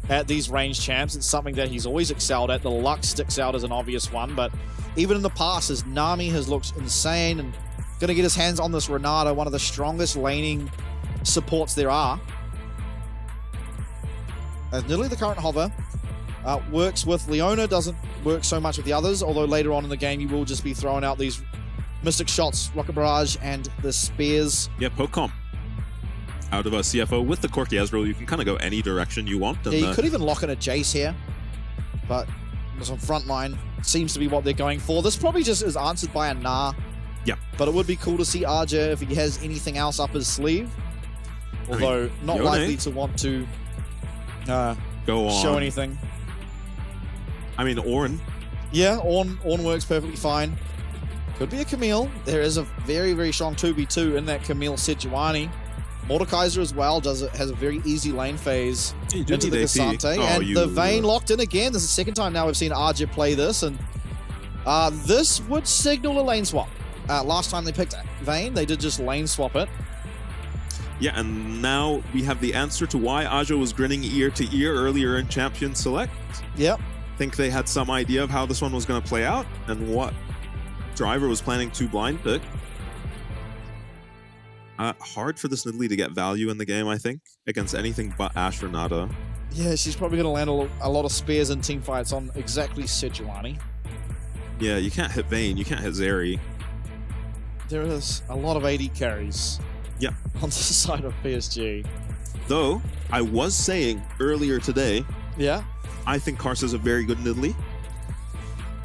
at these range champs. It's something that he's always excelled at. The Lux sticks out as an obvious one, but even in the past, his Nami has looked insane, and going to get his hands on this Renata, one of the strongest laning supports there are. As Nidalee, the current hover, works with Leona, doesn't work so much with the others, although later on in the game you will just be throwing out these Mystic Shots, Rocket Barrage, and the Spears. Yeah, poke comp. Out of a CFO with the Corki Ezreal, you can kind of go any direction you want. And you could even lock in a Jace here, but some front line seems to be what they're going for. This probably just is answered by a Gnar. Yeah. But it would be cool to see Arja if he has anything else up his sleeve. Although, not likely to want to go on. Show anything. I mean, Ornn. Yeah, Ornn works perfectly fine. Could be a Camille. There is a very, very strong 2v2 in that Camille Sejuani. Mordekaiser as well has a very easy lane phase into the Cassante. And the Vayne locked in again. This is the second time now we've seen Arja play this, and this would signal a lane swap. Last time they picked Vayne, they did just lane swap it. Yeah, and now we have the answer to why Ajo was grinning ear to ear earlier in Champion Select. Yep. Think they had some idea of how this one was going to play out and what Driver was planning to blind pick. Hard for this Nidalee to get value in the game, I think, against anything but Ashe Renata. Yeah, she's probably going to land a lot of spears and team fights on exactly Sejuani. Yeah, you can't hit Vayne, you can't hit Zeri. There is a lot of AD carries. Yeah. On the side of PSG. Though, I was saying earlier today, I think Karsa's a very good Nidalee.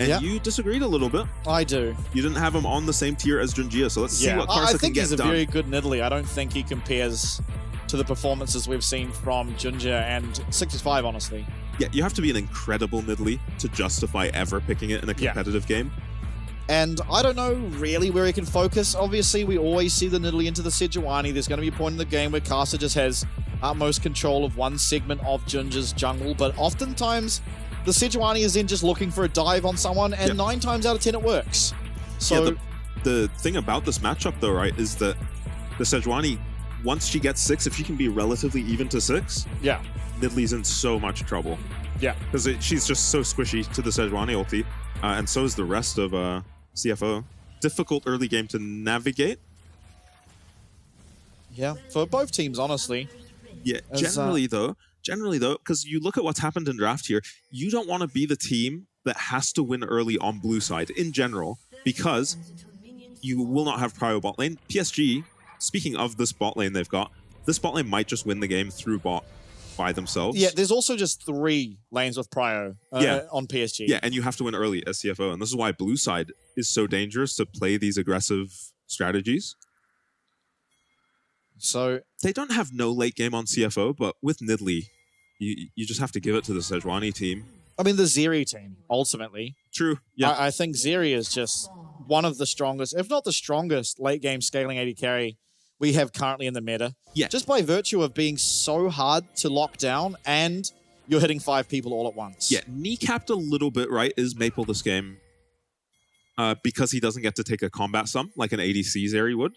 And you disagreed a little bit. I do. You didn't have him on the same tier as Junjia, so let's see what Karsa can get done. I think he's a very good Nidalee. I don't think he compares to the performances we've seen from Junjia and 65, honestly. Yeah, you have to be an incredible Nidalee to justify ever picking it in a competitive game. And I don't know really where he can focus. Obviously, we always see the Nidalee into the Sejuani. There's going to be a point in the game where Karsa just has utmost control of one segment of Junjia's jungle, but oftentimes The Sejuani is then just looking for a dive on someone, and 9 times out of 10 it works. So yeah, the thing about this matchup, though, right, is that the Sejuani, once she gets 6, if she can be relatively even to 6, Nidlee's in so much trouble. Yeah. Because she's just so squishy to the Sejuani ulti, and so is the rest of CFO. Difficult early game to navigate. Yeah, for both teams, honestly. Yeah, generally though, because you look at what's happened in draft here, you don't want to be the team that has to win early on blue side in general, because you will not have prio bot lane. PSG, speaking of this bot lane they've got, this bot lane might just win the game through bot by themselves. Yeah, there's also just 3 lanes with prio on PSG. Yeah, and you have to win early as CFO, and this is why blue side is so dangerous to play these aggressive strategies. So they don't have no late game on CFO, but with Nidlee, you just have to give it to the Sejuani team. I mean, the Zeri team, ultimately. True, yeah. I think Zeri is just one of the strongest, if not the strongest, late game scaling AD carry we have currently in the meta. Yeah. Just by virtue of being so hard to lock down, and you're hitting 5 people all at once. Yeah, kneecapped a little bit, right, is Maple this game. Because he doesn't get to take a combat sum like an ADC Zeri would.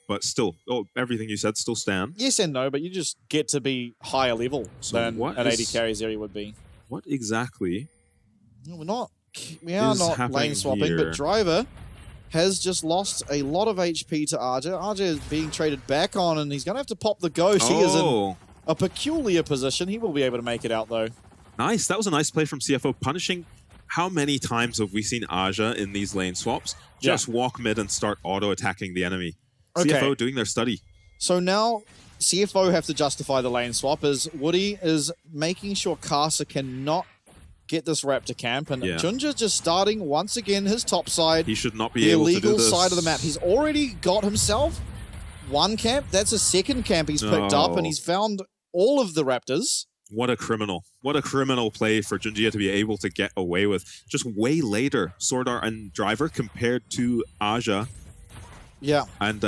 But still, everything you said still stands. Yes and no, but you just get to be higher level than an AD carry Zeri would be. What exactly? No, we are not lane swapping, here? but Driver has just lost a lot of HP to Arja. Arja is being traded back on, and he's going to have to pop the ghost. He is in a peculiar position. He will be able to make it out, though. Nice. That was a nice play from CFO, punishing. How many times have we seen Arja in these lane swaps just walk mid and start auto-attacking the enemy? CFO doing their study. So now CFO have to justify the lane swap as Woody is making sure Karsa cannot get this Raptor camp, and Junja just starting once again his top side. He should not be able to do this. The illegal side of the map. He's already got himself 1 camp. That's a 2nd camp he's picked up, and he's found all of the Raptors. What a criminal. What a criminal play for Junjia to be able to get away with. Just way later, Sword Art and Driver compared to Aja. Yeah. And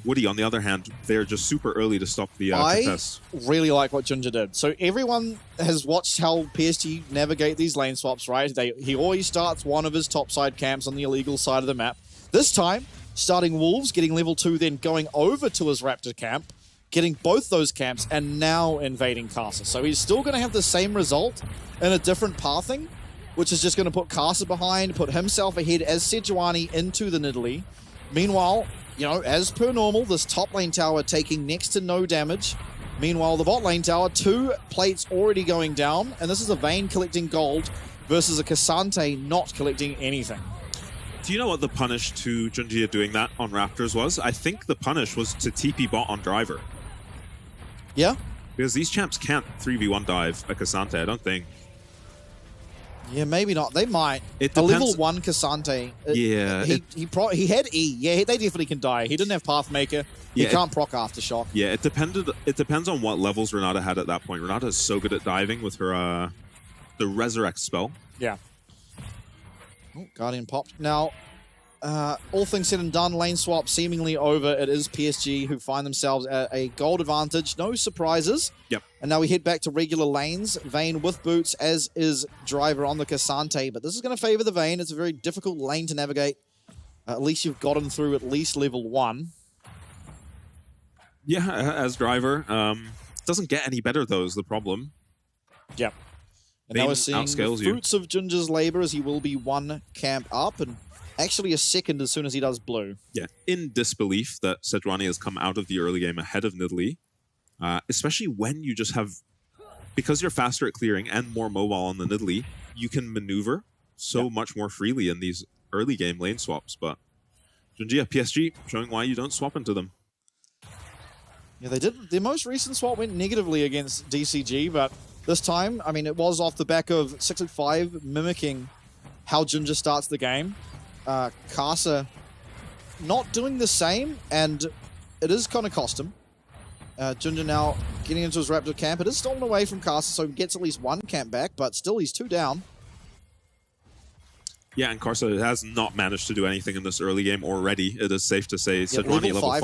Woody, on the other hand, they're just super early to stop the contest. I really like what Junja did. So everyone has watched how PSG navigate these lane swaps, right? He always starts one of his topside camps on the illegal side of the map. This time, starting Wolves, getting level 2, then going over to his Raptor camp, getting both those camps, and now invading Karsa. So he's still going to have the same result in a different pathing, which is just going to put Karsa behind, put himself ahead as Sejuani into the Nidalee. Meanwhile, you know, as per normal, this top lane tower taking next to no damage. Meanwhile, the bot lane tower, 2 plates already going down, and this is a Vayne collecting gold versus a Cassante not collecting anything. Do you know what the punish to Junjia doing that on Raptors was? I think the punish was to TP bot on Driver. Yeah? Because these champs can't 3v1 dive a Cassante, I don't think. Yeah, maybe not. They might. It a depends. level 1 Cassante. Yeah. He had E. Yeah, they definitely can die. He didn't have Pathmaker. He can't proc Aftershock. Yeah, it depends on what levels Renata had at that point. Renata is so good at diving with her the Resurrect spell. Yeah. Oh, Guardian popped. Now, all things said and done, lane swap seemingly over. It is PSG who find themselves at a gold advantage. No surprises. Yep. And now we head back to regular lanes. Vayne with boots, as is Driver on the Cassante. But this is going to favor the Vayne. It's a very difficult lane to navigate. At least you've gotten through at least level 1. Yeah, as Driver. Doesn't get any better, though, is the problem. Yep. And now we're seeing the fruits of Junja's labor, as he will be 1 camp up, and actually a 2nd as soon as he does blue. Yeah, in disbelief that Sejuani has come out of the early game ahead of Nidalee. Especially when you just have, because you're faster at clearing and more mobile on the Nidalee, you can maneuver so much more freely in these early game lane swaps. But Junjia, PSG, showing why you don't swap into them. Yeah, they did. Their most recent swap went negatively against DCG, but this time, I mean, it was off the back of 6-5 mimicking how Junja starts the game. Karsa not doing the same, and it is kind of cost him. Junja now getting into his Raptor camp. It is stolen away from Karsa, so he gets at least 1 camp back, but still he's 2 down. Yeah, and Karsa has not managed to do anything in this early game already. It is safe to say Sejuani level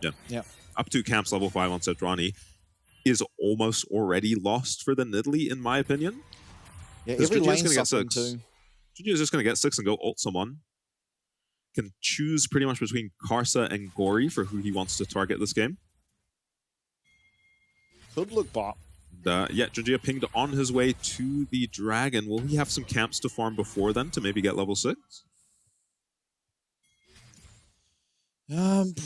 5. Yeah. Up to camps level 5 on Sejuani is almost already lost for the Nidalee, in my opinion. Yeah, every lane's going to get 6. too. Junji is just going to get 6 and go ult someone. Can choose pretty much between Karsa and Gory for who he wants to target this game. Could look bot. Yeah, Junji pinged on his way to the Dragon. Will he have some camps to farm before then to maybe get level 6?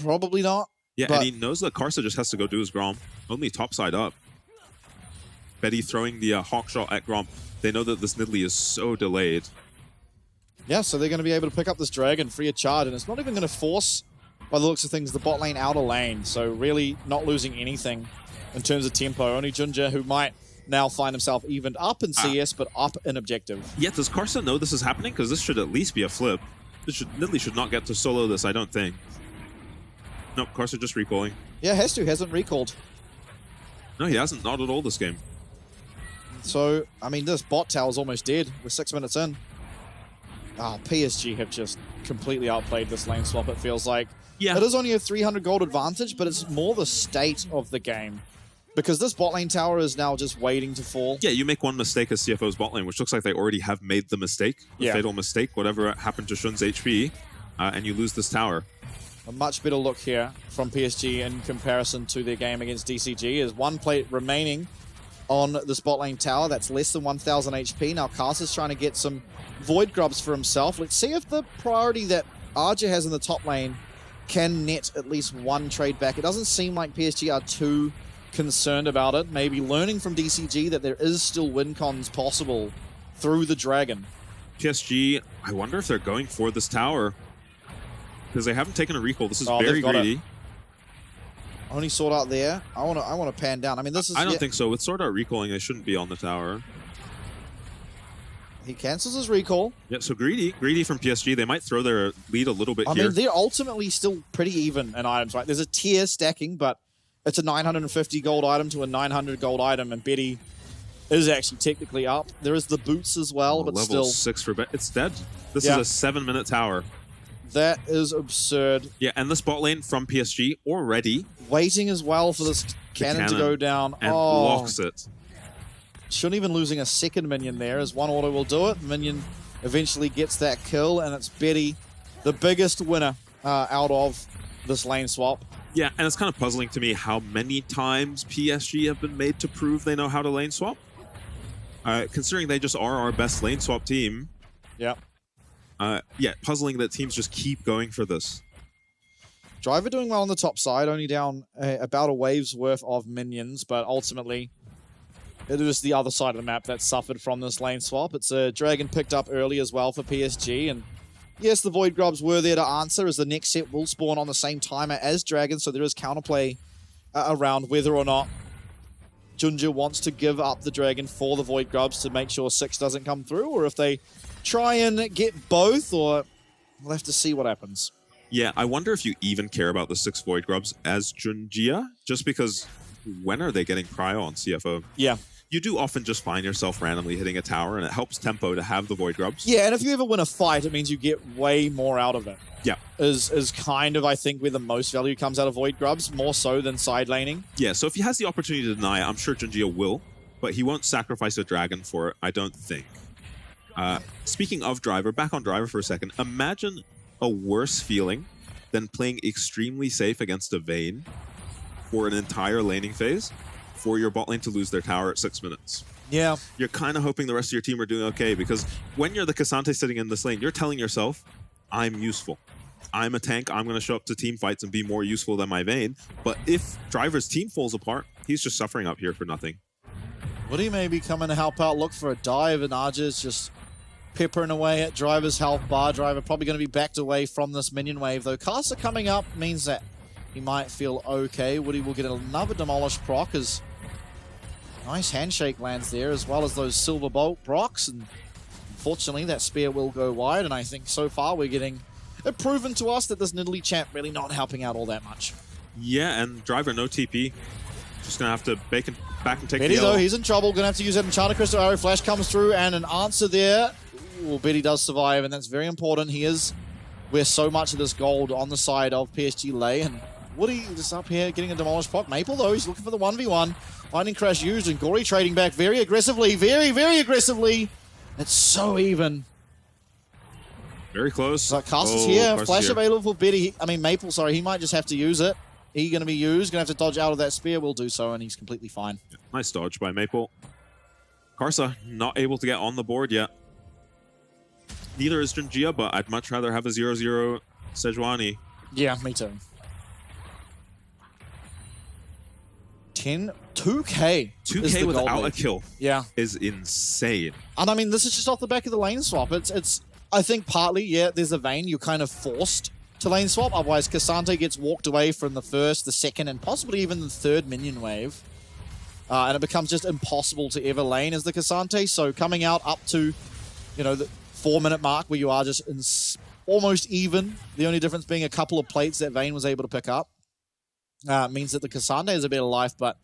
Probably not. Yeah, and he knows that Karsa just has to go do his Grom. Only topside up. Betty throwing the Hawk Shot at Grom. They know that this Nidalee is so delayed. Yeah, so they're going to be able to pick up this Dragon free of charge, and it's not even going to force, by the looks of things, the bot lane out of lane. So really not losing anything in terms of tempo. Only Junja, who might now find himself evened up in CS, but up in objective. Yeah, does Karsa know this is happening? Because this should at least be a flip. Nidalee should not get to solo this, I don't think. Nope, Karsa just recalling. Yeah, has to. Hasn't recalled. No, he hasn't. Not at all this game. So, I mean, this bot tower is almost dead. We're 6 minutes in. PSG have just completely outplayed this lane swap, it feels like. Yeah. It is only a 300 gold advantage, but it's more the state of the game. Because this bot lane tower is now just waiting to fall. Yeah, you make one mistake as CFO's bot lane, which looks like they already have made the mistake. The fatal mistake, whatever happened to Shun's HP, and you lose this tower. A much better look here from PSG in comparison to their game against DCG. Is one plate remaining on this bot lane tower. That's less than 1,000 HP. Now Karsa's trying to get some Void Grubs for himself. Let's see if the priority that Arja has in the top lane can net at least one trade back. It doesn't seem like PSG are too concerned about it. Maybe learning from DCG that there is still win cons possible through the Dragon. PSG, I wonder if they're going for this tower. Because they haven't taken a recall. This is very greedy. Only Sword Art there. I want to pan down. I mean, this is... I don't think so. With Sword Art recalling, they shouldn't be on the tower. He cancels his recall. Yeah, so greedy from PSG. They might throw their lead a little bit here. I mean, they're ultimately still pretty even in items, right? There's a tier stacking, but it's a 950 gold item to a 900 gold item, and Betty is actually technically up. There is the boots as well, but level still... 6 for Betty. It's dead. This is a 7-minute tower. That is absurd. Yeah, and this bot lane from PSG already... Waiting as well for this cannon to go down. And blocks it. Shouldn't even losing a second minion there, as one auto will do it. Minion eventually gets that kill, and it's Betty, the biggest winner out of this lane swap. Yeah, and it's kind of puzzling to me how many times PSG have been made to prove they know how to lane swap. Considering they just are our best lane swap team. Yeah. Yeah, puzzling that teams just keep going for this. Driver doing well on the top side, only down about a wave's worth of minions, but ultimately it is the other side of the map that suffered from this lane swap. It's a Dragon picked up early as well for PSG, and yes, the Void Grubs were there to answer, as the next set will spawn on the same timer as Dragon, so there is counterplay around whether or not Junja wants to give up the Dragon for the Void Grubs to make sure 6 doesn't come through, or if they try and get both, or we'll have to see what happens. Yeah, I wonder if you even care about the 6 Void Grubs as Junjia, just because when are they getting cryo on CFO? Yeah. You do often just find yourself randomly hitting a tower, and it helps tempo to have the Void Grubs. Yeah, and if you ever win a fight, it means you get way more out of it. Yeah. Is kind of, I think, where the most value comes out of Void Grubs, more so than side laning. Yeah, so if he has the opportunity to deny it, I'm sure Junjia will, but he won't sacrifice a Dragon for it, I don't think. Speaking of Driver, back on Driver for a second, imagine a worse feeling than playing extremely safe against a Vayne for an entire laning phase for your bot lane to lose their tower at 6 minutes. Yeah. You're kind of hoping the rest of your team are doing okay, because when you're the Cassante sitting in this lane, you're telling yourself, I'm useful. I'm a tank, I'm going to show up to team fights and be more useful than my Vayne. But if Driver's team falls apart, he's just suffering up here for nothing. Woody maybe coming to help out, look for a dive, and Arja's just peppering away at Driver's health bar. Driver probably going to be backed away from this minion wave, though. Caster coming up means that he might feel okay. Woody will get another Demolish proc, as nice handshake lands there, as well as those Silver Bolt procs, and unfortunately that spear will go wide, and I think so far we're getting it proven to us that this Nidalee champ really not helping out all that much. Yeah, and Driver no TP. Just going to have to back and take Betty, the L. though, he's in trouble. Going to have to use that Enchanted Crystal. Arrow Flash comes through, and an answer there. Ooh, Betty does survive, and that's very important. He is where so much of this gold on the side of PSG lay, and Woody just up here getting a Demolished Proc. Maple, though, he's looking for the 1v1. Lightning Crash used, and Gory trading back very aggressively, very, very aggressively. It's so even. Very close. So Caster's here. Caster's Flash here. available for Betty. I mean, Maple, sorry. He might just have to use it. He going to be used. Going to have to dodge out of that spear. Will do so, and he's completely fine. Yeah, nice dodge by Maple. Karsa not able to get on the board yet. Neither is Junjia, but I'd much rather have a 0-0 Sejuani. Yeah, me too. 2K. 2K without a kill. Yeah. Is insane. And I mean, this is just off the back of the lane swap. It's I think partly, yeah, there's a Vayne. You're kind of forced to lane swap. Otherwise, Cassante gets walked away from the first, the second, and possibly even the third minion wave. And it becomes just impossible to ever lane as the Cassante. So coming out up to, you know, the 4-minute mark where you are just almost even, the only difference being a couple of plates that Vayne was able to pick up, means that the Cassante has a better life, but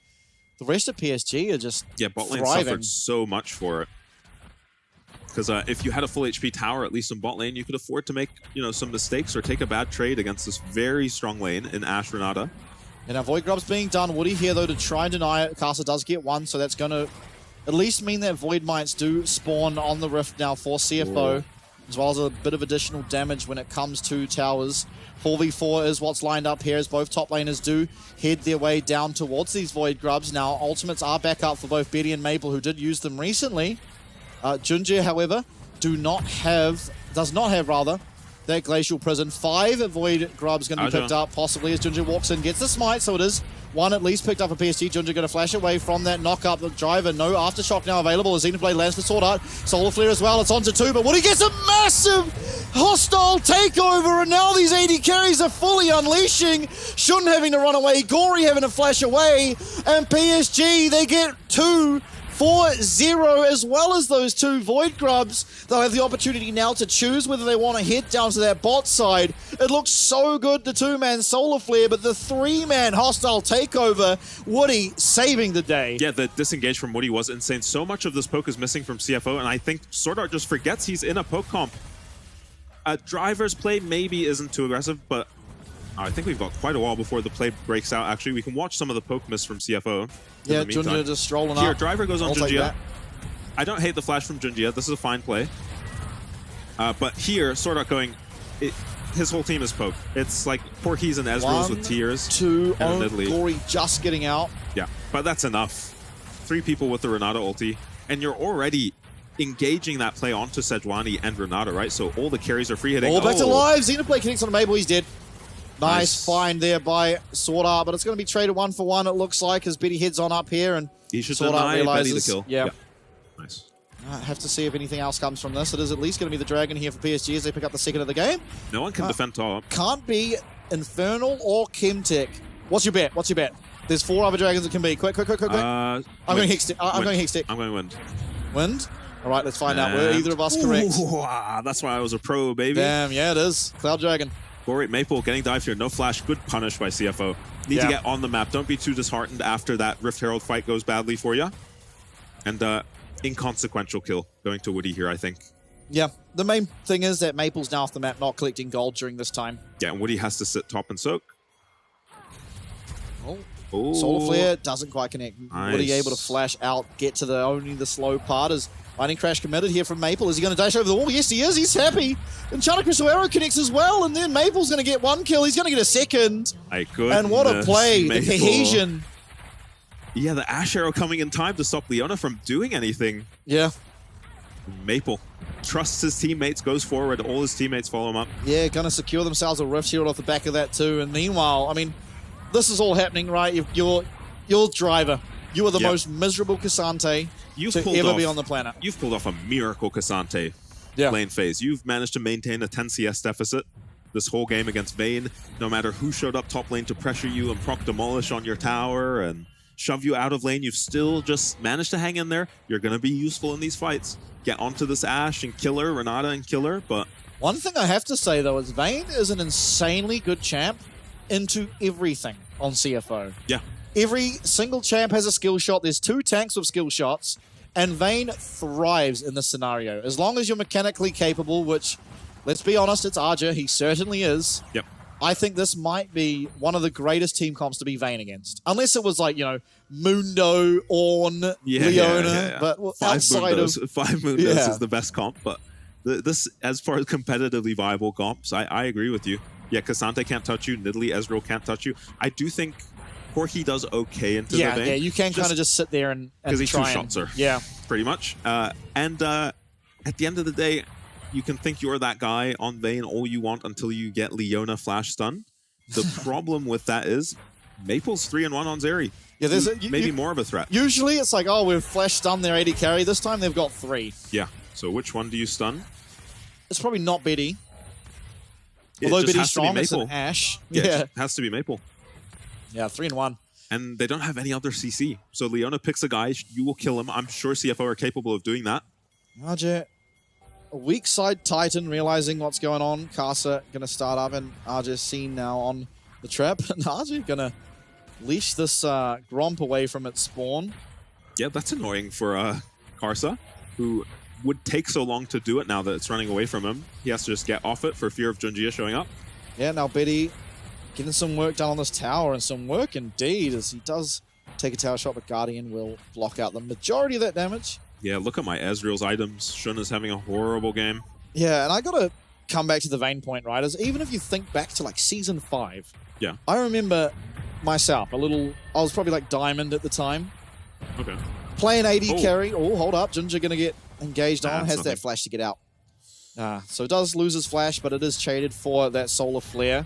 the rest of PSG are just bot lane thriving. suffered so much for it. Because if you had a full HP tower, at least in bot lane, you could afford to make, you know, some mistakes or take a bad trade against this very strong lane in Ashe Renata. And now Void Grub's being done. Woody here, though, to try and deny it. Casa does get one, so that's going to at least mean that Void Mites do spawn on the Rift now for CFO, Ooh. as well as a bit of additional damage when it comes to towers. 4v4 is what's lined up here as both top laners do head their way down towards these Void Grubs. Now, ultimates are back up for both Betty and Maple, who did use them recently. Junjie, however, does not have that Glacial Prison. 5 Void Grubs going to be picked up, possibly, as Junjie walks in, gets the smite, so it is one at least picked up for PSG. Junjie going to flash away from that knock-up. The driver, no Aftershock now available as Xenoblade lands for Sword Art. Solar Flare as well, it's on to 2, but Woody gets a massive hostile takeover, and now these AD carries are fully unleashing. Shun having to run away, Gory having to flash away, and PSG, they get 2 4-0, as well as those 2 Void Grubs. They'll have the opportunity now to choose whether they want to head down to that bot side. It looks so good, the 2-man Solar Flare, but the 3-man hostile takeover, Woody saving the day. Yeah, the disengage from Woody was insane. So much of this poke is missing from CFO, and I think Sword Art just forgets he's in a poke comp. Driver's play maybe isn't too aggressive, but I think we've got quite a while before the play breaks out. Actually, we can watch some of the poke miss from CFO. Yeah, Junjia just strolling up. Here, Driver goes on I'll take Junjia. that. I don't hate the flash from Junjia. This is a fine play. But here, Sword Art going, his whole team is poke. It's like Porkies and Ezreals with tiers. 2, and Nidalee. Gory just getting out. Yeah, but that's enough. 3 people with the Renata ulti, and you're already engaging that play onto Sejuani and Renata, right? So all the carries are free hitting. All back to live. Xenoblade connects on Mabel. He's dead. Nice find there by Sword Art, but it's going to be traded 1-for-1, it looks like, as Betty heads on up here, and he should Sword Art deny realizes, Betty the kill. Yeah. Nice. I have to see if anything else comes from this. It is at least going to be the Dragon here for PSG as they pick up the second of the game. No one can defend top. Can't be Infernal or Chemtech. What's your bet? What's your bet? There's 4 other Dragons that can be. Quick. I'm going Hextech. I'm going Hextech. I'm going Wind. Wind? All right, let's find out. Were either of us correct? Ooh, that's why I was a pro, baby. Damn, yeah, it is. Cloud Dragon. Great, Maple getting dive here. No flash. Good punish by CFO. Need to get on the map. Don't be too disheartened after that Rift Herald fight goes badly for you. And inconsequential kill going to Woody here, I think. Yeah, the main thing is that Maple's now off the map, not collecting gold during this time. Yeah, and Woody has to sit top and soak. Oh, Solar Flare doesn't quite connect. Nice. Woody able to flash out, get to only the slow part as Lightning Crash committed here from Maple. Is he going to dash over the wall? Yes, he is. He's happy. Enchanted Crystal Arrow connects as well, and then Maple's going to get 1 kill. He's going to get a second. And what a play. Maple. The cohesion. Yeah, the Ash Arrow coming in time to stop Leona from doing anything. Yeah. Maple trusts his teammates, goes forward. All his teammates follow him up. Yeah, going to secure themselves a Rift Shield off the back of that too. And meanwhile, I mean, this is all happening, right? You're Driver. You are the most miserable Cassante to ever be on the planet. You've pulled off a miracle Cassante lane phase. You've managed to maintain a 10 CS deficit this whole game against Vayne. No matter who showed up top lane to pressure you and proc demolish on your tower and shove you out of lane, you've still just managed to hang in there. You're going to be useful in these fights. Get onto this Ashe and kill her, Renata and kill her, but... One thing I have to say, though, is Vayne is an insanely good champ into everything on CFO. Yeah. Every single champ has a skill shot. There's 2 tanks with skill shots, and Vayne thrives in this scenario. As long as you're mechanically capable, which, let's be honest, it's Arja. He certainly is. Yep. I think this might be one of the greatest team comps to be Vayne against. Unless it was like, you know, Mundo, Ornn, Leona. But outside of... 5 Mundos is the best comp, but this, as far as competitively viable comps, I agree with you. Yeah, K'Sante can't touch you, Nidalee, Ezreal can't touch you. I do think Corki does okay into the Vayne. Yeah, you can kind of just sit there and because he's try two-shotser. Yeah. Pretty much. And at the end of the day, you can think you're that guy on Vayne all you want until you get Leona flash stun. The problem with that is Maple's 3-1 on Zeri. Yeah, there's maybe more of a threat. Usually it's like, oh, we've flash stunned their AD carry. This time they've got 3. Yeah. So which one do you stun? It's probably not Betty. Although Betty's strong, it's an Ashe. Yeah, it has to be Maple. Yeah, 3-1. And they don't have any other CC. So Leona picks a guy, you will kill him. I'm sure CFO are capable of doing that. RJ, a weak side Titan realizing what's going on. Kasa going to start up, and RJ's seen now on the trap. And RJ going to leash this Gromp away from its spawn. Yeah, that's annoying for Karsa, who would take so long to do it now that it's running away from him. He has to just get off it for fear of Junjia showing up. Yeah, now Betty getting some work done on this tower, and some work indeed, as he does take a tower shot, but Guardian will block out the majority of that damage. Yeah, look at my Ezreal's items. Shun is having a horrible game. Yeah, and I gotta come back to the Vayne point, right? As even if you think back to like Season 5, yeah, I remember myself, I was probably like Diamond at the time. Okay. Playing AD carry. Oh, hold up. Junjia gonna get engaged on. Has something. that flash to get out. So it does lose his flash, but it is traded for that solar flare.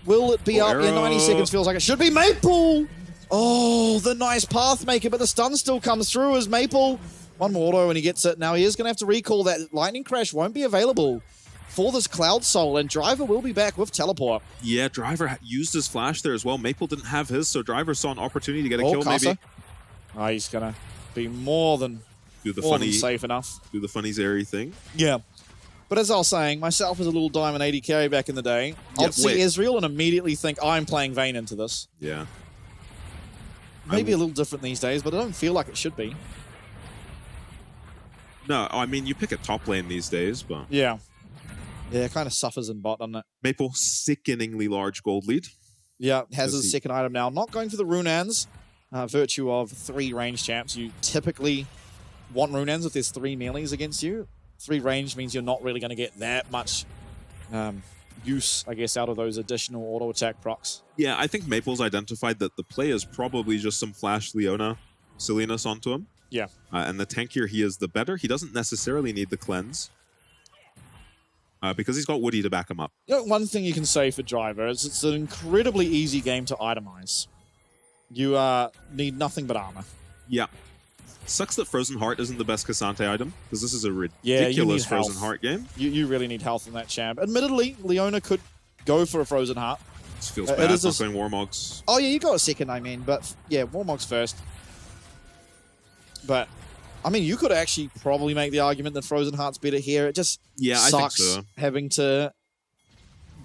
Will it be up in 90 seconds? Feels like it should be. Maple! Oh, the nice path maker, but the stun still comes through as Maple. One more auto and he gets it. Now he is going to have to recall that Lightning Crash won't be available for this Cloud Soul, and Driver will be back with Teleport. Yeah, Driver used his flash there as well. Maple didn't have his, so Driver saw an opportunity to get a kill Kasa. maybe. He's going to be more than safe enough. Do the funny Zeri thing. Yeah. But as I was saying, myself as a little Diamond AD carry back in the day, I'd see Ezreal and immediately think, I'm playing Vayne into this. Yeah. Maybe a little different these days, but I don't feel like it should be. No, I mean, you pick a top lane these days, but... Yeah. Yeah, it kind of suffers in bot, doesn't it? Maple, sickeningly large gold lead. Yeah, has his second item now. Not going for the Runaan's, virtue of 3 range champs. You typically want Runaan's if there's 3 melees against you. 3 range means you're not really going to get that much use, I guess, out of those additional auto attack procs. Yeah, I think Maple's identified that the play is probably just some flash Leona Salinas onto him. Yeah. And the tankier he is, the better. He doesn't necessarily need the cleanse because he's got Woody to back him up. You know, one thing you can say for Driver is it's an incredibly easy game to itemize. You need nothing but armor. Yeah. Sucks that Frozen Heart isn't the best K'Sante item, because this is a ridiculous Frozen Heart game. You really need health in that champ. Admittedly, Leona could go for a Frozen Heart. This feels bad, not going Warmogs. Oh yeah, you got a second, I mean, but yeah, Warmogs first. But, I mean, you could actually probably make the argument that Frozen Heart's better here. It just sucks I think so. Having to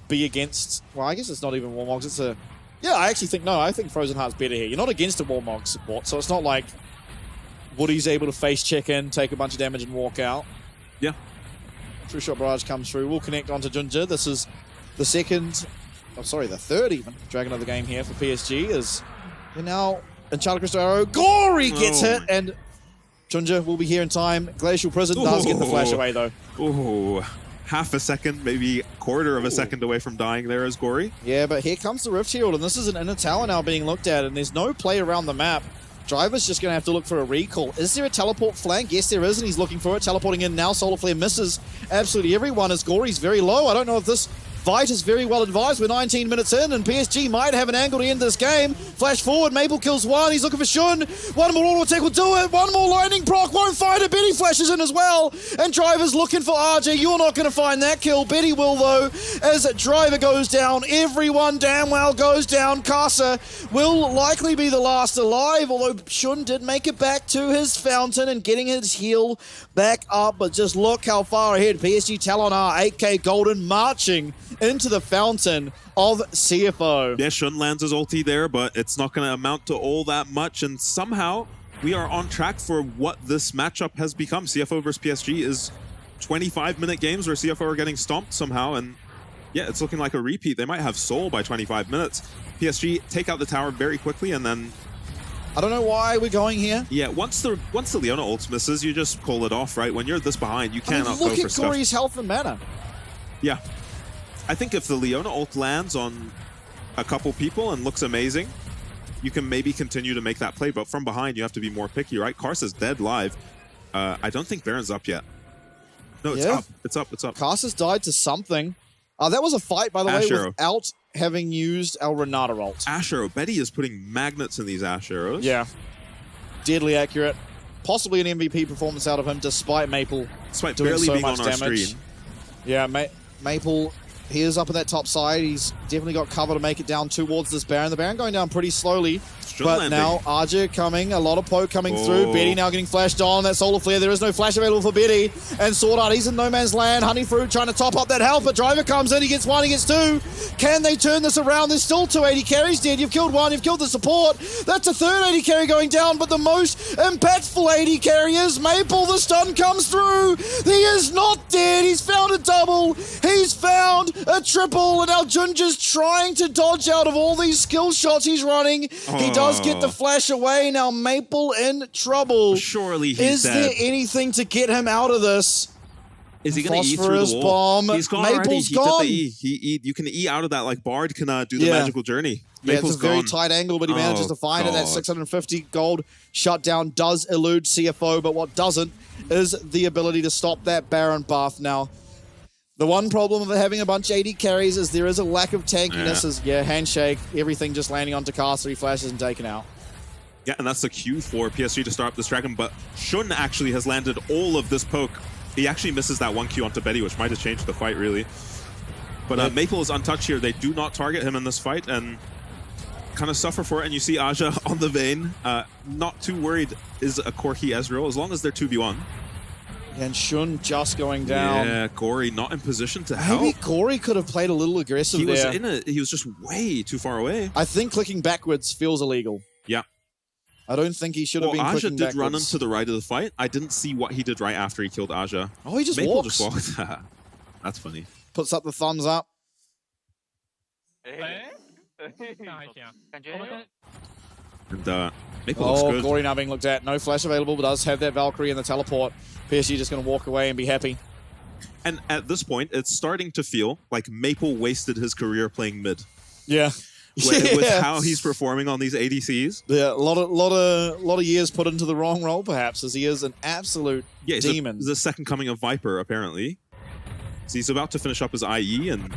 be against... Well, I guess it's not even Warmogs, it's a... Yeah, I actually think, no, I think Frozen Heart's better here. You're not against a Warmog support, so it's not like Woody's able to face check in, take a bunch of damage and walk out. Yeah. True Shot Barrage comes through. We'll connect onto Junjia. This is the second... Oh, sorry, the third even Dragon of the game here for PSG is... They're now... Enchanted Crystal Arrow. Gory gets hit, and Junjia will be here in time. Glacial Prison does get the flash away, though. Ooh. Half a second, maybe quarter of a second away from dying there as Gory. Yeah, but here comes the Rift Shield, and this is an inner tower now being looked at, and there's no play around the map. Driver's just going to have to look for a recall. Is there a teleport flank? Yes, there is, and he's looking for it. Teleporting in now. Solar Flare misses absolutely everyone as Gory's very low. I don't know if this fight is very well advised. We're 19 minutes in, and PSG might have an angle to end this game. Flash forward. Maple kills one. He's looking for Shun. One more auto attack will do it. One more lightning proc. Won't find it. Betty flashes in as well. And Driver's looking for RJ. You're not going to find that kill. Betty will, though, as Driver goes down. Everyone damn well goes down. Kasa will likely be the last alive, although Shun did make it back to his fountain and getting his heal back up. But just look how far ahead PSG Talon are. 8k Golden marching into the fountain of CFO. Yeah, Shun lands his ulti there, but it's not going to amount to all that much, and somehow we are on track for what this matchup has become. CFO versus PSG is 25-minute games where CFO are getting stomped somehow, and Yeah, it's looking like a repeat. They might have Soul by 25 minutes. PSG take out the tower very quickly, and then... I don't know why we're going here. Yeah, once the Leona ult misses, you just call it off, right? When you're this behind, you cannot go for stuff. Look at Gory's health and mana. Yeah. I think if the Leona ult lands on a couple people and looks amazing, you can maybe continue to make that play, but from behind, you have to be more picky, right? Karsa's dead live. I don't think Baron's up yet. No, it's up. It's up. It's up. Karsa's died to something. That was a fight, by the way, Arrow. without having used our Renata ult. Ash Arrow. Betty is putting magnets in these Ash Arrows. Yeah. Deadly accurate. Possibly an MVP performance out of him, despite Maple despite doing barely so being much on our damage. screen. Yeah, Maple, he is up at that top side. He's definitely got cover to make it down towards this Baron. The Baron going down pretty slowly. But now Arja coming, a lot of poke coming through. Betty now getting flashed on. That Solar Flare, there is no flash available for Betty. And Sword Art, he's in no man's land. Honeyfruit trying to top up that health, but Driver comes in, he gets one, he gets two. Can they turn this around? There's still 2 AD carries dead. You've killed one, you've killed the support. That's a 3rd AD carry going down, but the most impactful AD carry is Maple. The stun comes through. He is not dead. He's found a double. He's found a triple, and now Junja's trying to dodge out of all these skill shots he's running. He does get the flash away. Now Maple in trouble. Surely he's Is dead. there anything to get him out of this? Is he going to E through the wall? He's gone already. He gone. did the E. You can E out of that like Bard can do the magical journey. Yeah, Maple's it's a very gone. tight angle, but he manages to find it. That 650 gold shutdown does elude CFO, but what doesn't is the ability to stop that Baron buff. Now, the one problem of having a bunch of AD carries is there is a lack of tankiness. Handshake, everything just landing onto Cast, 3 flashes and taken out. Yeah, and that's the cue for PSG to start up this dragon, but Shun actually has landed all of this poke. He actually misses that 1 Q onto Betty, which might have changed the fight, really. But Maple is untouched here. They do not target him in this fight and kind of suffer for it. And you see Aja on the vein. Not too worried is a Corki Ezreal, as long as they're 2v1. And Shun just going down. Yeah, Gory not in position to help. Maybe Gory could have played a little aggressive there. He was just way too far away. I think clicking backwards feels illegal. Yeah. I don't think he should have been Aja clicking did backwards. run him to the right of the fight. I didn't see what he did right after he killed Aja. Oh, he just Maple walks. just walked. That's funny. Puts up the thumbs up. And Maple looks good. Gory now being looked at. No flash available, but does have that Valkyrie and the teleport. PSG just going to walk away and be happy. And at this point, it's starting to feel like Maple wasted his career playing mid. Yeah. With how he's performing on these ADCs. Yeah, a lot of years put into the wrong role, perhaps, as he is an absolute demon. He's the second coming of Viper, apparently. So he's about to finish up his IE and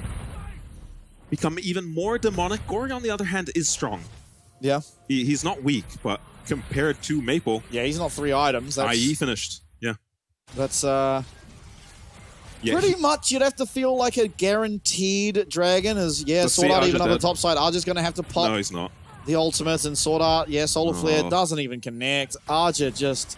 become even more demonic. Gory, on the other hand, is strong. Yeah. He's not weak, but compared to Maple... Yeah, he's not 3 items. That's, IE finished. Yeah. That's, pretty much you'd have to feel like a guaranteed dragon is, Sword Art even on the top side. Arja's going to have to pop No, he's not. the ultimates, and Sword Art, Solar Flare doesn't even connect. Arja just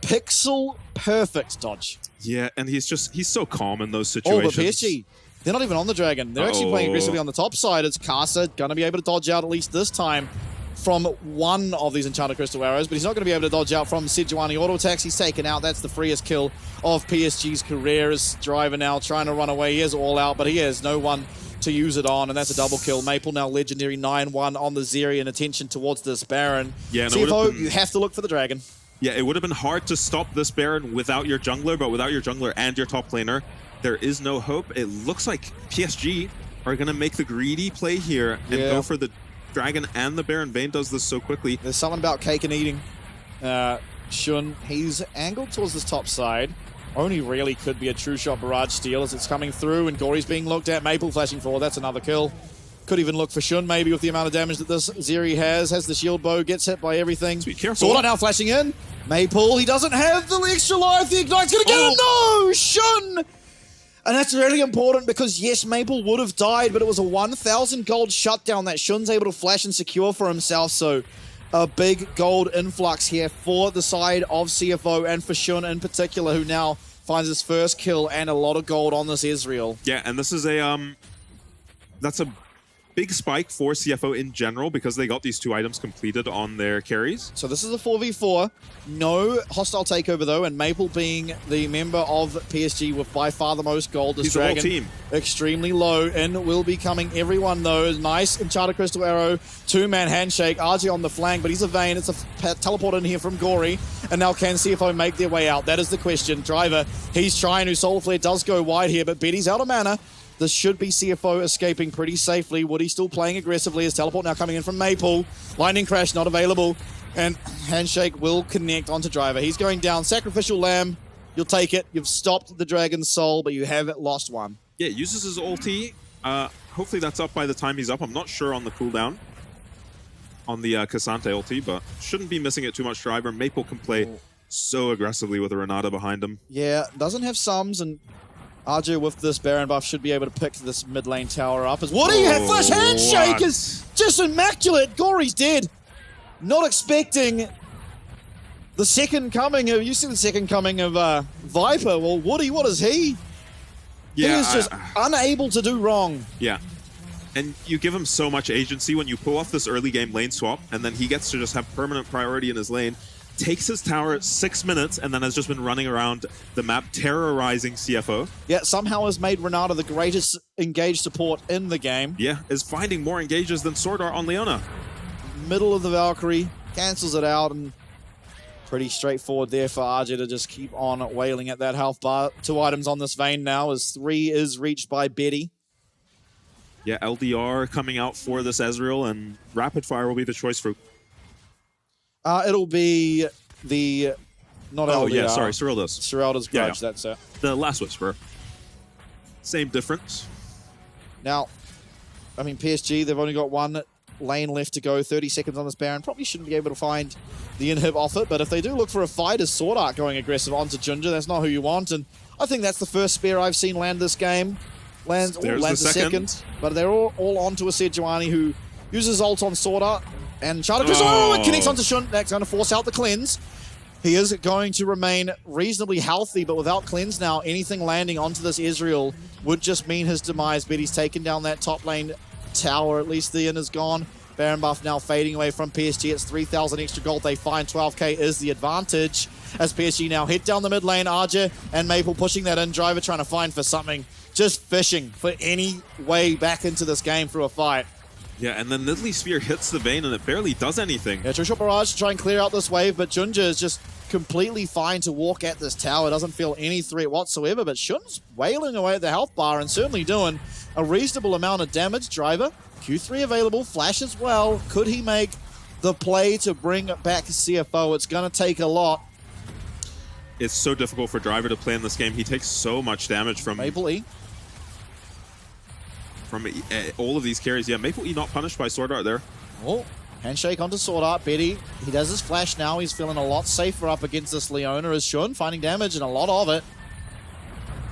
pixel perfect dodge. Yeah, and he's so calm in those situations. Oh, but PSG, they're not even on the dragon. They're actually playing aggressively on the top side. It's Kasa going to be able to dodge out at least this time from one of these Enchanted Crystal Arrows, but he's not going to be able to dodge out from Sejuani auto attacks. He's taken out. That's the freest kill of PSG's career. As Driver now trying to run away. He is all out, but he has no one to use it on, and that's a double kill. Maple now legendary 9-1 on the Zeri, and attention towards this Baron. Yeah, CFO, you have to look for the dragon. Yeah, it would have been hard to stop this Baron without your jungler, but without your jungler and your top laner, there is no hope. It looks like PSG are going to make the greedy play here and go for the Dragon and the Baron. Vayne does this so quickly. There's something about cake and eating. Shun, he's angled towards this top side. Only really could be a true shot barrage steal as it's coming through, and Gory's being looked at. Maple flashing forward. That's another kill. Could even look for Shun, maybe, with the amount of damage that this Zeri has. Has the shield bow, gets hit by everything. Be careful. Sword now flashing in. Maple, he doesn't have the extra life. The Ignite's going to get him. No! Shun! And that's really important because, yes, Maple would have died, but it was a 1,000 gold shutdown that Shun's able to flash and secure for himself. So a big gold influx here for the side of CFO and for Shun in particular, who now finds his first kill and a lot of gold on this Ezreal. Yeah, and this is that's a big spike for CFO in general because they got these 2 items completed on their carries. So this is a 4v4. No hostile takeover, though, and Maple being the member of PSG with by far the most gold. This Dragon team. Extremely low and will be coming everyone, though. Nice Enchanted Crystal Arrow, 2-man handshake. RG on the flank, but he's a Vayne. It's a teleport in here from Gory. And now can CFO make their way out? That is the question. Driver, he's trying to. Solar Flare does go wide here, but Betty's out of mana. This should be CFO escaping pretty safely. Woody still playing aggressively. His teleport now coming in from Maple. Lightning Crash not available. And Handshake will connect onto Driver. He's going down. Sacrificial Lamb. You'll take it. You've stopped the Dragon's Soul, but you have lost one. Yeah, uses his ulti. Hopefully that's up by the time he's up. I'm not sure on the cooldown on the Cassante ulti, but shouldn't be missing it too much. Driver. Maple can play so aggressively with a Renata behind him. Yeah, doesn't have sums, and RJ with this Baron buff should be able to pick this mid lane tower up. As Woody had Flash Handshake is just immaculate. Gory's dead. Not expecting the second coming of, you see the second coming of Viper. Well, Woody, what is he? Yeah, he is just unable to do wrong. Yeah. And you give him so much agency when you pull off this early game lane swap, and then he gets to just have permanent priority in his lane. Takes his tower 6 minutes and then has just been running around the map, terrorizing CFO. Yeah, somehow has made Renata the greatest engaged support in the game. Yeah, is finding more engages than Sword Art on Leona. Middle of the Valkyrie, cancels it out, and pretty straightforward there for RJ to just keep on wailing at that health bar. 2 items on this Vayne now as 3 is reached by Betty. Yeah, LDR coming out for this Ezreal, and Rapid Fire will be the choice for... It'll be the... Not LDR. Oh, yeah, sorry, Seralda's Grudge, that's it. The Last Whisper. Same difference. Now, I mean, PSG, they've only got 1 lane left to go, 30 seconds on this Baron. Probably shouldn't be able to find the inhib off it, but if they do look for a fight, is Sword Art going aggressive onto Ginger? That's not who you want, and I think that's the first spear I've seen land this game. Lands the second, but they're all onto a Sejuani who uses ult on Sword Art, and Charter it connects onto Shun. That's going to force out the cleanse. He is going to remain reasonably healthy, but without cleanse now, anything landing onto this Ezreal would just mean his demise. But he's taken down that top lane tower. At least the in is gone. Baron buff now fading away from PSG. It's 3,000 extra gold. They find 12k is the advantage. As PSG now hit down the mid lane. Arja and Maple pushing that in. Driver trying to find for something. Just fishing for any way back into this game through a fight. Yeah, and then Nidalee Spear hits the Vayne and it barely does anything. Yeah, True Shot Barrage to try and clear out this wave, but Junja is just completely fine to walk at this tower. Doesn't feel any threat whatsoever, but Shun's wailing away at the health bar and certainly doing a reasonable amount of damage. Driver, Q3 available, Flash as well. Could he make the play to bring back CFO? It's going to take a lot. It's so difficult for Driver to play in this game. He takes so much damage from Maple E. From all of these carries. Yeah, Maple E not punished by Sword Art there. Oh, handshake onto Sword Art. Betty, he does his flash now. He's feeling a lot safer up against this Leona as Shun, finding damage and a lot of it.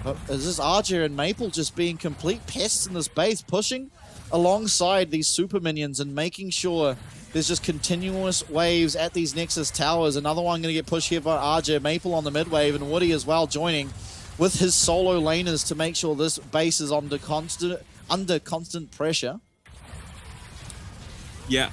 But is this Archer and Maple just being complete pests in this base, pushing alongside these super minions and making sure there's just continuous waves at these Nexus towers. Another one going to get pushed here by Archer. Maple on the mid wave and Woody as well joining with his solo laners to make sure this base is under constant pressure. Yeah,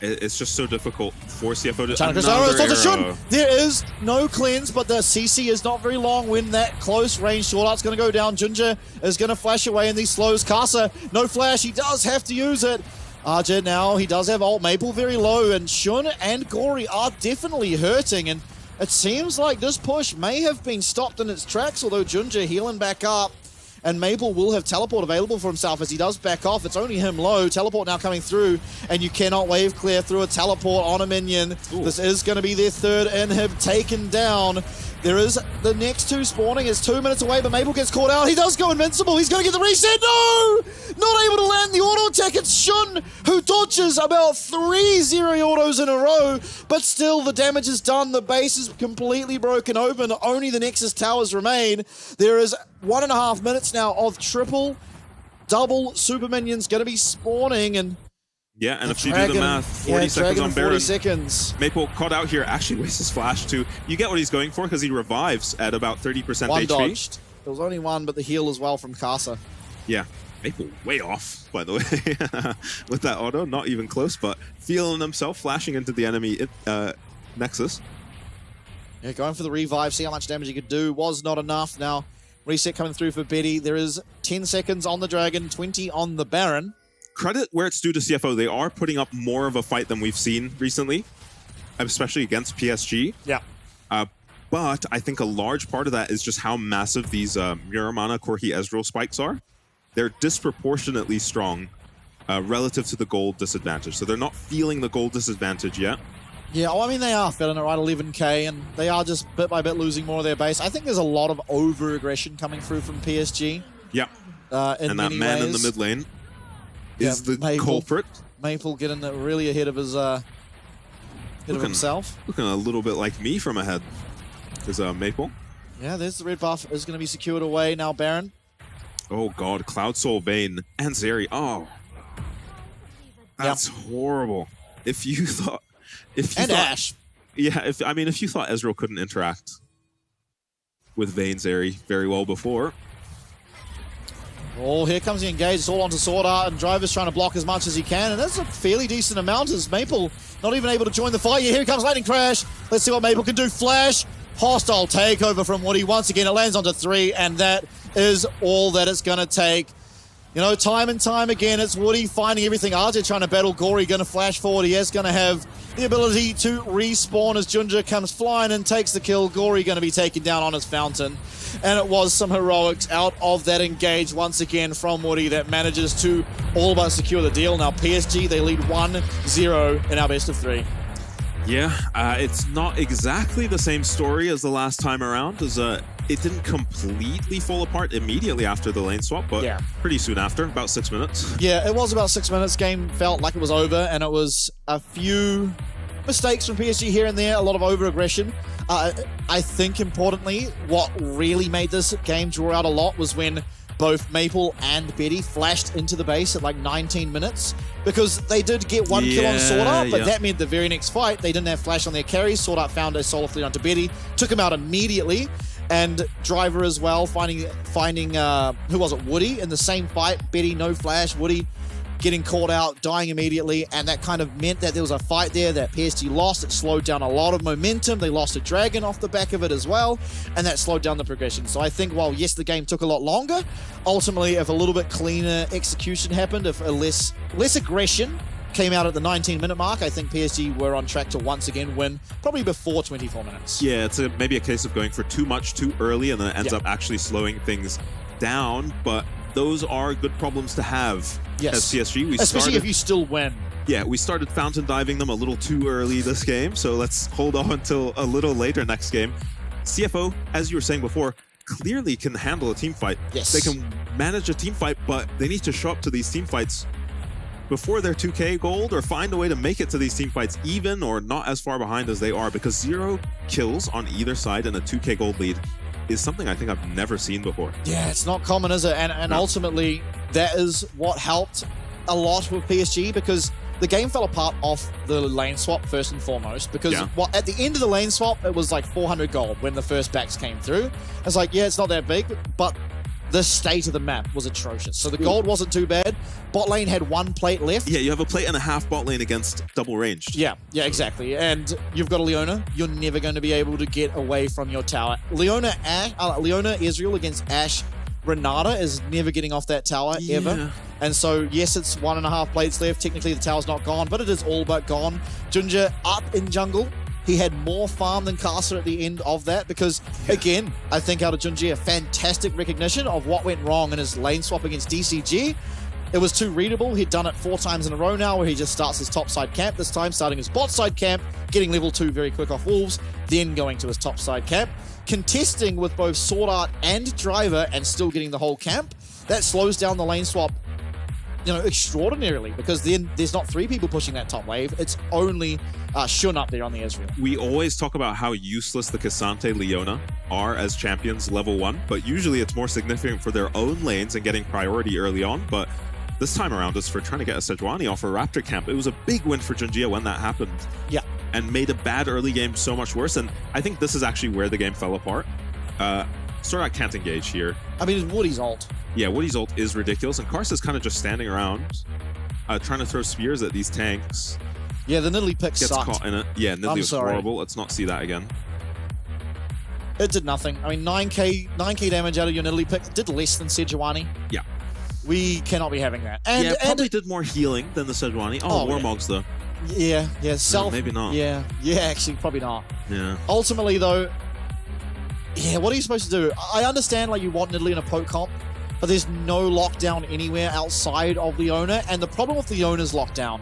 it's just so difficult for CFO to... There is no cleanse, but the CC is not very long when that close range Sword Art's going to go down. Ginger is going to flash away in these slows. Casa, no flash. He does have to use it. Arja now, he does have ult. Maple very low, and Shun and Gory are definitely hurting, and it seems like this push may have been stopped in its tracks, although Ginger healing back up. And Maple will have teleport available for himself as he does back off. It's only him low. Teleport now coming through, and you cannot wave clear through a teleport on a minion. Ooh. This is going to be their third inhib taken down. There is the next 2 spawning. It's 2 minutes away, but Maple gets caught out. He does go invincible. He's going to get the reset. No! Not able to land the auto attack. It's Shun who dodges about 3 zero autos in a row, but still the damage is done. The base is completely broken open. Only the Nexus towers remain. There is 1.5 minutes now of double super minions going to be spawning, and yeah, and if you do the math, 40 seconds on Baron. 40 seconds. Maple caught out here, actually wastes his flash too. You get what he's going for because he revives at about 30% one HP. Dodged. There was only one, but the heal as well from Casa. Yeah, Maple way off, by the way, with that auto. Not even close, but feeling himself, flashing into the enemy Nexus. Yeah, going for the revive, see how much damage he could do. Was not enough. Now, reset coming through for Betty. There is 10 seconds on the Dragon, 20 on the Baron. Credit where it's due to CFO. They are putting up more of a fight than we've seen recently, especially against PSG. Yeah. But I think a large part of that is just how massive these Muramana, Corki, Ezreal spikes are. They're disproportionately strong relative to the gold disadvantage. So they're not feeling the gold disadvantage yet. Yeah, well, I mean, they are feeling it right, 11k, and they are just bit by bit losing more of their base. I think there's a lot of over-aggression coming through from PSG. Yeah. In and that man ways. in the mid lane is the culprit. Maple getting really ahead of his of himself. Looking a little bit like me from ahead. Is Maple. Yeah, there's the red buff is going to be secured away now, Baron. Oh god, Cloud Soul, Vayne, and Zeri. Oh, that's horrible. If you thought, Ash. Yeah, if you thought Ezreal couldn't interact with Vayne, Zeri very well before. Oh, here comes the engage. It's all onto Sword Art, and Driver's trying to block as much as he can, and that's a fairly decent amount as Maple not even able to join the fight. Yeah, here comes Lightning Crash. Let's see what Maple can do. Flash. Hostile takeover from Woody. Once again, it lands onto 3, and that is all that it's going to take. You know, time and time again, it's Woody finding everything. RJ trying to battle Gory, going to flash forward. He is going to have the ability to respawn as Junja comes flying and takes the kill. Gory going to be taken down on his fountain. And it was some heroics out of that engage once again from Woody that manages to all but secure the deal. Now PSG, they lead 1-0 in our best of 3. Yeah, it's not exactly the same story as the last time around, as it didn't completely fall apart immediately after the lane swap, but pretty soon after, about 6 minutes. Yeah, it was about 6 minutes. Game felt like it was over, and it was a few mistakes from PSG here and there, a lot of over-aggression. I think, importantly, what really made this game draw out a lot was when both Maple and Betty flashed into the base at like 19 minutes because they did get one kill on Sword Art, but that meant the very next fight, they didn't have flash on their carries. Sword Art found a solo fleet onto Betty, took him out immediately, and Driver as well, finding who was it, Woody in the same fight. Betty, no flash, Woody getting caught out, dying immediately, and that kind of meant that there was a fight there that PSG lost. It slowed down a lot of momentum. They lost a Dragon off the back of it as well, and that slowed down the progression. So I think while, yes, the game took a lot longer, ultimately, if a little bit cleaner execution happened, if a less aggression came out at the 19-minute mark, I think PSG were on track to once again win, probably before 24 minutes. Yeah, it's maybe a case of going for too much too early, and then it ends up actually slowing things down, but those are good problems to have as PSG. Especially if you still win. Yeah, we started fountain diving them a little too early this game, so let's hold on until a little later next game. CFO, as you were saying before, clearly can handle a team fight. Yes. They can manage a team fight, but they need to show up to these team fights before their 2k gold or find a way to make it to these team fights even or not as far behind as they are, because 0 kills on either side and a 2k gold lead is something I think I've never seen before. Yeah, it's not common, is it? And ultimately, that is what helped a lot with PSG, because the game fell apart off the lane swap first and foremost, because at the end of the lane swap, it was like 400 gold when the first backs came through. It's like, yeah, it's not that big, but the state of the map was atrocious. So the gold wasn't too bad. Bot lane had 1 plate left. Yeah, you have a plate and a half bot lane against double ranged. Yeah, exactly. And you've got a Leona. You're never going to be able to get away from your tower. Leona Ezreal against Ashe Renata is never getting off that tower ever. And so, yes, it's 1.5 plates left. Technically, the tower's not gone, but it is all but gone. Junja up in jungle. He had more farm than Caster at the end of that because, again, I think out of Junji, a fantastic recognition of what went wrong in his lane swap against DCG. It was too readable. He'd done it 4 times in a row now where he just starts his top side camp, this time starting his bot side camp, getting level 2 very quick off Wolves, then going to his top side camp, contesting with both Sword Art and Driver and still getting the whole camp. That slows down the lane swap, you know, extraordinarily, because then there's not 3 people pushing that top wave. It's only Shun up there on the Ezreal. We always talk about how useless the Cassante Leona are as champions level 1, but usually it's more significant for their own lanes and getting priority early on. But this time around is for trying to get a Sejuani off a Raptor camp. It was a big win for Junjia when that happened. Yeah. And made a bad early game so much worse. And I think this is actually where the game fell apart. Sordak can't engage here. I mean, it's Woody's ult. Yeah, Woody's ult is ridiculous, and Karsa's kind of just standing around, trying to throw spears at these tanks. Yeah, the Nidalee pick Gets sucked. caught in it. Yeah, Nidalee was horrible. Let's not see that again. It did nothing. I mean, 9k damage out of your Nidalee pick. It did less than Sejuani. Yeah. We cannot be having that. And, yeah, probably did more healing than the Sejuani. Oh, Warmogs, though. Yeah, No, maybe not. Yeah, actually, probably not. Yeah. Ultimately, though, yeah, what are you supposed to do? I understand, like, you want Nidalee in a poke comp, but there's no lockdown anywhere outside of Leona, and the problem with Leona's lockdown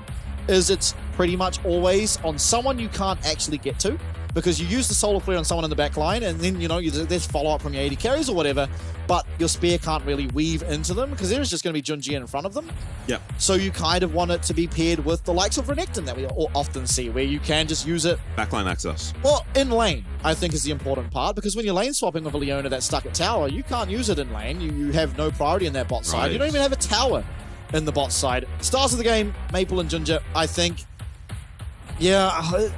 is it's pretty much always on someone you can't actually get to, because you use the Solar Flare on someone in the back line, and then, you know, there's follow-up from your AD carries or whatever, but your spear can't really weave into them, because there's just going to be Junji in front of them. Yep. So you kind of want it to be paired with the likes of Renekton that we often see, where you can just use it. Backline access. Well, in lane, I think, is the important part, because when you're lane swapping with a Leona that's stuck at tower, you can't use it in lane. You have no priority in that bot side. Right. You don't even have a tower in the bot side. Stars of the game, Maple and Ginger, I think. Yeah,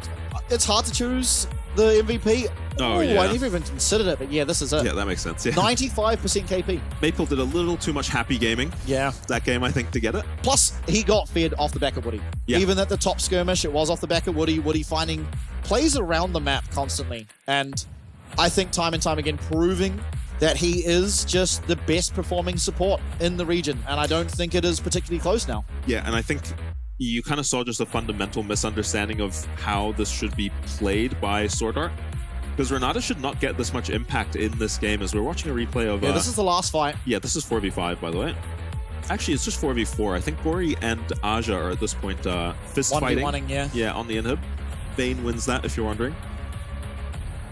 it's hard to choose the MVP. Oh, Ooh, yeah. I never even considered it, but yeah, this is it. Yeah, that makes sense. Yeah. 95% KP. Maple did a little too much happy gaming. Yeah. That game, I think, to get it. Plus, he got fed off the back of Woody. Yeah. Even at the top skirmish, it was off the back of Woody. Woody finding plays around the map constantly. And I think time and time again proving that he is just the best performing support in the region. And I don't think it is particularly close now. Yeah, and I think you kind of saw just a fundamental misunderstanding of how this should be played by Sword Art. Because Renata should not get this much impact in this game, as we're watching a replay of... Yeah, this is the last fight. Yeah, this is 4v5, by the way. Actually, it's just 4v4. I think Gori and Aja are at this point fist fighting. 1v1ing, yeah. Yeah, on the inhib. Vayne wins that, if you're wondering.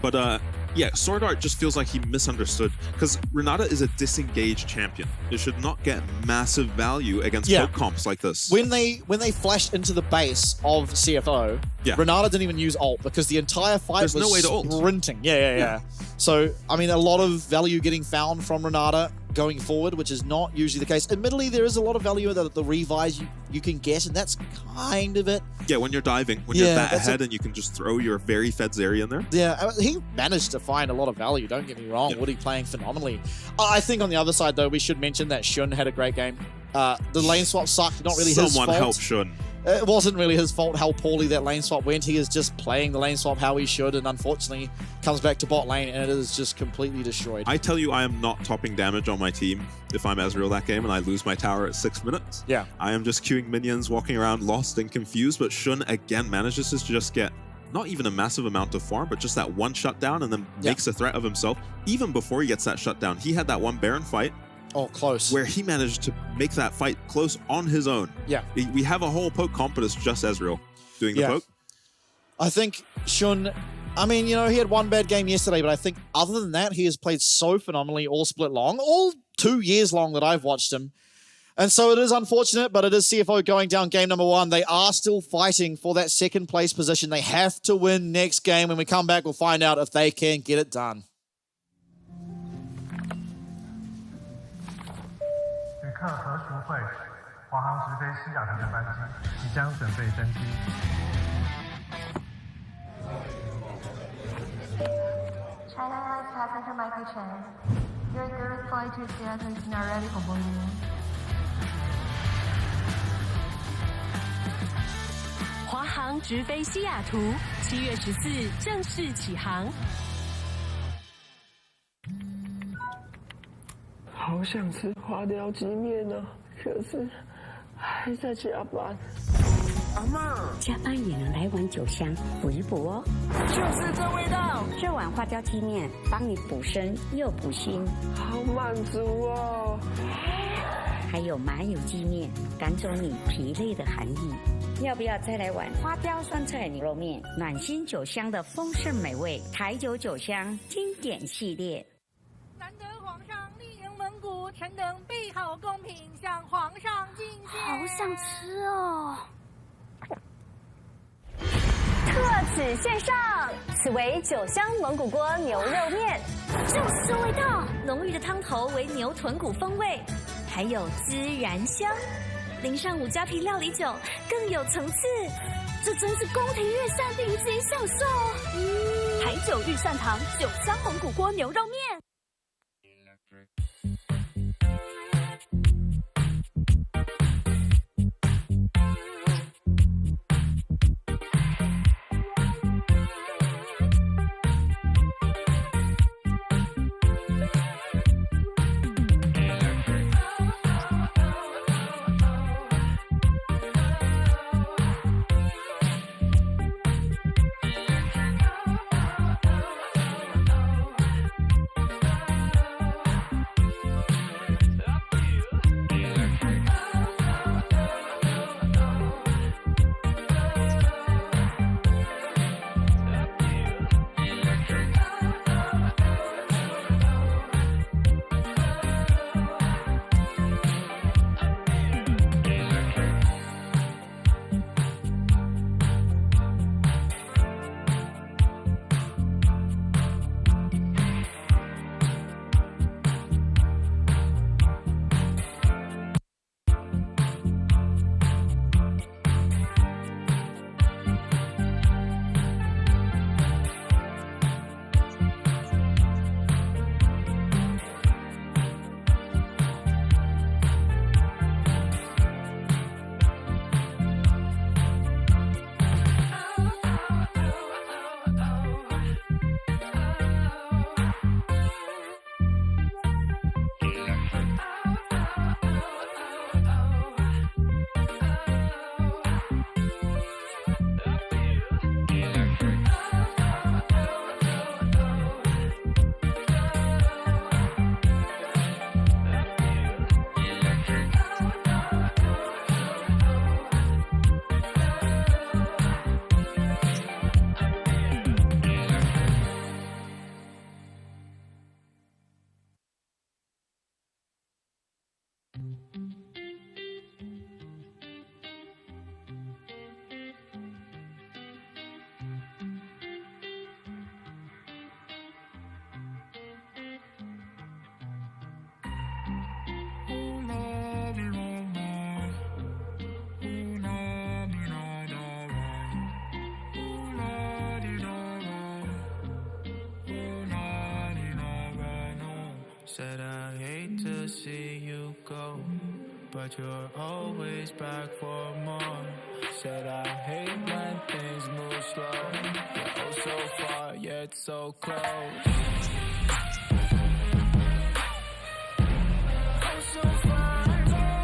But yeah, Sword Art just feels like he misunderstood, because Renata is a disengaged champion. It should not get massive value against poke comps like this. When they flashed into the base of CFO, Renata didn't even use ult, because the entire fight was no way to ult. sprinting. Yeah. So, I mean, a lot of value getting found from Renata going forward, which is not usually the case. Admittedly, there is a lot of value that the revives you can get, and that's kind of it. Yeah, when you're diving, when you're that ahead and you can just throw your very fed Zeri in there. Yeah, he managed to find a lot of value, don't get me wrong. Woody playing phenomenally. I think on the other side, though, we should mention that Shun had a great game. The lane swap sucked, not really his fault. Someone help Shun. It wasn't really his fault how poorly that lane swap went. He is just playing the lane swap how he should, and unfortunately comes back to bot lane and it is just completely destroyed. I tell you, I am not topping damage on my team if I'm Ezreal that game and I lose my tower at 6 minutes. Yeah. I am just queuing minions, walking around lost and confused, but Shun again manages to just get not even a massive amount of farm, but just that one shutdown, and then makes a threat of himself. Even before he gets that shutdown, he had that one Baron fight. Oh, close. Where he managed to make that fight close on his own. Yeah. We have a whole poke comp, but it's just Ezreal doing the poke. I think Shun, I mean, you know, he had one bad game yesterday, but I think other than that, he has played so phenomenally all split long, all 2 years long that I've watched him. And so it is unfortunate, but it is CFO going down game number 1. They are still fighting for that second place position. They have to win next game. When we come back, we'll find out if they can get it done. 旅客何淑慧，华航直飞西雅图的班机即将准备登机。China Airlines passenger Michael Chen. Your third flight to Seattle is now ready for boarding. 华航直飞西雅图，7月14正式起航。好想吃花雕鸡面啊，可是还在加班。阿嬷，加班也能来碗酒香补一补哦。就是这味道，这碗花雕鸡面帮你补身又补心，好满足哦。还有麻油鸡面，赶走你疲累的寒意。要不要再来碗花雕酸菜牛肉面？暖心酒香的丰盛美味，台酒酒香经典系列。难得皇上莅迎蒙古，臣等备好贡品向皇上进献。好想吃哦！特此献上，此为酒香蒙古锅牛肉面，就是这味道，浓郁的汤头为牛臀骨风味，还有孜然香，淋上5加皮料理酒，更有层次。这真是宫廷御膳顶级享受！台酒御膳堂酒香蒙古锅牛肉面。but you're always back for more. Said I hate when things move slow. You're oh so far, yet so close. Oh so far,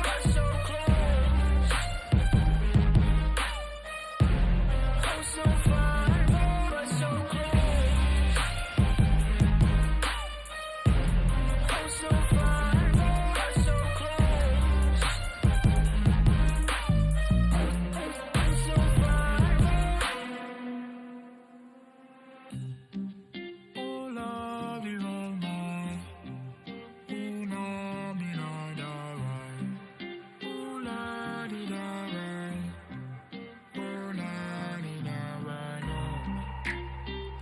but so close. Oh so far, but so close. Oh so far, but so close. Oh so far. Oh love you all night. Oh no, me not alright. Oh la di da right. Oh na di da right.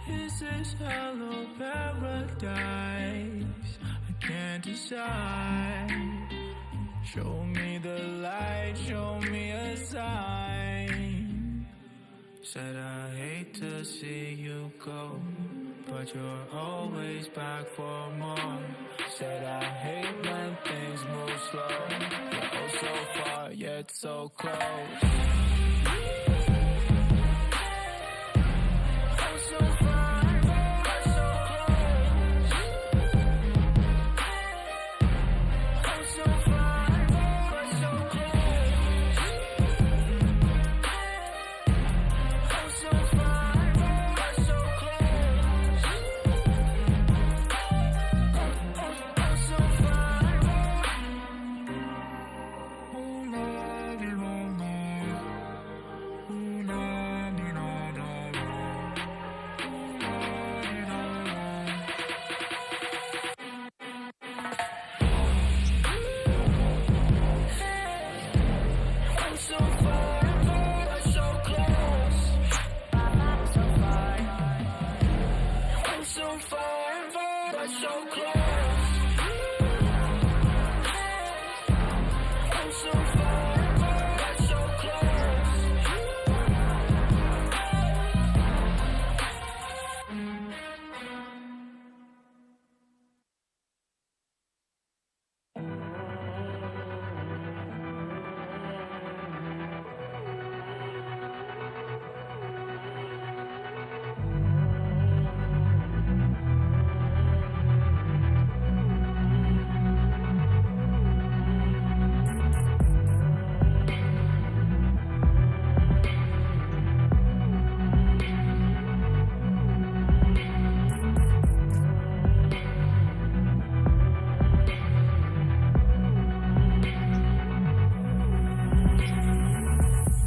Is this hello paradise? I can't decide. Show me the light, show me a sign. Said I hate to see you go, but you're always back for more. Said I hate when things move slow. You're oh so far, yet so close. Oh so far, but so close. Oh so far, but so close. Oh so far, but so close. Oh so far. Oh love you all night. Oh na di na da right. Oh la di da right. Oh so far, but so close. So far. Oh so far, but so close. Oh so far, but so close.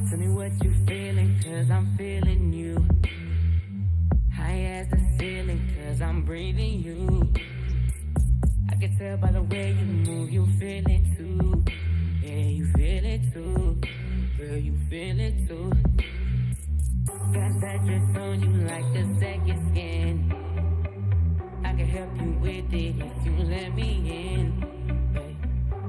Tell me what you feeling, cause I'm feeling you. High as the ceiling, cause I'm breathing you. I can tell by the way you move, you feel it too. Yeah, you feel it too. Girl, you feel it too. Got that dress on you like a second skin. I can help you with it if you let me in. Hey,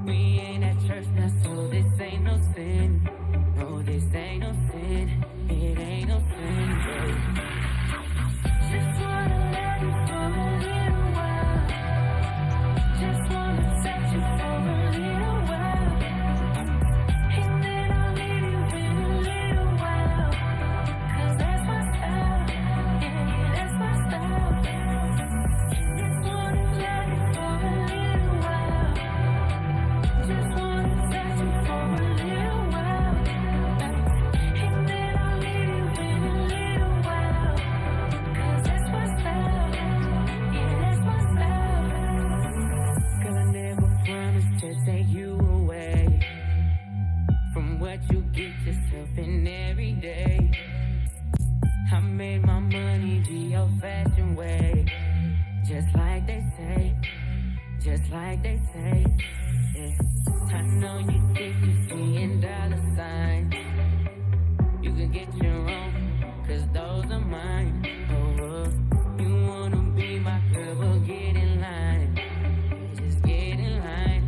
we ain't at church now, so this ain't no sin. No, this ain't no sin. It ain't no sin, babe. Just wanna let you for a little while. Just wanna touch you for a little while. And then I'll leave you in a little while. Cause that's my style. Yeah, that's my style. Just wanna let you for a little while. Just wanna touch you for a little while. And then I'll leave you in a little while. Cause that's my style. Yeah, that's my style. Girl, I never promised to take you away from what you get yourself in every day. I made my money the old-fashioned way. Just like they say. Just like they say. Yeah. I know you think you're seeing dollar signs. You can get your own, cause those are mine. Oh, you wanna be my girl, well get in line. Just get in line,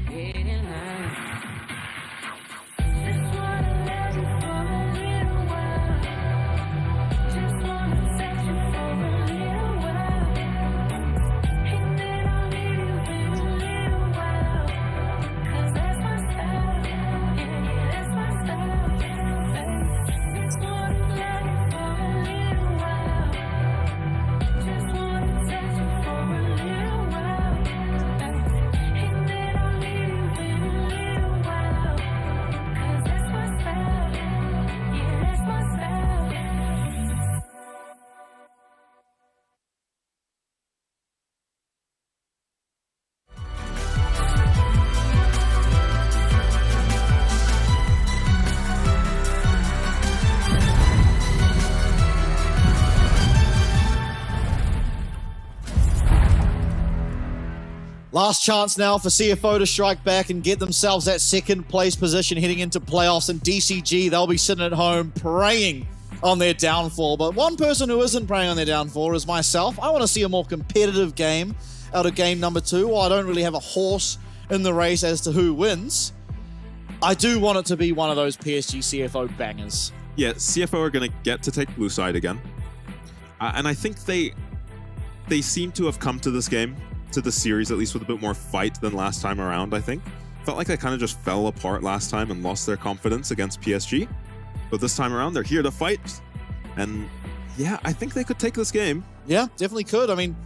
get in line. Just wanna let you for a little while. Just wanna touch you for a little while. And then I'll leave you in a little while. Cause that's my style. Last chance now for CFO to strike back and get themselves that second place position heading into playoffs. And DCG, they'll be sitting at home praying on their downfall. But one person who isn't praying on their downfall is myself. I want to see a more competitive game out of game number 2. While I don't really have a horse in the race as to who wins, I do want it to be one of those PSG CFO bangers. Yeah, CFO are going to get to take blue side again. And I think they seem to have come to this game, to the series, at least with a bit more fight than last time around, I think. Felt like they kind of just fell apart last time and lost their confidence against PSG. But this time around, they're here to fight. And yeah, I think they could take this game. Yeah, definitely could. I mean,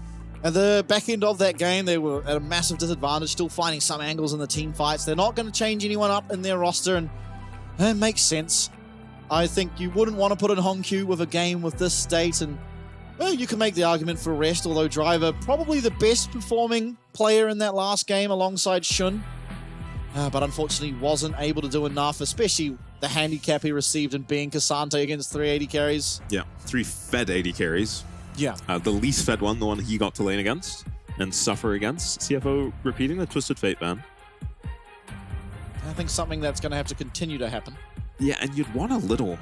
at the back end of that game, they were at a massive disadvantage, still finding some angles in the team fights. They're not going to change anyone up in their roster, and it makes sense. I think you wouldn't want to put in Hongq with a game with this state, and well, you can make the argument for rest, although Driver probably the best performing player in that last game alongside Shun. But unfortunately wasn't able to do enough, especially the handicap he received in being Cassante against 380 carries. Yeah, 3 fed 80 carries. Yeah. The least fed one, the one he got to lane against and suffer against. CFO repeating the Twisted Fate ban. I think something that's going to have to continue to happen. Yeah, and you'd want a little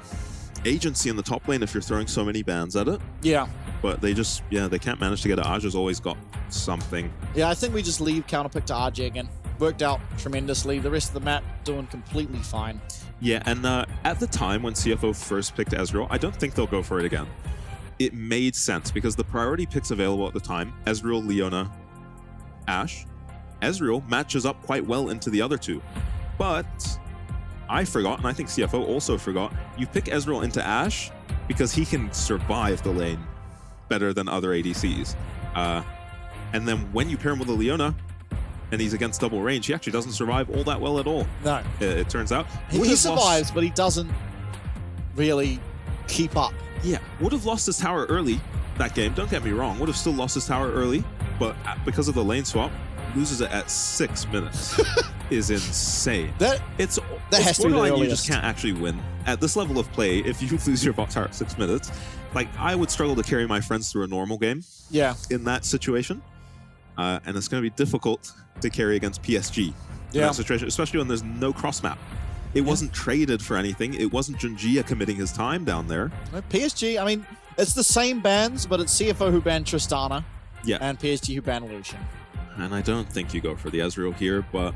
agency in the top lane if you're throwing so many bans at it. Yeah. But they just, they can't manage to get it. Aja's always got something. Yeah, I think we just leave counterpick to RJ again. Worked out tremendously. The rest of the map doing completely fine. Yeah, and at the time when CFO first picked Ezreal, I don't think they'll go for it again. It made sense because the priority picks available at the time, Ezreal, Leona, Ashe. Ezreal matches up quite well into the other two. But I forgot, and I think CFO also forgot, you pick Ezreal into Ashe because he can survive the lane better than other ADCs. And then when you pair him with a Leona, and he's against double range, he actually doesn't survive all that well at all. No. It turns out. He survives, but he doesn't really keep up. Yeah, would have lost his tower early that game, don't get me wrong. Would have still lost his tower early, but because of the lane swap, loses it at 6 minutes. Is insane. That has to be the earliest. You just can't actually win. At this level of play, if you lose your bot tower at 6 minutes, like, I would struggle to carry my friends through a normal game. Yeah. In that situation. And it's going to be difficult to carry against PSG in that situation, especially when there's no cross map. It wasn't traded for anything. It wasn't Junjia committing his time down there. PSG, I mean, it's the same bans, but it's CFO who banned Tristana. Yeah. And PSG who banned Lucian. And I don't think you go for the Ezreal here, but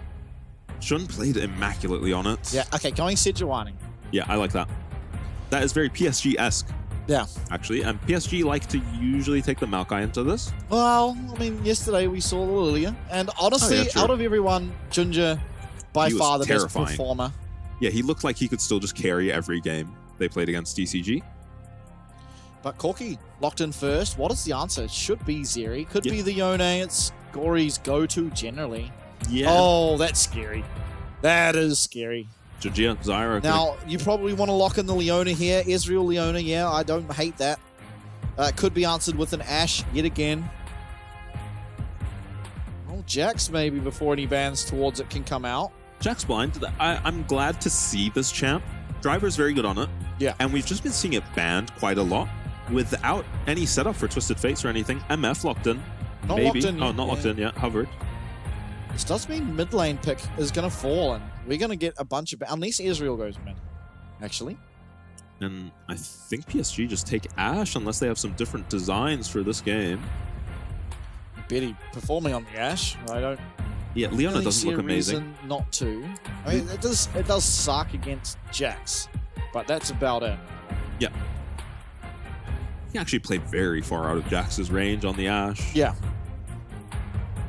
Shun played immaculately on it. Yeah, okay, going Sejuani. Yeah, I like that. That is very PSG-esque. Yeah. Actually, and PSG like to usually take the Maokai into this. Well, I mean, yesterday we saw Lilia, and honestly, out of everyone, Junja, by far the best performer. Yeah, he looked like he could still just carry every game they played against DCG. But Corki locked in first. What is the answer? It should be Zeri. Could be the Yone. It's Gory's go-to generally. Yeah. Oh, that's scary. That is scary. Junjia, Zyra. Now, you probably want to lock in the Leona here. Ezreal, Leona, yeah, I don't hate that. Could be answered with an Ashe yet again. Oh, Jax maybe before any bans towards it can come out. Jax blind. I'm glad to see this champ. Driver's very good on it. Yeah. And we've just been seeing it banned quite a lot without any setup for Twisted Fates or anything. MF locked in. Not maybe. locked in yet. Oh, not locked in yet. Hovered. This does mean mid lane pick is going to fall, and we're going to get a bunch of... Unless Ezreal goes mid, actually. And I think PSG just take Ashe unless they have some different designs for this game. Betty performing on the Ashe. I don't... Yeah, Leona really doesn't look amazing. Reason not to. I mean, it does suck against Jax, but that's about it. Yeah. He actually played very far out of Jax's range on the Ashe. Yeah.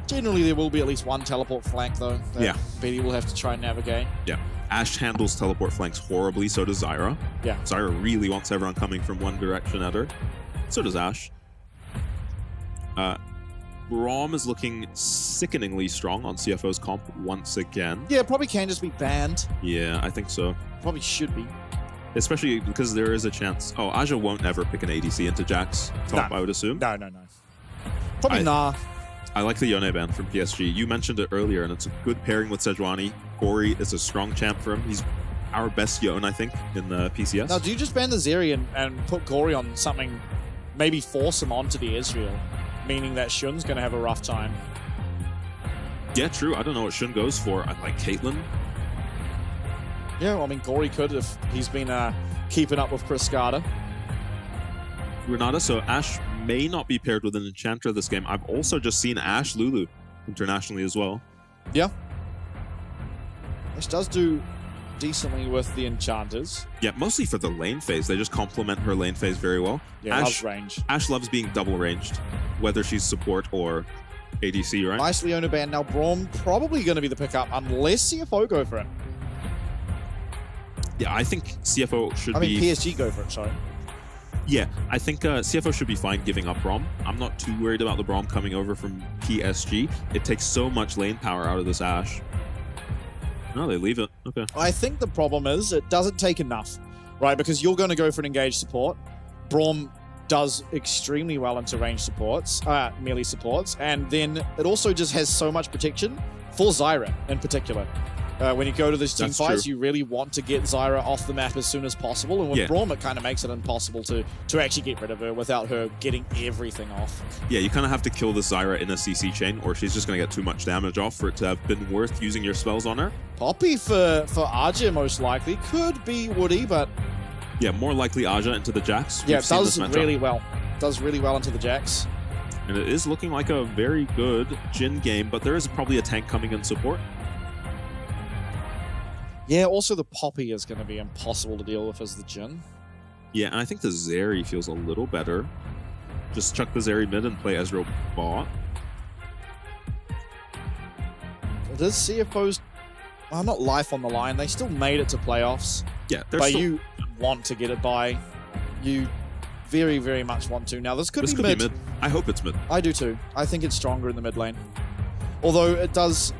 Generally, there will be at least one teleport flank, though. That Betty will have to try and navigate. Yeah. Ashe handles teleport flanks horribly, so does Zyra. Yeah. Zyra really wants everyone coming from one direction at her. So does Ashe. Braum is looking sickeningly strong on CFO's comp once again. Yeah, probably can just be banned. Yeah, I think so. Probably should be. Especially because there is a chance. Oh, Aja won't ever pick an ADC into Jax top, I would assume. No. Probably nah. I like the Yone ban from PSG. You mentioned it earlier, and it's a good pairing with Sejuani. Gory is a strong champ for him. He's our best Yone, I think, in the PCS. Now, do you just ban the Zeri and put Gory on something, maybe force him onto the Ezreal, meaning that Shun's going to have a rough time? Yeah, true. I don't know what Shun goes for. I like Caitlyn. Yeah, well, I mean, Gory could if he's been keeping up with Cascada. Renata, so Ashe may not be paired with an Enchanter this game. I've also just seen Ashe Lulu internationally as well. Yeah. Ashe does do decently with the Enchanters. Yeah, mostly for the lane phase. They just complement her lane phase very well. Yeah, loves range. Ashe loves being double ranged, whether she's support or ADC, right? Nice Leona ban. Now Braum probably going to be the pickup unless CFO go for it. Yeah, I think CFO should be... PSG go for it, sorry. Yeah, I think CFO should be fine giving up Braum. I'm not too worried about the Braum coming over from PSG. It takes so much lane power out of this Ashe. No, they leave it. Okay. I think the problem is it doesn't take enough, right? Because you're going to go for an engaged support. Braum does extremely well into range supports, melee supports, and then it also just has so much protection for Zyra in particular. When you go to these team fights, you really want to get Zyra off the map as soon as possible, and with Braum, it kind of makes it impossible to actually get rid of her without her getting everything off. Yeah, you kind of have to kill the Zyra in a CC chain, or she's just going to get too much damage off for it to have been worth using your spells on her. Poppy for Aja, most likely. Could be Woody, but... Yeah, more likely Aja into the Jax. Yeah, it does really well. Does really well into the Jax. And it is looking like a very good Jhin game, but there is probably a tank coming in support. Yeah, also the Poppy is going to be impossible to deal with as the Jhin. Yeah, and I think the Zeri feels a little better. Just chuck the Zeri mid and play Ezreal bot. Does CFO's... Well, not life on the line. They still made it to playoffs. Yeah, but you want to get it by. You very, very much want to. Now, this could be mid. I hope it's mid. I do too. I think it's stronger in the mid lane. Although it does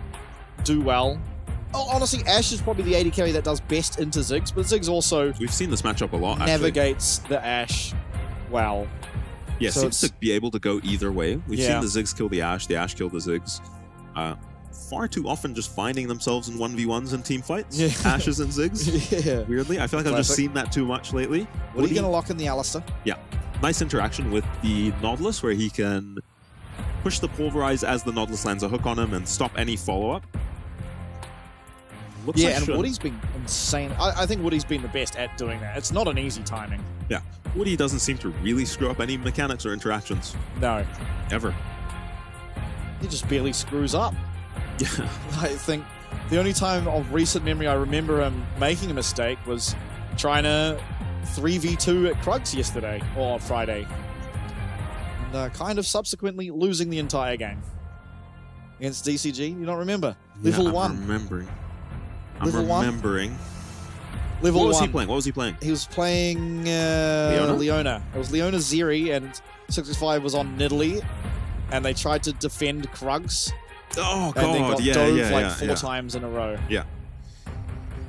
do well. Oh, honestly, Ashe is probably the AD carry that does best into Ziggs, but Ziggs also... We've seen this matchup a lot, navigates the Ashe well. Yeah, so seems to be able to go either way. We've seen the Ziggs kill the Ashe kill the Ziggs. Far too often just finding themselves in 1v1s in team fights. Yeah. Ashes and Ziggs. Yeah. Weirdly. I feel like I've just seen that too much lately. What are you going to lock in the Alistar? Yeah. Nice interaction with the Nautilus where he can push the Pulverize as the Nautilus lands a hook on him and stop any follow-up. Yeah, and Woody's been insane. I think Woody's been the best at doing that. It's not an easy timing. Yeah. Woody doesn't seem to really screw up any mechanics or interactions. No. Ever. He just barely screws up. Yeah. I think the only time of recent memory I remember him making a mistake was trying to 3v2 at Krugs yesterday, or Friday. And kind of subsequently losing the entire game. Against DCG, you don't remember? Level 1. I'm remembering. Level 1? Level 1. What was he playing? What was he playing? He was playing Leona. It was Leona Zeri, and 65 was on Nidalee, and they tried to defend Krugs. Oh, God. And they got dove like 4 yeah. times in a row. Yeah.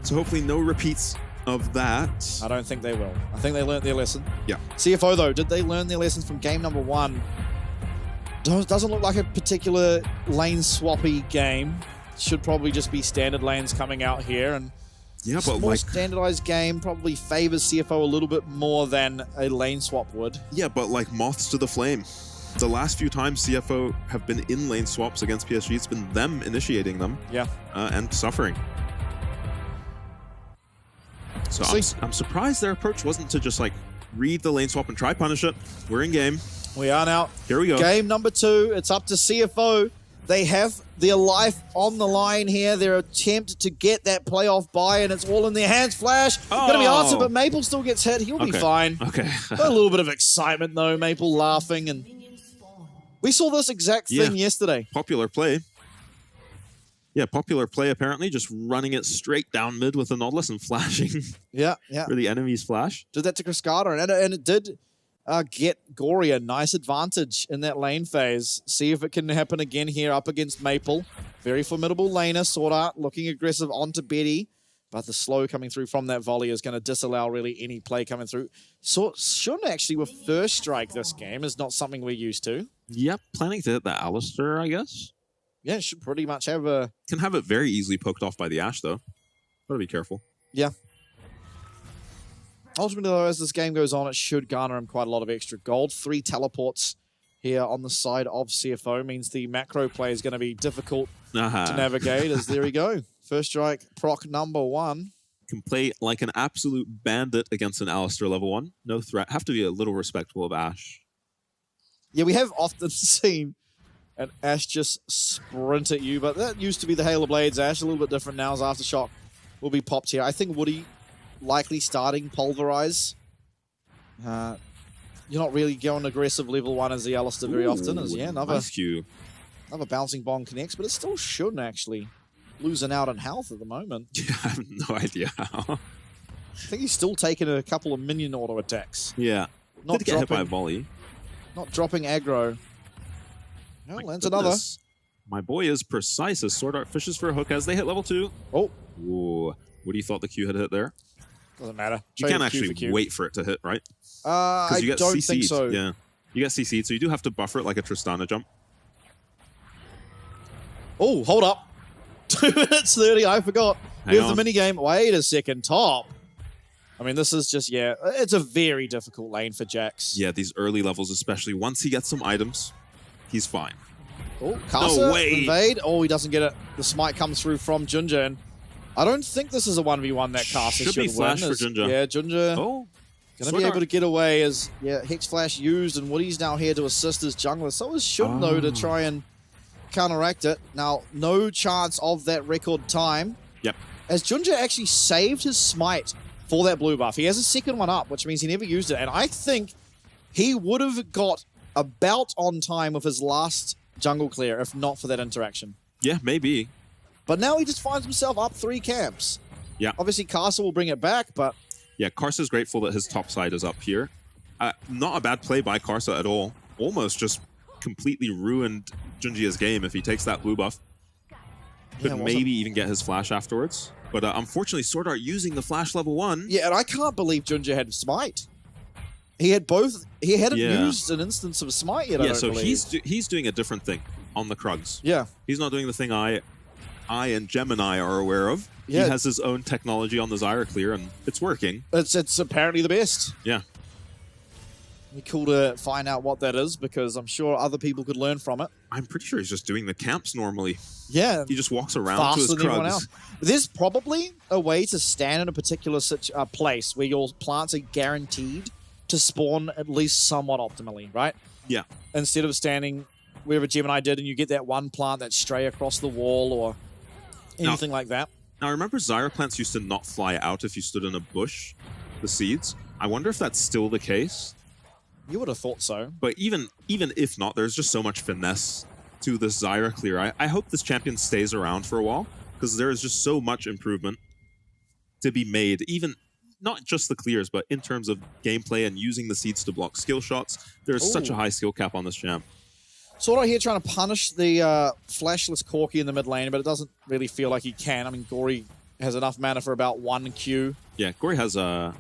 So hopefully no repeats of that. I don't think they will. I think they learned their lesson. Yeah. CFO, though, did they learn their lessons from game number 1? Doesn't look like a particular lane swappy game. Should probably just be standard lanes coming out here. And yeah, but more like standardized game probably favors CFO a little bit more than a lane swap would. Yeah, but like moths to the flame. The last few times CFO have been in lane swaps against PSG, it's been them initiating them. Yeah. And suffering. So I'm surprised their approach wasn't to just like read the lane swap and try punish it. We're in game. We are now. Here we go. Game number 2. It's up to CFO. They have their life on the line here. Their attempt to get that playoff bye, and it's all in their hands. Flash. Going to be answered, but Maple still gets hit. He'll be fine. Okay. A little bit of excitement, though. Maple laughing, and we saw this exact thing yesterday. Popular play. Yeah, popular play apparently. Just running it straight down mid with the Nautilus and flashing. Yeah. For the enemy's flash. Did that to Cascada, and it did get Gory a nice advantage in that lane phase. See if it can happen again here up against Maple. Very formidable laner, Sword Art, looking aggressive onto Betty. But the slow coming through from that volley is going to disallow really any play coming through. So Shun actually with first strike this game is not something we're used to. Yep, planning to hit the Alistar, I guess. Yeah, should pretty much have a... Can have it very easily poked off by the Ashe, though. Gotta be careful. Yeah. Ultimately, though, as this game goes on, it should garner him quite a lot of extra gold. 3 teleports here on the side of CFO. Means the macro play is going to be difficult to navigate, as there we go. First strike, proc number 1. Can play like an absolute bandit against an Alistair level 1. No threat. Have to be a little respectful of Ashe. Yeah, we have often seen an Ashe just sprint at you, but that used to be the Halo Blades Ashe. A little bit different now as Aftershock will be popped here. I think Woody likely starting Pulverize. You're not really going aggressive level 1 as the Alistair very often. As another bouncing bomb connects, but it still shouldn't actually. Losing out on health at the moment. Yeah, I have no idea how. I think he's still taking a couple of minion auto attacks. Yeah. Not Did get hit by a volley. Not dropping aggro. No, lands another. My boy is precise as Sword Art fishes for a hook as they hit level 2. Oh. Ooh. What do you thought the Q had hit there? Doesn't matter. You can't actually wait for it to hit, right? I don't think so. Yeah. You get CC'd, so you do have to buffer it like a Tristana jump. Oh, hold up. 2 minutes 30, I forgot. We have the minigame. Wait a second, top. I mean, this is just, it's a very difficult lane for Jax. Yeah, these early levels especially. Once he gets some items, he's fine. Oh, Kasa, invade. Oh, he doesn't get it. The smite comes through from Junja, and I don't think this is a 1v1 that Kasa should be flash win. for Junja. Yeah, Junja gonna be able to get away as, Hex Flash used, and Woody's now here to assist his jungler. So is Shun, though, to try and counteract it. Now, no chance of that record time. Yep. As Junja actually saved his smite for that blue buff. He has a second one up, which means he never used it. And I think he would have got about on time with his last jungle clear if not for that interaction. Yeah, maybe. But now he just finds himself up 3 camps. Yeah. Obviously, Karsa will bring it back, but... Yeah, Karsa's grateful that his top side is up here. Not a bad play by Karsa at all. Almost just completely ruined Junjia's game if he takes that blue buff. Could maybe even get his flash afterwards. But unfortunately, Sword Art using the flash level 1. Yeah, and I can't believe Junja had smite. He had both. He hadn't used an instance of smite yet, I don't believe. he's doing a different thing on the Krugs. Yeah. He's not doing the thing I and Gemini are aware of. Yeah. He has his own technology on the Zyra clear, and it's working. It's apparently the best. Yeah. It'd be cool to find out what that is, because I'm sure other people could learn from it. I'm pretty sure he's just doing the camps normally. Yeah. He just walks around to his Krugs. There's probably a way to stand in a particular place where your plants are guaranteed to spawn at least somewhat optimally, right? Yeah. Instead of standing wherever Gemini did and you get that one plant that's stray across the wall or anything like that. Now, remember Zyra plants used to not fly out if you stood in a bush, the seeds? I wonder if that's still the case. You would have thought so. But even if not, there's just so much finesse to this Zyra clear. I hope this champion stays around for a while, because there is just so much improvement to be made, even not just the clears, but in terms of gameplay and using the seeds to block skill shots. There's such a high skill cap on this champ. Sort of here trying to punish the flashless Corki in the mid lane, but it doesn't really feel like he can. I mean, Gory has enough mana for about 1 Q. Yeah, Gory has a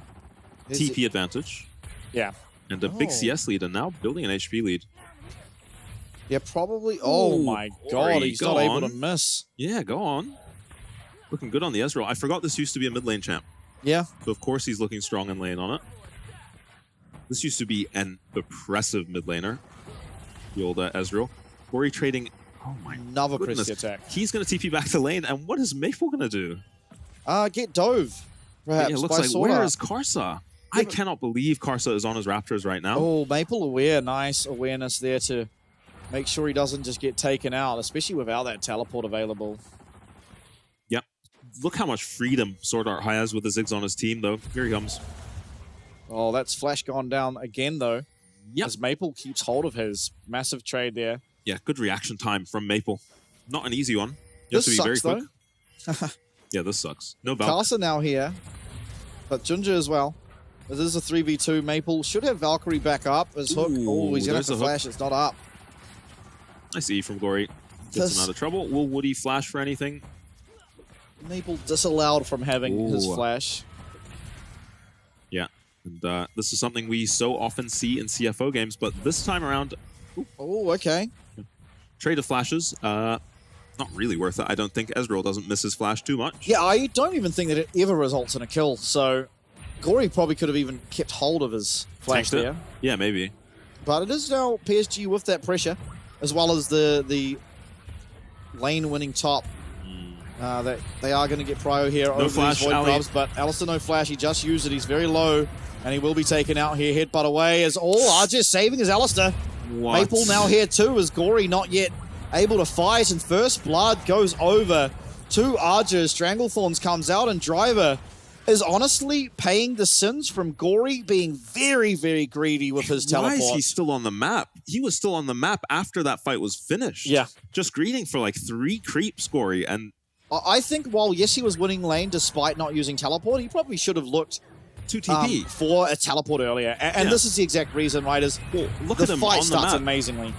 TP advantage. Yeah. And a big CS lead, and now building an HP lead. Yeah, probably. Oh my god, he's not able to miss. Yeah, go on. Looking good on the Ezreal. I forgot this used to be a mid lane champ. Yeah. So of course he's looking strong in lane on it. This used to be an oppressive mid laner. The old Ezreal. Gory trading. Oh my Another goodness. Christy attack. He's going to TP back to lane, and what is Maple going to do? Get Dove. Perhaps. Yeah, it looks like, where is Karsa? I cannot believe Karsa is on his Raptors right now. Oh, Maple aware. Nice awareness there to make sure he doesn't just get taken out, especially without that teleport available. Yep. Look how much freedom Sword Art has with the Ziggs on his team, though. Here he comes. Oh, that's Flash gone down again, though. Yep. As Maple keeps hold of his massive trade there. Yeah, good reaction time from Maple. Not an easy one. You have to be very quick. Yeah, this sucks. No Valk. Karsa now here, but Junja as well. This is a 3v2. Maple should have Valkyrie back up. His hook. Oh, he's going to have to flash. It's not up. I see from Gory. Gets him out of trouble. Will Woody flash for anything? Maple disallowed from having his flash. Yeah. And this is something we so often see in CFO games, but this time around... Oh, okay. Trade of flashes. Not really worth it. I don't think Ezreal doesn't miss his flash too much. Yeah, I don't even think that it ever results in a kill, so... Gory probably could have even kept hold of his flash there. Yeah, maybe. But it is now PSG with that pressure, as well as the lane-winning top. They are going to get prio here over flash, these Void Grubs, but Alistair no flash. He just used it. He's very low, and he will be taken out here. Headbutt away as Arja saving his Alistair. Maple now here too, as Gory not yet able to fight, and first blood goes over to Arja. Stranglethorns comes out, and Driver is honestly paying the sins from Gory being very, very greedy with his teleport. Why is he still on the map? He was still on the map after that fight was finished. Yeah. Just greeting for like 3 creeps, Gory, and I think while, yes, he was winning lane despite not using teleport, he probably should have looked to TP for a teleport earlier. And this is the exact reason, right? Is look the at him fight on starts the map. amazingly.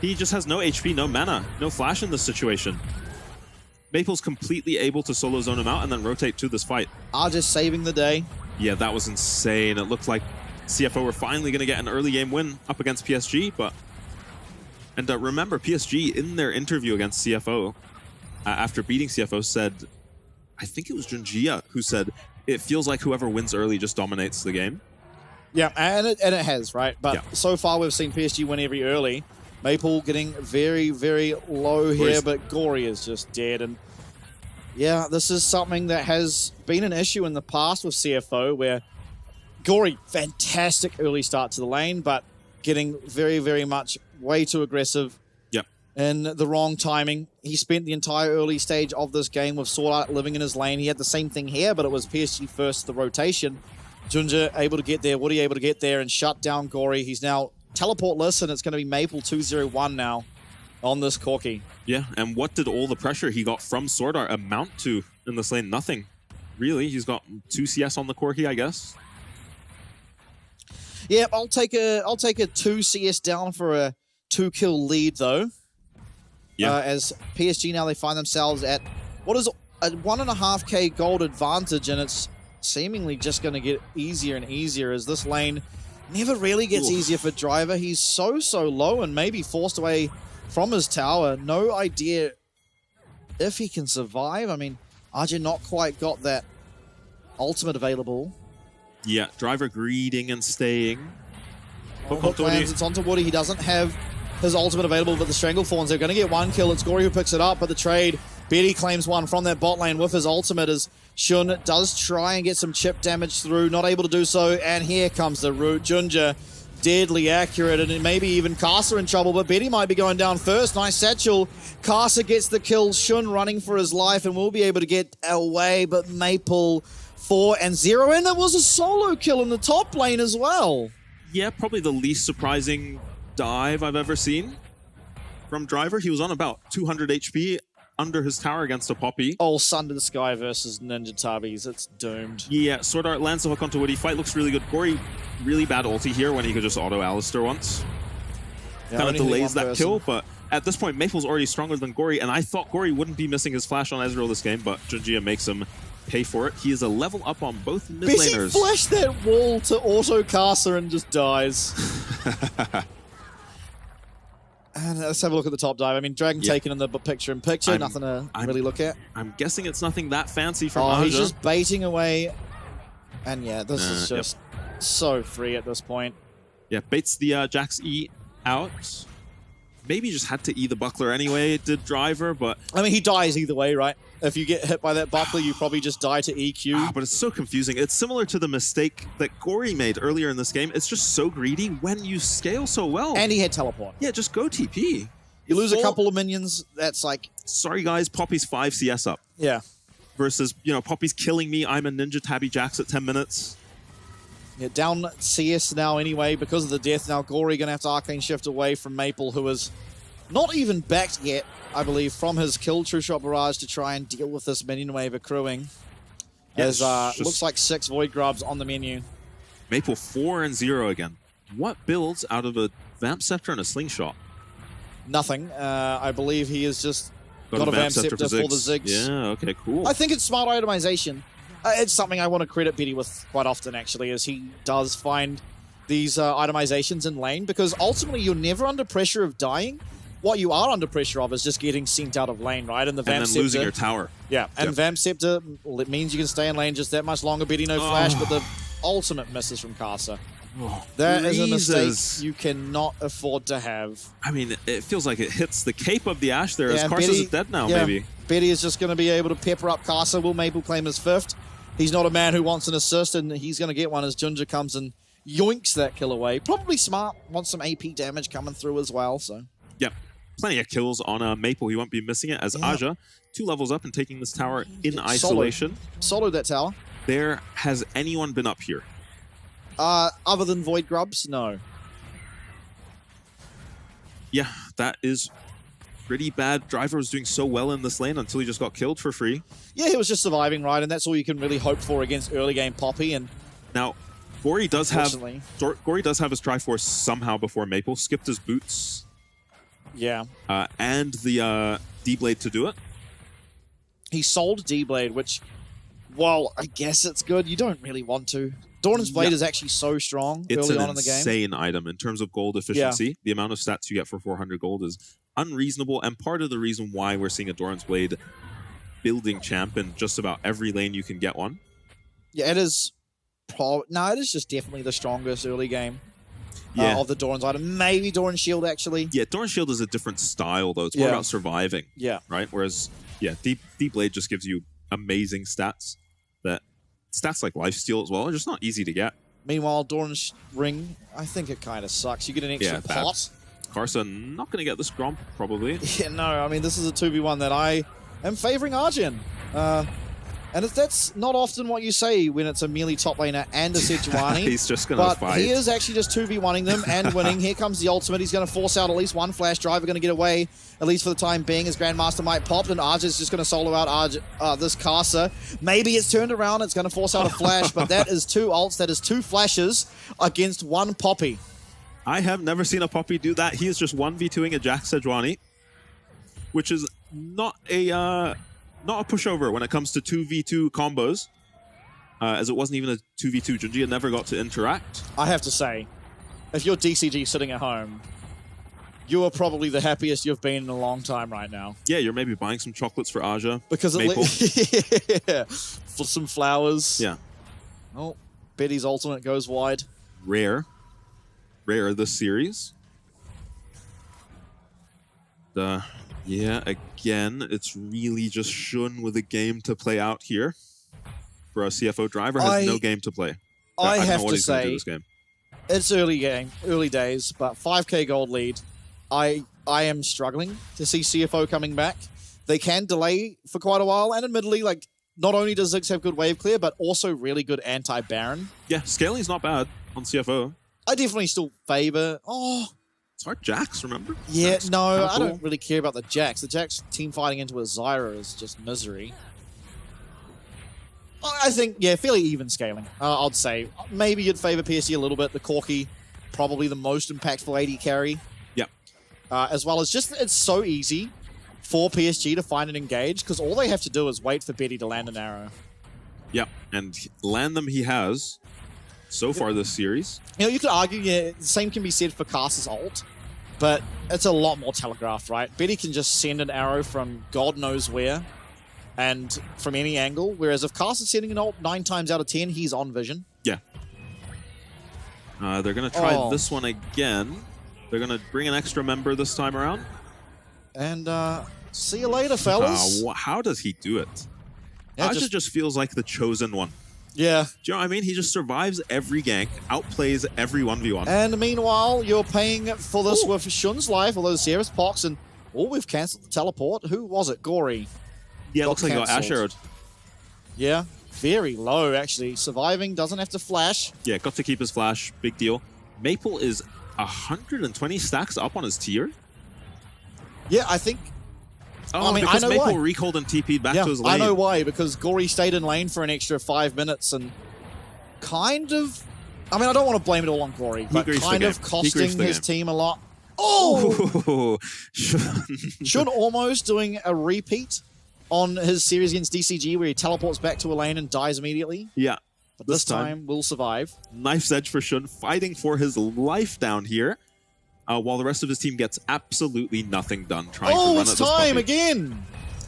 He just has no HP, no mana, no flash in this situation. Maple's completely able to solo zone him out and then rotate to this fight. Just saving the day. Yeah, that was insane. It looked like CFO were finally going to get an early game win up against PSG, but... And remember, PSG, in their interview against CFO, after beating CFO, said, I think it was Junjia who said, it feels like whoever wins early just dominates the game. Yeah, and it has, right? But so far we've seen PSG win every early. Maple getting very, very low here, but Gory is just dead. And yeah, this is something that has been an issue in the past with CFO, where Gory, fantastic early start to the lane, but getting very, very much way too aggressive. In the wrong timing. He spent the entire early stage of this game with Sword Art living in his lane. He had the same thing here, but it was PSG first, the rotation. Junja able to get there, Woody able to get there and shut down Gory. He's now teleportless, and it's going to be Maple 2-0-1 now on this Corki. Yeah, and what did all the pressure he got from Sword Art amount to in this lane? Nothing, really. He's got 2 CS on the Corki, I guess. Yeah, I'll take a 2 CS down for a 2-kill lead, though. Yeah. As PSG now, they find themselves at what is a 1.5k gold advantage, and it's seemingly just going to get easier and easier as this lane never really gets easier for Driver. He's so low and maybe forced away from his tower. No idea if he can survive. I mean, Arja not quite got that ultimate available. Yeah, Driver greeting and staying. Hook lands, it's onto Woody. He doesn't have his ultimate available, but the Stranglethorns, they're going to get 1 kill. It's Gory who picks it up, but the trade, Betty claims 1 from that bot lane with his ultimate as Shun does try and get some chip damage through, not able to do so, and here comes the root. Junja, deadly accurate, and maybe even Kasa in trouble, but Betty might be going down first. Nice satchel. Kasa gets the kill, Shun running for his life, and will be able to get away, but Maple 4-0, and it was a solo kill in the top lane as well. Yeah, probably the least surprising dive I've ever seen from Driver. He was on about 200 HP under his tower against a Poppy. Oh, Sun to the Sky versus Ninja Tabis. It's doomed. Yeah, Sword Art lands the hook onto Woody. Fight looks really good. Gory, really bad ulti here when he could just auto Alistair once. Yeah, kind of delays that kill, but at this point, Maple's already stronger than Gory, and I thought Gory wouldn't be missing his flash on Ezreal this game, but Junjia makes him pay for it. He is a level up on both mid laners. He flashed that wall to auto Kasa and just dies. And let's have a look at the top dive. I mean, Dragon taken in the picture-in-picture, nothing to really look at. I'm guessing it's nothing that fancy from Arja. Arja. He's just baiting away. And yeah, this is just so free at this point. Yeah, baits the Jax E out. Maybe just had to E the buckler anyway, it did Driver, but... I mean, he dies either way, right? If you get hit by that buckler, you probably just die to EQ. But it's so confusing. It's similar to the mistake that Gory made earlier in this game. It's just so greedy when you scale so well. And he had teleport. Yeah, just go TP. You lose a couple of minions, that's like... Sorry guys, Poppy's 5 CS up. Yeah. Versus, you know, Poppy's killing me, I'm a Ninja Tabby Jax at 10 minutes. Yeah, down CS now anyway, because of the death. Now Gory going to have to Arcane Shift away from Maple, who is not even backed yet, I believe, from his kill True Shot Barrage to try and deal with this minion wave accruing. As looks like 6 Void Grubs on the menu. Maple 4-0 again. What builds out of a Vamp Scepter and a Slingshot? Nothing. I believe he has just got a Vamp Scepter for the Ziggs. Yeah, okay, cool. I think it's smart itemization. It's something I want to credit Betty with quite often, actually, as he does find these itemizations in lane, because ultimately you're never under pressure of dying. What you are under pressure of is just getting sent out of lane, right? And the Vamp Scepter, losing your tower. Yeah, and Vamp Scepter, well, it means you can stay in lane just that much longer. Betty no flash, but the ultimate misses from Kasa. That is a mistake Jesus. you cannot afford to have. I mean, it feels like it hits the cape of the Ashe there as and Karsa's dead now, maybe. Betty is just going to be able to pepper up Karsa. Will Maple claim his 5th? He's not a man who wants an assist, and he's going to get one as Ginger comes and yoinks that kill away. Probably smart. Wants some AP damage coming through as well, so... Yep. Plenty of kills on Maple. He won't be missing it as Aja, 2 levels up and taking this tower in isolation. Soloed that tower. Has anyone been up here? Other than Void Grubs? No. Yeah, that is pretty bad. Driver was doing so well in this lane until he just got killed for free. Yeah, he was just surviving, right? And that's all you can really hope for against early game Poppy. And now, Gory does have his Triforce somehow before Maple. Skipped his boots. Yeah. And the D-Blade to do it. He sold D-Blade, which, well, I guess it's good. You don't really want to. Doran's Blade is actually so strong early on in the game. It's an insane item in terms of gold efficiency. Yeah. The amount of stats you get for 400 gold is unreasonable, and part of the reason why we're seeing a Doran's Blade building champ in just about every lane you can get one. Yeah, it is. It is just definitely the strongest early game of the Doran's item. Maybe Doran's Shield, actually. Yeah, Doran's Shield is a different style, though. It's more about surviving. Yeah. Right? Whereas, Deep Blade just gives you amazing stats. Stats like Lifesteal as well are just not easy to get. Meanwhile, Doran's Ring, I think it kind of sucks. You get an extra pot. Karsa not going to get this Gromp, probably. Yeah, no, I mean, this is a 2v1 that I am favoring Arjun. And that's not often what you say when it's a melee top laner and a Sejuani. He's just going to fight. But he is actually just 2v1ing them and winning. Here comes the ultimate. He's going to force out at least one flash. Driver going to get away, at least for the time being, as Grandmaster might pop, and Arjun's just going to solo out this Karsa. Maybe it's turned around. It's going to force out a flash, but that is 2 ults. That is 2 flashes against 1 Poppy. I have never seen a Poppy do that. He is just 1v2ing a Jack Sejuani, which is not a pushover when it comes to 2v2 combos, as it wasn't even a 2v2. Junji never got to interact. I have to say, if you're DCG sitting at home, you are probably the happiest you've been in a long time right now. Yeah, you're maybe buying some chocolates for Aja. Because Maple. For some flowers. Yeah. Oh, Betty's ultimate goes wide. Rare this series. Yeah, again, it's really just Shun with a game to play out here. For our CFO Driver has no game to play. I don't have know what to he's gonna do say, this game. It's early days, but 5k gold lead. I am struggling to see CFO coming back. They can delay for quite a while, and admittedly, like, not only does Ziggs have good wave clear, but also really good anti-Baron. Yeah, scaling's not bad on CFO. I definitely still favor... It's hard Jax, remember? Yeah, Jax, no, cool. I don't really care about the Jax. The Jax team fighting into a Zyra is just misery. I think, fairly even scaling, I'd say. Maybe you'd favor PSG a little bit. The Corki, probably the most impactful AD carry. Yeah. As well as just, it's so easy for PSG to find and engage, because all they have to do is wait for Betty to land an arrow. Yeah, and land them he has so far this series. You know, you could argue, the same can be said for Karsa's ult, but it's a lot more telegraphed, right? Betty can just send an arrow from God knows where, and from any angle, whereas if Karsa's sending an ult 9 times out of 10, he's on vision. Yeah. They're going to try this one again. They're going to bring an extra member this time around. And see you later, fellas. How does he do it? Aja just feels like the chosen one. Yeah. Do you know what I mean? He just survives every gank, outplays every 1v1. And meanwhile, you're paying for this with Shun's life, although Sierra's pox, and we've cancelled the teleport. Who was it? Gory. Yeah, it looks like he got Ashe arrowed. Yeah, very low, actually. Surviving, doesn't have to flash. Yeah, got to keep his flash. Big deal. Maple is 120 stacks up on his tier. Yeah, I think... I mean, because Maple recalled and TP'd back to his lane. I know why, because Gory stayed in lane for an extra 5 minutes and kind of... I mean, I don't want to blame it all on Gory, but kind of costing his team a lot. Oh! Shun almost doing a repeat on his series against DCG where he teleports back to a lane and dies immediately. Yeah. But this time will survive. Knife's edge for Shun, fighting for his life down here. While the rest of his team gets absolutely nothing done trying to run at this puppy. Oh, it's time again!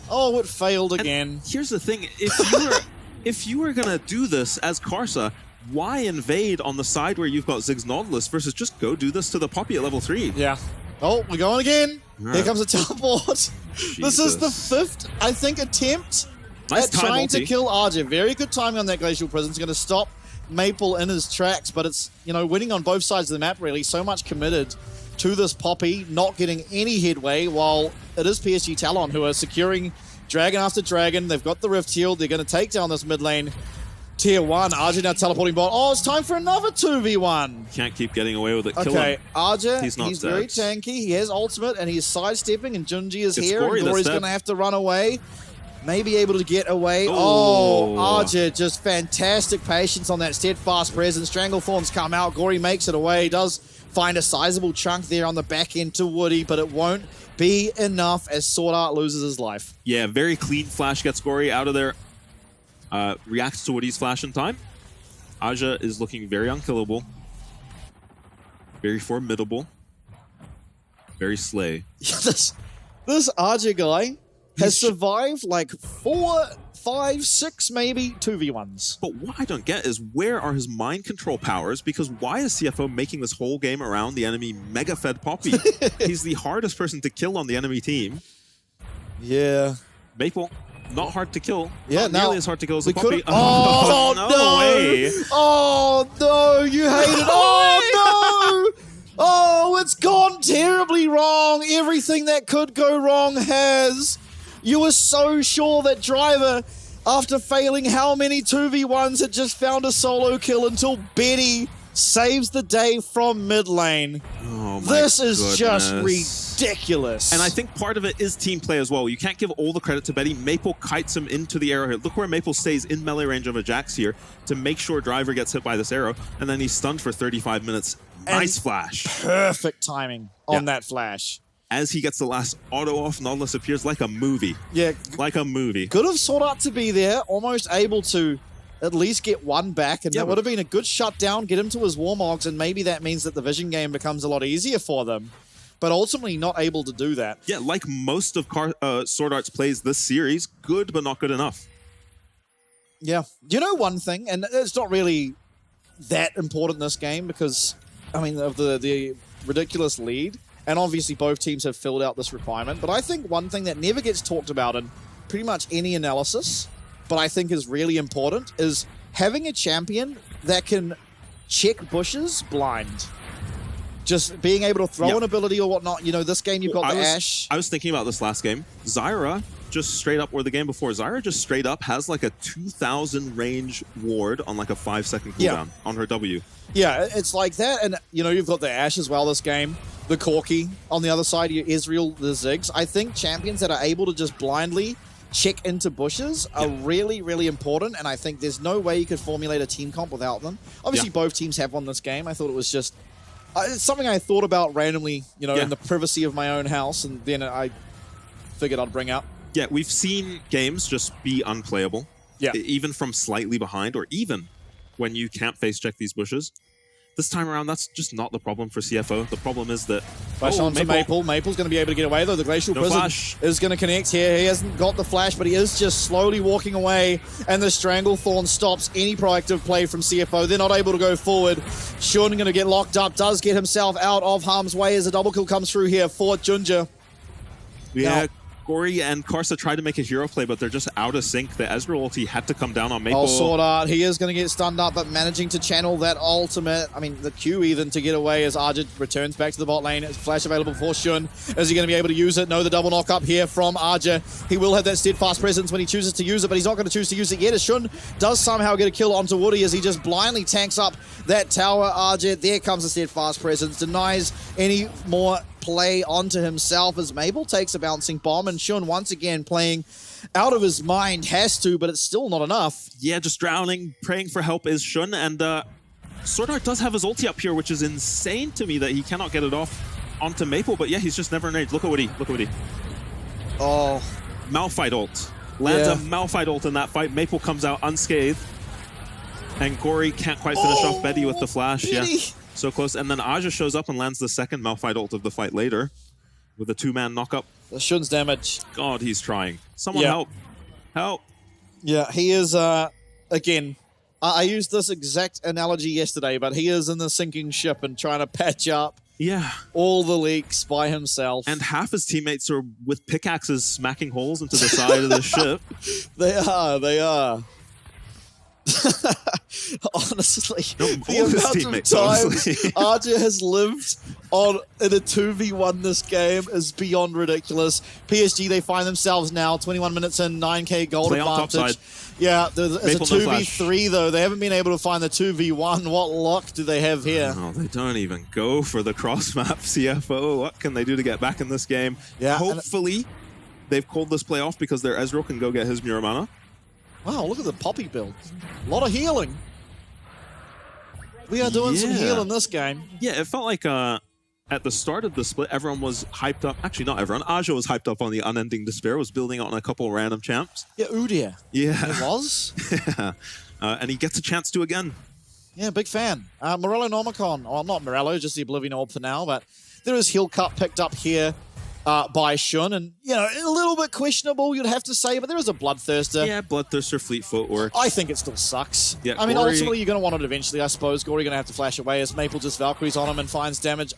Oh, it failed again. And here's the thing. If you were going to do this as Karsa, why invade on the side where you've got Ziggs Nautilus versus just go do this to the Poppy at level 3? Yeah. Oh, we're going again. Right. Here comes a teleport. This is the 5th, I think, attempt Nice at time trying to ulti. kill Arja. Very good timing on that Glacial Prison's going to stop Maple in his tracks, but it's, you know, winning on both sides of the map, really. So much committed to this Poppy, not getting any headway, while it is PSG Talon who are securing dragon after dragon. They've got the Rift Shield. They're going to take down this mid lane. Tier 1, Arja now teleporting bot. Oh, it's time for another 2v1. Can't keep getting away with it. Kill Okay, him. Arja, He's not very dead. tanky. He has ultimate, and he's sidestepping, and Junji is It's here. Gory And that's Gory's dead. going to have to run away. Maybe able to get away. Oh. Arja, just fantastic patience on that steadfast presence. Stranglethorns come out. Gory makes it away. Does find a sizable chunk there on the back end to Woody, but it won't be enough as Sword Art loses his life. Yeah, very clean flash gets Gory out of there. Reacts to Woody's flash in time. Aja is looking very unkillable. Very formidable. Very slay. this Arja guy has survived like 4, 5, 6 maybe 2v1s. But what I don't get is where are his mind control powers? Because why is CFO making this whole game around the enemy Mega Fed Poppy? He's the hardest person to kill on the enemy team. Yeah. Maple, not hard to kill. Yeah, not now nearly as hard to kill as the we Poppy. could've- Oh, no! way. Oh, no! You hate it! Oh, no! Oh, it's gone terribly wrong. Everything that could go wrong has. You were so sure that Driver, after failing how many 2v1s, had just found a solo kill until Betty saves the day from mid lane. Oh, my This is just goodness. ridiculous. And I think part of it is team play as well. You can't give all the credit to Betty. Maple kites him into the arrow here. Look where Maple stays in melee range of a Jax here to make sure Driver gets hit by this arrow, and then he's stunned for 35 minutes. Nice flash. Perfect timing on that flash. As he gets the last auto off, Nautilus appears like a movie. Yeah. Like a movie. Good of Sword Art to be there, almost able to at least get one back, and that would have been a good shutdown, get him to his Warmogs, and maybe that means that the vision game becomes a lot easier for them. But ultimately not able to do that. Yeah, like most of Sword Art's plays this series, good but not good enough. Yeah. You know one thing, and it's not really that important in this game because, I mean, of the ridiculous lead, and obviously both teams have filled out this requirement, but I think one thing that never gets talked about in pretty much any analysis, but I think is really important, is having a champion that can check bushes blind. Just being able to throw an ability or whatnot. You know, this game you've got Ashe. I was thinking about this last game. Zyra just straight up, or the game before, Zyra just straight up has like a 2,000 range ward on like a 5-second cooldown on her W. Yeah, it's like that, and you know, you've got the Ashe as well this game, the Corki on the other side, your Israel, the Ziggs. I think champions that are able to just blindly check into bushes are really, really important, and I think there's no way you could formulate a team comp without them. Obviously, both teams have won this game. I thought it was just it's something I thought about randomly, you know, in the privacy of my own house, and then I figured I'd bring up. Yeah, we've seen games just be unplayable. Yeah. Even from slightly behind, or even when you can't face check these bushes. This time around, that's just not the problem for CFO. The problem is that... Flash on to Maple. Maple's going to be able to get away, though. The Glacial Prison flash. is going to connect here. He hasn't got the flash, but he is just slowly walking away, and the Stranglethorn stops any proactive play from CFO. They're not able to go forward. Shun going to get locked up, does get himself out of harm's way as a double kill comes through here for Junja. Yeah, Gory and Karsa tried to make a hero play, but they're just out of sync. The Ezreal ulti had to come down on Maple. Oh, Sword Art. He is going to get stunned up, but managing to channel that ultimate. I mean, the Q even to get away as Arja returns back to the bot lane. It's flash available for Shun. Is he going to be able to use it? No, the double knock up here from Arja. He will have that steadfast presence when he chooses to use it, but he's not going to choose to use it yet as Shun does somehow get a kill onto Woody as he just blindly tanks up that tower. Arja, there comes the steadfast presence. Denies any more play onto himself as Maple takes a bouncing bomb, and Shun once again playing out of his mind, has to, but it's still not enough. Yeah, just drowning, praying for help is Shun, and Sword Art does have his ulti up here, which is insane to me that he cannot get it off onto Maple, but yeah, he's just never in range. Look at Woody, look at Woody. Oh. Malphite ult. Lands a Malphite ult in that fight. Maple comes out unscathed, and Gory can't quite finish off Betty with the flash. Betty. Yeah. So close, and then Aja shows up and lands the second Malphite ult of the fight later with a 2-man knockup. The Shun's damage. God, he's trying. Someone help. Help. Yeah, he is, again, I used this exact analogy yesterday, but he is in the sinking ship and trying to patch up all the leaks by himself. And half his teammates are with pickaxes smacking holes into the side of the ship. They are. Honestly, the amount of times Archer has lived in a 2v1 this game is beyond ridiculous. PSG, they find themselves now 21 minutes in, 9k gold advantage. Yeah, there's a 2v3 though. They haven't been able to find the 2v1. What luck do they have here? Oh, they don't even go for the cross map. CFO, what can they do to get back in this game? Yeah, hopefully they've called this play off because their Ezreal can go get his Muramana. Wow, look at the Poppy build. A lot of healing. We are doing some healing this game. Yeah, it felt like at the start of the split, everyone was hyped up. Actually, not everyone. Aja was hyped up on the Unending Despair, was building on a couple random champs. Yeah, Udyr. Yeah. It was. And he gets a chance to again. Yeah, big fan. Morello Normicon. Well, not Morello, just the Oblivion Orb for now, but there is Heal Cup picked up here by Shun, and, you know, a little bit questionable, you'd have to say, but there is a Bloodthirster. Yeah, Bloodthirster, Fleet Footwork. I think it still sucks. Yeah, I mean, Gory. ultimately, you're going to want it eventually, I suppose. Gory going to have to flash away as Maple just Valkyries on him and finds damage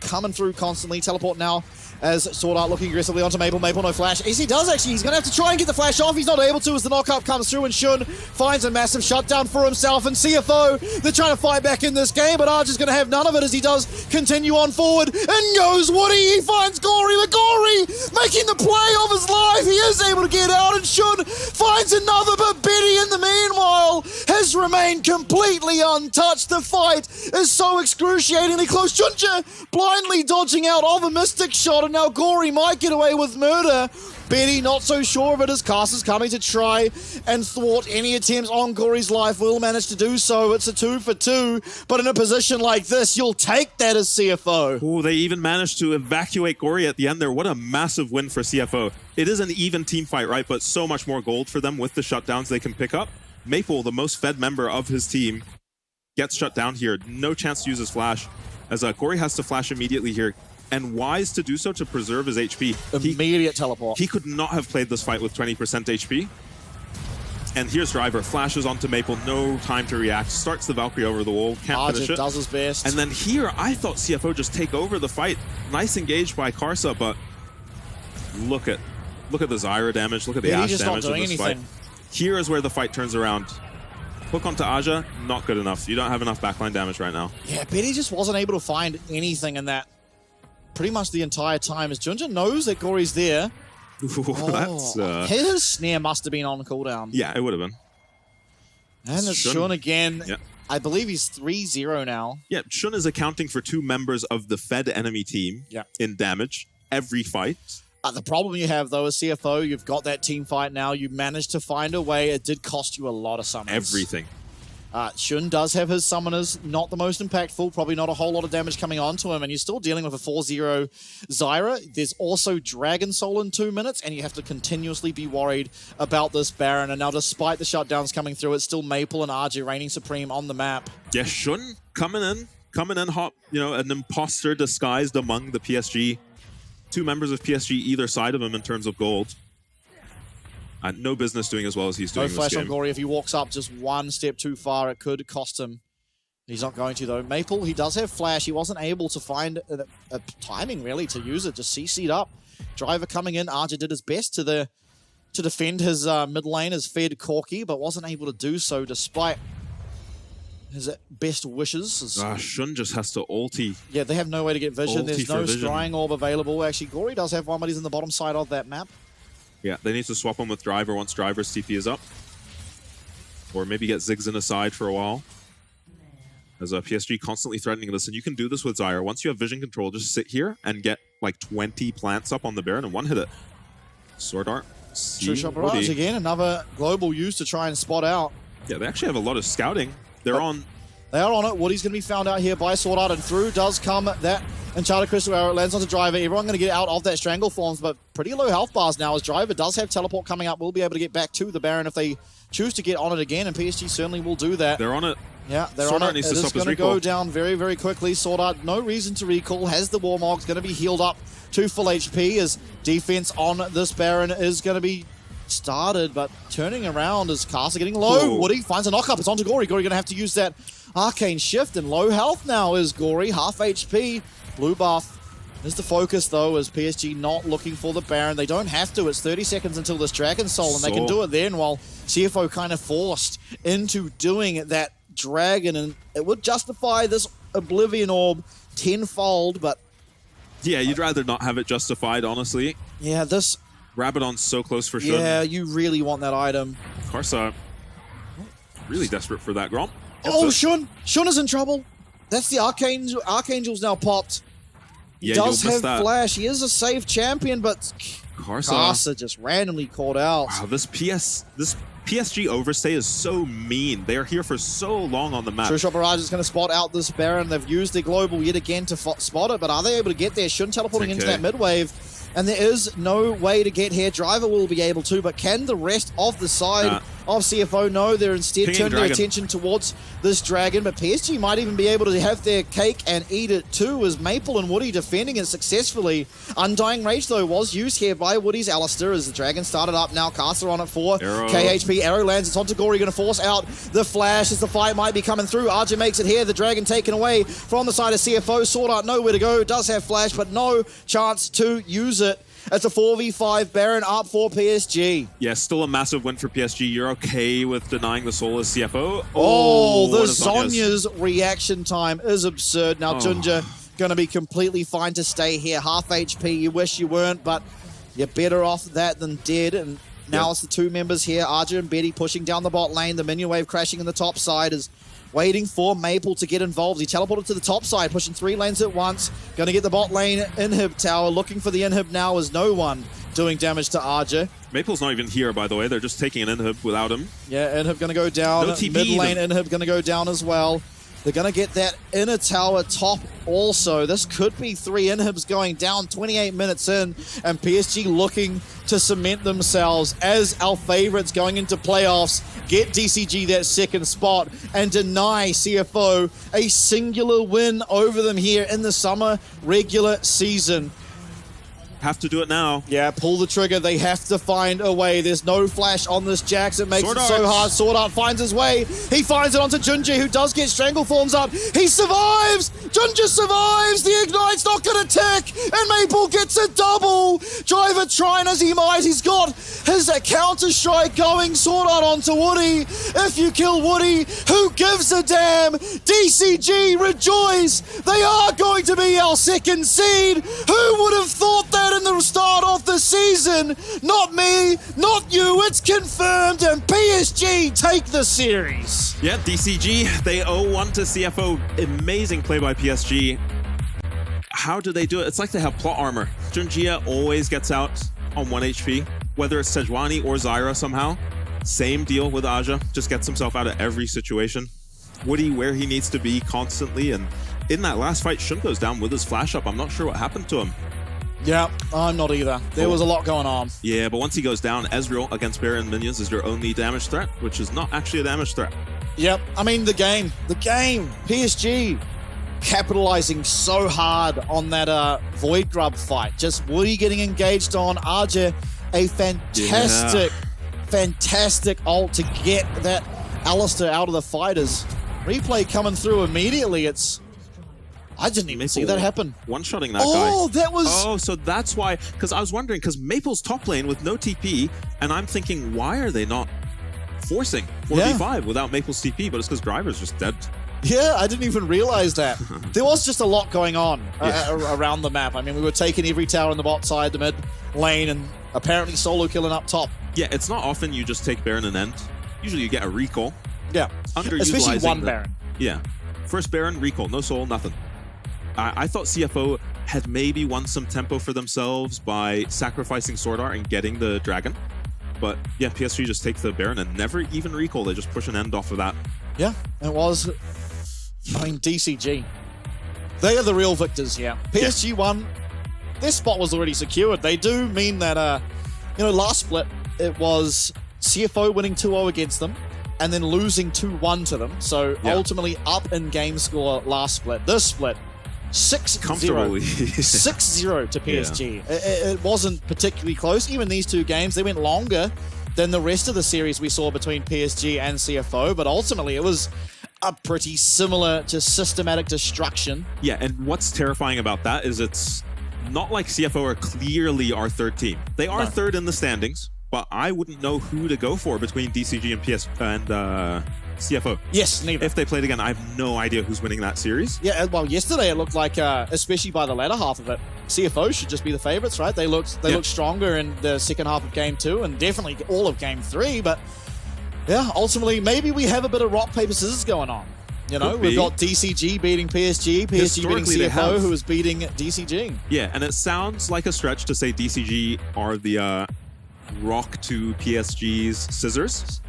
coming through constantly. Teleport now as Sword Art looking aggressively onto Maple. Maple no flash. As he does, actually, he's going to have to try and get the flash off. He's not able to as the knockup comes through, and Shun finds a massive shutdown for himself. And CFO, they're trying to fight back in this game, but Arch is going to have none of it as he does continue on forward. And goes Woody. He finds Gory, but Gory making the play of his life. He is able to get out, and Shun finds another, but Betty in the meanwhile has remained completely untouched. The fight is so excruciatingly close. Junja blindly dodging out of a Mystic shot, and now Gory might get away with murder. Betty not so sure of it as Cast is coming to try and thwart any attempts on Gory's life. Will manage to do so. It's a 2 for 2, but in a position like this, you'll take that as CFO. Oh, they even managed to evacuate Gory at the end there. What a massive win for CFO. It is an even team fight, right? But so much more gold for them with the shutdowns they can pick up. Maple, the most fed member of his team, gets shut down here. No chance to use his flash, as Gory has to flash immediately here. And wise to do so to preserve his HP. Immediate teleport. He could not have played this fight with 20% HP. And here's Driver, flashes onto Maple, no time to react, starts the Valkyrie over the wall, can't finish it. Does his best. And then here, I thought CFO just take over the fight. Nice engage by Karsa, but look at the Zyra damage, look at the Ashe damage in this fight. Here is where the fight turns around. Hook onto Aja, not good enough. You don't have enough backline damage right now. Yeah, Betty just wasn't able to find anything in that pretty much the entire time, as Junja knows that Gory's there. That's, his snare must have been on cooldown. Yeah, it would have been. And it's Shun again. Yeah. I believe he's 3-0 now. Yeah, Shun is accounting for 2 members of the fed enemy team in damage every fight. The problem you have, though, is CFO, you've got that team fight now. You managed to find a way. It did cost you a lot of summons. Everything. Shun does have his summoners, not the most impactful, probably not a whole lot of damage coming onto him, and you're still dealing with a 4-0 Zyra. There's also Dragon Soul in 2 minutes, and you have to continuously be worried about this Baron. And now, despite the shutdowns coming through, it's still Maple and RJ reigning supreme on the map. Yeah, Shun coming in hot, you know, an imposter disguised among the PSG. 2 members of PSG either side of him in terms of gold. No business doing as well as he's doing no flash this game. on Gory. If he walks up just one step too far, it could cost him. He's not going to, though. Maple, he does have flash. He wasn't able to find a timing, really, to use it. Just CC'd up. Driver coming in. Arja did his best to defend his mid lane as fed Corki, but wasn't able to do so despite his best wishes. Shun just has to ulti. Yeah, they have no way to get vision. There's no scrying orb available. Actually, Gory does have one, but he's in the bottom side of that map. Yeah, they need to swap him with Driver once Driver's TP is up. Or maybe get Ziggs in aside for a while. As PSG constantly threatening this. And you can do this with Zyra. Once you have vision control, just sit here and get like 20 plants up on the Baron and one hit it. Sword Art. True Shot Barrage again. Another global use to try and spot out. Yeah, they actually have a lot of scouting. They're on. They are on it. Woody's going to be found out here by Sword Art, and through does come that Enchanted Crystal Arrow. It lands onto Driver. Everyone going to get out of that Strangle Forms, but pretty low health bars now as Driver does have teleport coming up. Will be able to get back to the Baron if they choose to get on it again, and PSG certainly will do that. They're on it. Yeah, they're Sword on Art it. needs It to is stop his going to recall. go down very, very quickly. Sword Art, no reason to recall. Has the Warmog's going to be healed up to full HP as defense on this Baron is going to be started, but turning around as Castle getting low. Whoa. Woody finds a knock-up. It's onto Gory. Gory going to have to use that Arcane Shift, and low health now is Gory. Half HP. Blue buff is the focus, though, as PSG not looking for the Baron. They don't have to. It's 30 seconds until this Dragon Soul, and they can do it then, while CFO kind of forced into doing that Dragon, and it would justify this Oblivion Orb tenfold, but... Yeah, you'd rather not have it justified, honestly. Yeah, this... Rabadon's so close for Shun. Yeah, you really want that item. Karsa, really desperate for that Grom. Oh, Shun! Shun is in trouble. That's the Archangel's now popped. He does have Flash. He is a safe champion, but Karsa just randomly called out. Wow, this PSG overstay is so mean. They are here for so long on the map. True Shot Barrage is going to spot out this Baron. They've used their global yet again to spot it, but are they able to get there? Shun teleporting into that mid-wave. And there is no way to get here. Driver will be able to, but can the rest of the side of CFO? No, they're instead turning their attention towards this Dragon, but PSG might even be able to have their cake and eat it too, as Maple and Woody defending it successfully. Undying Rage, though, was used here by Woody's Alistair as the Dragon started up now. Caster on it for KHP. Arrow lands. It's onto Gory, going to force out the Flash as the fight might be coming through. Archer makes it here. The Dragon taken away from the side of CFO. Sword Art nowhere to go. Does have Flash, but no chance to use it. It's a 4v5 Baron up for PSG. Yeah, still a massive win for PSG. You're okay with denying the soul as CFO? Oh, the Zhonya's reaction time is absurd. Now, Junja going to be completely fine to stay here. Half HP, you wish you weren't, but you're better off that than dead. And now it's the two members here, Arja and Betty, pushing down the bot lane. The minion wave crashing in the top side is waiting for Maple to get involved. He teleported to the top side, pushing 3 lanes at once. Going to get the bot lane inhib tower. Looking for the inhib now as no one doing damage to Arja. Maple's not even here, by the way. They're just taking an inhib without him. Yeah, inhib going to go down. No TP mid lane inhib going to go down as well. They're going to get that inner tower top also. This could be 3 inhibs going down 28 minutes in, and PSG looking to cement themselves as our favorites going into playoffs, get DCG that second spot, and deny CFO a singular win over them here in the summer regular season. Have to do it now. Yeah, pull the trigger. They have to find a way. There's no Flash on this Jax. It makes it so hard. Sword Art finds his way. He finds it onto Junji, who does get Strangleforms up. He survives! Junji survives! The Ignite's not going to tick! And Maple gets a double! Driver trying as he might. He's got his counter-strike going. Sword Art onto Woody. If you kill Woody, who gives a damn? DCG rejoice! They are going to be our second seed! Who would have thought that in the start of the season? Not me, not you, it's confirmed, and PSG take the series. Yeah, DCG, they 0-1 to CFO. Amazing play by PSG. How do they do it? It's like they have plot armor. Junjia always gets out on 1 HP, whether it's Sejuani or Zyra somehow. Same deal with Aja, just gets himself out of every situation. Woody where he needs to be constantly, and in that last fight, Shun goes down with his flash up. I'm not sure what happened to him. Yeah, I'm not either. There was a lot going on. Yeah, but once he goes down, Ezreal against Baron minions is your only damage threat, which is not actually a damage threat. Yep, I mean, the game. PSG capitalizing so hard on that Void Grub fight. Just Woody getting engaged on. Arja, a fantastic ult to get that Alistair out of the fighters. Replay coming through immediately. I didn't even see that happen. One-shotting that guy. Oh, that was... Oh, so that's why... Because I was wondering, because Maple's top lane with no TP, and I'm thinking, why are they not forcing 4v5 without Maple's TP? But it's because Driver's just dead. Yeah, I didn't even realize that. There was just a lot going on around the map. I mean, we were taking every tower on the bot side, the mid lane, and apparently solo killing up top. Yeah, it's not often you just take Baron and end. Usually you get a recall. Yeah, especially one Baron. Yeah. First Baron, recall, no soul, nothing. I thought CFO had maybe won some tempo for themselves by sacrificing Sword Art and getting the Dragon. But yeah, PSG just take the Baron and never even recall. They just push an end off of that. Yeah, it was... I mean, DCG. They are the real victors here. PSG won. Their spot was already secured. They do mean that, last split, it was CFO winning 2-0 against them and then losing 2-1 to them. So ultimately up in game score last split. This split, 6-0. 6-0 to PSG. Yeah. It wasn't particularly close. Even these two games, they went longer than the rest of the series we saw between PSG and CFO, but ultimately it was a pretty similar, just systematic destruction. Yeah, and what's terrifying about that is it's not like CFO are clearly our third team. They are third in the standings, but I wouldn't know who to go for between DCG and CFO. Yes, neither. If they played again, I have no idea who's winning that series. Yeah, well, yesterday it looked like, especially by the latter half of it, CFO should just be the favorites, right? They looked stronger in the second half of Game 2 and definitely all of Game 3, but yeah, ultimately, maybe we have a bit of rock, paper, scissors going on. You know, we've got DCG beating PSG, PSG beating CFO, who is beating DCG. Yeah, and it sounds like a stretch to say DCG are the rock to PSG's scissors,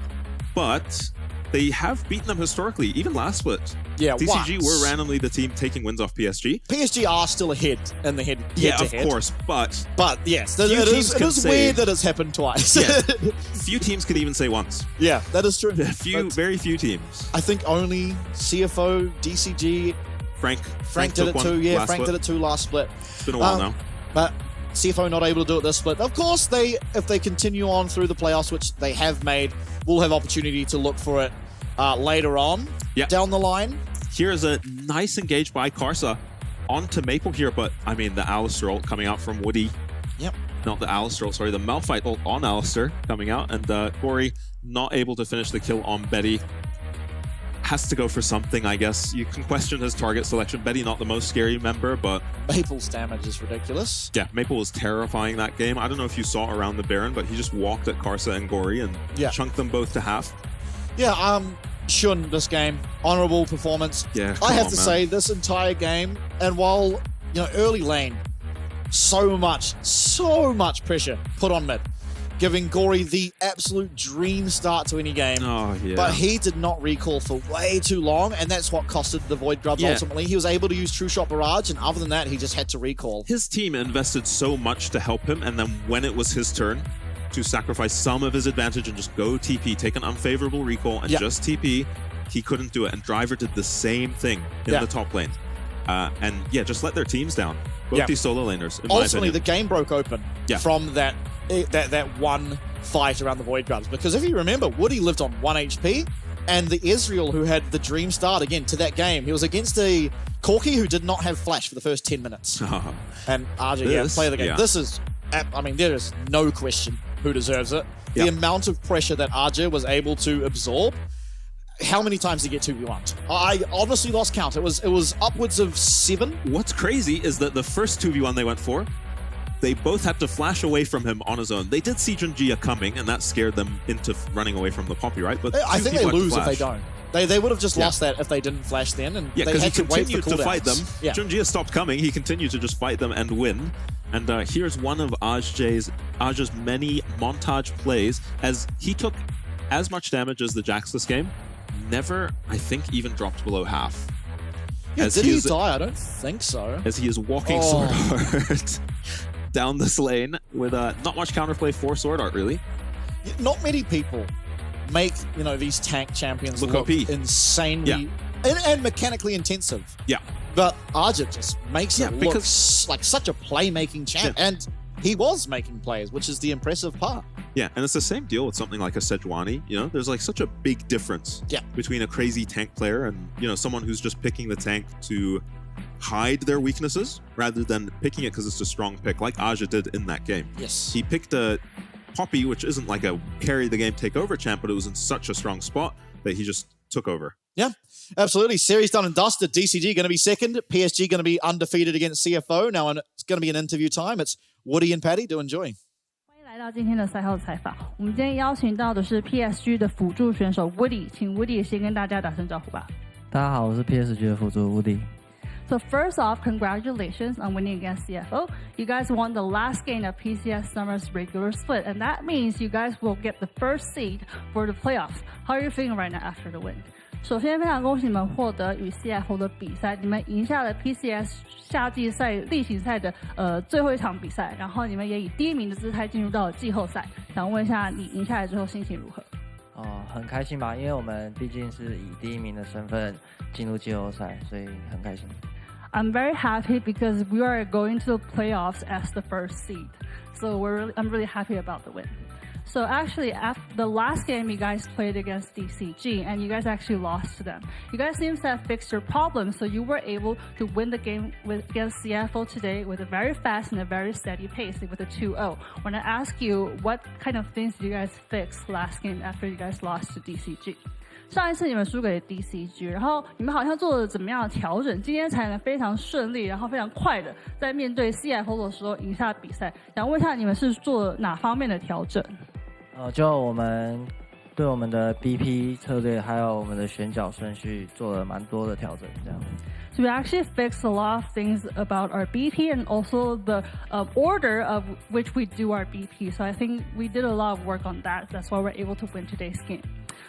but they have beaten them historically, even last split. Yeah, DCG once. were randomly the team taking wins off PSG. PSG are still ahead in the head. Yeah, of course, but yes, it is weird that it's happened twice. Yeah, few teams could even say once. Yeah, that is true. Very few teams. I think only CFO, DCG, Frank did it too. Yeah, Frank did it too last split. It's been a while now. But CFO not able to do it this split. Of course, if they continue on through the playoffs, which they have made, will have opportunity to look for it later on down the line. Here's a nice engage by Karsa onto Maple here, but I mean the Alistair ult coming out from Woody. Yep. Not the Alistair ult, sorry, the Malphite ult on Alistair coming out, and Corey not able to finish the kill on Betty. Has to go for something, I guess. You can question his target selection. Betty not the most scary member, but Maple's damage is ridiculous. Yeah, Maple was terrifying that game. I don't know if you saw around the Baron, but he just walked at Karsa and Gory and chunked them both to half. Yeah, Shun this game, honorable performance. Yeah, I have to say this entire game, and while you know early lane, so much pressure put on mid, giving Gory the absolute dream start to any game. Oh yeah. But he did not recall for way too long, and that's what costed the Void Grubs ultimately. He was able to use True Shot Barrage, and other than that, he just had to recall. His team invested so much to help him, and then when it was his turn to sacrifice some of his advantage and just go TP, take an unfavorable recall and just TP, he couldn't do it. And Driver did the same thing in the top lane. And just let their teams down. Both these solo laners, in ultimately, my opinion. the game broke open from that one fight around the Void Grubs. Because if you remember, Woody lived on 1 HP, and the Ezreal, who had the dream start again to that game, he was against a Corki who did not have flash for the first 10 minutes. And RJ, play the game. This is, I mean, there is no question who deserves it. The amount of pressure that RJ was able to absorb. How many times did he get 2v1'd? I honestly lost count. It was upwards of 7. What's crazy is that the first 2v1 they went for, they both had to flash away from him on his own. They did see Junjia coming, and that scared them into running away from the Poppy, right? But I think they lose if they don't. They would have just lost that if they didn't flash then, and they had to wait for cooldowns. To fight them. Junjia stopped coming. He continued to just fight them and win. And here's one of Aj's many montage plays, as he took as much damage as the Jax this game. Never, I think, even dropped below half. Yeah, did he die? I don't think so. As he is walking Sword Art down this lane with not much counterplay for Sword Art, really. Not many people make these tank champions look insanely and mechanically intensive. Yeah. But Arja just makes it look like such a playmaking champ. And he was making plays, which is the impressive part. Yeah, and it's the same deal with something like a Sejuani. There's like such a big difference between a crazy tank player and, someone who's just picking the tank to hide their weaknesses rather than picking it because it's a strong pick, like Aja did in that game. Yes. He picked a Poppy, which isn't like a carry the game, take over champ, but it was in such a strong spot that he just took over. Yeah, absolutely. Series done and dusted. DCG going to be second. PSG going to be undefeated against CFO. Now it's going to be an interview time. It's Woody and Patty to enjoy. 来到今天的赛后采访，我们今天邀请到的是 PSG 的辅助选手 Woody， 请 Woody 先跟大家打声招呼吧。大家好，我是 PSG 的辅助 Woody。 So first off, congratulations on winning against CFO. You guys won the last game of PCS Summer's regular split, and that means you guys will get the first seed for the playoffs. How are you feeling right now after the win? 首先，非常恭喜你们获得与 CFO 的比赛，你们赢下了 PCS 夏季赛例行赛的最后一场比赛，然后你们也以第1名的姿态进入到了季后赛。想问一下，你赢下来之后心情如何？很开心吧，因为我们毕竟是以第1名的身份进入季后赛，所以很开心。I'm very happy because we are going to the playoffs as the first seed. So I'm really happy about the win. So actually, after the last game you guys played against DCG, and you guys actually lost to them. You guys seem to have fixed your problems, so you were able to win the game against CFO today with a very fast and a very steady pace with a 2-0. When I ask you what kind of things did you guys fix last game after you guys lost to DCG? 上一次你们输给 DCG， 然后你们好像做了怎么样的调整，今天才能非常顺利，然后非常快的在面对 CFO 的时候赢下比赛。想问一下你们是做了哪方面的调整？就我们对我们的 BP 策略还有我们的选角顺序做了蛮多的调整，这样。So we actually fixed a lot of things about our BP and also the order of which we do our BP. So I think we did a lot of work on that. That's why we're able to win today's game.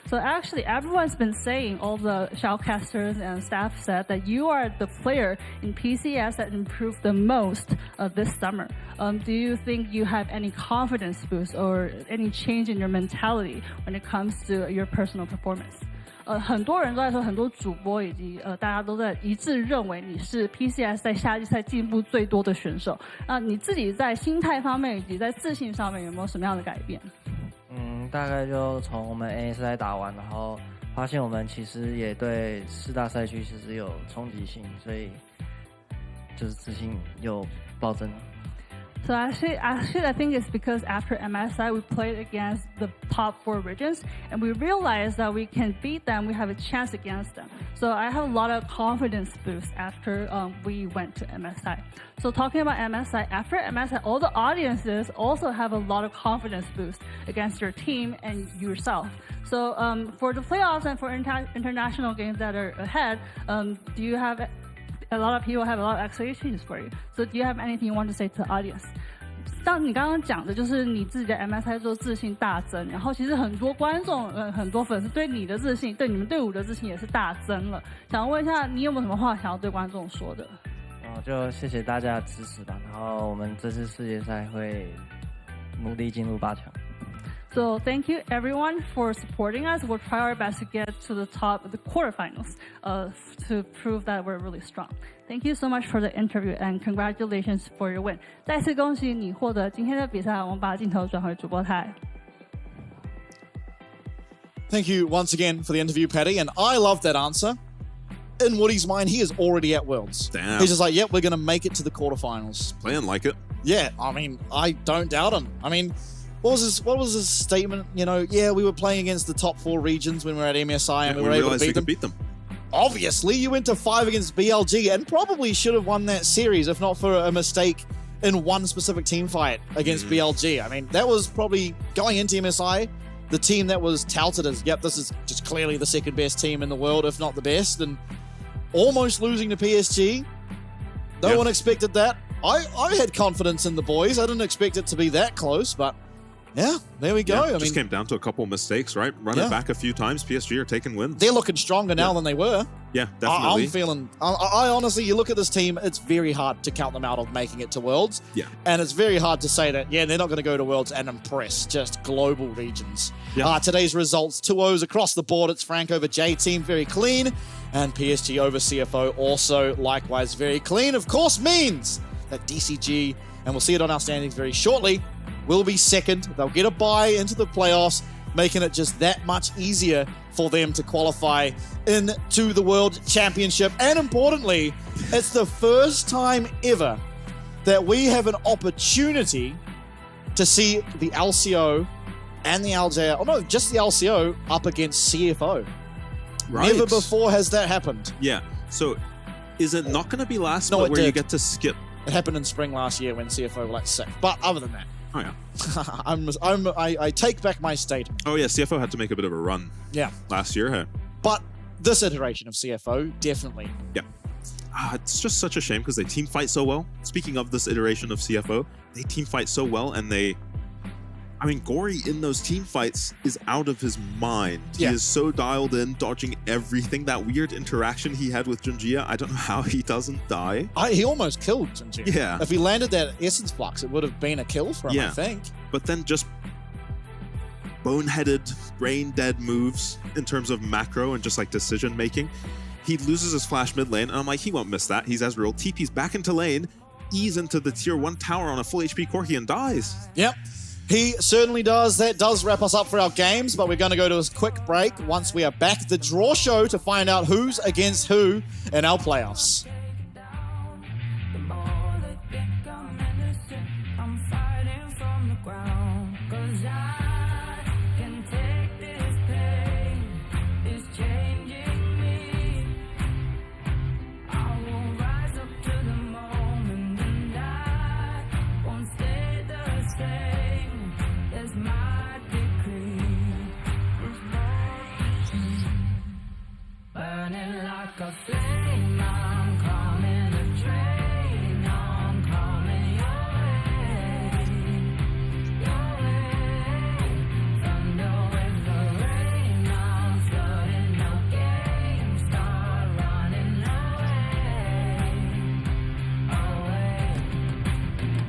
So actually, everyone's been saying, all the shoutcasters and staff said that you are the player in PCS that improved the most this summer. Do you think you have any confidence boost or any change in your mentality when it comes to your personal performance? 很多人都在说，很多主播以及大家都在一致认为你是 PCS 在夏季赛进步最多的选手。那你自己在心态方面以及在自信上面有没有什么样的改变？大概就从我们 ASI 打完，然后发现我们其实也对4大赛区其实有冲击性，所以就是自信又暴增。So actually, I think it's because after MSI, we played against the top 4 regions, and we realized that we can beat them. We have a chance against them. So I have a lot of confidence boost after we went to MSI. So talking about MSI, after MSI, all the audiences also have a lot of confidence boost against your team and yourself. So for the playoffs and for international games that are ahead, do you have... A lot of people have a lot of expectations for you. So do you have anything you want to say to the audience? 像你刚刚讲的，就是你自己的 MSI 做自信大增，然后其实很多观众、很多粉丝对你的自信，对你们队伍的自信也是大增了。想问一下，你有没有什么话想要对观众说的？就谢谢大家的支持吧。然后我们这次世界赛会努力进入8强。So thank you everyone for supporting us. We'll try our best to get to the top of the quarterfinals to prove that we're really strong. Thank you so much for the interview and congratulations for your win. 再次恭喜你获得今天的比赛，我们把镜头转回主播台。Thank you once again for the interview, Paddy. And I love that answer. In Woody's mind, he is already at Worlds. Damn. He's just like, yep, we're going to make it to the quarterfinals. Playing like it. Yeah, I mean, I don't doubt him. I mean, what was his statement? You know, yeah, we were playing against the top 4 regions when we were at MSI and we were able to beat them. Obviously, you went to 5 against BLG and probably should have won that series if not for a mistake in one specific team fight against BLG. I mean, that was probably going into MSI, the team that was touted as, yep, this is just clearly the second best team in the world, if not the best, and almost losing to PSG. No one expected that. I had confidence in the boys. I didn't expect it to be that close, but yeah, there we go. Yeah, just came down to a couple mistakes, right? Run it back a few times. PSG are taking wins. They're looking stronger now than they were. Yeah, definitely. I'm feeling... I honestly, you look at this team, it's very hard to count them out of making it to Worlds. Yeah. And it's very hard to say that, yeah, they're not going to go to Worlds and impress just global regions. Yeah. Today's results, 2-0s across the board. It's Frank over J Team, very clean. And PSG over CFO, also likewise very clean. Of course means that DCG, and we'll see it on our standings very shortly, will be second. They'll get a bye into the playoffs, making it just that much easier for them to qualify into the World Championship. And importantly, it's the first time ever that we have an opportunity to see the LCO and the Aljair, oh no, just the LCO up against CFO. Right. Never before has that happened. Yeah. So is it not going to be last where you get to skip? It happened in spring last year when CFO were like sick. But other than that, oh yeah, I take back my statement. Oh yeah, CFO had to make a bit of a run. Yeah, last year. Hey? But this iteration of CFO definitely. Yeah, it's just such a shame because they team fight so well. Speaking of this iteration of CFO, they team fight so well, and I mean, Gory in those team fights is out of his mind. Yeah. He is so dialed in, dodging everything. That weird interaction he had with Junjia, I don't know how he doesn't die. He almost killed Junjia. Yeah. If he landed that Essence Flux, it would have been a kill for him, I think. But then just boneheaded, brain-dead moves in terms of macro and just like decision-making. he loses his flash mid lane, and I'm like, he won't miss that. He's Ezreal. TP's back into lane, E's into the tier 1 tower on a full HP Corki and dies. Yep. He certainly does. That does wrap us up for our games, but we're going to go to a quick break. Once we are back, the draw show to find out who's against who in our playoffs. Burning like a flame, I'm coming to drain, I'm coming your way, thunder with the rain, I'm flooding the game, start running away,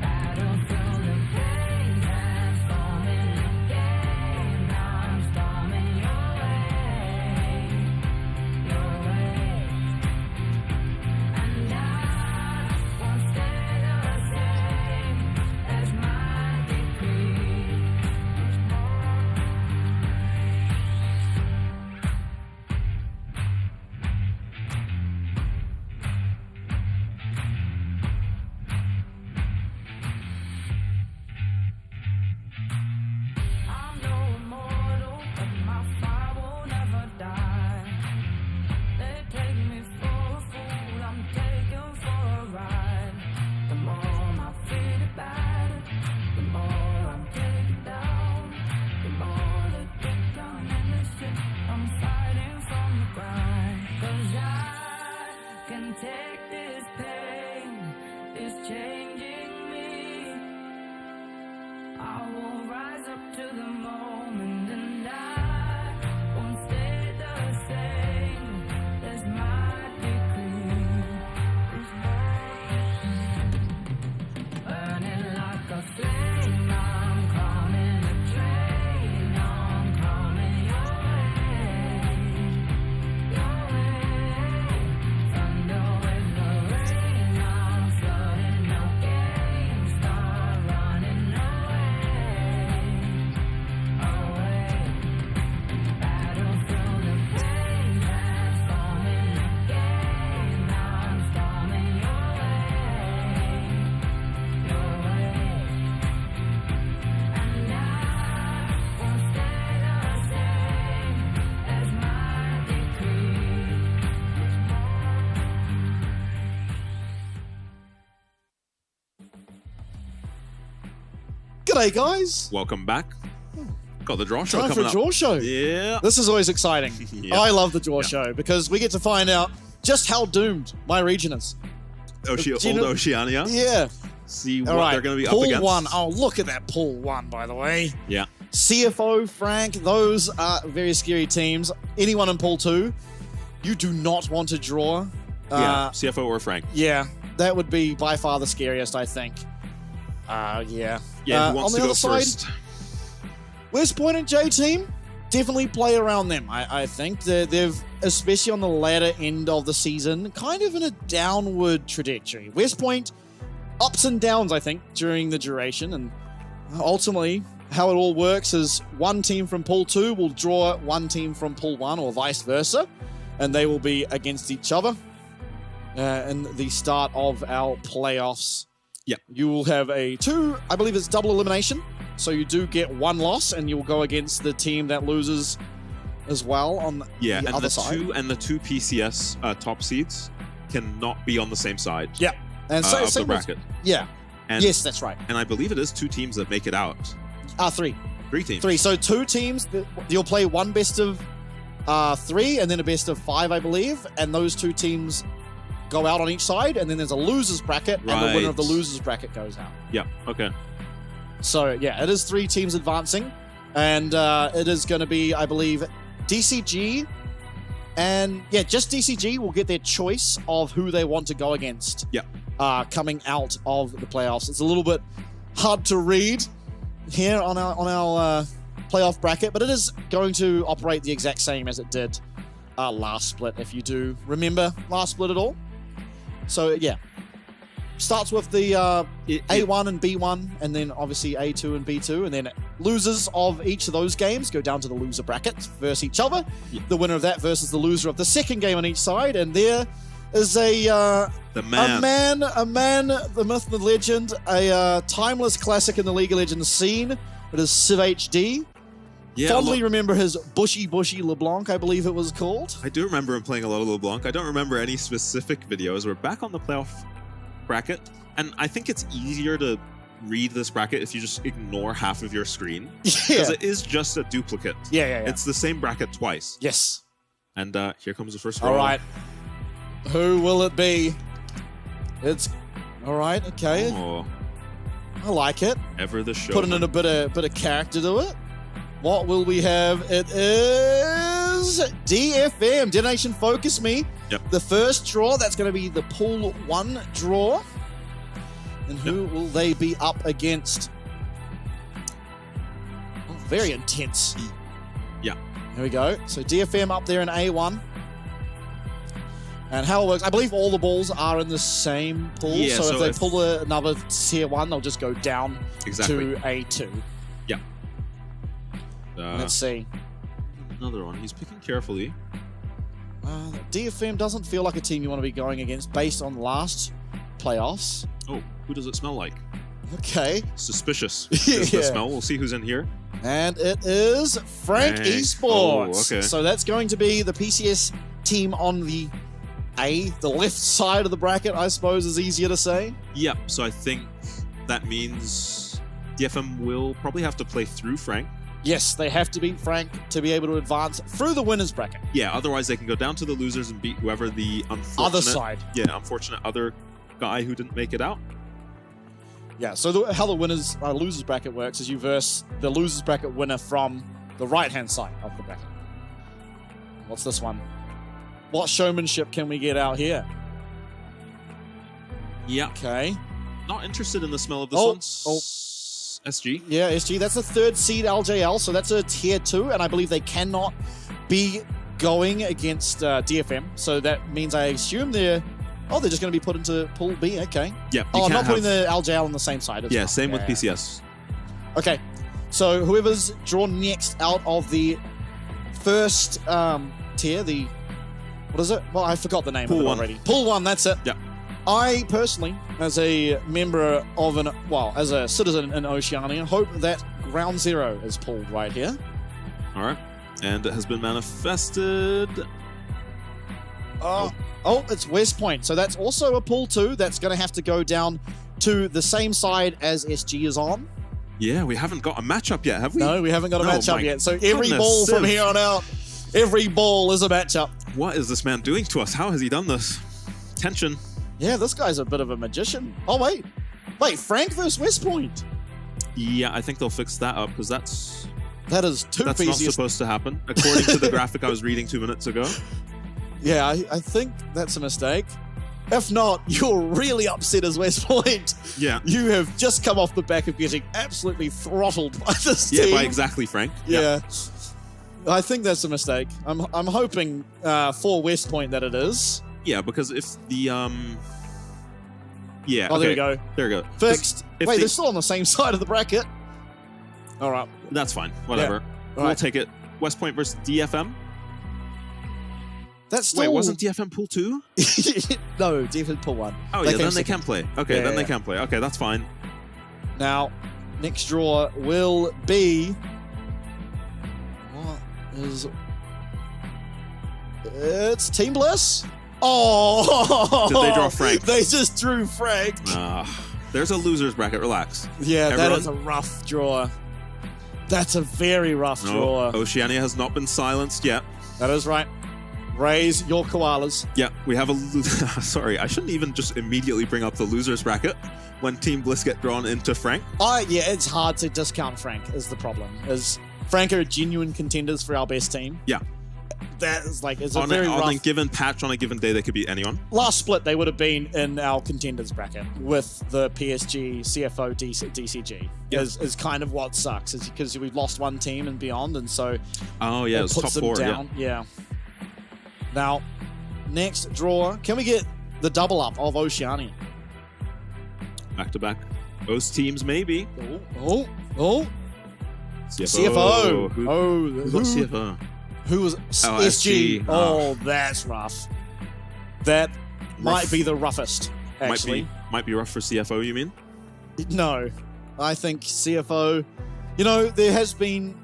battlefield of pain, transforming the game, I'm storming your way. Take this pain, it's changing me. I will rise up to the moment and I won't stay the same. That's my decree. Burning like a flame, I'm coming to drain, I'm coming your way. Thunder with the rain, I'm flooding the game, start running away. Battlefield of pain, transforming the game, I'm storming your way, and I won't stay the same. That's my decree. G'day, guys. Welcome back. Got the draw show Time for coming a up. draw show. Yeah. This is always exciting. Yeah. I love the draw show because we get to find out just how doomed my region is. Old Do you know- Oceania. Yeah. See what All right. they're going to be pool up against. 1. Oh, look at that pool 1, by the way. Yeah. CFO, Frank, those are very scary teams. Anyone in pool 2, you do not want to draw. Yeah. CFO or Frank. Yeah, that would be by far the scariest, I think. Yeah. Yeah, who wants on to the go other first? side, West Point and J Team definitely play around them. I think they've, especially on the latter end of the season, kind of in a downward trajectory. West Point, ups and downs, I think, during the duration. And ultimately, how it all works is one team from Pool 2 will draw one team from Pool 1 or vice versa. And they will be against each other in the start of our playoffs. Yeah. You will have I believe it's double elimination. So you do get one loss and you'll go against the team that loses as well on the other side. The two PCS top seeds cannot be on the same side. Yeah. And so, of the bracket. Yeah. And, yes, that's right. And I believe it is 2 teams that make it out. 3. 3 teams. 3. So 2 teams, you'll play one best of 3 and then a best of 5, I believe. And those 2 teams go out on each side. And then there's a loser's bracket. And the winner of the loser's bracket goes out. Yeah, okay. So, yeah, it is 3 teams advancing. And it is going to be, I believe, DCG. And, yeah, just DCG will get their choice of who they want to go against. Yeah. Coming out of the playoffs. It's a little bit hard to read here on our playoff bracket, but it is going to operate the exact same as it did last split, if you do remember last split at all. So yeah, starts with the A1 and B1, and then obviously A2 and B2, and then losers of each of those games go down to the loser brackets versus each other. The winner of that versus the loser of the second game on each side, and there is a man, the myth, the legend, a timeless classic in the League of Legends scene. It is CFO. Yeah, fondly remember his Bushy LeBlanc, I believe it was called. I do remember him playing a lot of LeBlanc. I don't remember any specific videos. We're back on the playoff bracket, and I think it's easier to read this bracket if you just ignore half of your screen. Because it is just a duplicate. Yeah. It's the same bracket twice. Yes. And here comes the first roll. All right. Who will it be? It's... All right, okay. Oh. I like it. Ever the show. Putting in a bit of character to it. What will we have? It is DFM, Detonation Focus Me. Yep. The first draw, that's going to be the Pool 1 draw. And who will they be up against? Oh, very intense. Yeah. Here we go. So DFM up there in A1. And how it works, I believe all the balls are in the same pool. Yeah, so if they pull another tier 1, they'll just go down to A2. Yeah. Let's see. Another one. He's picking carefully. DFM doesn't feel like a team you want to be going against based on last playoffs. Oh, who does it smell like? Okay. Suspicious is the smell. We'll see who's in here. And it is Frank Esports. Oh, okay. So that's going to be the PCS team on the the left side of the bracket, I suppose is easier to say. Yep. So I think that means DFM will probably have to play through Frank. Yes, they have to beat Frank to be able to advance through the winners bracket. Yeah, otherwise they can go down to the losers and beat whoever the unfortunate... Other side. Yeah, unfortunate other guy who didn't make it out. Yeah, so how the winners losers bracket works is you verse the losers bracket winner from the right-hand side of the bracket. What's this one? What showmanship can we get out here? Yeah. Okay. Not interested in the smell of this one. SG. Yeah, SG. That's a third seed LJL, so that's a tier 2, and I believe they cannot be going against DFM. So that means I assume they're just going to be put into Pool B. Okay. Yeah. Oh, I'm not putting the LJL on the same side. Yeah, same with PCS. Okay. So whoever's drawn next out of the first tier, the... What is it? Well, I forgot the name of it already. Pool 1, that's it. Yeah. I personally, as a member of as a citizen in Oceania, hope that Ground Zero is pulled right here. All right. And it has been manifested. Oh, it's West Point. So that's also a Pool 2. That's going to have to go down to the same side as SG is on. Yeah, we haven't got a matchup yet, have we? No, we haven't got a matchup yet. So every ball from here on out, every ball is a matchup. What is this man doing to us? How has he done this? Tension. Yeah, this guy's a bit of a magician. Oh, wait, Frank versus West Point. Yeah, I think they'll fix that up because that is That's not supposed to happen, according to the graphic I was reading 2 minutes ago. Yeah, I think that's a mistake. If not, you're really upset as West Point. Yeah. You have just come off the back of getting absolutely throttled by this team. Yeah, by exactly Frank. Yeah. I think that's a mistake. I'm hoping for West Point that it is. Yeah, because if the yeah. Oh, there we go. There we go. Fixed. Wait, they're still on the same side of the bracket. All right. That's fine. Whatever. Yeah. We'll take it. West Point versus DFM. That's still... Wait, wasn't DFM Pool 2? No, DFM Pool 1. Oh, yeah, then they can play. Okay, then they can play. Okay, that's fine. Now, next draw will be... What is... It's Team Bliss. Oh! Did they draw Frank? They just drew Frank. There's a loser's bracket. Relax. Yeah, everyone. That is a rough draw. That's a very rough draw. Oceania has not been silenced yet. That is right. Raise your koalas. Yeah, we have a... Sorry, I shouldn't even just immediately bring up the loser's bracket when Team Bliss get drawn into Frank. Yeah, it's hard to discount Frank is the problem. Frank are genuine contenders for our best team. Yeah. That is like, it's on very rough... On a given patch, on a given day, they could beat anyone. Last split, they would have been in our contenders bracket with the PSG, CFO, DCG. Yep. Is kind of what sucks, is because we've lost one team and beyond, and so... Oh, yeah, it it's puts top them 4, down. Yeah. Now, next draw, can we get the double up of Oceania? Back-to-back. Those teams, maybe. Oh. CFO. Who got CFO? Who was SG? Oh, that's rough. That might be the roughest, actually. Might be rough for CFO, you mean? No. I think CFO, there has been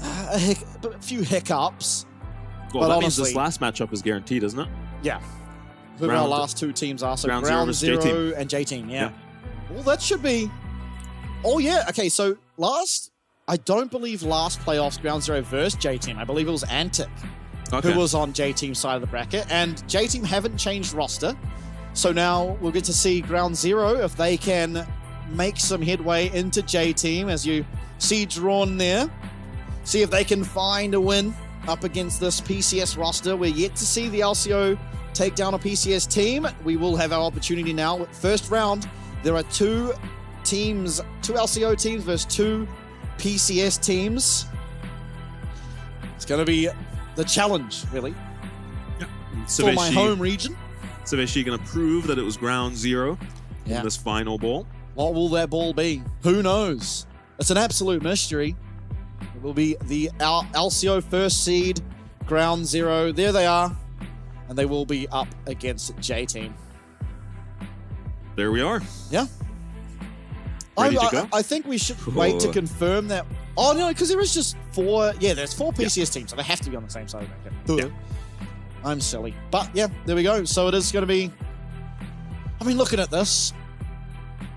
a few hiccups. Well, that means this last matchup is guaranteed, isn't it? Yeah. Who our last two teams are. So Ground Zero and J-Team, yeah. Well, that should be... Oh, yeah. Okay, so I don't believe last playoffs Ground Zero versus J-Team. I believe it was Antic who was on J-Team's side of the bracket. And J-Team haven't changed roster. So now we'll get to see Ground Zero if they can make some headway into J-Team, as you see drawn there. See if they can find a win up against this PCS roster. We're yet to see the LCO take down a PCS team. We will have our opportunity now. First round, there are two LCO teams versus two PCS teams. It's going to be the challenge, really, for my home region. CFO going to prove that it was Ground Zero in this final ball. What will that ball be? Who knows? It's an absolute mystery. It will be the LCO first seed, Ground Zero. There they are. And they will be up against J-Team. There we are. Yeah. Ready to go? I think we should wait to confirm that. Oh, no, because there is just four. Yeah, there's four PCS teams, so they have to be on the same side of the bracket. I'm silly. But yeah, there we go. So it is going to be... I mean, looking at this,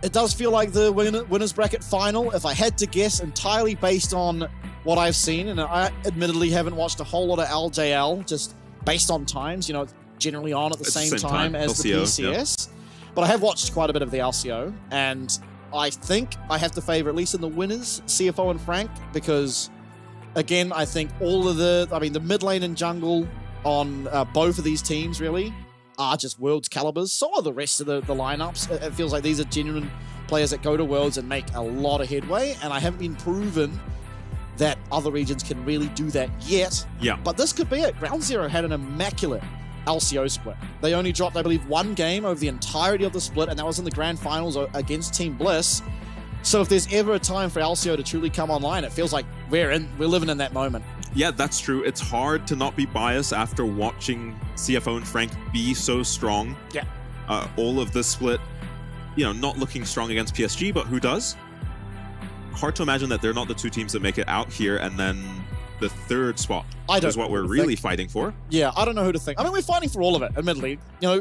it does feel like the winner's bracket final. If I had to guess, entirely based on what I've seen, and I admittedly haven't watched a whole lot of LJL, just based on times, it's generally on at the same time as LCO, the PCS. But I have watched quite a bit of the LCO, and I think I have to favor, at least in the winners, CFO and Frank, because, again, I think all of the mid lane and jungle on both of these teams, really, are just Worlds calibers. So are the rest of the lineups. It feels like these are genuine players that go to Worlds and make a lot of headway, and I haven't been proven that other regions can really do that yet. Yeah. But this could be it. Ground Zero had an immaculate LCO split. They only dropped, I believe, one game over the entirety of the split, and that was in the grand finals against Team Bliss. So if there's ever a time for LCO to truly come online, it feels like we're living in that moment. Yeah, that's true. It's hard to not be biased after watching CFO and Frank be so strong. Yeah. All of this split, not looking strong against PSG, but who does? Hard to imagine that they're not the two teams that make it out here, and then the third spot is what we're really fighting for. Yeah, I don't know who to think. I mean, we're fighting for all of it, admittedly. Yeah,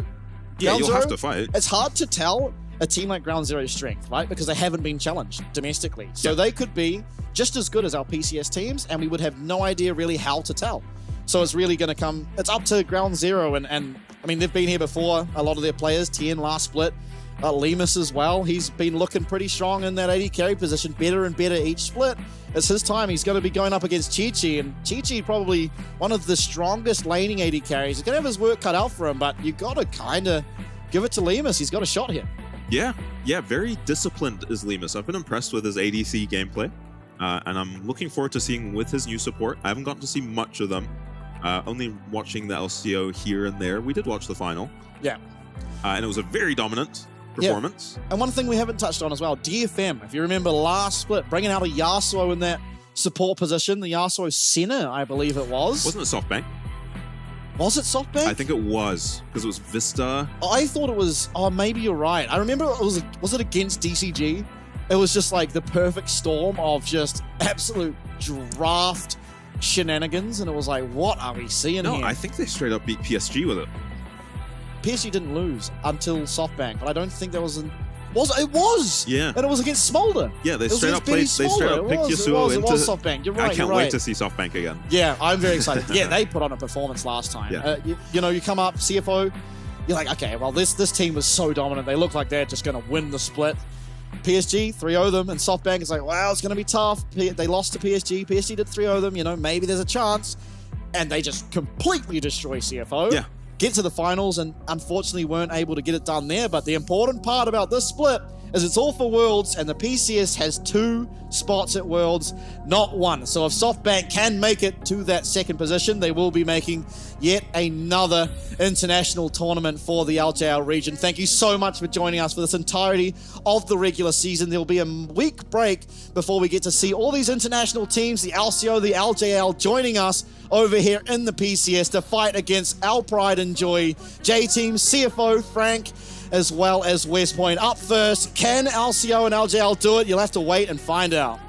you'll have to fight. It's hard to tell a team like Ground Zero's strength, right? Because they haven't been challenged domestically. So they could be just as good as our PCS teams, and we would have no idea really how to tell. So it's really going to it's up to Ground Zero, and I mean, they've been here before, a lot of their players, Tien last split, Lemus as well. He's been looking pretty strong in that AD carry position, better and better each split. It's his time. He's going to be going up against Chi-Chi, and Chi-Chi probably one of the strongest laning AD carries. He's going to have his work cut out for him, but you got to kind of give it to Lemus. He's got a shot here. Yeah, very disciplined is Lemus. I've been impressed with his ADC gameplay, and I'm looking forward to seeing with his new support. I haven't gotten to see much of them, only watching the LCO here and there. We did watch the final. Yeah. And it was a very dominant performance. Yeah. And one thing we haven't touched on as well, DFM, if you remember last split, bringing out a Yasuo in that support position, the Yasuo Senna, I believe it was. Wasn't it SoftBank? Was it SoftBank? I think it was, because it was Vista. I thought it was, maybe you're right. I remember was it against DCG? It was just like the perfect storm of just absolute draft shenanigans, and it was like, what are we seeing here? No, I think they straight up beat PSG with it. PSG didn't lose until SoftBank, but I don't think there was it was! Yeah. And it was against Smolder. Yeah, they straight up picked Yasuo into... It was SoftBank. You're right, I can't wait to see SoftBank again. Yeah, I'm very excited. Yeah, they put on a performance last time. Yeah. You come up, CFO, you're like, okay, well, this team was so dominant. They look like they're just going to win the split. PSG, 3-0 them, and SoftBank is like, wow, it's going to be tough. They lost to PSG. PSG did 3-0 them. Maybe there's a chance. And they just completely destroy CFO. Yeah. Get to the finals, and unfortunately weren't able to get it done there. But the important part about this split as it's all for Worlds, and the PCS has 2 spots at Worlds, not 1. So if SoftBank can make it to that second position, they will be making yet another international tournament for the LJL region. Thank you so much for joining us for this entirety of the regular season. There'll be a week break before we get to see all these international teams, the LCO, the LJL, joining us over here in the PCS to fight against our pride and joy, J-Team, CFO, Frank, as well as West Point. Up first, can LCO and LJL do it? You'll have to wait and find out.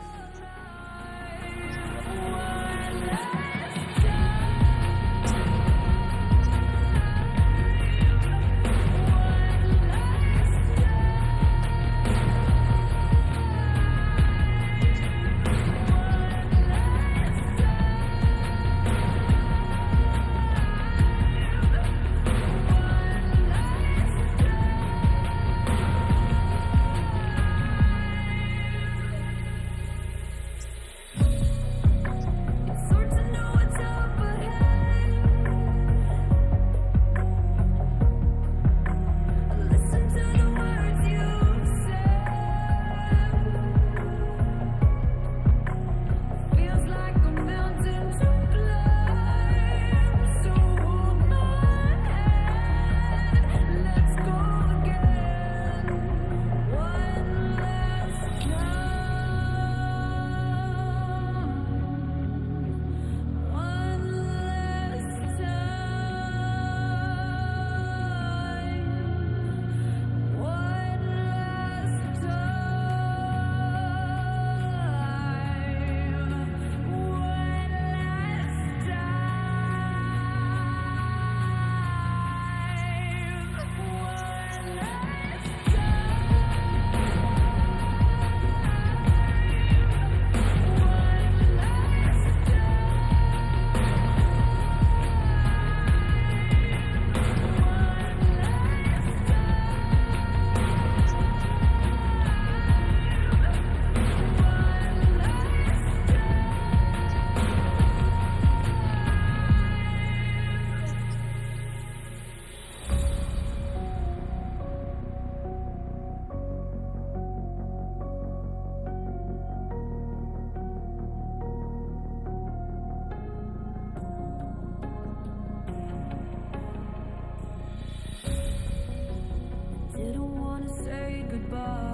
Didn't wanna say goodbye.